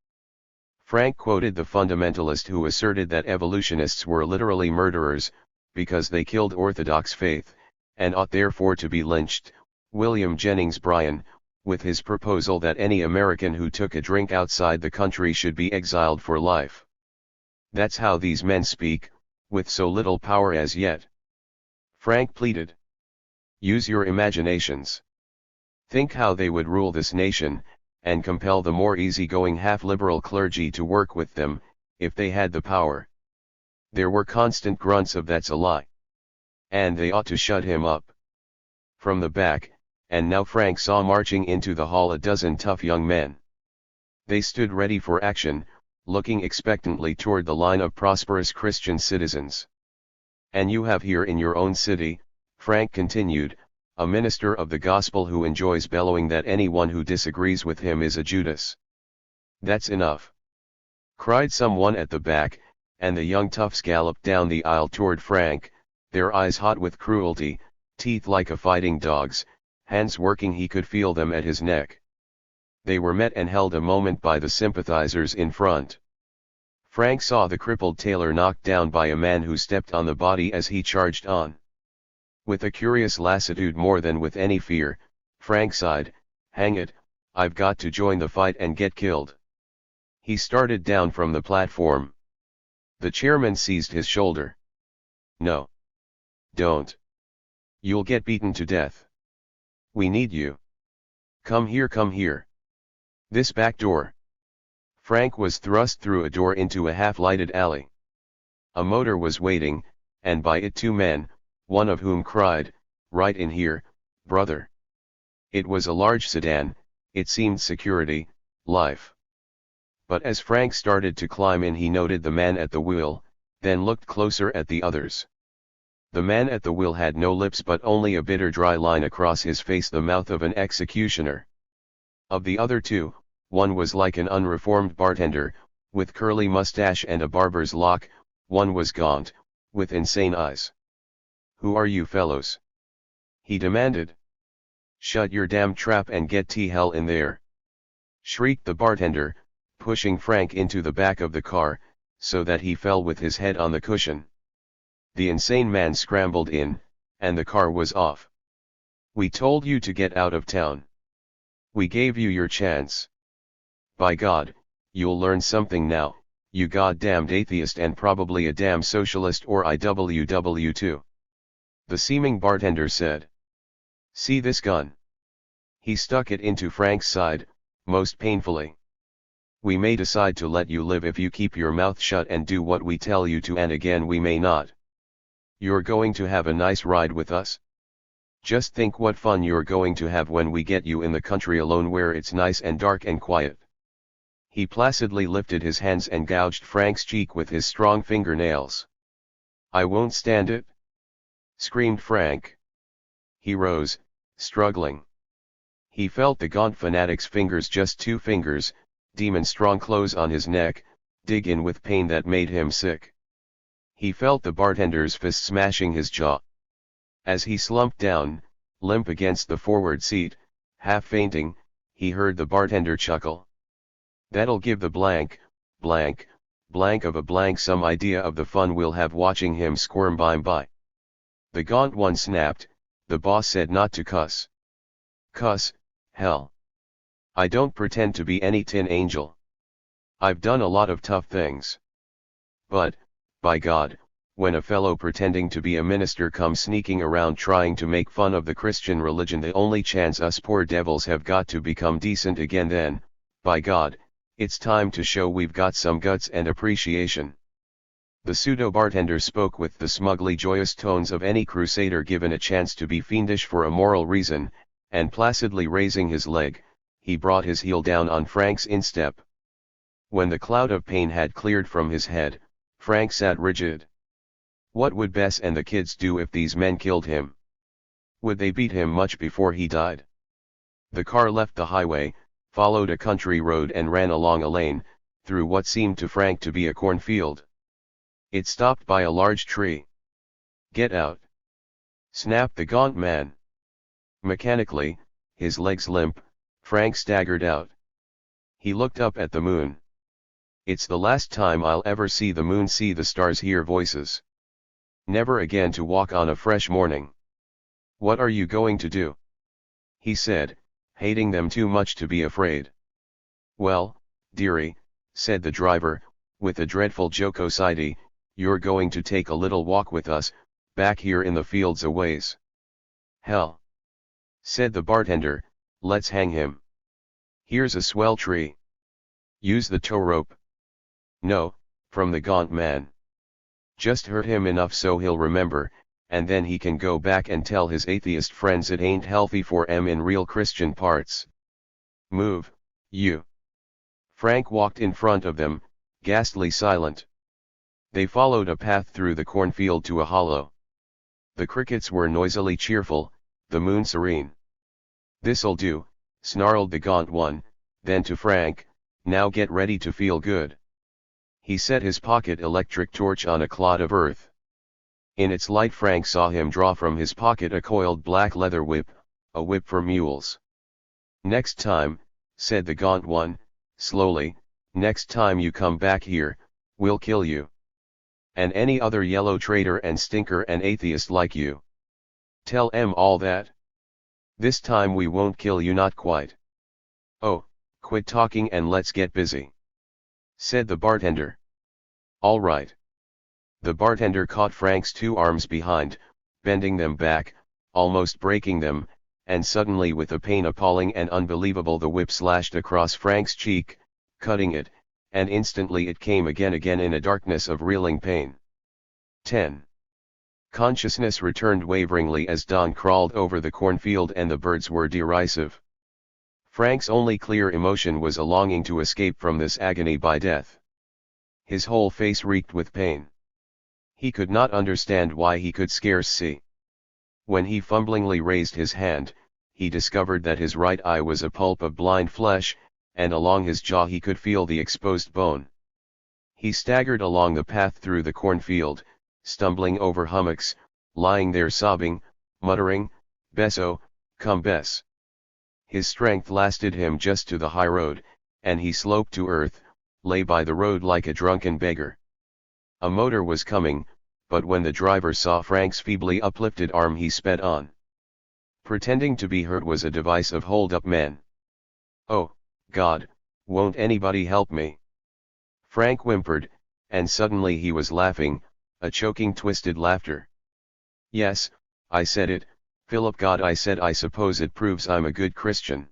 Frank quoted the fundamentalist who asserted that evolutionists were literally murderers, because they killed Orthodox faith, and ought therefore to be lynched, William Jennings Bryan, with his proposal that any American who took a drink outside the country should be exiled for life. That's how these men speak, with so little power as yet. Frank pleaded. Use your imaginations. Think how they would rule this nation, and compel the more easygoing half-liberal clergy to work with them, if they had the power. There were constant grunts of "that's a lie." And they ought to shut him up. From the back, and now Frank saw marching into the hall a dozen tough young men. They stood ready for action, looking expectantly toward the line of prosperous Christian citizens. And you have here in your own city, Frank continued, a minister of the gospel who enjoys bellowing that anyone who disagrees with him is a Judas. That's enough, cried someone at the back, and the young toughs galloped down the aisle toward Frank, their eyes hot with cruelty, teeth like a fighting dog's, hands working. He could feel them at his neck. They were met and held a moment by the sympathizers in front. Frank saw the crippled tailor knocked down by a man who stepped on the body as he charged on. With a curious lassitude more than with any fear, Frank sighed, hang it, I've got to join the fight and get killed. He started down from the platform. The chairman seized his shoulder. No. Don't. You'll get beaten to death. We need you. Come here, come here. This back door. Frank was thrust through a door into a half-lighted alley. A motor was waiting, and by it two men, one of whom cried, right in here, brother. It was a large sedan, it seemed security, life. But as Frank started to climb in, he noted the man at the wheel, then looked closer at the others. The man at the wheel had no lips but only a bitter dry line across his face, the mouth of an executioner. Of the other two, one was like an unreformed bartender, with curly mustache and a barber's lock, one was gaunt, with insane eyes. Who are you fellows? He demanded. Shut your damn trap and get to hell in there, shrieked the bartender, pushing Frank into the back of the car, so that he fell with his head on the cushion. The insane man scrambled in, and the car was off. We told you to get out of town. We gave you your chance. By God, you'll learn something now, you goddamned atheist and probably a damn socialist or IWW too. The seeming bartender said. See this gun? He stuck it into Frank's side, most painfully. We may decide to let you live if you keep your mouth shut and do what we tell you to, and again we may not. You're going to have a nice ride with us? Just think what fun you're going to have when we get you in the country alone where it's nice and dark and quiet. He placidly lifted his hands and gouged Frank's cheek with his strong fingernails. I won't stand it, screamed Frank. He rose, struggling. He felt the gaunt fanatic's fingers, just 2 fingers, demon-strong close on his neck, dig in with pain that made him sick. He felt the bartender's fist smashing his jaw. As he slumped down, limp against the forward seat, half fainting, he heard the bartender chuckle. That'll give the blank of a blank some idea of the fun we'll have watching him squirm by. The gaunt one snapped, the boss said not to cuss. Cuss, hell. I don't pretend to be any tin angel. I've done a lot of tough things. But, by God, when a fellow pretending to be a minister comes sneaking around trying to make fun of the Christian religion, the only chance us poor devils have got to become decent again, then, by God, it's time to show we've got some guts and appreciation. The pseudo-bartender spoke with the smugly joyous tones of any crusader given a chance to be fiendish for a moral reason, and placidly raising his leg, he brought his heel down on Frank's instep. When the cloud of pain had cleared from his head, Frank sat rigid. What would Bess and the kids do if these men killed him? Would they beat him much before he died? The car left the highway, followed a country road and ran along a lane, through what seemed to Frank to be a cornfield. It stopped by a large tree. "Get out!" snapped the gaunt man. Mechanically, his legs limp, Frank staggered out. He looked up at the moon. "It's the last time I'll ever see the moon, see the stars, hear voices. Never again to walk on a fresh morning." "What are you going to do?" he said, hating them too much to be afraid. "Well, dearie," said the driver, with a dreadful jocosity, "you're going to take a little walk with us, back here in the fields a ways." "Hell!" said the bartender, "let's hang him. Here's a swell tree. Use the tow rope." "No," from the gaunt man. "Just hurt him enough so he'll remember, and then he can go back and tell his atheist friends it ain't healthy for 'em in real Christian parts. Move, you." Frank walked in front of them, ghastly silent. They followed a path through the cornfield to a hollow. The crickets were noisily cheerful, the moon serene. "This'll do," snarled the gaunt one, then to Frank, "Now get ready to feel good." He set his pocket electric torch on a clod of earth. In its light Frank saw him draw from his pocket a coiled black leather whip, a whip for mules. "Next time," said the gaunt one, slowly, "next time you come back here, we'll kill you. And any other yellow traitor and stinker and atheist like you. Tell 'em all that. This time we won't kill you, not quite." "Oh, quit talking and let's get busy," said the bartender. "All right." The bartender caught Frank's two arms behind, bending them back, almost breaking them, and suddenly with a pain appalling and unbelievable the whip slashed across Frank's cheek, cutting it, and instantly it came again in a darkness of reeling pain. 10. Consciousness returned waveringly as dawn crawled over the cornfield and the birds were derisive. Frank's only clear emotion was a longing to escape from this agony by death. His whole face reeked with pain. He could not understand why he could scarce see. When he fumblingly raised his hand, he discovered that his right eye was a pulp of blind flesh, and along his jaw he could feel the exposed bone. He staggered along the path through the cornfield, stumbling over hummocks, lying there sobbing, muttering, "Besso, come Bess." His strength lasted him just to the high road, and he sloped to earth, lay by the road like a drunken beggar. A motor was coming, but when the driver saw Frank's feebly uplifted arm he sped on. Pretending to be hurt was a device of hold-up men. "Oh, God, won't anybody help me?" Frank whimpered, and suddenly he was laughing, a choking twisted laughter. "Yes, I said it, Philip, God, I said I suppose it proves I'm a good Christian."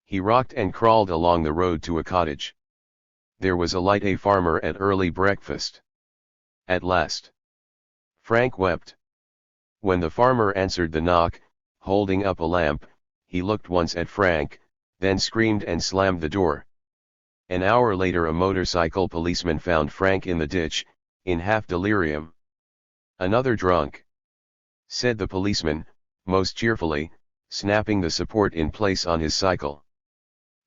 He rocked and crawled along the road to a cottage. There was a light, a farmer at early breakfast. At last. Frank wept. When the farmer answered the knock, holding up a lamp, he looked once at Frank, then screamed and slammed the door. An hour later a motorcycle policeman found Frank in the ditch, in half delirium. "Another drunk," said the policeman, most cheerfully, snapping the support in place on his cycle.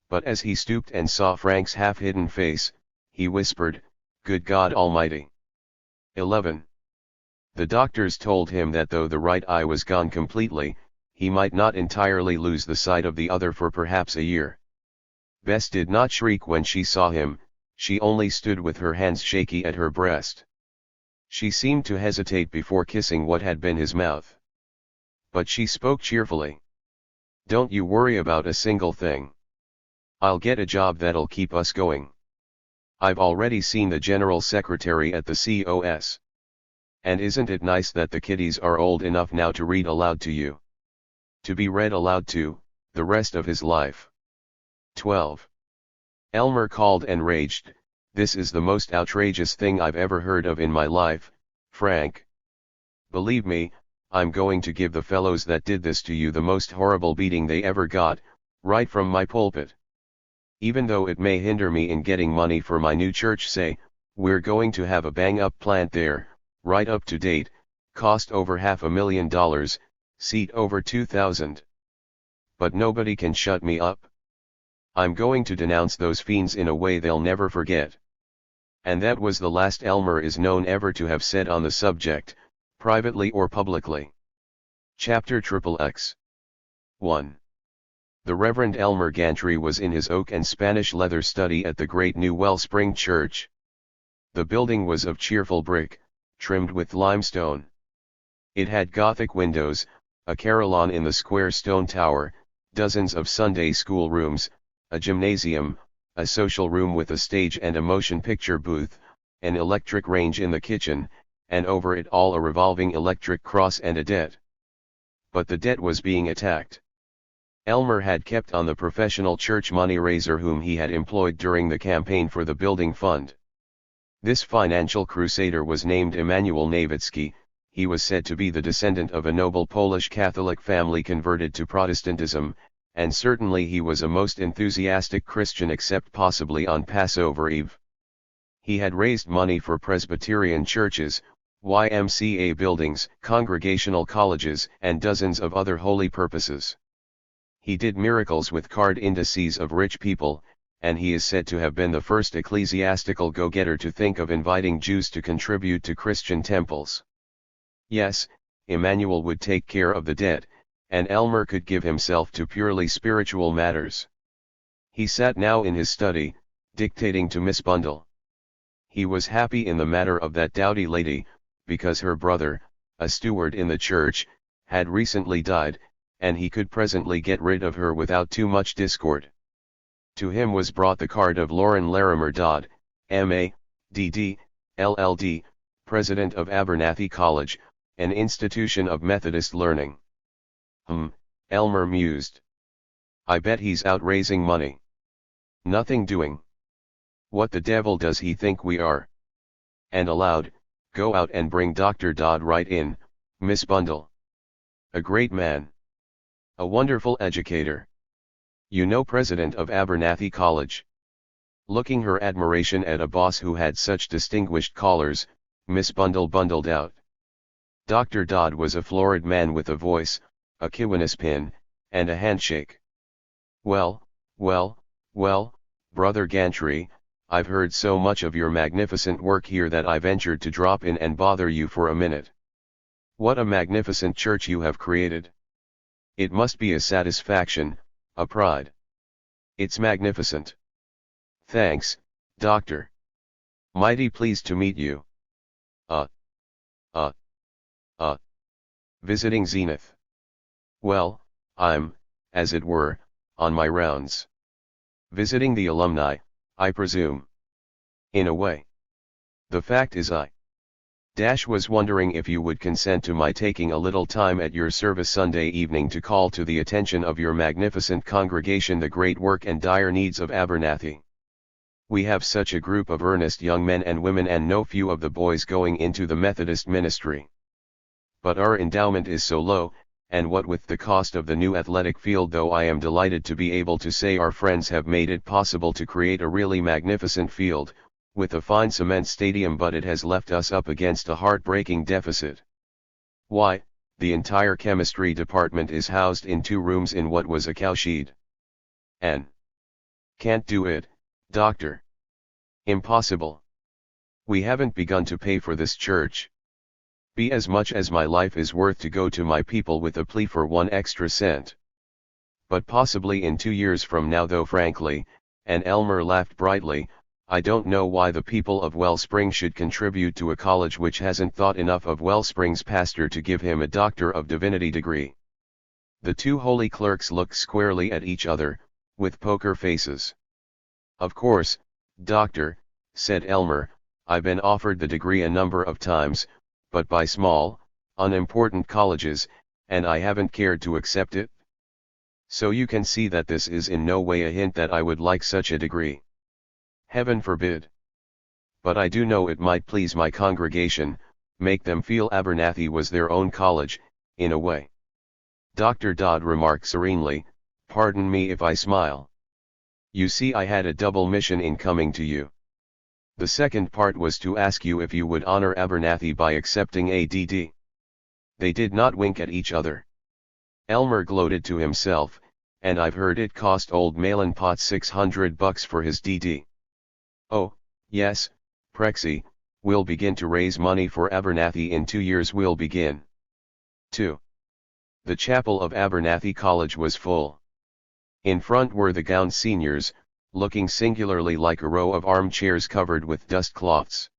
But as he stooped and saw Frank's half-hidden face, he whispered, "Good God Almighty." 11. The doctors told him that though the right eye was gone completely, he might not entirely lose the sight of the other for perhaps a year. Bess did not shriek when she saw him, she only stood with her hands shaky at her breast. She seemed to hesitate before kissing what had been his mouth. But she spoke cheerfully. "Don't you worry about a single thing. I'll get a job that'll keep us going. I've already seen the general secretary at the COS. And isn't it nice that the kiddies are old enough now to read aloud to you? To be read aloud to, the rest of his life." 12. Elmer called and raged, "This is the most outrageous thing I've ever heard of in my life, Frank. Believe me, I'm going to give the fellows that did this to you the most horrible beating they ever got, right from my pulpit. Even though it may hinder me in getting money for my new church, say, we're going to have a bang-up plant there, right up to date, cost over $500,000, seat over 2,000. But nobody can shut me up. I'm going to denounce those fiends in a way they'll never forget. And that was the last Elmer is known ever to have said on the subject, privately or publicly. Chapter XXX 1. The Reverend Elmer Gantry was in his oak and Spanish leather study at the great new Wellspring Church. The building was of cheerful brick, trimmed with limestone. It had Gothic windows, a carillon in the square stone tower, dozens of Sunday school rooms, a gymnasium, a social room with a stage and a motion picture booth, an electric range in the kitchen, and over it all a revolving electric cross and a debt. But the debt was being attacked. Elmer had kept on the professional church money raiser whom he had employed during the campaign for the building fund. This financial crusader was named Emanuel Nawicki. He was said to be the descendant of a noble Polish Catholic family converted to Protestantism, and certainly he was a most enthusiastic Christian except possibly on Passover Eve. He had raised money for Presbyterian churches, YMCA buildings, congregational colleges, and dozens of other holy purposes. He did miracles with card indices of rich people, and he is said to have been the first ecclesiastical go-getter to think of inviting Jews to contribute to Christian temples. Yes, Emmanuel would take care of the debt, and Elmer could give himself to purely spiritual matters. He sat now in his study, dictating to Miss Bundle. He was happy in the matter of that dowdy lady, because her brother, a steward in the church, had recently died, and he could presently get rid of her without too much discord. To him was brought the card of Lauren Larimer Dodd, M.A., D.D., LL.D., President of Abernathy College, an institution of Methodist learning. Elmer mused. I bet he's out raising money. Nothing doing. What the devil does he think we are? And aloud, go out and bring Dr. Dodd right in, Miss Bundle. A great man. A wonderful educator. You know, president of Abernathy College. Looking her admiration at a boss who had such distinguished callers, Miss Bundle bundled out. Dr. Dodd was a florid man with a voice, a Kiwanis pin, and a handshake. Well, Brother Gantry, I've heard so much of your magnificent work here that I ventured to drop in and bother you for a minute. What a magnificent church you have created. It must be a satisfaction, a pride. It's magnificent. Thanks, Doctor. Mighty pleased to meet you. Visiting Zenith. Well, I'm, as it were, on my rounds. Visiting the alumni, I presume. In a way. The fact is I was wondering if you would consent to my taking a little time at your service Sunday evening to call to the attention of your magnificent congregation the great work and dire needs of Abernathy. We have such a group of earnest young men and women and no few of the boys going into the Methodist ministry. But our endowment is so low, and what with the cost of the new athletic field, though I am delighted to be able to say our friends have made it possible to create a really magnificent field, with a fine cement stadium, but it has left us up against a heartbreaking deficit. Why, the entire chemistry department is housed in 2 rooms in what was a cowshed. And can't do it, Doctor. Impossible. We haven't begun to pay for this church. Be as much as my life is worth to go to my people with a plea for 1 extra cent. But possibly in 2 years from now, though frankly, and Elmer laughed brightly, I don't know why the people of Wellspring should contribute to a college which hasn't thought enough of Wellspring's pastor to give him a Doctor of Divinity degree. The 2 holy clerks looked squarely at each other, with poker faces. Of course, Doctor, said Elmer, I've been offered the degree a number of times, but by small, unimportant colleges, and I haven't cared to accept it. So you can see that this is in no way a hint that I would like such a degree. Heaven forbid. But I do know it might please my congregation, make them feel Abernathy was their own college, in a way. Dr. Dodd remarked serenely, "Pardon me if I smile. You see, I had a double mission in coming to you. The second part was to ask you if you would honor Abernathy by accepting ADD." They did not wink at each other. Elmer gloated to himself, "And I've heard it cost old Malin Pot $600 for his DD. Oh, yes, Prexy, we'll begin to raise money for Abernathy in 2 years. We'll begin." 2. The chapel of Abernathy College was full. In front were the gowned seniors, looking singularly like a row of armchairs covered with dust cloths.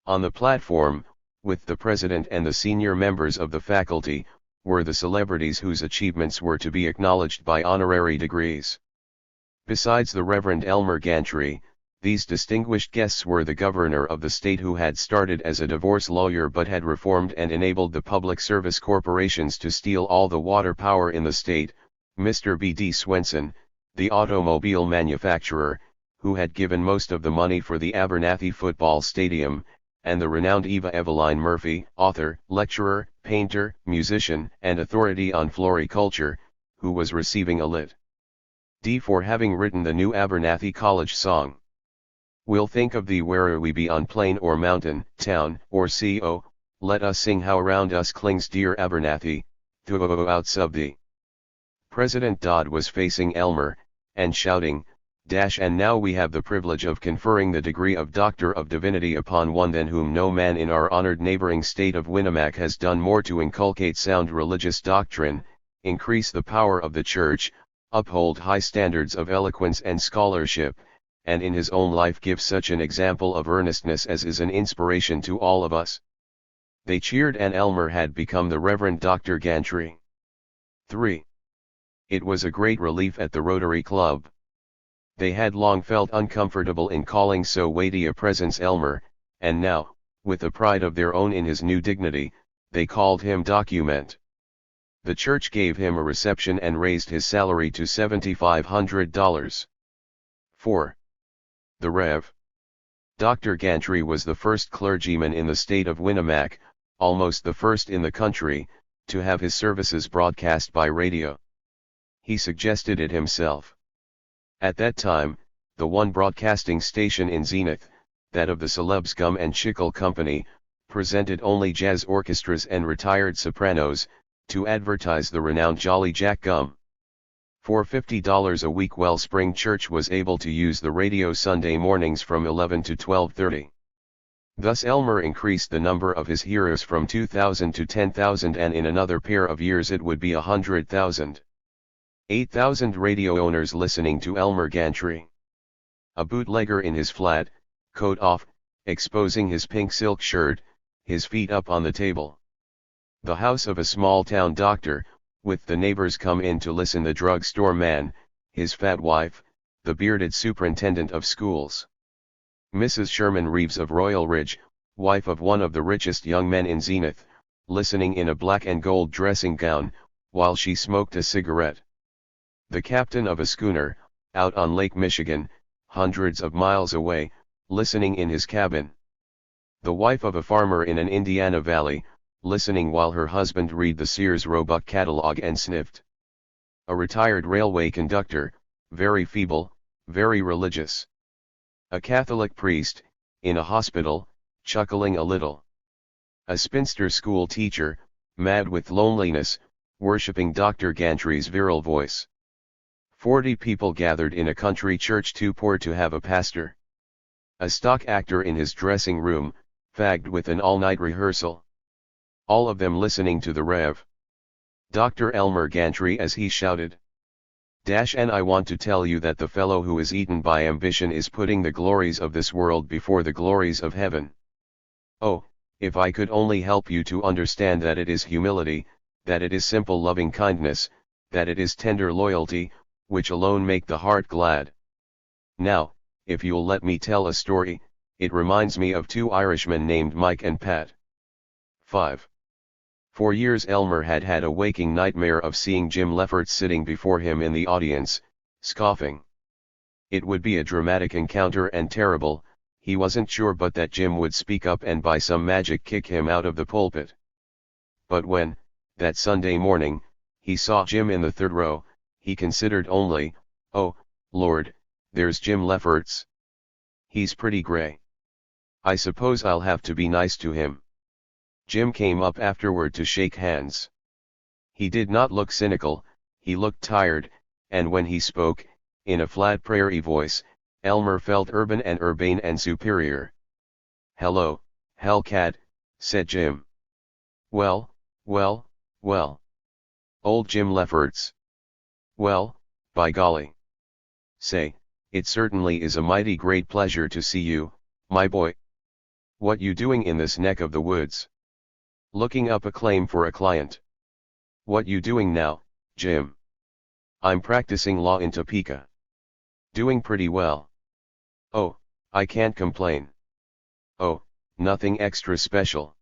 On the platform, with the president and the senior members of the faculty, were the celebrities whose achievements were to be acknowledged by honorary degrees. Besides the Reverend Elmer Gantry, these distinguished guests were the governor of the state, who had started as a divorce lawyer but had reformed and enabled the public service corporations to steal all the water power in the state, Mr. B.D. Swenson, the automobile manufacturer, who had given most of the money for the Abernathy football stadium, and the renowned Eva Eveline Murphy, author, lecturer, painter, musician, and authority on floriculture, who was receiving a Lit.D. for having written the new Abernathy College song. "We'll think of thee where'er we be, on plain or mountain, town or sea, oh, let us sing how around us clings dear Abernathy, through outs of thee." President Dodd was facing Elmer, and shouting, "And now we have the privilege of conferring the degree of Doctor of Divinity upon one than whom no man in our honored neighboring state of Winnemac has done more to inculcate sound religious doctrine, increase the power of the Church, uphold high standards of eloquence and scholarship, and in his own life give such an example of earnestness as is an inspiration to all of us." They cheered, and Elmer had become the Reverend Dr. Gantry. 3. It was a great relief at the Rotary Club. They had long felt uncomfortable in calling so weighty a presence Elmer, and now, with a pride of their own in his new dignity, they called him Document. The church gave him a reception and raised his salary to $7,500. 4. The Rev. Dr. Gantry was the first clergyman in the state of Winnemac, almost the first in the country, to have his services broadcast by radio. He suggested it himself. At that time, the one broadcasting station in Zenith, that of the Celebs Gum and Chickle Company, presented only jazz orchestras and retired sopranos, to advertise the renowned Jolly Jack Gum. For $50 a week, Wellspring Church was able to use the radio Sunday mornings from 11 to 12:30. Thus Elmer increased the number of his hearers from 2,000 to 10,000, and in another pair of years it would be 100,000. 8,000 radio owners listening to Elmer Gantry. A bootlegger in his flat, coat off, exposing his pink silk shirt, his feet up on the table. The house of a small-town doctor, with the neighbors come in to listen, the drugstore man, his fat wife, the bearded superintendent of schools. Mrs. Sherman Reeves of Royal Ridge, wife of one of the richest young men in Zenith, listening in a black and gold dressing gown, while she smoked a cigarette. The captain of a schooner, out on Lake Michigan, hundreds of miles away, listening in his cabin. The wife of a farmer in an Indiana valley, listening while her husband read the Sears Roebuck catalog and sniffed. A retired railway conductor, very feeble, very religious. A Catholic priest, in a hospital, chuckling a little. A spinster school teacher, mad with loneliness, worshipping Dr. Gantry's virile voice. 40 people gathered in a country church too poor to have a pastor. A stock actor in his dressing room, fagged with an all-night rehearsal. All of them listening to the Rev. Dr. Elmer Gantry as he shouted. And I want to tell you that the fellow who is eaten by ambition is putting the glories of this world before the glories of heaven. Oh, if I could only help you to understand that it is humility, that it is simple loving kindness, that it is tender loyalty, which alone make the heart glad. Now, if you'll let me tell a story, it reminds me of 2 Irishmen named Mike and Pat. 5. For years Elmer had had a waking nightmare of seeing Jim Lefferts sitting before him in the audience, scoffing. It would be a dramatic encounter and terrible, he wasn't sure but that Jim would speak up and by some magic kick him out of the pulpit. But when, that Sunday morning, he saw Jim in the third row. He considered only, "Oh, Lord, there's Jim Lefferts. He's pretty grey. I suppose I'll have to be nice to him." Jim came up afterward to shake hands. He did not look cynical, he looked tired, and when he spoke, in a flat prairie voice, Elmer felt urban and urbane and superior. "Hello, Hellcat," said Jim. "Well, well, well. Old Jim Lefferts. Well, by golly. Say, it certainly is a mighty great pleasure to see you, my boy. What you doing in this neck of the woods? Looking up a claim for a client. What you doing now, Jim?" "I'm practicing law in Topeka. Doing pretty well." "Oh, I can't complain." "Oh, nothing extra special.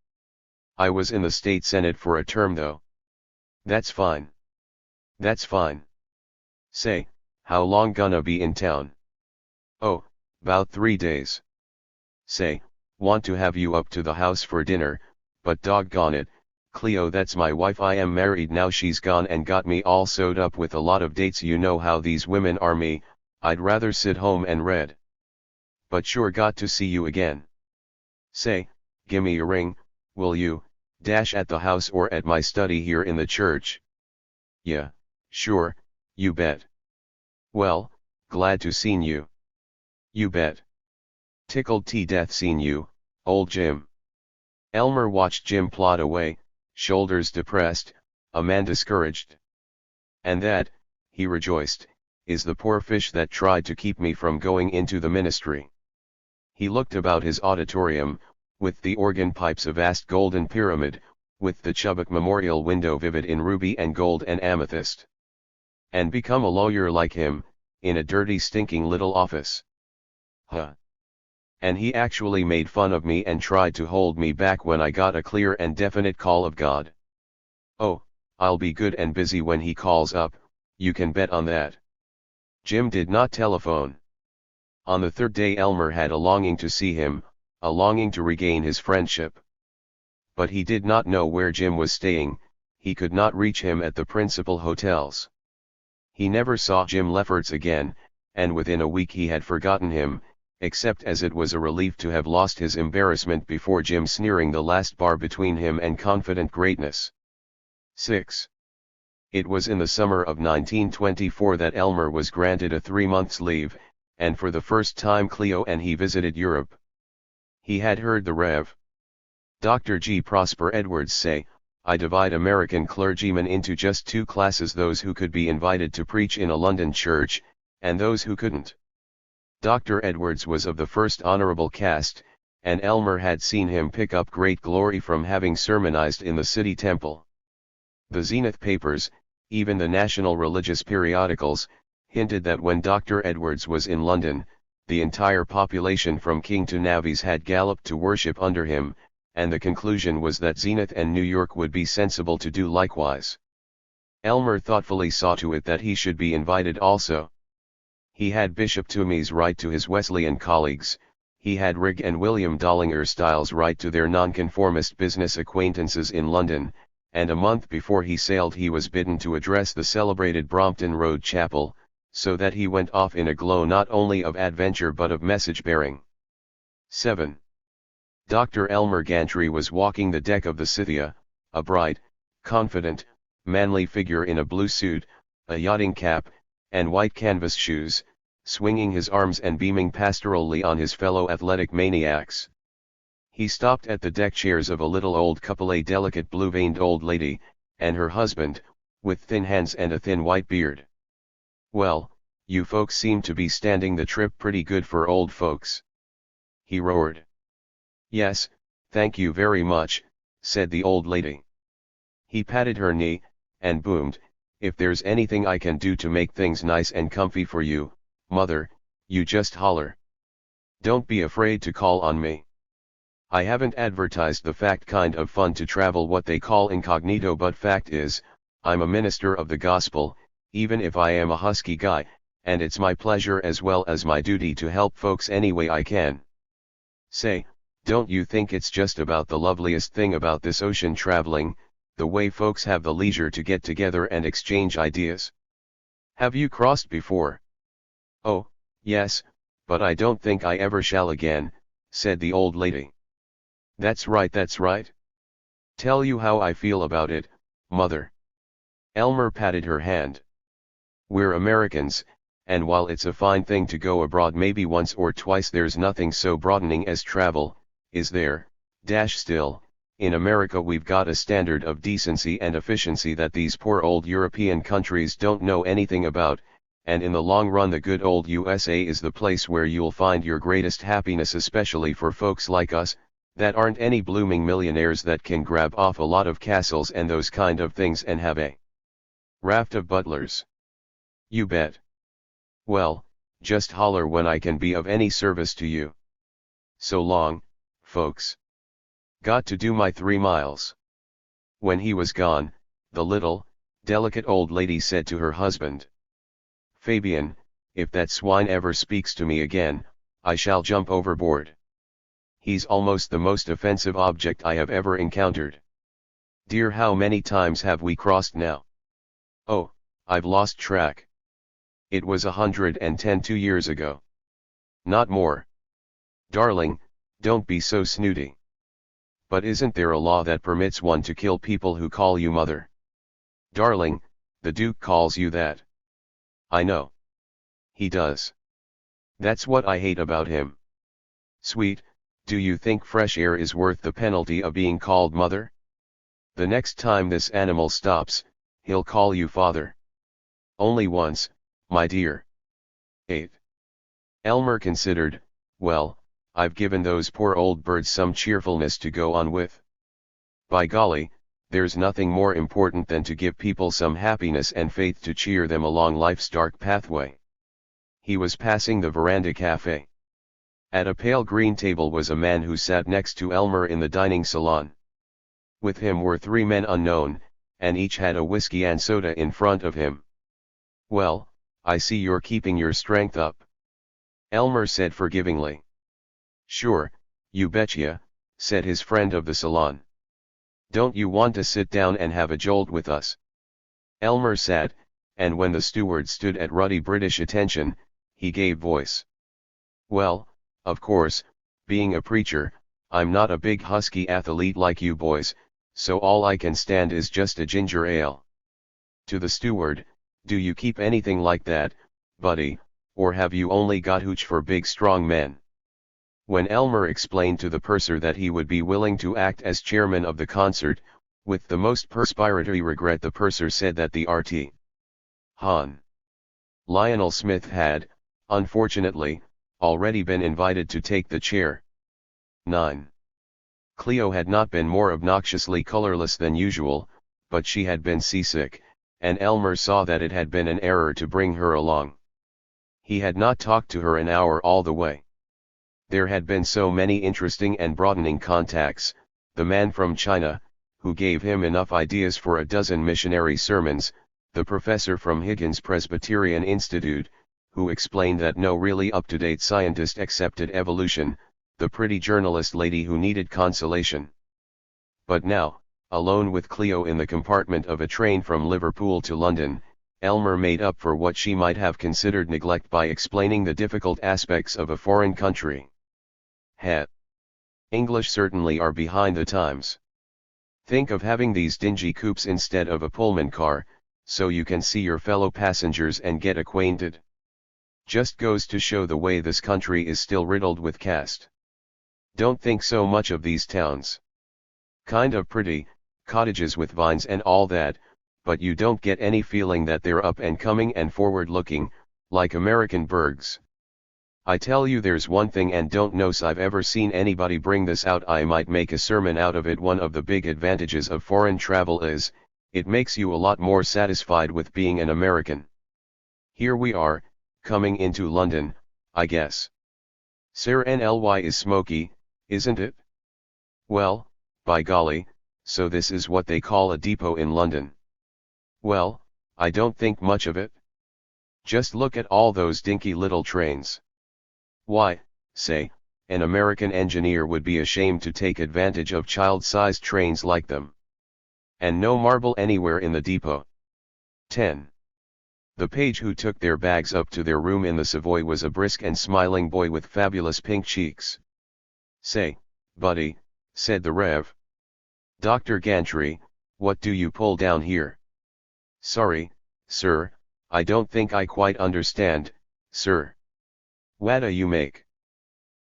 I was in the state senate for a term though." "That's fine. That's fine. Say, how long gonna be in town?" "Oh, 'bout 3 days. Say, want to have you up to the house for dinner, but doggone it, Cleo, that's my wife. I am married now. She's gone and got me all sewed up with a lot of dates. You know how these women are. Me, I'd rather sit home and read. But sure got to see you again. Say, gimme a ring, will you, dash at the house or at my study here in the church?" "Yeah, sure, you bet." "Well, glad to seen you." "You bet. Tickled to death seen you, old Jim." Elmer watched Jim plod away, shoulders depressed, a man discouraged. "And that," he rejoiced, "is the poor fish that tried to keep me from going into the ministry." He looked about his auditorium, with the organ pipes a vast golden pyramid, with the Chubbuck Memorial window vivid in ruby and gold and amethyst. And become a lawyer like him, in a dirty stinking little office. Huh. And he actually made fun of me and tried to hold me back when I got a clear and definite call of God. Oh, I'll be good and busy when he calls up, you can bet on that. Jim did not telephone. On the third day Elmer had a longing to see him, a longing to regain his friendship. But he did not know where Jim was staying, he could not reach him at the principal hotels. He never saw Jim Lefferts again, and within a week he had forgotten him, except as it was a relief to have lost his embarrassment before Jim, sneering the last bar between him and confident greatness. 6. It was in the summer of 1924 that Elmer was granted a 3 months' leave, and for the first time Cleo and he visited Europe. He had heard the Rev. Dr. G. Prosper Edwards say, "I divide American clergymen into just 2 classes, those who could be invited to preach in a London church, and those who couldn't." Dr. Edwards was of the first honorable caste, and Elmer had seen him pick up great glory from having sermonized in the city temple. The Zenith papers, even the national religious periodicals, hinted that when Dr. Edwards was in London, the entire population from king to navvies had galloped to worship under him, and the conclusion was that Zenith and New York would be sensible to do likewise. Elmer thoughtfully saw to it that he should be invited also. He had Bishop Toomey's write to his Wesleyan colleagues, he had Rigg and William Dollinger Stiles write to their nonconformist business acquaintances in London, and a month before he sailed he was bidden to address the celebrated Brompton Road Chapel, so that he went off in a glow not only of adventure but of message-bearing. 7. Dr. Elmer Gantry was walking the deck of the Scythia, a bright, confident, manly figure in a blue suit, a yachting cap, and white canvas shoes, swinging his arms and beaming pastorally on his fellow athletic maniacs. He stopped at the deck chairs of a little old couple, a delicate blue-veined old lady, and her husband, with thin hands and a thin white beard. "Well, you folks seem to be standing the trip pretty good for old folks," he roared. "Yes, thank you very much," said the old lady. He patted her knee, and boomed, "If there's anything I can do to make things nice and comfy for you, Mother, you just holler. Don't be afraid to call on me. I haven't advertised the fact, kind of fun to travel what they call incognito, but fact is, I'm a minister of the gospel, even if I am a husky guy, and it's my pleasure as well as my duty to help folks any way I can. Say, don't you think it's just about the loveliest thing about this ocean traveling, the way folks have the leisure to get together and exchange ideas. Have you crossed before? Oh, yes, but I don't think I ever shall again, said the old lady. That's right, that's right. Tell you how I feel about it, mother. Elmer patted her hand. We're Americans, and while it's a fine thing to go abroad maybe once or twice, there's nothing so broadening as travel, is there? Still, in America we've got a standard of decency and efficiency that these poor old European countries don't know anything about, and in the long run the good old USA is the place where you'll find your greatest happiness, especially for folks like us, that aren't any blooming millionaires that can grab off a lot of castles and those kind of things and have a raft of butlers. You bet. Well, just holler when I can be of any service to you. So long, folks. Got to do my 3 miles. When he was gone, the little, delicate old lady said to her husband, Fabian, if that swine ever speaks to me again, I shall jump overboard. He's almost the most offensive object I have ever encountered. Dear, how many times have we crossed now? Oh, I've lost track. It was 110 2 years ago. Not more. Darling, don't be so snooty. But isn't there a law that permits one to kill people who call you mother? Darling, the Duke calls you that. I know. He does. That's what I hate about him. Sweet, do you think fresh air is worth the penalty of being called mother? The next time this animal stops, he'll call you father. Only once, my dear. 8. Elmer considered, well, I've given those poor old birds some cheerfulness to go on with. By golly, there's nothing more important than to give people some happiness and faith to cheer them along life's dark pathway. He was passing the veranda cafe. At a pale green table was a man who sat next to Elmer in the dining salon. With him were 3 men unknown, and each had a whiskey and soda in front of him. Well, I see you're keeping your strength up, Elmer said forgivingly. Sure, you betcha, said his friend of the salon. Don't you want to sit down and have a jolt with us? Elmer sat, and when the steward stood at ruddy British attention, he gave voice. Well, of course, being a preacher, I'm not a big husky athlete like you boys, so all I can stand is just a ginger ale. To the steward, do you keep anything like that, buddy, or have you only got hooch for big strong men? When Elmer explained to the purser that he would be willing to act as chairman of the concert, with the most perspiratory regret the purser said that the RT. Hon. Lionel Smith had, unfortunately, already been invited to take the chair. 9. Cleo had not been more obnoxiously colorless than usual, but she had been seasick, and Elmer saw that it had been an error to bring her along. He had not talked to her an hour all the way. There had been so many interesting and broadening contacts, the man from China, who gave him enough ideas for a dozen missionary sermons, the professor from Higgins Presbyterian Institute, who explained that no really up-to-date scientist accepted evolution, the pretty journalist lady who needed consolation. But now, alone with Cleo in the compartment of a train from Liverpool to London, Elmer made up for what she might have considered neglect by explaining the difficult aspects of a foreign country. English certainly are behind the times. Think of having these dingy coupes instead of a Pullman car, so you can see your fellow passengers and get acquainted. Just goes to show the way this country is still riddled with caste. Don't think so much of these towns. Kind of pretty, cottages with vines and all that, but you don't get any feeling that they're up and coming and forward looking, like American burgs. I tell you, there's one thing, and don't know's I've ever seen anybody bring this out, I might make a sermon out of it. One of the big advantages of foreign travel is, it makes you a lot more satisfied with being an American. Here we are, coming into London, I guess. Sir NLY is smoky, isn't it? Well, by golly, so this is what they call a depot in London. Well, I don't think much of it. Just look at all those dinky little trains. Why, say, an American engineer would be ashamed to take advantage of child-sized trains like them. And no marble anywhere in the depot. 10. The page who took their bags up to their room in the Savoy was a brisk and smiling boy with fabulous pink cheeks. "Say, buddy," said the Rev. "Dr. Gantry, what do you pull down here?" "Sorry, sir, I don't think I quite understand, sir." "What'd you make?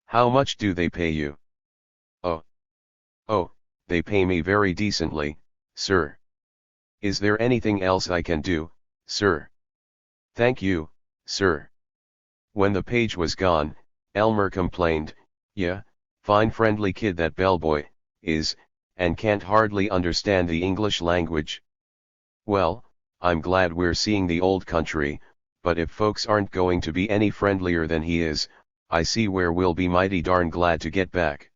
How much do they pay you?" Oh, they pay me very decently, sir." "Is there anything else I can do, sir?" "Thank you, sir." When the page was gone, Elmer complained, "Yeah, fine friendly kid that bellboy is, and can't hardly understand the English language." "Well, I'm glad we're seeing the old country, but if folks aren't going to be any friendlier than he is, I see where we'll be mighty darn glad to get back.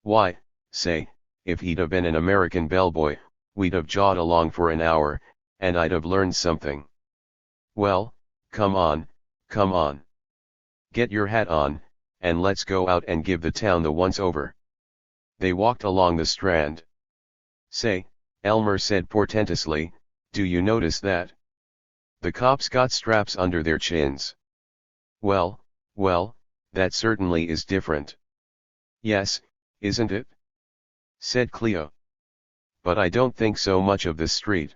Why, say, if he'd have been an American bellboy, we'd have jawed along for an hour, and I'd have learned something." "Well, come on, come on. Get your hat on, and let's go out and give the town the once-over." They walked along the Strand. "Say," Elmer said portentously, "do you notice that? The cops got straps under their chins." Well, that certainly is different." "Yes, isn't it?" said Cleo. "But I don't think so much of this street.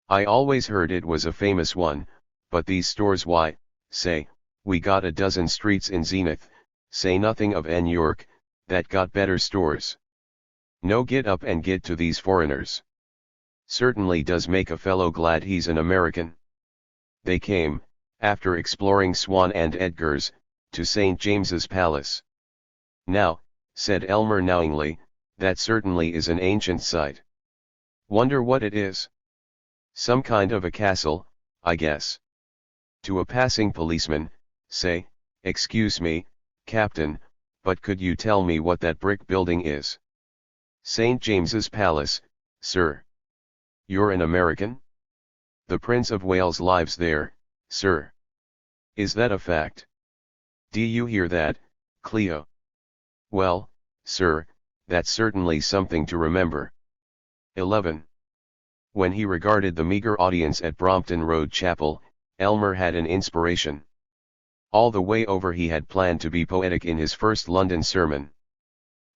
I always heard it was a famous one, but these stores, why, say, we got a dozen streets in Zenith, say nothing of N York, that got better stores. No get up and get to these foreigners. Certainly does make a fellow glad he's an American." They came, after exploring Swan and Edgar's, to St. James's Palace. "Now," said Elmer knowingly, "that certainly is an ancient site. Wonder what it is? Some kind of a castle, I guess." To a passing policeman, "Say, excuse me, Captain, but could you tell me what that brick building is?" "St. James's Palace, sir." "You're an American?" "The Prince of Wales lives there, sir." "Is that a fact? Do you hear that, Cleo? Well, sir, that's certainly something to remember." 11. When he regarded the meager audience at Brompton Road Chapel, Elmer had an inspiration. All the way over he had planned to be poetic in his first London sermon.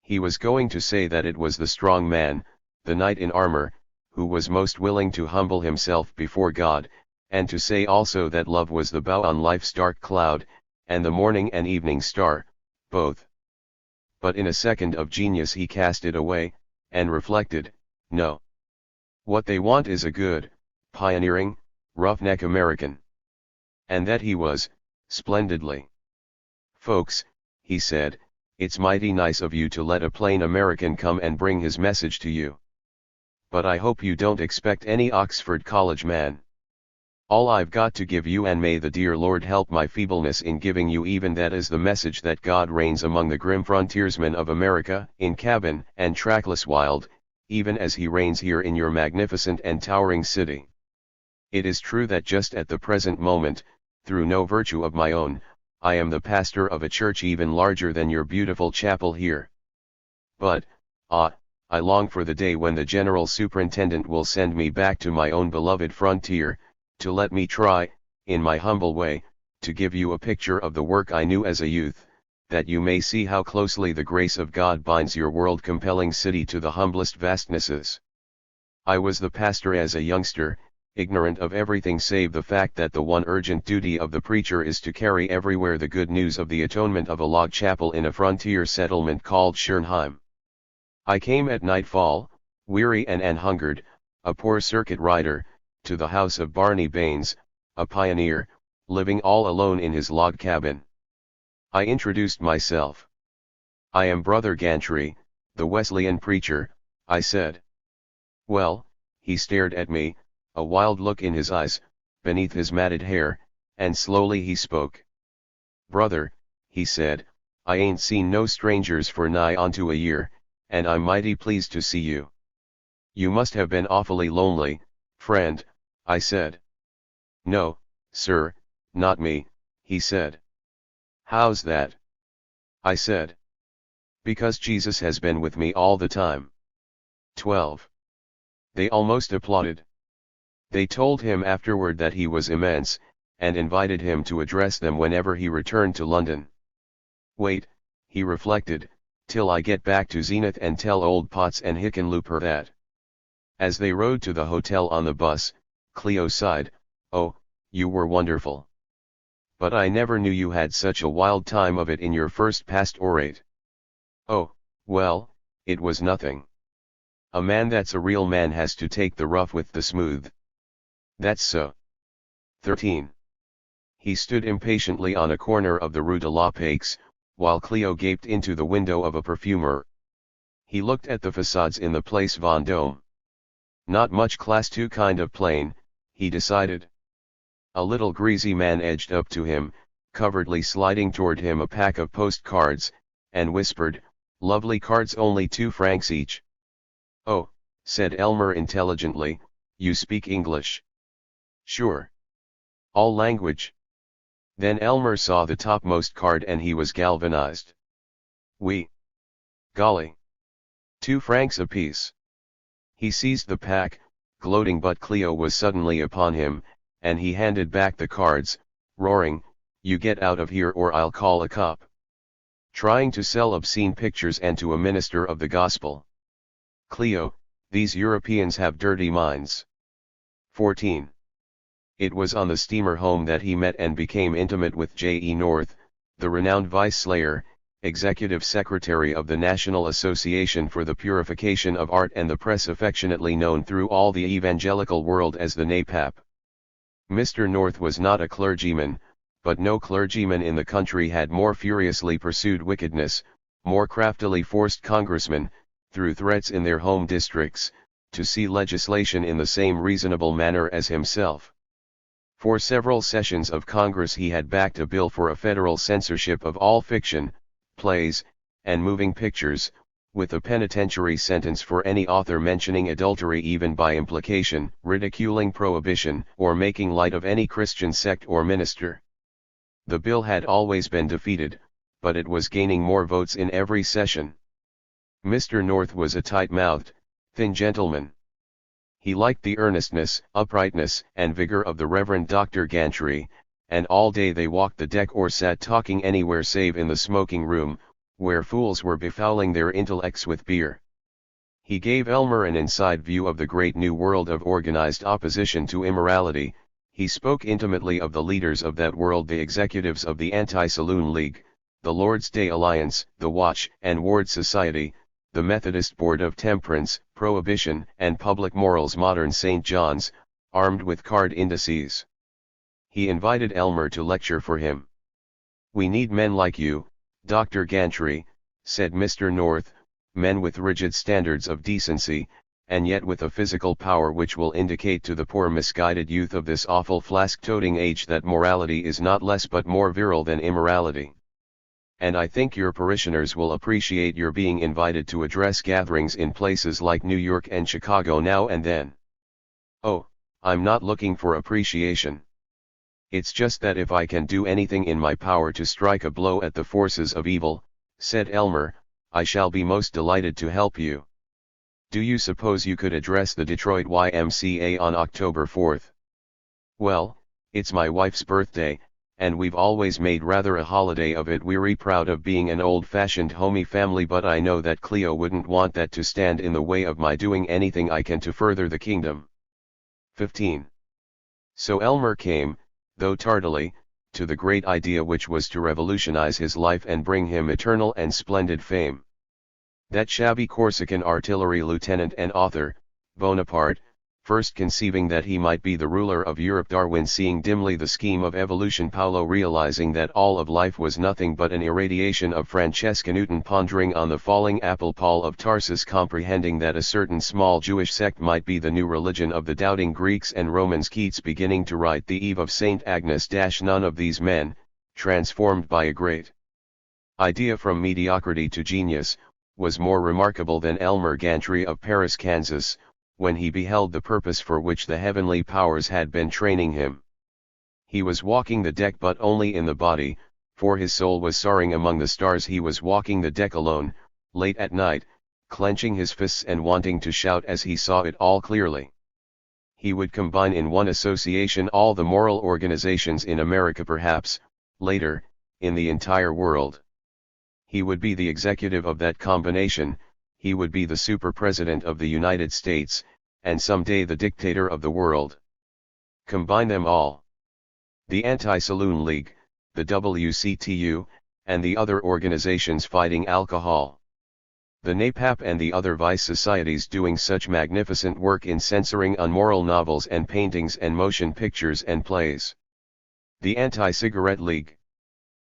He was going to say that it was the strong man, the knight in armor, who was most willing to humble himself before God, and to say also that love was the bow on life's dark cloud, and the morning and evening star, both. But in a second of genius he cast it away, and reflected, no. What they want is a good, pioneering, roughneck American. And that he was, splendidly. "Folks," he said, "it's mighty nice of you to let a plain American come and bring his message to you. But I hope you don't expect any Oxford College man. All I've got to give you, and may the dear Lord help my feebleness in giving you even that, is the message that God reigns among the grim frontiersmen of America, in cabin and trackless wild, even as he reigns here in your magnificent and towering city. It is true that just at the present moment, through no virtue of my own, I am the pastor of a church even larger than your beautiful chapel here. But, I long for the day when the general superintendent will send me back to my own beloved frontier, to let me try, in my humble way, to give you a picture of the work I knew as a youth, that you may see how closely the grace of God binds your world-compelling city to the humblest vastnesses. I was the pastor as a youngster, ignorant of everything save the fact that the one urgent duty of the preacher is to carry everywhere the good news of the atonement of a log chapel in a frontier settlement called Schernheim. I came at nightfall, weary and an-hungered, a poor circuit rider, to the house of Barney Baines, a pioneer, living all alone in his log cabin. I introduced myself. "I am Brother Gantry, the Wesleyan preacher," I said. "Well," he stared at me, a wild look in his eyes, beneath his matted hair, and slowly he spoke. "Brother," he said, "I ain't seen no strangers for nigh onto a year, and I'm mighty pleased to see you." "You must have been awfully lonely, friend," I said. "No, sir, not me," he said. "How's that?" I said. "Because Jesus has been with me all the time." 12. They almost applauded. They told him afterward that he was immense, and invited him to address them whenever he returned to London. Wait, he reflected, till I get back to Zenith and tell old Potts and Hickenlooper that. As they rode to the hotel on the bus, Cleo sighed, "Oh, you were wonderful. But I never knew you had such a wild time of it in your first pastorate." "Oh, well, it was nothing. A man that's a real man has to take the rough with the smooth." "That's so." 13. He stood impatiently on a corner of the Rue de la Paix, while Cleo gaped into the window of a perfumer. He looked at the facades in the Place Vendôme. Not much class, too kind of plain, he decided. A little greasy man edged up to him, covertly sliding toward him a pack of postcards, and whispered, "Lovely cards, only 2 francs each." "Oh," said Elmer intelligently, "you speak English?" "Sure. All language." Then Elmer saw the topmost card and he was galvanized. "Oui. Golly. 2 francs apiece." He seized the pack, gloating, but Cleo was suddenly upon him, and he handed back the cards, roaring, "You get out of here or I'll call a cop." Trying to sell obscene pictures and to a minister of the gospel. "Cleo, these Europeans have dirty minds." 14. It was on the steamer home that he met and became intimate with J.E. North, the renowned vice slayer, executive secretary of the National Association for the Purification of Art and the Press, affectionately known through all the evangelical world as the NAPAP. Mr. North was not a clergyman, but no clergyman in the country had more furiously pursued wickedness, more craftily forced congressmen, through threats in their home districts, to see legislation in the same reasonable manner as himself. For several sessions of Congress he had backed a bill for a federal censorship of all fiction, plays, and moving pictures, with a penitentiary sentence for any author mentioning adultery even by implication, ridiculing prohibition, or making light of any Christian sect or minister. The bill had always been defeated, but it was gaining more votes in every session. Mr. North was a tight-mouthed, thin gentleman. He liked the earnestness, uprightness, and vigor of the Reverend Dr. Gantry, and all day they walked the deck or sat talking anywhere save in the smoking room, where fools were befouling their intellects with beer. He gave Elmer an inside view of the great new world of organized opposition to immorality. He spoke intimately of the leaders of that world, the executives of the Anti-Saloon League, the Lord's Day Alliance, the Watch and Ward Society, the Methodist Board of Temperance, Prohibition and Public Morals, modern St. John's, armed with card indices. He invited Elmer to lecture for him. "We need men like you, Dr. Gantry," said Mr. North, "men with rigid standards of decency, and yet with a physical power which will indicate to the poor misguided youth of this awful flask-toting age that morality is not less but more virile than immorality. And I think your parishioners will appreciate your being invited to address gatherings in places like New York and Chicago now and then." "Oh, I'm not looking for appreciation. It's just that if I can do anything in my power to strike a blow at the forces of evil," said Elmer, "I shall be most delighted to help you. Do you suppose you could address the Detroit YMCA on October 4th? "Well, it's my wife's birthday, and we've always made rather a holiday of it. We're proud of being an old-fashioned homey family, but I know that Cleo wouldn't want that to stand in the way of my doing anything I can to further the kingdom." 15. So Elmer came, though tardily, to the great idea which was to revolutionize his life and bring him eternal and splendid fame. That shabby Corsican artillery lieutenant and author, Bonaparte, first conceiving that he might be the ruler of Europe, Darwin seeing dimly the scheme of evolution, Paolo realizing that all of life was nothing but an irradiation of Francesca Newton, pondering on the falling apple, Paul of Tarsus comprehending that a certain small Jewish sect might be the new religion of the doubting Greeks and Romans, Keats beginning to write the Eve of St. Agnes. None of these men, transformed by a great idea from mediocrity to genius, was more remarkable than Elmer Gantry of Paris, Kansas, when he beheld the purpose for which the heavenly powers had been training him. He was walking the deck, but only in the body, for his soul was soaring among the stars. He was walking the deck alone, late at night, clenching his fists and wanting to shout as he saw it all clearly. He would combine in one association all the moral organizations in America, perhaps, later, in the entire world. He would be the executive of that combination, he would be the super president of the United States, and someday the dictator of the world. Combine them all. The Anti-Saloon League, the WCTU, and the other organizations fighting alcohol. The NAPAP and the other vice societies doing such magnificent work in censoring unmoral novels and paintings and motion pictures and plays. The Anti-Cigarette League.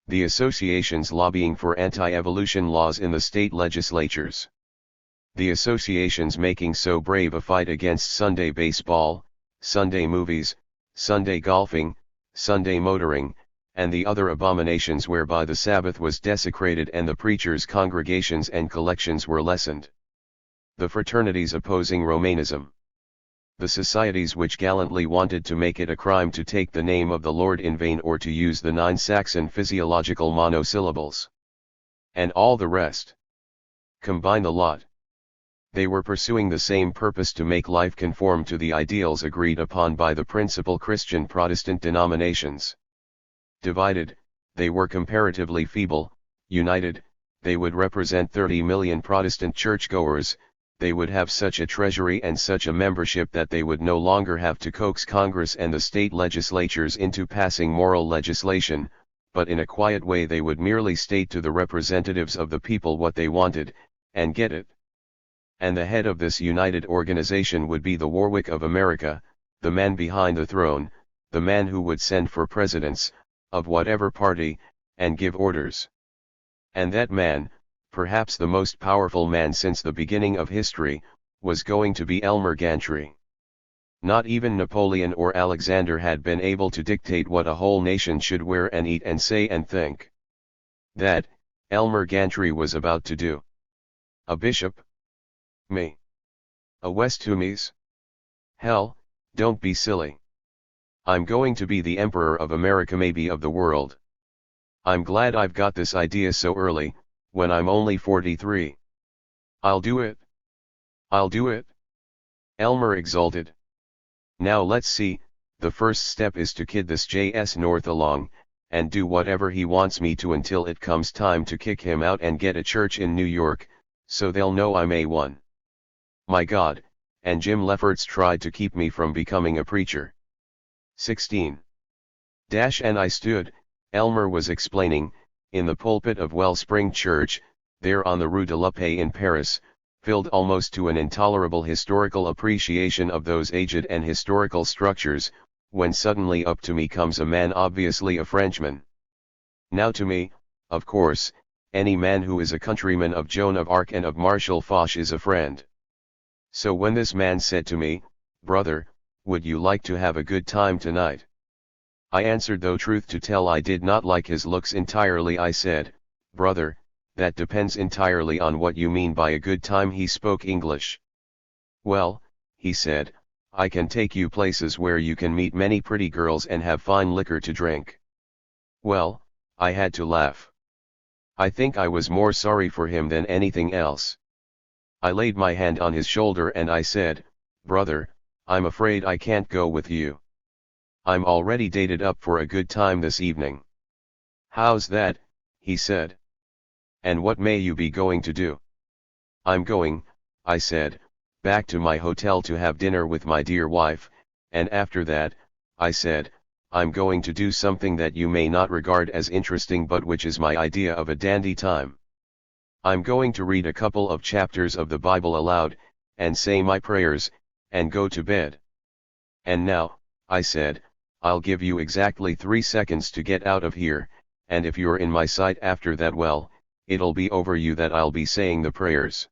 The associations lobbying for anti-evolution laws in the state legislatures. The associations making so brave a fight against Sunday baseball, Sunday movies, Sunday golfing, Sunday motoring, and the other abominations whereby the Sabbath was desecrated and the preachers' congregations and collections were lessened. The fraternities opposing Romanism. The societies which gallantly wanted to make it a crime to take the name of the Lord in vain or to use the 9 Saxon physiological monosyllables. And all the rest. Combine the lot. They were pursuing the same purpose, to make life conform to the ideals agreed upon by the principal Christian Protestant denominations. Divided, they were comparatively feeble; united, they would represent 30 million Protestant churchgoers. They would have such a treasury and such a membership that they would no longer have to coax Congress and the state legislatures into passing moral legislation, but in a quiet way they would merely state to the representatives of the people what they wanted, and get it. And the head of this united organization would be the Warwick of America, the man behind the throne, the man who would send for presidents, of whatever party, and give orders. And that man, perhaps the most powerful man since the beginning of history, was going to be Elmer Gantry. Not even Napoleon or Alexander had been able to dictate what a whole nation should wear and eat and say and think. That, Elmer Gantry was about to do. A bishop? Me? A Westhumes? Hell, don't be silly. I'm going to be the Emperor of America, maybe of the world. I'm glad I've got this idea so early, when I'm only 43. I'll do it. I'll do it. Elmer exulted. Now let's see, the first step is to kid this J.S. North along, and do whatever he wants me to until it comes time to kick him out and get a church in New York, so they'll know I'm A1. My God, and Jim Lefferts tried to keep me from becoming a preacher. 16. And I stood, Elmer was explaining, in the pulpit of Wellspring Church, there on the Rue de la Paix in Paris, filled almost to an intolerable historical appreciation of those aged and historical structures, when suddenly up to me comes a man obviously a Frenchman. Now to me, of course, any man who is a countryman of Joan of Arc and of Marshal Foch is a friend. So when this man said to me, "Brother, would you like to have a good time tonight?" I answered, though truth to tell I did not like his looks entirely. I said, "Brother, that depends entirely on what you mean by a good time." He spoke English. "Well," he said, "I can take you places where you can meet many pretty girls and have fine liquor to drink." Well, I had to laugh. I think I was more sorry for him than anything else. I laid my hand on his shoulder and I said, "Brother, I'm afraid I can't go with you. I'm already dated up for a good time this evening." "How's that?" he said. "And what may you be going to do?" "I'm going," I said, "back to my hotel to have dinner with my dear wife, and after that," I said, "I'm going to do something that you may not regard as interesting but which is my idea of a dandy time. I'm going to read a couple of chapters of the Bible aloud, and say my prayers, and go to bed. And now," I said, "I'll give you exactly 3 seconds to get out of here, and if you're in my sight after that, well, it'll be over you that I'll be saying the prayers.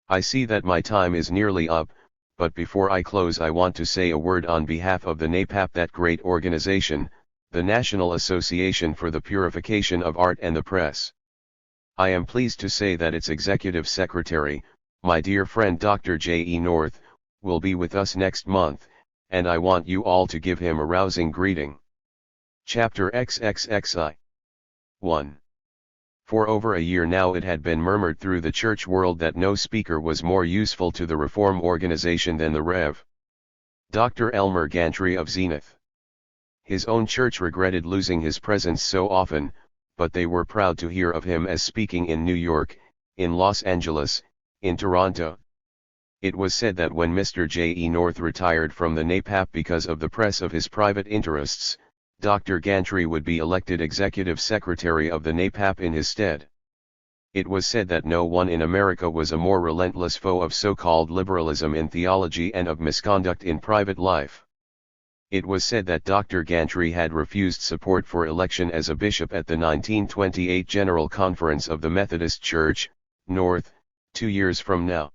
I see that my time is nearly up, but before I close I want to say a word on behalf of the NAPAP, that great organization, the National Association for the Purification of Art and the Press. I am pleased to say that its executive secretary, my dear friend Dr. J.E. North, will be with us next month, and I want you all to give him a rousing greeting. Chapter XXXI. 1. For over a year now it had been murmured through the church world that no speaker was more useful to the reform organization than the Rev. Dr. Elmer Gantry of Zenith. His own church regretted losing his presence so often, but they were proud to hear of him as speaking in New York, in Los Angeles, in Toronto. It was said that when Mr. J. E. North retired from the NAPAP because of the press of his private interests, Dr. Gantry would be elected executive secretary of the NAPAP in his stead. It was said that no one in America was a more relentless foe of so-called liberalism in theology and of misconduct in private life. It was said that Dr. Gantry had refused support for election as a bishop at the 1928 General Conference of the Methodist Church, North, 2 years from now.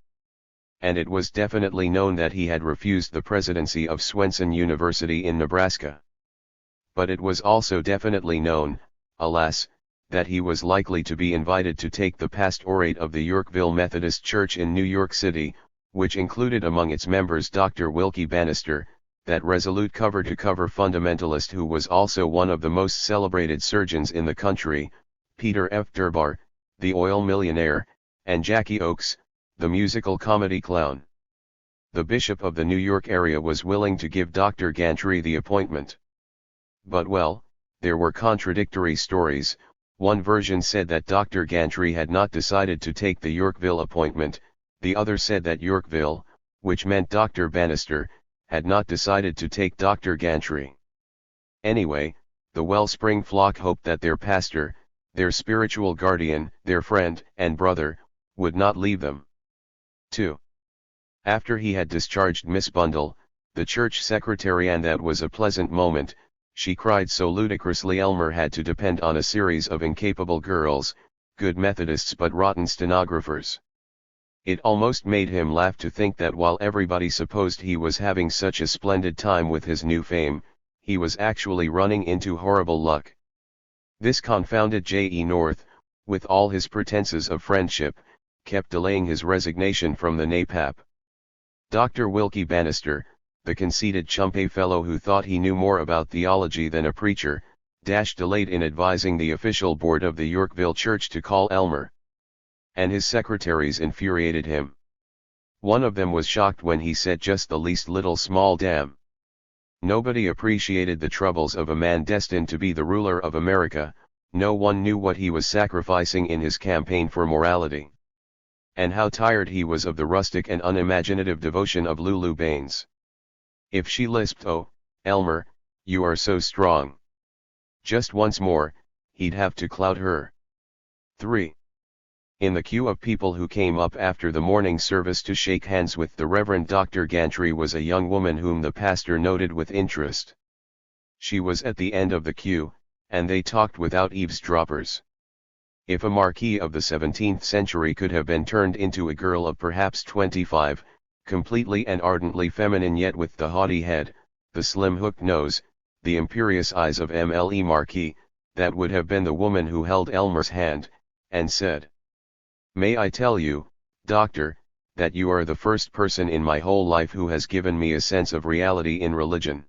And it was definitely known that he had refused the presidency of Swenson University in Nebraska. But it was also definitely known, alas, that he was likely to be invited to take the pastorate of the Yorkville Methodist Church in New York City, which included among its members Dr. Wilkie Bannister, that resolute cover-to-cover fundamentalist who was also one of the most celebrated surgeons in the country, Peter F. Durbar, the oil millionaire, and Jackie Oakes, the musical comedy clown. The bishop of the New York area was willing to give Dr. Gantry the appointment. But well, there were contradictory stories. One version said that Dr. Gantry had not decided to take the Yorkville appointment, the other said that Yorkville, which meant Dr. Bannister, had not decided to take Dr. Gantry. Anyway, the Wellspring flock hoped that their pastor, their spiritual guardian, their friend and brother, would not leave them. 2. After he had discharged Miss Bundle, the church secretary, and that was a pleasant moment, she cried so ludicrously Elmer had to depend on a series of incapable girls, good Methodists but rotten stenographers. It almost made him laugh to think that while everybody supposed he was having such a splendid time with his new fame, he was actually running into horrible luck. This confounded J. E. North, with all his pretenses of friendship, kept delaying his resignation from the NAPAP. Dr. Wilkie Bannister, the conceited chumpy fellow who thought he knew more about theology than a preacher, delayed in advising the official board of the Yorkville Church to call Elmer. And his secretaries infuriated him. One of them was shocked when he said just the least little small damn. Nobody appreciated the troubles of a man destined to be the ruler of America, no one knew what he was sacrificing in his campaign for morality. And how tired he was of the rustic and unimaginative devotion of Lulu Baines. If she lisped, "Oh, Elmer, you are so strong," just once more, he'd have to clout her. 3. In the queue of people who came up after the morning service to shake hands with the Reverend Dr. Gantry was a young woman whom the pastor noted with interest. She was at the end of the queue, and they talked without eavesdroppers. If a marquis of the 17th century could have been turned into a girl of perhaps 25, completely and ardently feminine yet with the haughty head, the slim hooked nose, the imperious eyes of MLE Marquis, that would have been the woman who held Elmer's hand, and said, "May I tell you, Doctor, that you are the first person in my whole life who has given me a sense of reality in religion."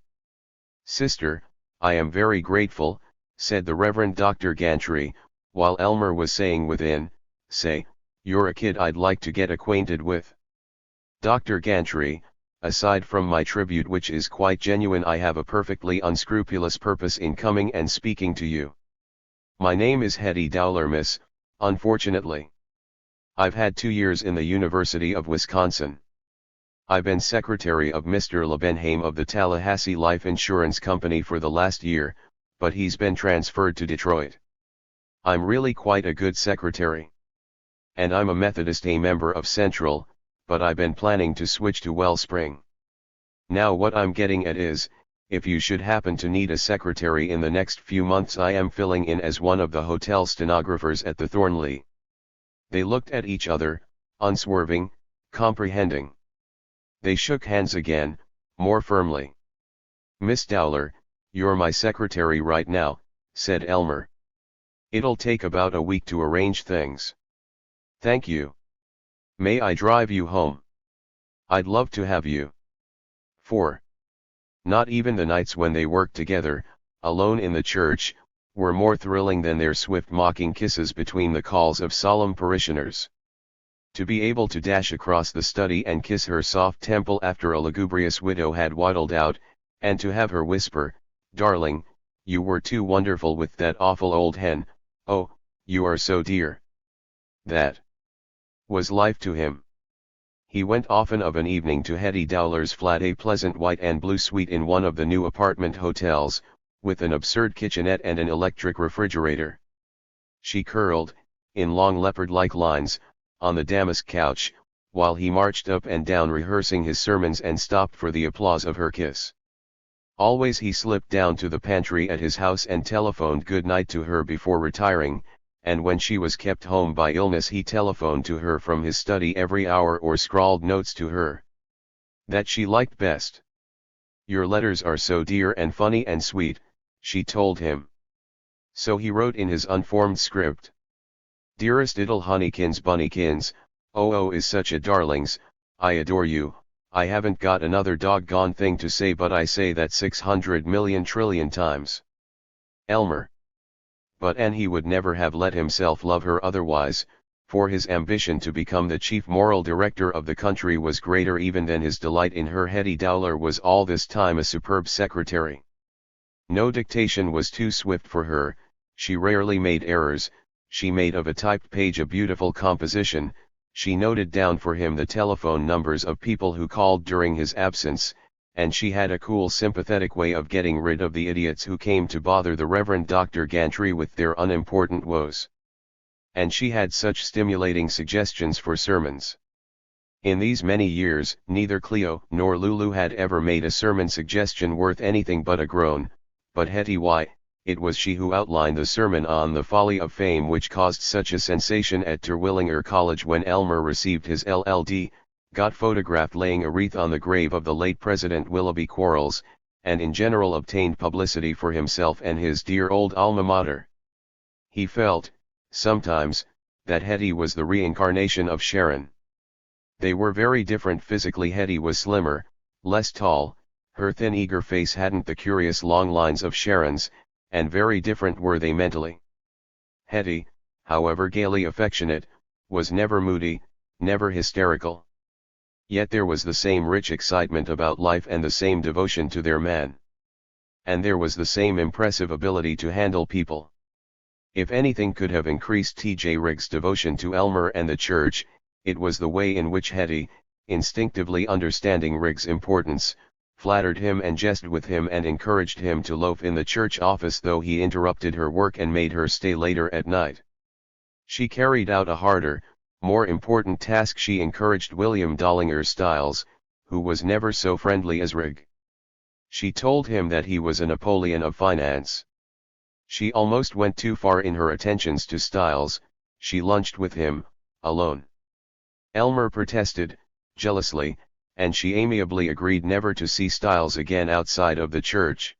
"Sister, I am very grateful," said the Reverend Dr. Gantry, while Elmer was saying within, "Say, you're a kid I'd like to get acquainted with." "Dr. Gantry, aside from my tribute which is quite genuine, I have a perfectly unscrupulous purpose in coming and speaking to you. My name is Hetty Dowler, miss, unfortunately. I've had 2 years in the University of Wisconsin. I've been secretary of Mr. Lebenheim of the Tallahassee Life Insurance Company for the last year, but he's been transferred to Detroit. I'm really quite a good secretary. And I'm a Methodist, a member of Central, but I've been planning to switch to Wellspring. Now what I'm getting at is, if you should happen to need a secretary in the next few months, I am filling in as one of the hotel stenographers at the Thornley." They looked at each other, unswerving, comprehending. They shook hands again, more firmly. "Miss Dowler, you're my secretary right now," said Elmer. "It'll take about a week to arrange things." "Thank you. May I drive you home?" "I'd love to have you." 4. Not even the nights when they worked together, alone in the church, were more thrilling than their swift mocking kisses between the calls of solemn parishioners. To be able to dash across the study and kiss her soft temple after a lugubrious widow had waddled out, and to have her whisper, "Darling, you were too wonderful with that awful old hen, oh, you are so dear." That was life to him. He went often of an evening to Hetty Dowler's flat, a pleasant white and blue suite in one of the new apartment hotels, with an absurd kitchenette and an electric refrigerator. She curled, in long leopard-like lines, on the damask couch, while he marched up and down rehearsing his sermons and stopped for the applause of her kiss. Always he slipped down to the pantry at his house and telephoned good night to her before retiring, and when she was kept home by illness he telephoned to her from his study every hour or scrawled notes to her. That she liked best. "Your letters are so dear and funny and sweet," she told him. So he wrote in his unformed script. "Dearest little honeykins bunnykins, oh is such a darlings, I adore you, I haven't got another doggone thing to say but I say that 600 million trillion times. Elmer." And he would never have let himself love her otherwise, for his ambition to become the chief moral director of the country was greater even than his delight in her. Hetty Dowler was all this time a superb secretary. No dictation was too swift for her, she rarely made errors, she made of a typed page a beautiful composition, she noted down for him the telephone numbers of people who called during his absence, and she had a cool sympathetic way of getting rid of the idiots who came to bother the Reverend Dr. Gantry with their unimportant woes. And she had such stimulating suggestions for sermons. In these many years, neither Cleo nor Lulu had ever made a sermon suggestion worth anything but a groan, but Hetty, why, it was she who outlined the sermon on the folly of fame which caused such a sensation at Terwilliger College when Elmer received his LL.D., got photographed laying a wreath on the grave of the late President Willoughby Quarles, and in general obtained publicity for himself and his dear old alma mater. He felt, sometimes, that Hetty was the reincarnation of Sharon. They were very different physically. Hetty was slimmer, less tall, her thin eager face hadn't the curious long lines of Sharon's, and very different were they mentally. Hetty, however gaily affectionate, was never moody, never hysterical. Yet there was the same rich excitement about life and the same devotion to their man. And there was the same impressive ability to handle people. If anything could have increased T.J. Riggs' devotion to Elmer and the church, it was the way in which Hetty, instinctively understanding Riggs' importance, flattered him and jested with him and encouraged him to loaf in the church office though he interrupted her work and made her stay later at night. She carried out a harder, more important task. She encouraged William Dollinger Stiles, who was never so friendly as Rigg. She told him that he was a Napoleon of finance. She almost went too far in her attentions to Stiles, she lunched with him, alone. Elmer protested, jealously, and she amiably agreed never to see Stiles again outside of the church.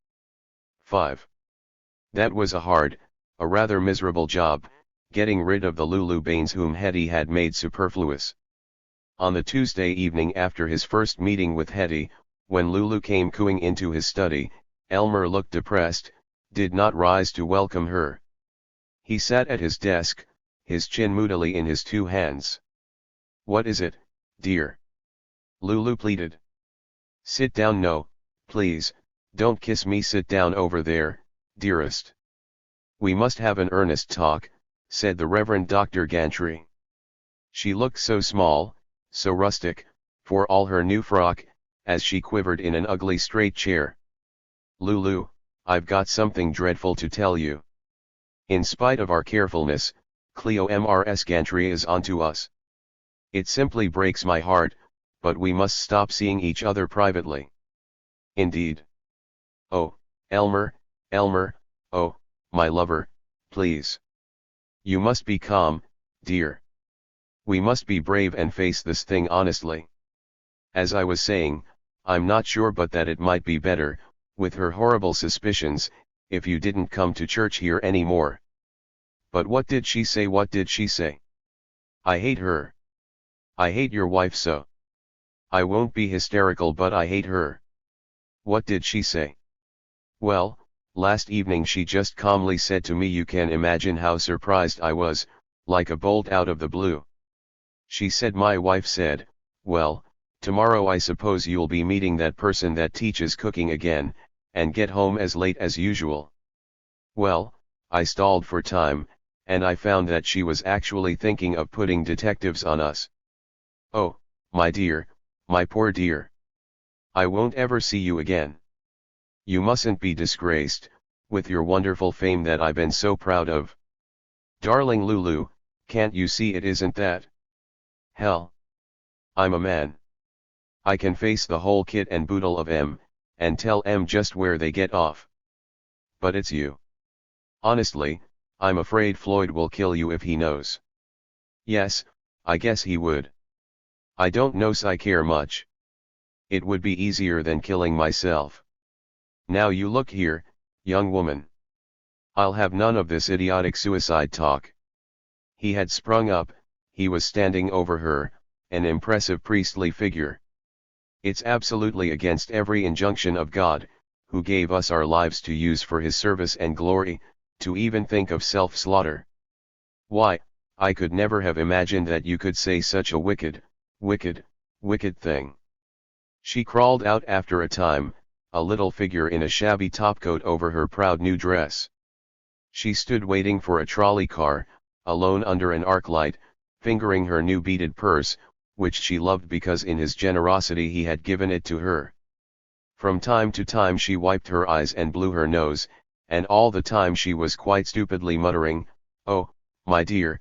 5. That was a hard, a rather miserable job, getting rid of the Lulu Baines whom Hetty had made superfluous. On the Tuesday evening after his first meeting with Hetty, when Lulu came cooing into his study, Elmer looked depressed, did not rise to welcome her. He sat at his desk, his chin moodily in his two hands. "What is it, dear?" Lulu pleaded. "Sit down. No, please, don't kiss me. Sit down over there, dearest. We must have an earnest talk," said the Reverend Dr. Gantry. She looked so small, so rustic, for all her new frock, as she quivered in an ugly straight chair. "Lulu, I've got something dreadful to tell you. In spite of our carefulness, Cleo Mrs. Gantry is onto us. It simply breaks my heart, but we must stop seeing each other privately." "Indeed?" "Oh, Elmer, oh, my lover, please. You must be calm, dear. We must be brave and face this thing honestly. As I was saying, I'm not sure but that it might be better, with her horrible suspicions, if you didn't come to church here any more." "But what did she say? What did she say?" "I hate her. I hate your wife so. I won't be hysterical but I hate her." "What did she say?" "Well, Last evening she just calmly said to me, you can imagine how surprised I was, like a bolt out of the blue. She said, my wife said, well, tomorrow I suppose you'll be meeting that person that teaches cooking again, and get home as late as usual. Well, I stalled for time, and I found that she was actually thinking of putting detectives on us. Oh, my dear, my poor dear. I won't ever see you again. You mustn't be disgraced, with your wonderful fame that I've been so proud of. Darling Lulu, can't you see it isn't that? Hell. I'm a man. I can face the whole kit and boodle of M, and tell M just where they get off. But it's you. Honestly, I'm afraid Floyd will kill you if he knows. Yes, I guess he would. I don't know I care much. It would be easier than killing myself. Now you look here, young woman. I'll have none of this idiotic suicide talk. He had sprung up, he was standing over her, an impressive priestly figure. It's absolutely against every injunction of God, who gave us our lives to use for his service and glory, to even think of self-slaughter. Why, I could never have imagined that you could say such a wicked, wicked, wicked thing. She crawled out after a time, a little figure in a shabby topcoat over her proud new dress. She stood waiting for a trolley car, alone under an arc light, fingering her new beaded purse, which she loved because in his generosity he had given it to her. From time to time she wiped her eyes and blew her nose, and all the time she was quite stupidly muttering, oh, my dear,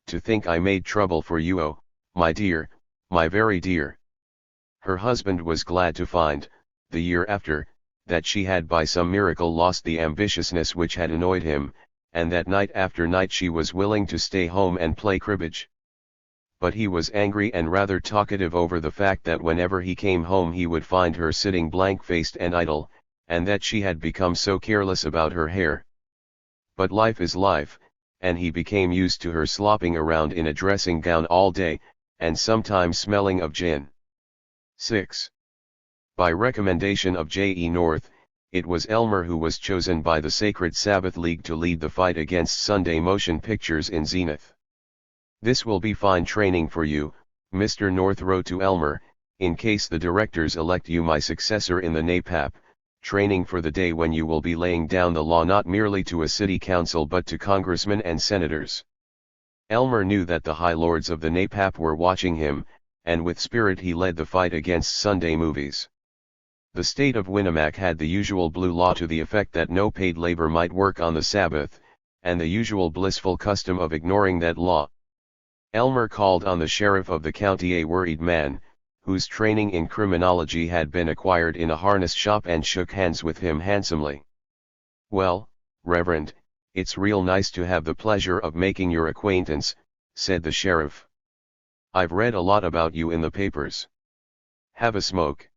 to think I made trouble for you, oh, my dear, my very dear. Her husband was glad to find, the year after, that she had by some miracle lost the ambitiousness which had annoyed him, and that night after night she was willing to stay home and play cribbage. But he was angry and rather talkative over the fact that whenever he came home he would find her sitting blank-faced and idle, and that she had become so careless about her hair. But life is life, and he became used to her slopping around in a dressing gown all day, and sometimes smelling of gin. 6. By recommendation of J.E. North, it was Elmer who was chosen by the Sacred Sabbath League to lead the fight against Sunday motion pictures in Zenith. This will be fine training for you, Mr. North wrote to Elmer, in case the directors elect you my successor in the NAPAP, training for the day when you will be laying down the law not merely to a city council but to congressmen and senators. Elmer knew that the high lords of the NAPAP were watching him, and with spirit he led the fight against Sunday movies. The state of Winnemac had the usual blue law to the effect that no paid labor might work on the Sabbath, and the usual blissful custom of ignoring that law. Elmer called on the sheriff of the county, a worried man, whose training in criminology had been acquired in a harness shop, and shook hands with him handsomely. Well, Reverend, it's real nice to have the pleasure of making your acquaintance, said the sheriff. I've read a lot about you in the papers. Have a smoke?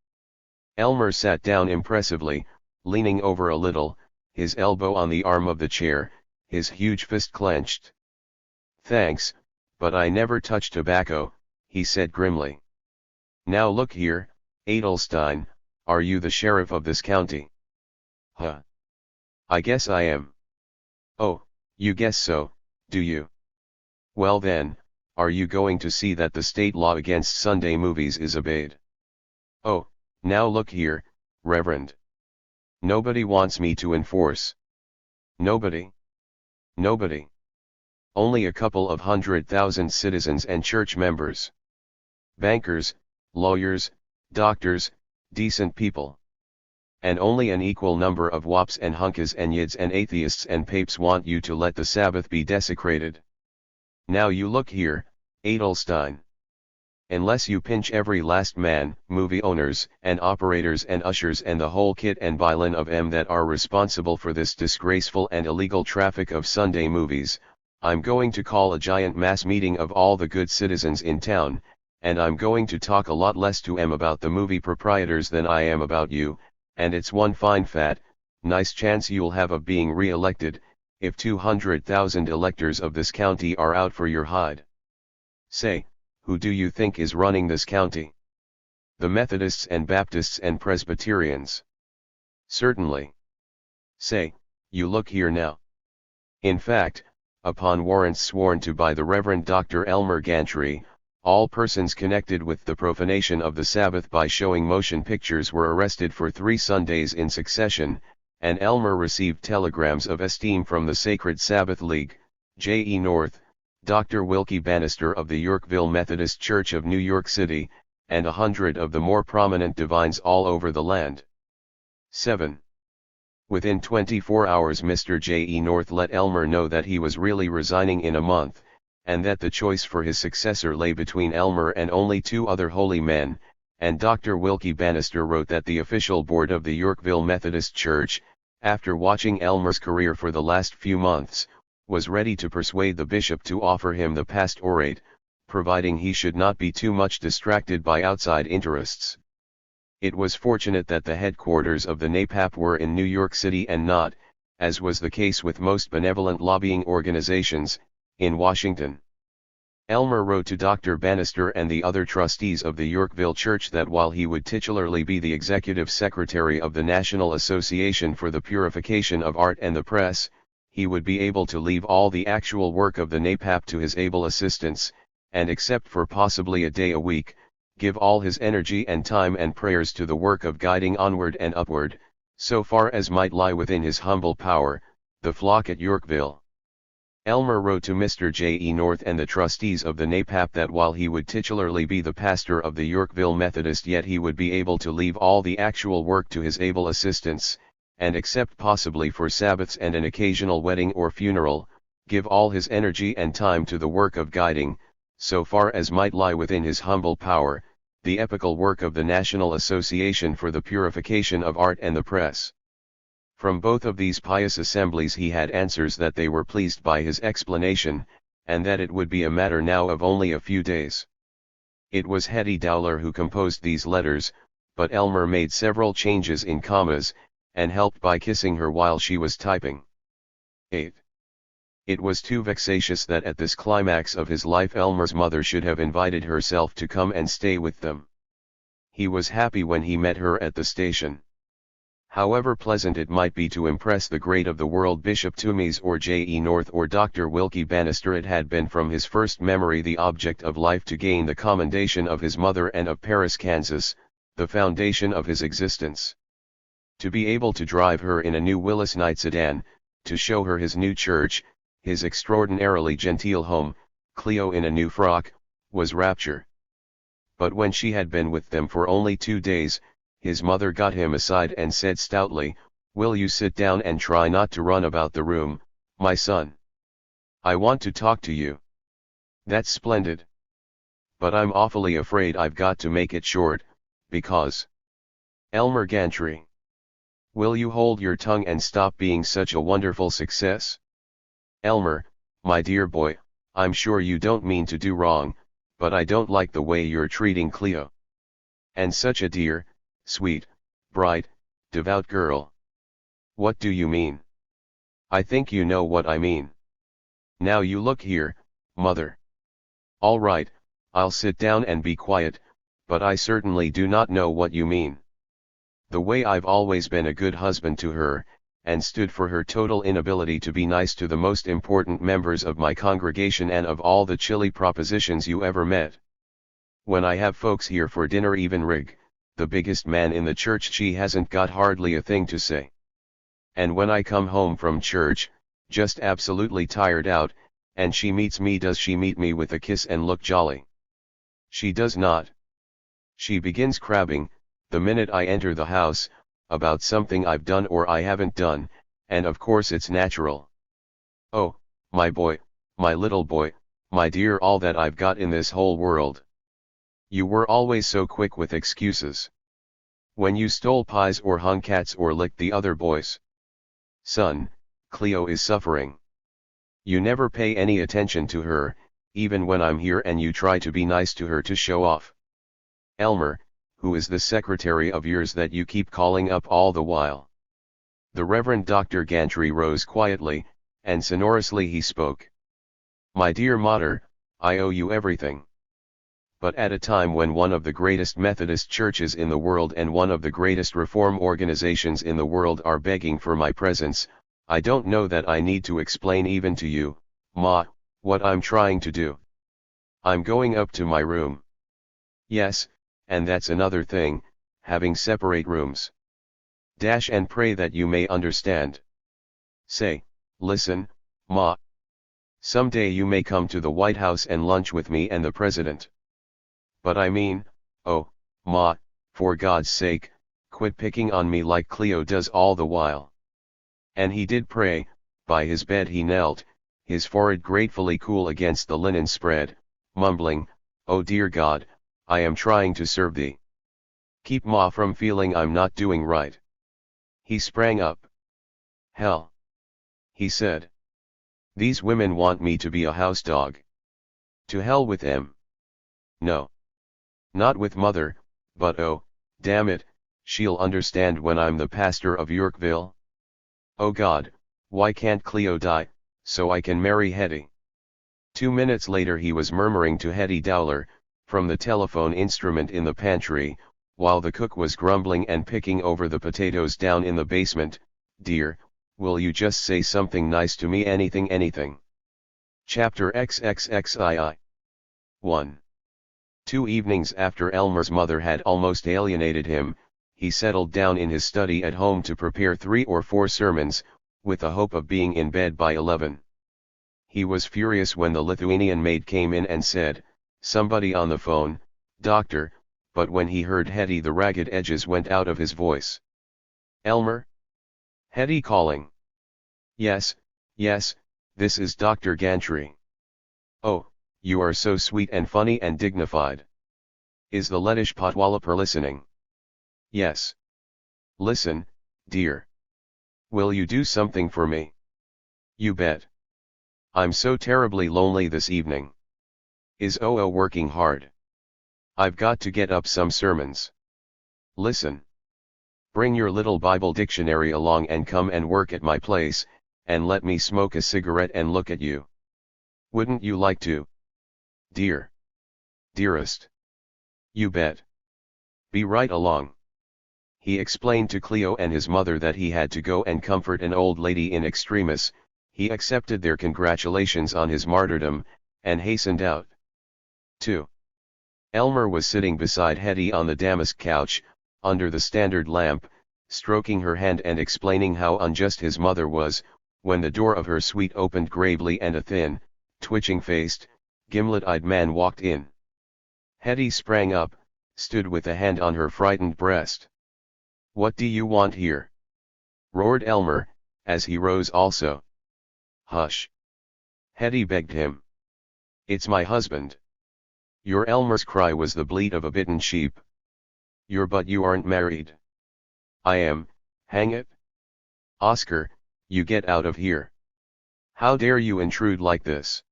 Elmer sat down impressively, leaning over a little, his elbow on the arm of the chair, his huge fist clenched. Thanks, but I never touch tobacco, he said grimly. Now look here, Adelstein, are you the sheriff of this county? Huh. I guess I am. Oh, you guess so, do you? Well then, are you going to see that the state law against Sunday movies is obeyed? Oh, now look here, Reverend. Nobody wants me to enforce. Nobody? Nobody. Only a couple of 100,000 citizens and church members. Bankers, lawyers, doctors, decent people. And only an equal number of wops and hunkas and yids and atheists and papes want you to let the Sabbath be desecrated. Now you look here, Adelstein. Unless you pinch every last man, movie owners and operators and ushers and the whole kit and bilin of them that are responsible for this disgraceful and illegal traffic of Sunday movies, I'm going to call a giant mass meeting of all the good citizens in town, and I'm going to talk a lot less to em about the movie proprietors than I am about you, and it's one fine fat, nice chance you'll have of being re-elected, if 200,000 electors of this county are out for your hide. Say, who do you think is running this county? The Methodists and Baptists and Presbyterians. Certainly. Say, you look here now. In fact, upon warrants sworn to by the Reverend Dr. Elmer Gantry, all persons connected with the profanation of the Sabbath by showing motion pictures were arrested for 3 Sundays in succession, and Elmer received telegrams of esteem from the Sacred Sabbath League, J.E. North, Dr. Wilkie Bannister of the Yorkville Methodist Church of New York City, and 100 of the more prominent divines all over the land. 7. Within 24 hours Mr. J.E. North let Elmer know that he was really resigning in a month, and that the choice for his successor lay between Elmer and only 2 other holy men, and Dr. Wilkie Bannister wrote that the official board of the Yorkville Methodist Church, after watching Elmer's career for the last few months, was ready to persuade the bishop to offer him the pastorate, providing he should not be too much distracted by outside interests. It was fortunate that the headquarters of the NAPAP were in New York City and not, as was the case with most benevolent lobbying organizations, in Washington. Elmer wrote to Dr. Bannister and the other trustees of the Yorkville Church that while he would titularly be the executive secretary of the National Association for the Purification of Art and the Press, he would be able to leave all the actual work of the NAPAP to his able assistants, and except for possibly a day a week, give all his energy and time and prayers to the work of guiding onward and upward, so far as might lie within his humble power, the flock at Yorkville. Elmer wrote to Mr. J.E. North and the trustees of the NAPAP that while he would titularly be the pastor of the Yorkville Methodist, yet he would be able to leave all the actual work to his able assistants, and except possibly for Sabbaths and an occasional wedding or funeral, give all his energy and time to the work of guiding, so far as might lie within his humble power, the epical work of the National Association for the Purification of Art and the Press. From both of these pious assemblies he had answers that they were pleased by his explanation, and that it would be a matter now of only a few days. It was Hetty Dowler who composed these letters, but Elmer made several changes in commas, and helped by kissing her while she was typing. 8. It was too vexatious that at this climax of his life Elmer's mother should have invited herself to come and stay with them. He was happy when he met her at the station. However pleasant it might be to impress the great of the world Bishop Toomeys or J.E. North or Dr. Wilkie Bannister, it had been from his first memory the object of life to gain the commendation of his mother and of Paris, Kansas, the foundation of his existence. To be able to drive her in a new Willis Knight sedan, to show her his new church, his extraordinarily genteel home, Cleo in a new frock, was rapture. But when she had been with them for only 2 days, his mother got him aside and said stoutly, "Will you sit down and try not to run about the room, my son? I want to talk to you." "That's splendid. But I'm awfully afraid I've got to make it short, because—" "Elmer Gantry. Will you hold your tongue and stop being such a wonderful success? Elmer, my dear boy, I'm sure you don't mean to do wrong, but I don't like the way you're treating Cleo. And such a dear, sweet, bright, devout girl." "What do you mean?" "I think you know what I mean. Now you look here, mother." "All right, I'll sit down and be quiet, but I certainly do not know what you mean. The way I've always been a good husband to her, and stood for her total inability to be nice to the most important members of my congregation and of all the chilly propositions you ever met. When I have folks here for dinner, even Rig, the biggest man in the church, she hasn't got hardly a thing to say. And when I come home from church, just absolutely tired out, and she meets me, does she meet me with a kiss and look jolly? She does not. She begins crabbing, the minute I enter the house, about something I've done or I haven't done, and of course it's natural. Oh, my boy, my little boy, my dear, all that I've got in this whole world. You were always so quick with excuses. When you stole pies or hung cats or licked the other boys. Son, Cleo is suffering. You never pay any attention to her, even when I'm here, and you try to be nice to her to show off. Elmer, who is the secretary of yours that you keep calling up all the while?" The Reverend Dr. Gantry rose quietly, and sonorously he spoke. "My dear Mater, I owe you everything. but at a time when one of the greatest Methodist churches in the world and one of the greatest reform organizations in the world are begging for my presence, I don't know that I need to explain even to you, Ma, what I'm trying to do. I'm going up to my room. Yes, and that's another thing, having separate rooms. And pray that you may understand. Say, listen, Ma. Someday you may come to the White House and lunch with me and the president. But I mean, oh, Ma, for God's sake, quit picking on me like Cleo does all the while. And he did pray. By his bed he knelt, his forehead gratefully cool against the linen spread, mumbling, "Oh dear God, I am trying to serve thee. Keep Ma from feeling I'm not doing right." He sprang up. "Hell," he said. "These women want me to be a house dog. To hell with them. No. Not with Mother, but oh, damn it, she'll understand when I'm the pastor of Yorkville. Oh God, why can't Cleo die, so I can marry Hetty?" 2 minutes later he was murmuring to Hetty Dowler, from the telephone instrument in the pantry, while the cook was grumbling and picking over the potatoes down in the basement, "Dear, will you just say something nice to me, anything. Chapter XXXII 1. 2 evenings after Elmer's mother had almost alienated him, he settled down in his study at home to prepare 3 or 4 sermons, with the hope of being in bed by 11. He was furious when the Lithuanian maid came in and said, "Somebody on the phone, doctor," but when he heard Hetty the ragged edges went out of his voice. "Elmer? Hetty calling?" Yes, this is Dr. Gantry." "Oh, you are so sweet and funny and dignified. Is the Lettish Potwallopper listening?" "Yes." "Listen, dear. Will you do something for me?" "You bet. I'm so terribly lonely this evening." "Is OO working hard?" "I've got to get up some sermons." "Listen. Bring your little Bible dictionary along and come and work at my place, and let me smoke a cigarette and look at you. Wouldn't you like to?" "Dear. Dearest." "You bet. Be right along." He explained to Cleo and his mother that he had to go and comfort an old lady in extremis. He accepted their congratulations on his martyrdom, and hastened out. 2. Elmer was sitting beside Hetty on the damask couch, under the standard lamp, stroking her hand and explaining how unjust his mother was, when the door of her suite opened gravely and a thin, twitching-faced, gimlet-eyed man walked in. Hetty sprang up, stood with a hand on her frightened breast. "What do you want here?" roared Elmer, as he rose also. "Hush!" Hetty begged him. "It's my husband." Your Elmer's cry was the bleat of a bitten sheep. But you aren't married." "I am, hang it. Oscar, you get out of here. How dare you intrude like this?"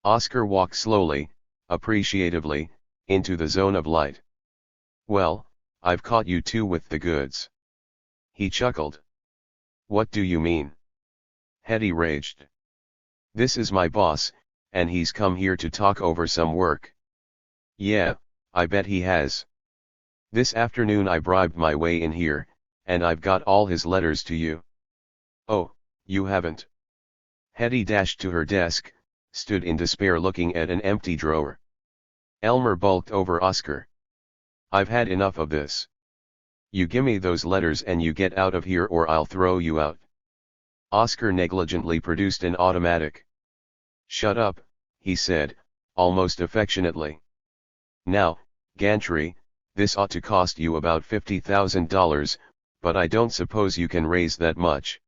Oscar walked slowly, appreciatively, into the zone of light. "Well, I've caught you two with the goods." He chuckled. "What do you mean?" Hetty raged. "This is my boss, and he's come here to talk over some work." "Yeah, I bet he has. This afternoon I bribed my way in here, and I've got all his letters to you." "Oh, you haven't?" Hetty dashed to her desk, stood in despair looking at an empty drawer. Elmer bulked over Oscar. "I've had enough of this. You gimme those letters and you get out of here or I'll throw you out." Oscar negligently produced an automatic. "Shut up," he said, almost affectionately. "Now, Gantry, this ought to cost you about $50,000, but I don't suppose you can raise that much.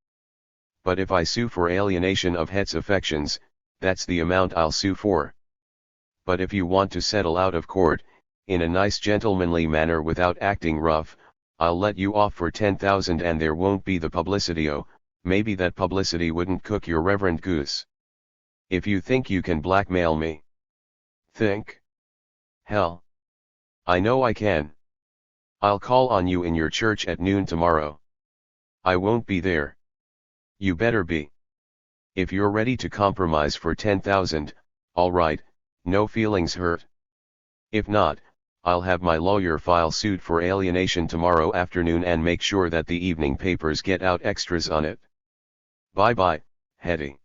But if I sue for alienation of Het's affections, that's the amount I'll sue for. But if you want to settle out of court, in a nice gentlemanly manner without acting rough, I'll let you off for $10,000 and there won't be the publicity. Oh, maybe that publicity wouldn't cook your reverend goose. If you think you can blackmail me." "Think? Hell. I know I can. I'll call on you in your church at noon tomorrow." "I won't be there." "You better be. If you're ready to compromise for $10,000, all right, no feelings hurt. If not, I'll have my lawyer file suit for alienation tomorrow afternoon and make sure that the evening papers get out extras on it. Bye-bye, Hetty.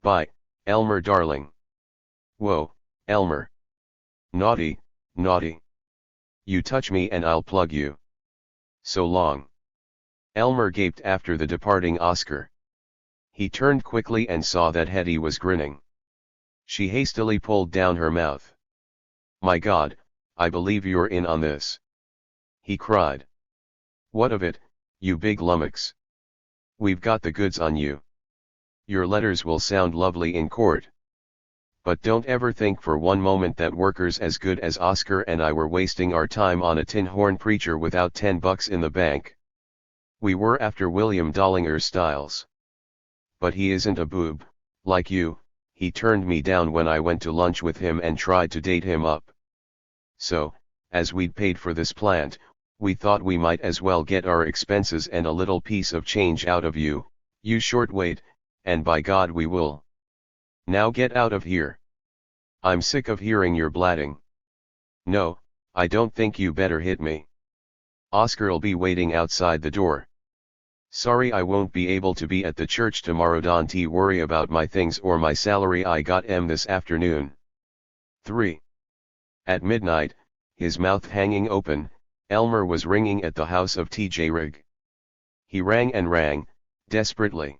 Bye, Elmer darling. Whoa, Elmer. Naughty, naughty. You touch me and I'll plug you. So long. Elmer gaped after the departing Oscar. He turned quickly and saw that Hetty was grinning. She hastily pulled down her mouth. My God, I believe you're in on this. He cried. What of it, you big lummox? We've got the goods on you. Your letters will sound lovely in court. But don't ever think for one moment that workers as good as Oscar and I were wasting our time on a tin horn preacher without $10 in the bank. We were after William Dollinger Styles. But he isn't a boob, like you. He turned me down when I went to lunch with him and tried to date him up. So, as we'd paid for this plant, we thought we might as well get our expenses and a little piece of change out of you, you shortweight, and by God we will. Now get out of here. I'm sick of hearing your blatting. No, I don't think you better hit me. Oscar'll be waiting outside the door. Sorry I won't be able to be at the church tomorrow. Don't worry about my things or my salary I got this afternoon. 3. At midnight, his mouth hanging open, Elmer was ringing at the house of T.J. Rigg. He rang and rang, desperately.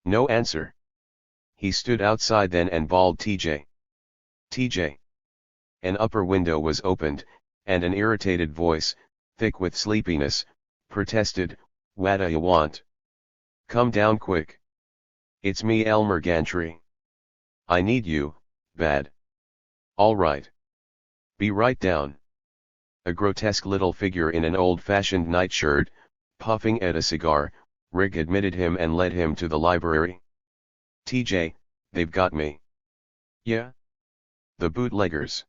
No answer. He stood outside then and bawled T.J. T.J. An upper window was opened, and an irritated voice, thick with sleepiness, protested, Whadda you want? Come down quick. It's me, Elmer Gantry. I need you, bad. All right. Be right down. A grotesque little figure in an old-fashioned nightshirt, puffing at a cigar, Rigg admitted him and led him to the library. TJ, they've got me. Yeah? The bootleggers.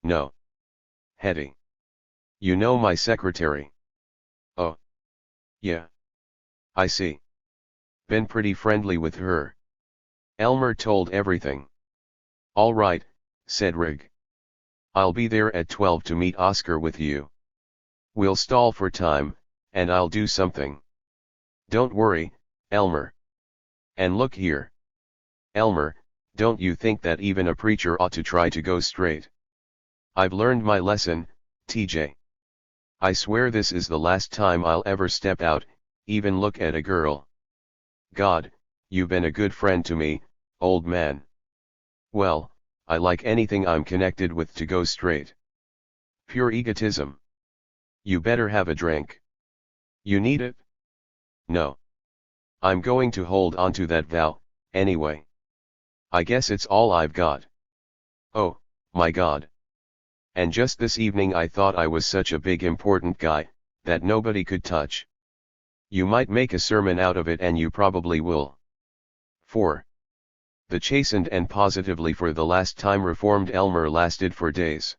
No. Hetty. You know my secretary. Oh. Yeah. I see. Been pretty friendly with her. Elmer told everything. All right, said Rigg. I'll be there at 12 to meet Oscar with you. We'll stall for time, and I'll do something. Don't worry, Elmer. And look here. Elmer, don't you think that even a preacher ought to try to go straight? I've learned my lesson, TJ. I swear this is the last time I'll ever step out, even look at a girl. God, you've been a good friend to me, old man. Well, I like anything I'm connected with to go straight. Pure egotism. You better have a drink. You need it? No. I'm going to hold on to that vow, anyway. I guess it's all I've got. Oh, my God. And just this evening I thought I was such a big important guy, that nobody could touch. You might make a sermon out of it and you probably will. 4. The chastened and positively for the last time reformed Elmer lasted for days.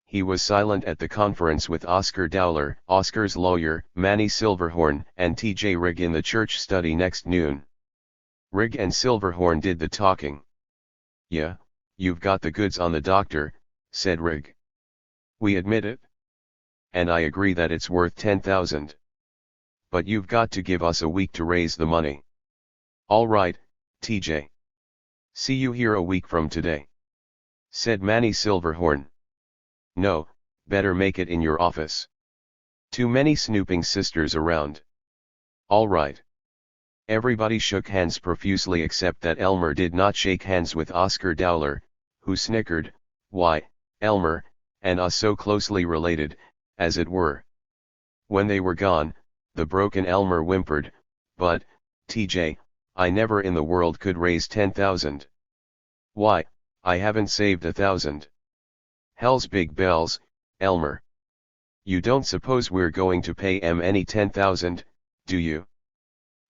He was silent at the conference with Oscar Dowler, Oscar's lawyer, Manny Silverhorn, and T.J. Rigg in the church study next noon. Rigg and Silverhorn did the talking. Yeah, you've got the goods on the doctor, said Rigg. We admit it. And I agree that it's worth 10,000. But you've got to give us a week to raise the money. All right, TJ. See you here a week from today, said Manny Silverhorn. No, better make it in your office. Too many snooping sisters around. All right. Everybody shook hands profusely except that Elmer did not shake hands with Oscar Dowler, who snickered, why, Elmer, and us so closely related, as it were. When they were gone, the broken Elmer whimpered, but, TJ, I never in the world could raise 10,000. Why, I haven't saved 1,000. Hell's big bells, Elmer. You don't suppose we're going to pay any 10,000, do you?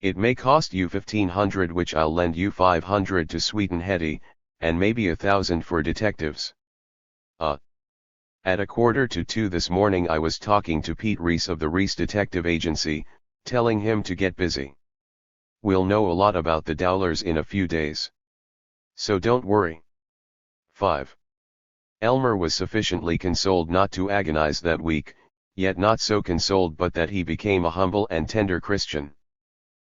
It may cost you 1,500 which I'll lend you 500 to sweeten Hetty, and maybe 1,000 for detectives. At 1:45 this morning I was talking to Pete Reese of the Reese Detective Agency, telling him to get busy. We'll know a lot about the Dowlers in a few days. So don't worry. 5. Elmer was sufficiently consoled not to agonize that week, yet not so consoled but that he became a humble and tender Christian.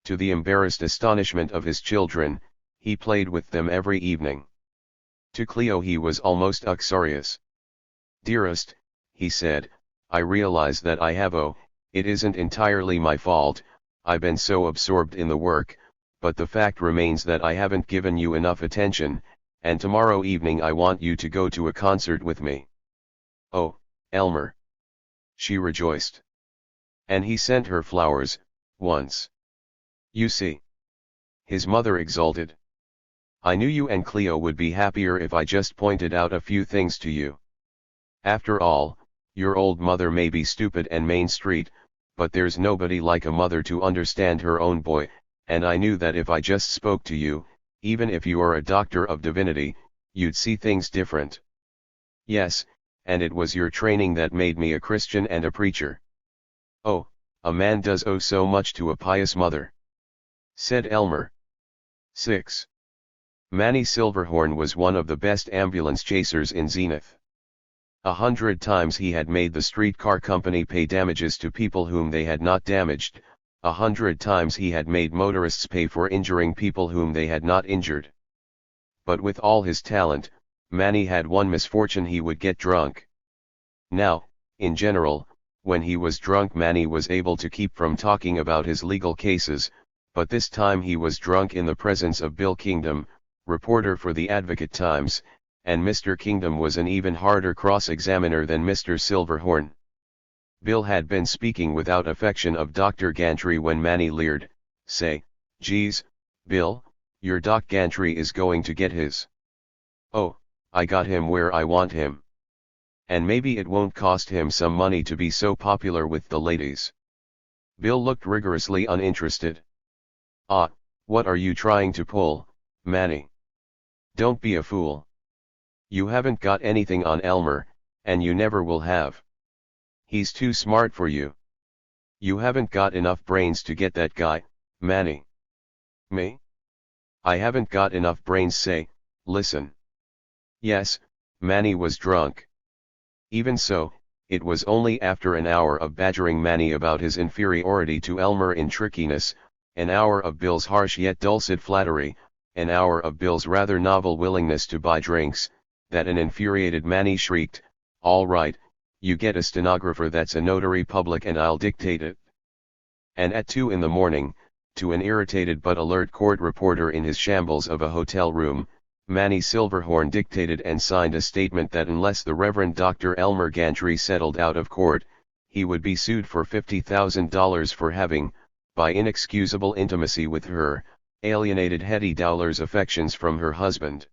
To the embarrassed astonishment of his children, he played with them every evening. To Cleo he was almost uxorious. "Dearest," he said, "I realize that it isn't entirely my fault, I've been so absorbed in the work, but the fact remains that I haven't given you enough attention, and tomorrow evening I want you to go to a concert with me." "Oh, Elmer!" she rejoiced. And he sent her flowers, once. "You see," his mother exulted. "I knew you and Cleo would be happier if I just pointed out a few things to you. After all, your old mother may be stupid and Main Street, but there's nobody like a mother to understand her own boy, and I knew that if I just spoke to you, even if you are a doctor of divinity, you'd see things different. Yes, and it was your training that made me a Christian and a preacher." "Oh, a man does owe so much to a pious mother," said Elmer. 6. Manny Silverhorn was one of the best ambulance chasers in Zenith. 100 times he had made the streetcar company pay damages to people whom they had not damaged, 100 times he had made motorists pay for injuring people whom they had not injured. But with all his talent, Manny had one misfortune: he would get drunk. Now, in general, when he was drunk Manny was able to keep from talking about his legal cases, but this time he was drunk in the presence of Bill Kingdom, reporter for the Advocate-Times, and Mr. Kingdom was an even harder cross-examiner than Mr. Silverhorn. Bill had been speaking without affection of Dr. Gantry when Manny leered, "Say, geez, Bill, your Doc Gantry is going to get his. Oh, I got him where I want him. And maybe it won't cost him some money to be so popular with the ladies." Bill looked rigorously uninterested. "Ah, what are you trying to pull, Manny? Don't be a fool. You haven't got anything on Elmer, and you never will have. He's too smart for you. You haven't got enough brains to get that guy, Manny." "Me? I haven't got enough brains? Say, listen." Yes, Manny was drunk. Even so, it was only after an hour of badgering Manny about his inferiority to Elmer in trickiness, an hour of Bill's harsh yet dulcet flattery, an hour of Bill's rather novel willingness to buy drinks, that an infuriated Manny shrieked, "All right, you get a stenographer that's a notary public and I'll dictate it." And at 2 in the morning, to an irritated but alert court reporter in his shambles of a hotel room, Manny Silverhorn dictated and signed a statement that unless the Reverend Dr. Elmer Gantry settled out of court, he would be sued for $50,000 for having, by inexcusable intimacy with her, alienated Hetty Dowler's affections from her husband.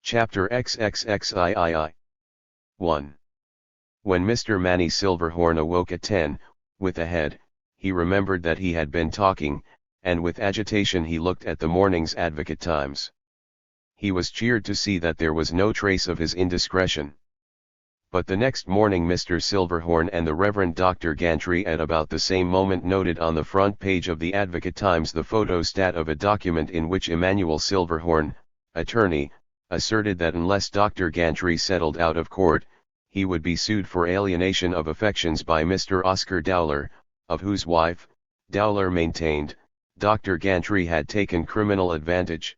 Chapter XXXIII. 1. When Mr. Manny Silverhorn awoke at 10, with a head, he remembered that he had been talking, and with agitation he looked at the morning's Advocate-Times. He was cheered to see that there was no trace of his indiscretion. But the next morning Mr. Silverhorn and the Reverend Dr. Gantry at about the same moment noted on the front page of the Advocate-Times the photostat of a document in which Emmanuel Silverhorn, attorney, asserted that unless Dr. Gantry settled out of court, he would be sued for alienation of affections by Mr. Oscar Dowler, of whose wife, Dowler maintained, Dr. Gantry had taken criminal advantage.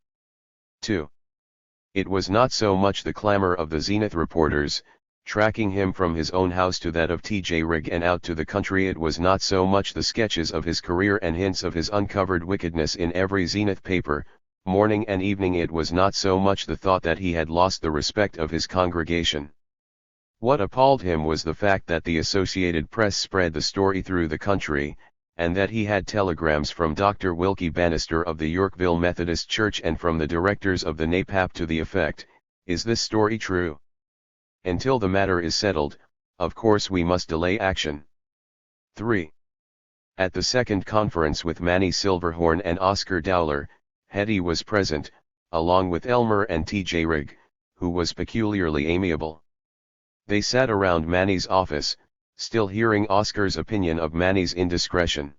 2. It was not so much the clamor of the Zenith reporters, tracking him from his own house to that of T.J. Rigg and out to the country. It was not so much the sketches of his career and hints of his uncovered wickedness in every Zenith paper, morning and evening. It was not so much the thought that he had lost the respect of his congregation. What appalled him was the fact that the Associated Press spread the story through the country, and that he had telegrams from Dr. Wilkie Bannister of the Yorkville Methodist Church and from the directors of the NAPAP to the effect, "Is this story true? Until the matter is settled, of course we must delay action." 3. At the second conference with Manny Silverhorn and Oscar Dowler, Hetty was present, along with Elmer and T.J. Rigg, who was peculiarly amiable. They sat around Manny's office, still hearing Oscar's opinion of Manny's indiscretion.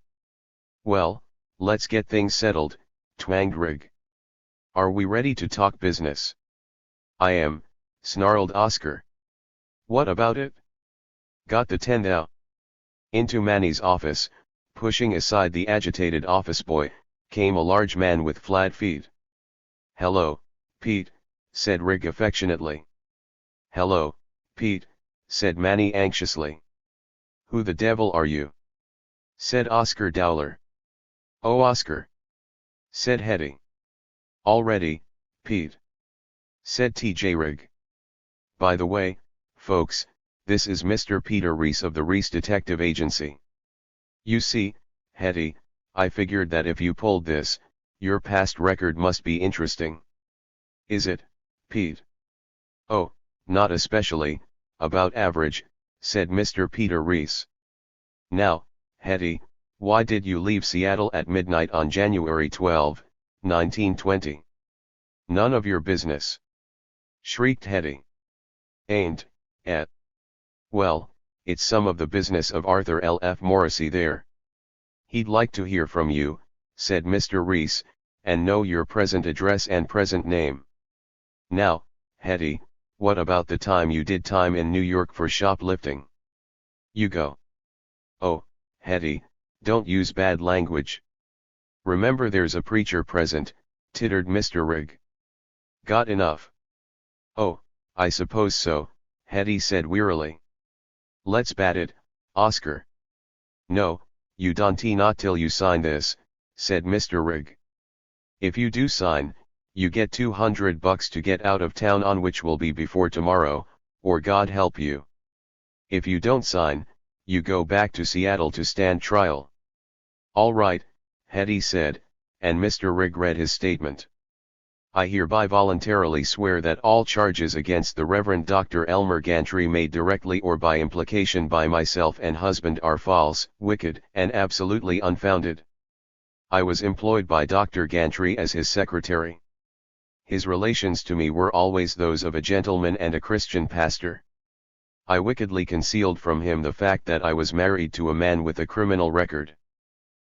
"Well, let's get things settled," twanged Rigg. "Are we ready to talk business?" "I am," snarled Oscar. What about it? Got the 10 thou? Into Manny's office, pushing aside the agitated office boy, came a large man with flat feet. Hello, Pete, said Rig affectionately. Hello, Pete, said Manny anxiously. Who the devil are you? Said Oscar Dowler. Oh Oscar, said Hetty. All ready, Pete, said TJ Rig. By the way, folks, this is Mr. Peter Reese of the Reese Detective Agency. You see, Hetty, I figured that if you pulled this, your past record must be interesting. Is it, Pete? Oh, not especially, about average, said Mr. Peter Reese. Now, Hetty, why did you leave Seattle at midnight on January 12, 1920? None of your business, shrieked Hetty. Ain't it? Well, it's some of the business of Arthur L. F. Morrissey there. He'd like to hear from you, said Mr. Reese, and know your present address and present name. Now, Hetty, what about the time you did time in New York for shoplifting? You go. Oh, Hetty, don't use bad language. Remember there's a preacher present, tittered Mr. Rig. Got enough? Oh, I suppose so, Hetty said wearily. Let's bat it, Oscar. No, you don't not till you sign this, said Mr. Rig. If you do sign, you get $200 to get out of town on, which will be before tomorrow, or God help you. If you don't sign, you go back to Seattle to stand trial. All right, Hetty said, and Mr. Rig read his statement. I hereby voluntarily swear that all charges against the Reverend Dr. Elmer Gantry made directly or by implication by myself and husband are false, wicked, and absolutely unfounded. I was employed by Dr. Gantry as his secretary. His relations to me were always those of a gentleman and a Christian pastor. I wickedly concealed from him the fact that I was married to a man with a criminal record.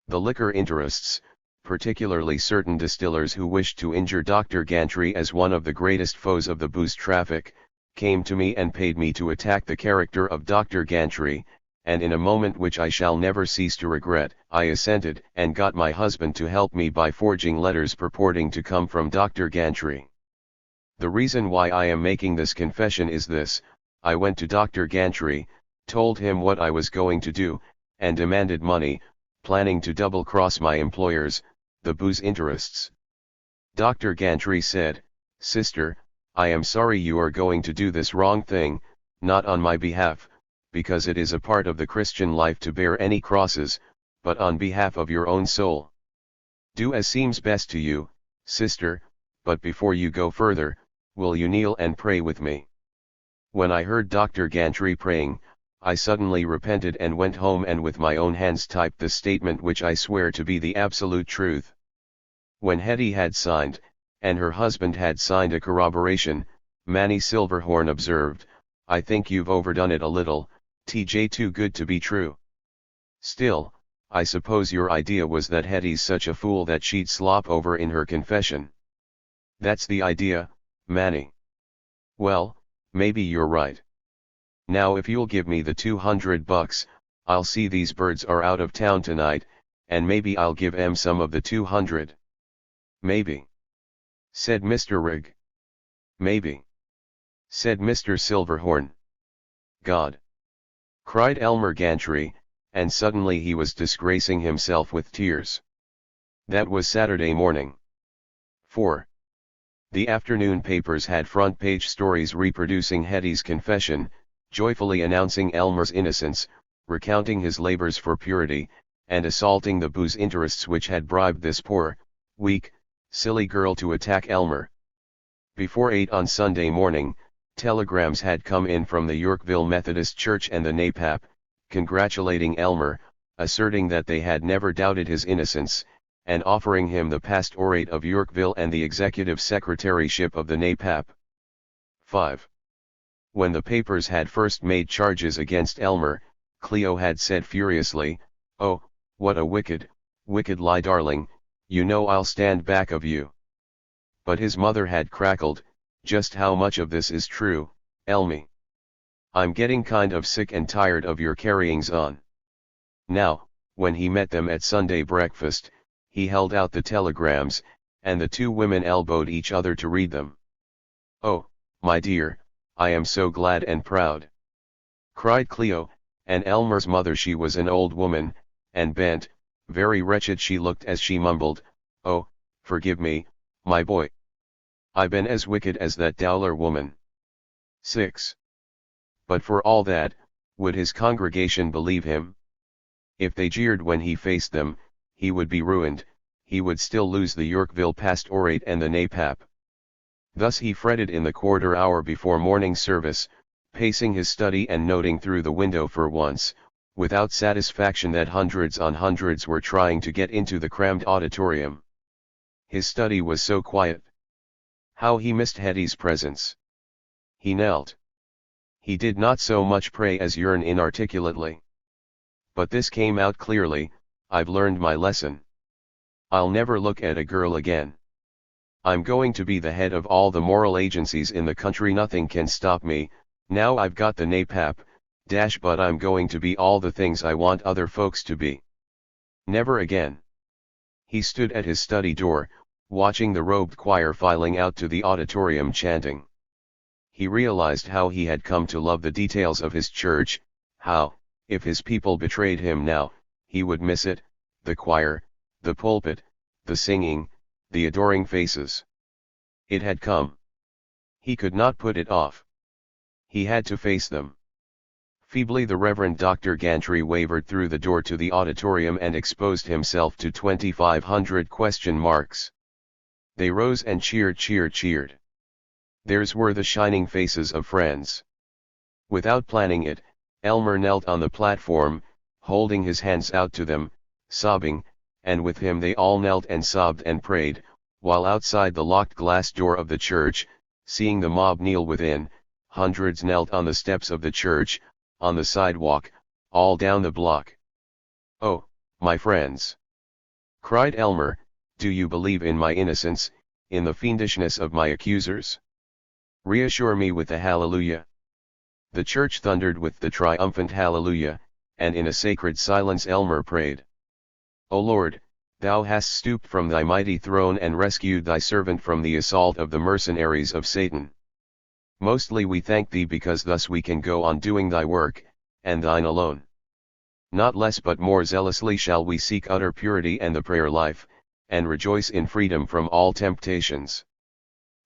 The liquor interests, particularly certain distillers who wished to injure Dr. Gantry as one of the greatest foes of the booze traffic, came to me and paid me to attack the character of Dr. Gantry, and in a moment which I shall never cease to regret, I assented and got my husband to help me by forging letters purporting to come from Dr. Gantry. The reason why I am making this confession is this: I went to Dr. Gantry, told him what I was going to do, and demanded money, planning to double-cross my employers, the booze interests. Dr. Gantry said, "Sister, I am sorry you are going to do this wrong thing, not on my behalf, because it is a part of the Christian life to bear any crosses, but on behalf of your own soul. Do as seems best to you, sister, but before you go further, will you kneel and pray with me?" When I heard Dr. Gantry praying, I suddenly repented and went home and with my own hands typed the statement which I swear to be the absolute truth. When Hetty had signed, and her husband had signed a corroboration, Manny Silverhorn observed, "I think you've overdone it a little, TJ, too good to be true. Still, I suppose your idea was that Hetty's such a fool that she'd slop over in her confession." "That's the idea, Manny." "Well, maybe you're right. Now if you'll give me the $200, I'll see these birds are out of town tonight, and maybe I'll give em some of the 200. "Maybe," said Mr. Rig. "Maybe," said Mr. Silverhorn. "God!" cried Elmer Gantry, and suddenly he was disgracing himself with tears. That was Saturday morning. 4. The afternoon papers had front-page stories reproducing Hetty's confession, joyfully announcing Elmer's innocence, recounting his labors for purity, and assaulting the booze interests which had bribed this poor, weak, silly girl to attack Elmer. Before 8 on Sunday morning, telegrams had come in from the Yorkville Methodist Church and the NAPAP, congratulating Elmer, asserting that they had never doubted his innocence, and offering him the pastorate of Yorkville and the executive secretaryship of the NAPAP. 5. When the papers had first made charges against Elmer, Cleo had said furiously, "Oh, what a wicked, wicked lie, darling, you know I'll stand back of you." But his mother had crackled, Just how much of this is true, Elmy? I'm getting kind of sick and tired of your carryings on. Now, when he met them at Sunday breakfast, he held out the telegrams, and the two women elbowed each other to read them. "Oh, my dear, I am so glad and proud," cried Cleo, and Elmer's mother. She was an old woman, and bent, very wretched she looked as she mumbled, "Oh, forgive me, my boy. I been as wicked as that Dowler woman." 6. But for all that, would his congregation believe him? If they jeered when he faced them, he would be ruined, he would still lose the Yorkville pastorate and the NAPAP. Thus he fretted in the quarter hour before morning service, pacing his study and noting through the window for once, without satisfaction, that hundreds on hundreds were trying to get into the crammed auditorium. His study was so quiet. How he missed Hetty's presence. He knelt. He did not so much pray as yearn inarticulately. But this came out clearly: "I've learned my lesson. I'll never look at a girl again. I'm going to be the head of all the moral agencies in the country. Nothing can stop me, now I've got the NAPAP, but I'm going to be all the things I want other folks to be. Never again." He stood at his study door, watching the robed choir filing out to the auditorium chanting. He realized how he had come to love the details of his church, how, if his people betrayed him now, he would miss it: the choir, the pulpit, the singing, the adoring faces. It had come. He could not put it off. He had to face them. Feebly the Reverend Dr. Gantry wavered through the door to the auditorium and exposed himself to 2,500 question marks. They rose and cheered. Theirs were the shining faces of friends. Without planning it, Elmer knelt on the platform, holding his hands out to them, sobbing, and with him they all knelt and sobbed and prayed, while outside the locked glass door of the church, seeing the mob kneel within, hundreds knelt on the steps of the church, on the sidewalk, all down the block. "Oh, my friends," cried Elmer, "do you believe in my innocence, in the fiendishness of my accusers? Reassure me with the hallelujah." The church thundered with the triumphant hallelujah, and in a sacred silence Elmer prayed. "O Lord, thou hast stooped from thy mighty throne and rescued thy servant from the assault of the mercenaries of Satan. Mostly we thank thee because thus we can go on doing thy work, and thine alone. Not less but more zealously shall we seek utter purity and the prayer life, and rejoice in freedom from all temptations."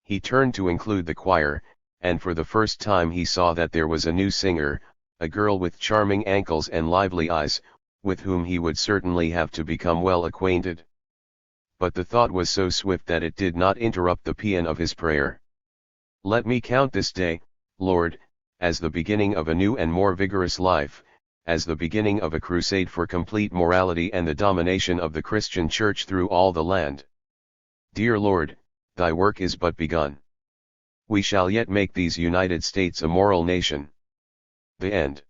He turned to include the choir, and for the first time he saw that there was a new singer, a girl with charming ankles and lively eyes, with whom he would certainly have to become well acquainted. But the thought was so swift that it did not interrupt the paean of his prayer. "Let me count this day, Lord, as the beginning of a new and more vigorous life, as the beginning of a crusade for complete morality and the domination of the Christian Church through all the land. Dear Lord, thy work is but begun. We shall yet make these United States a moral nation." The end.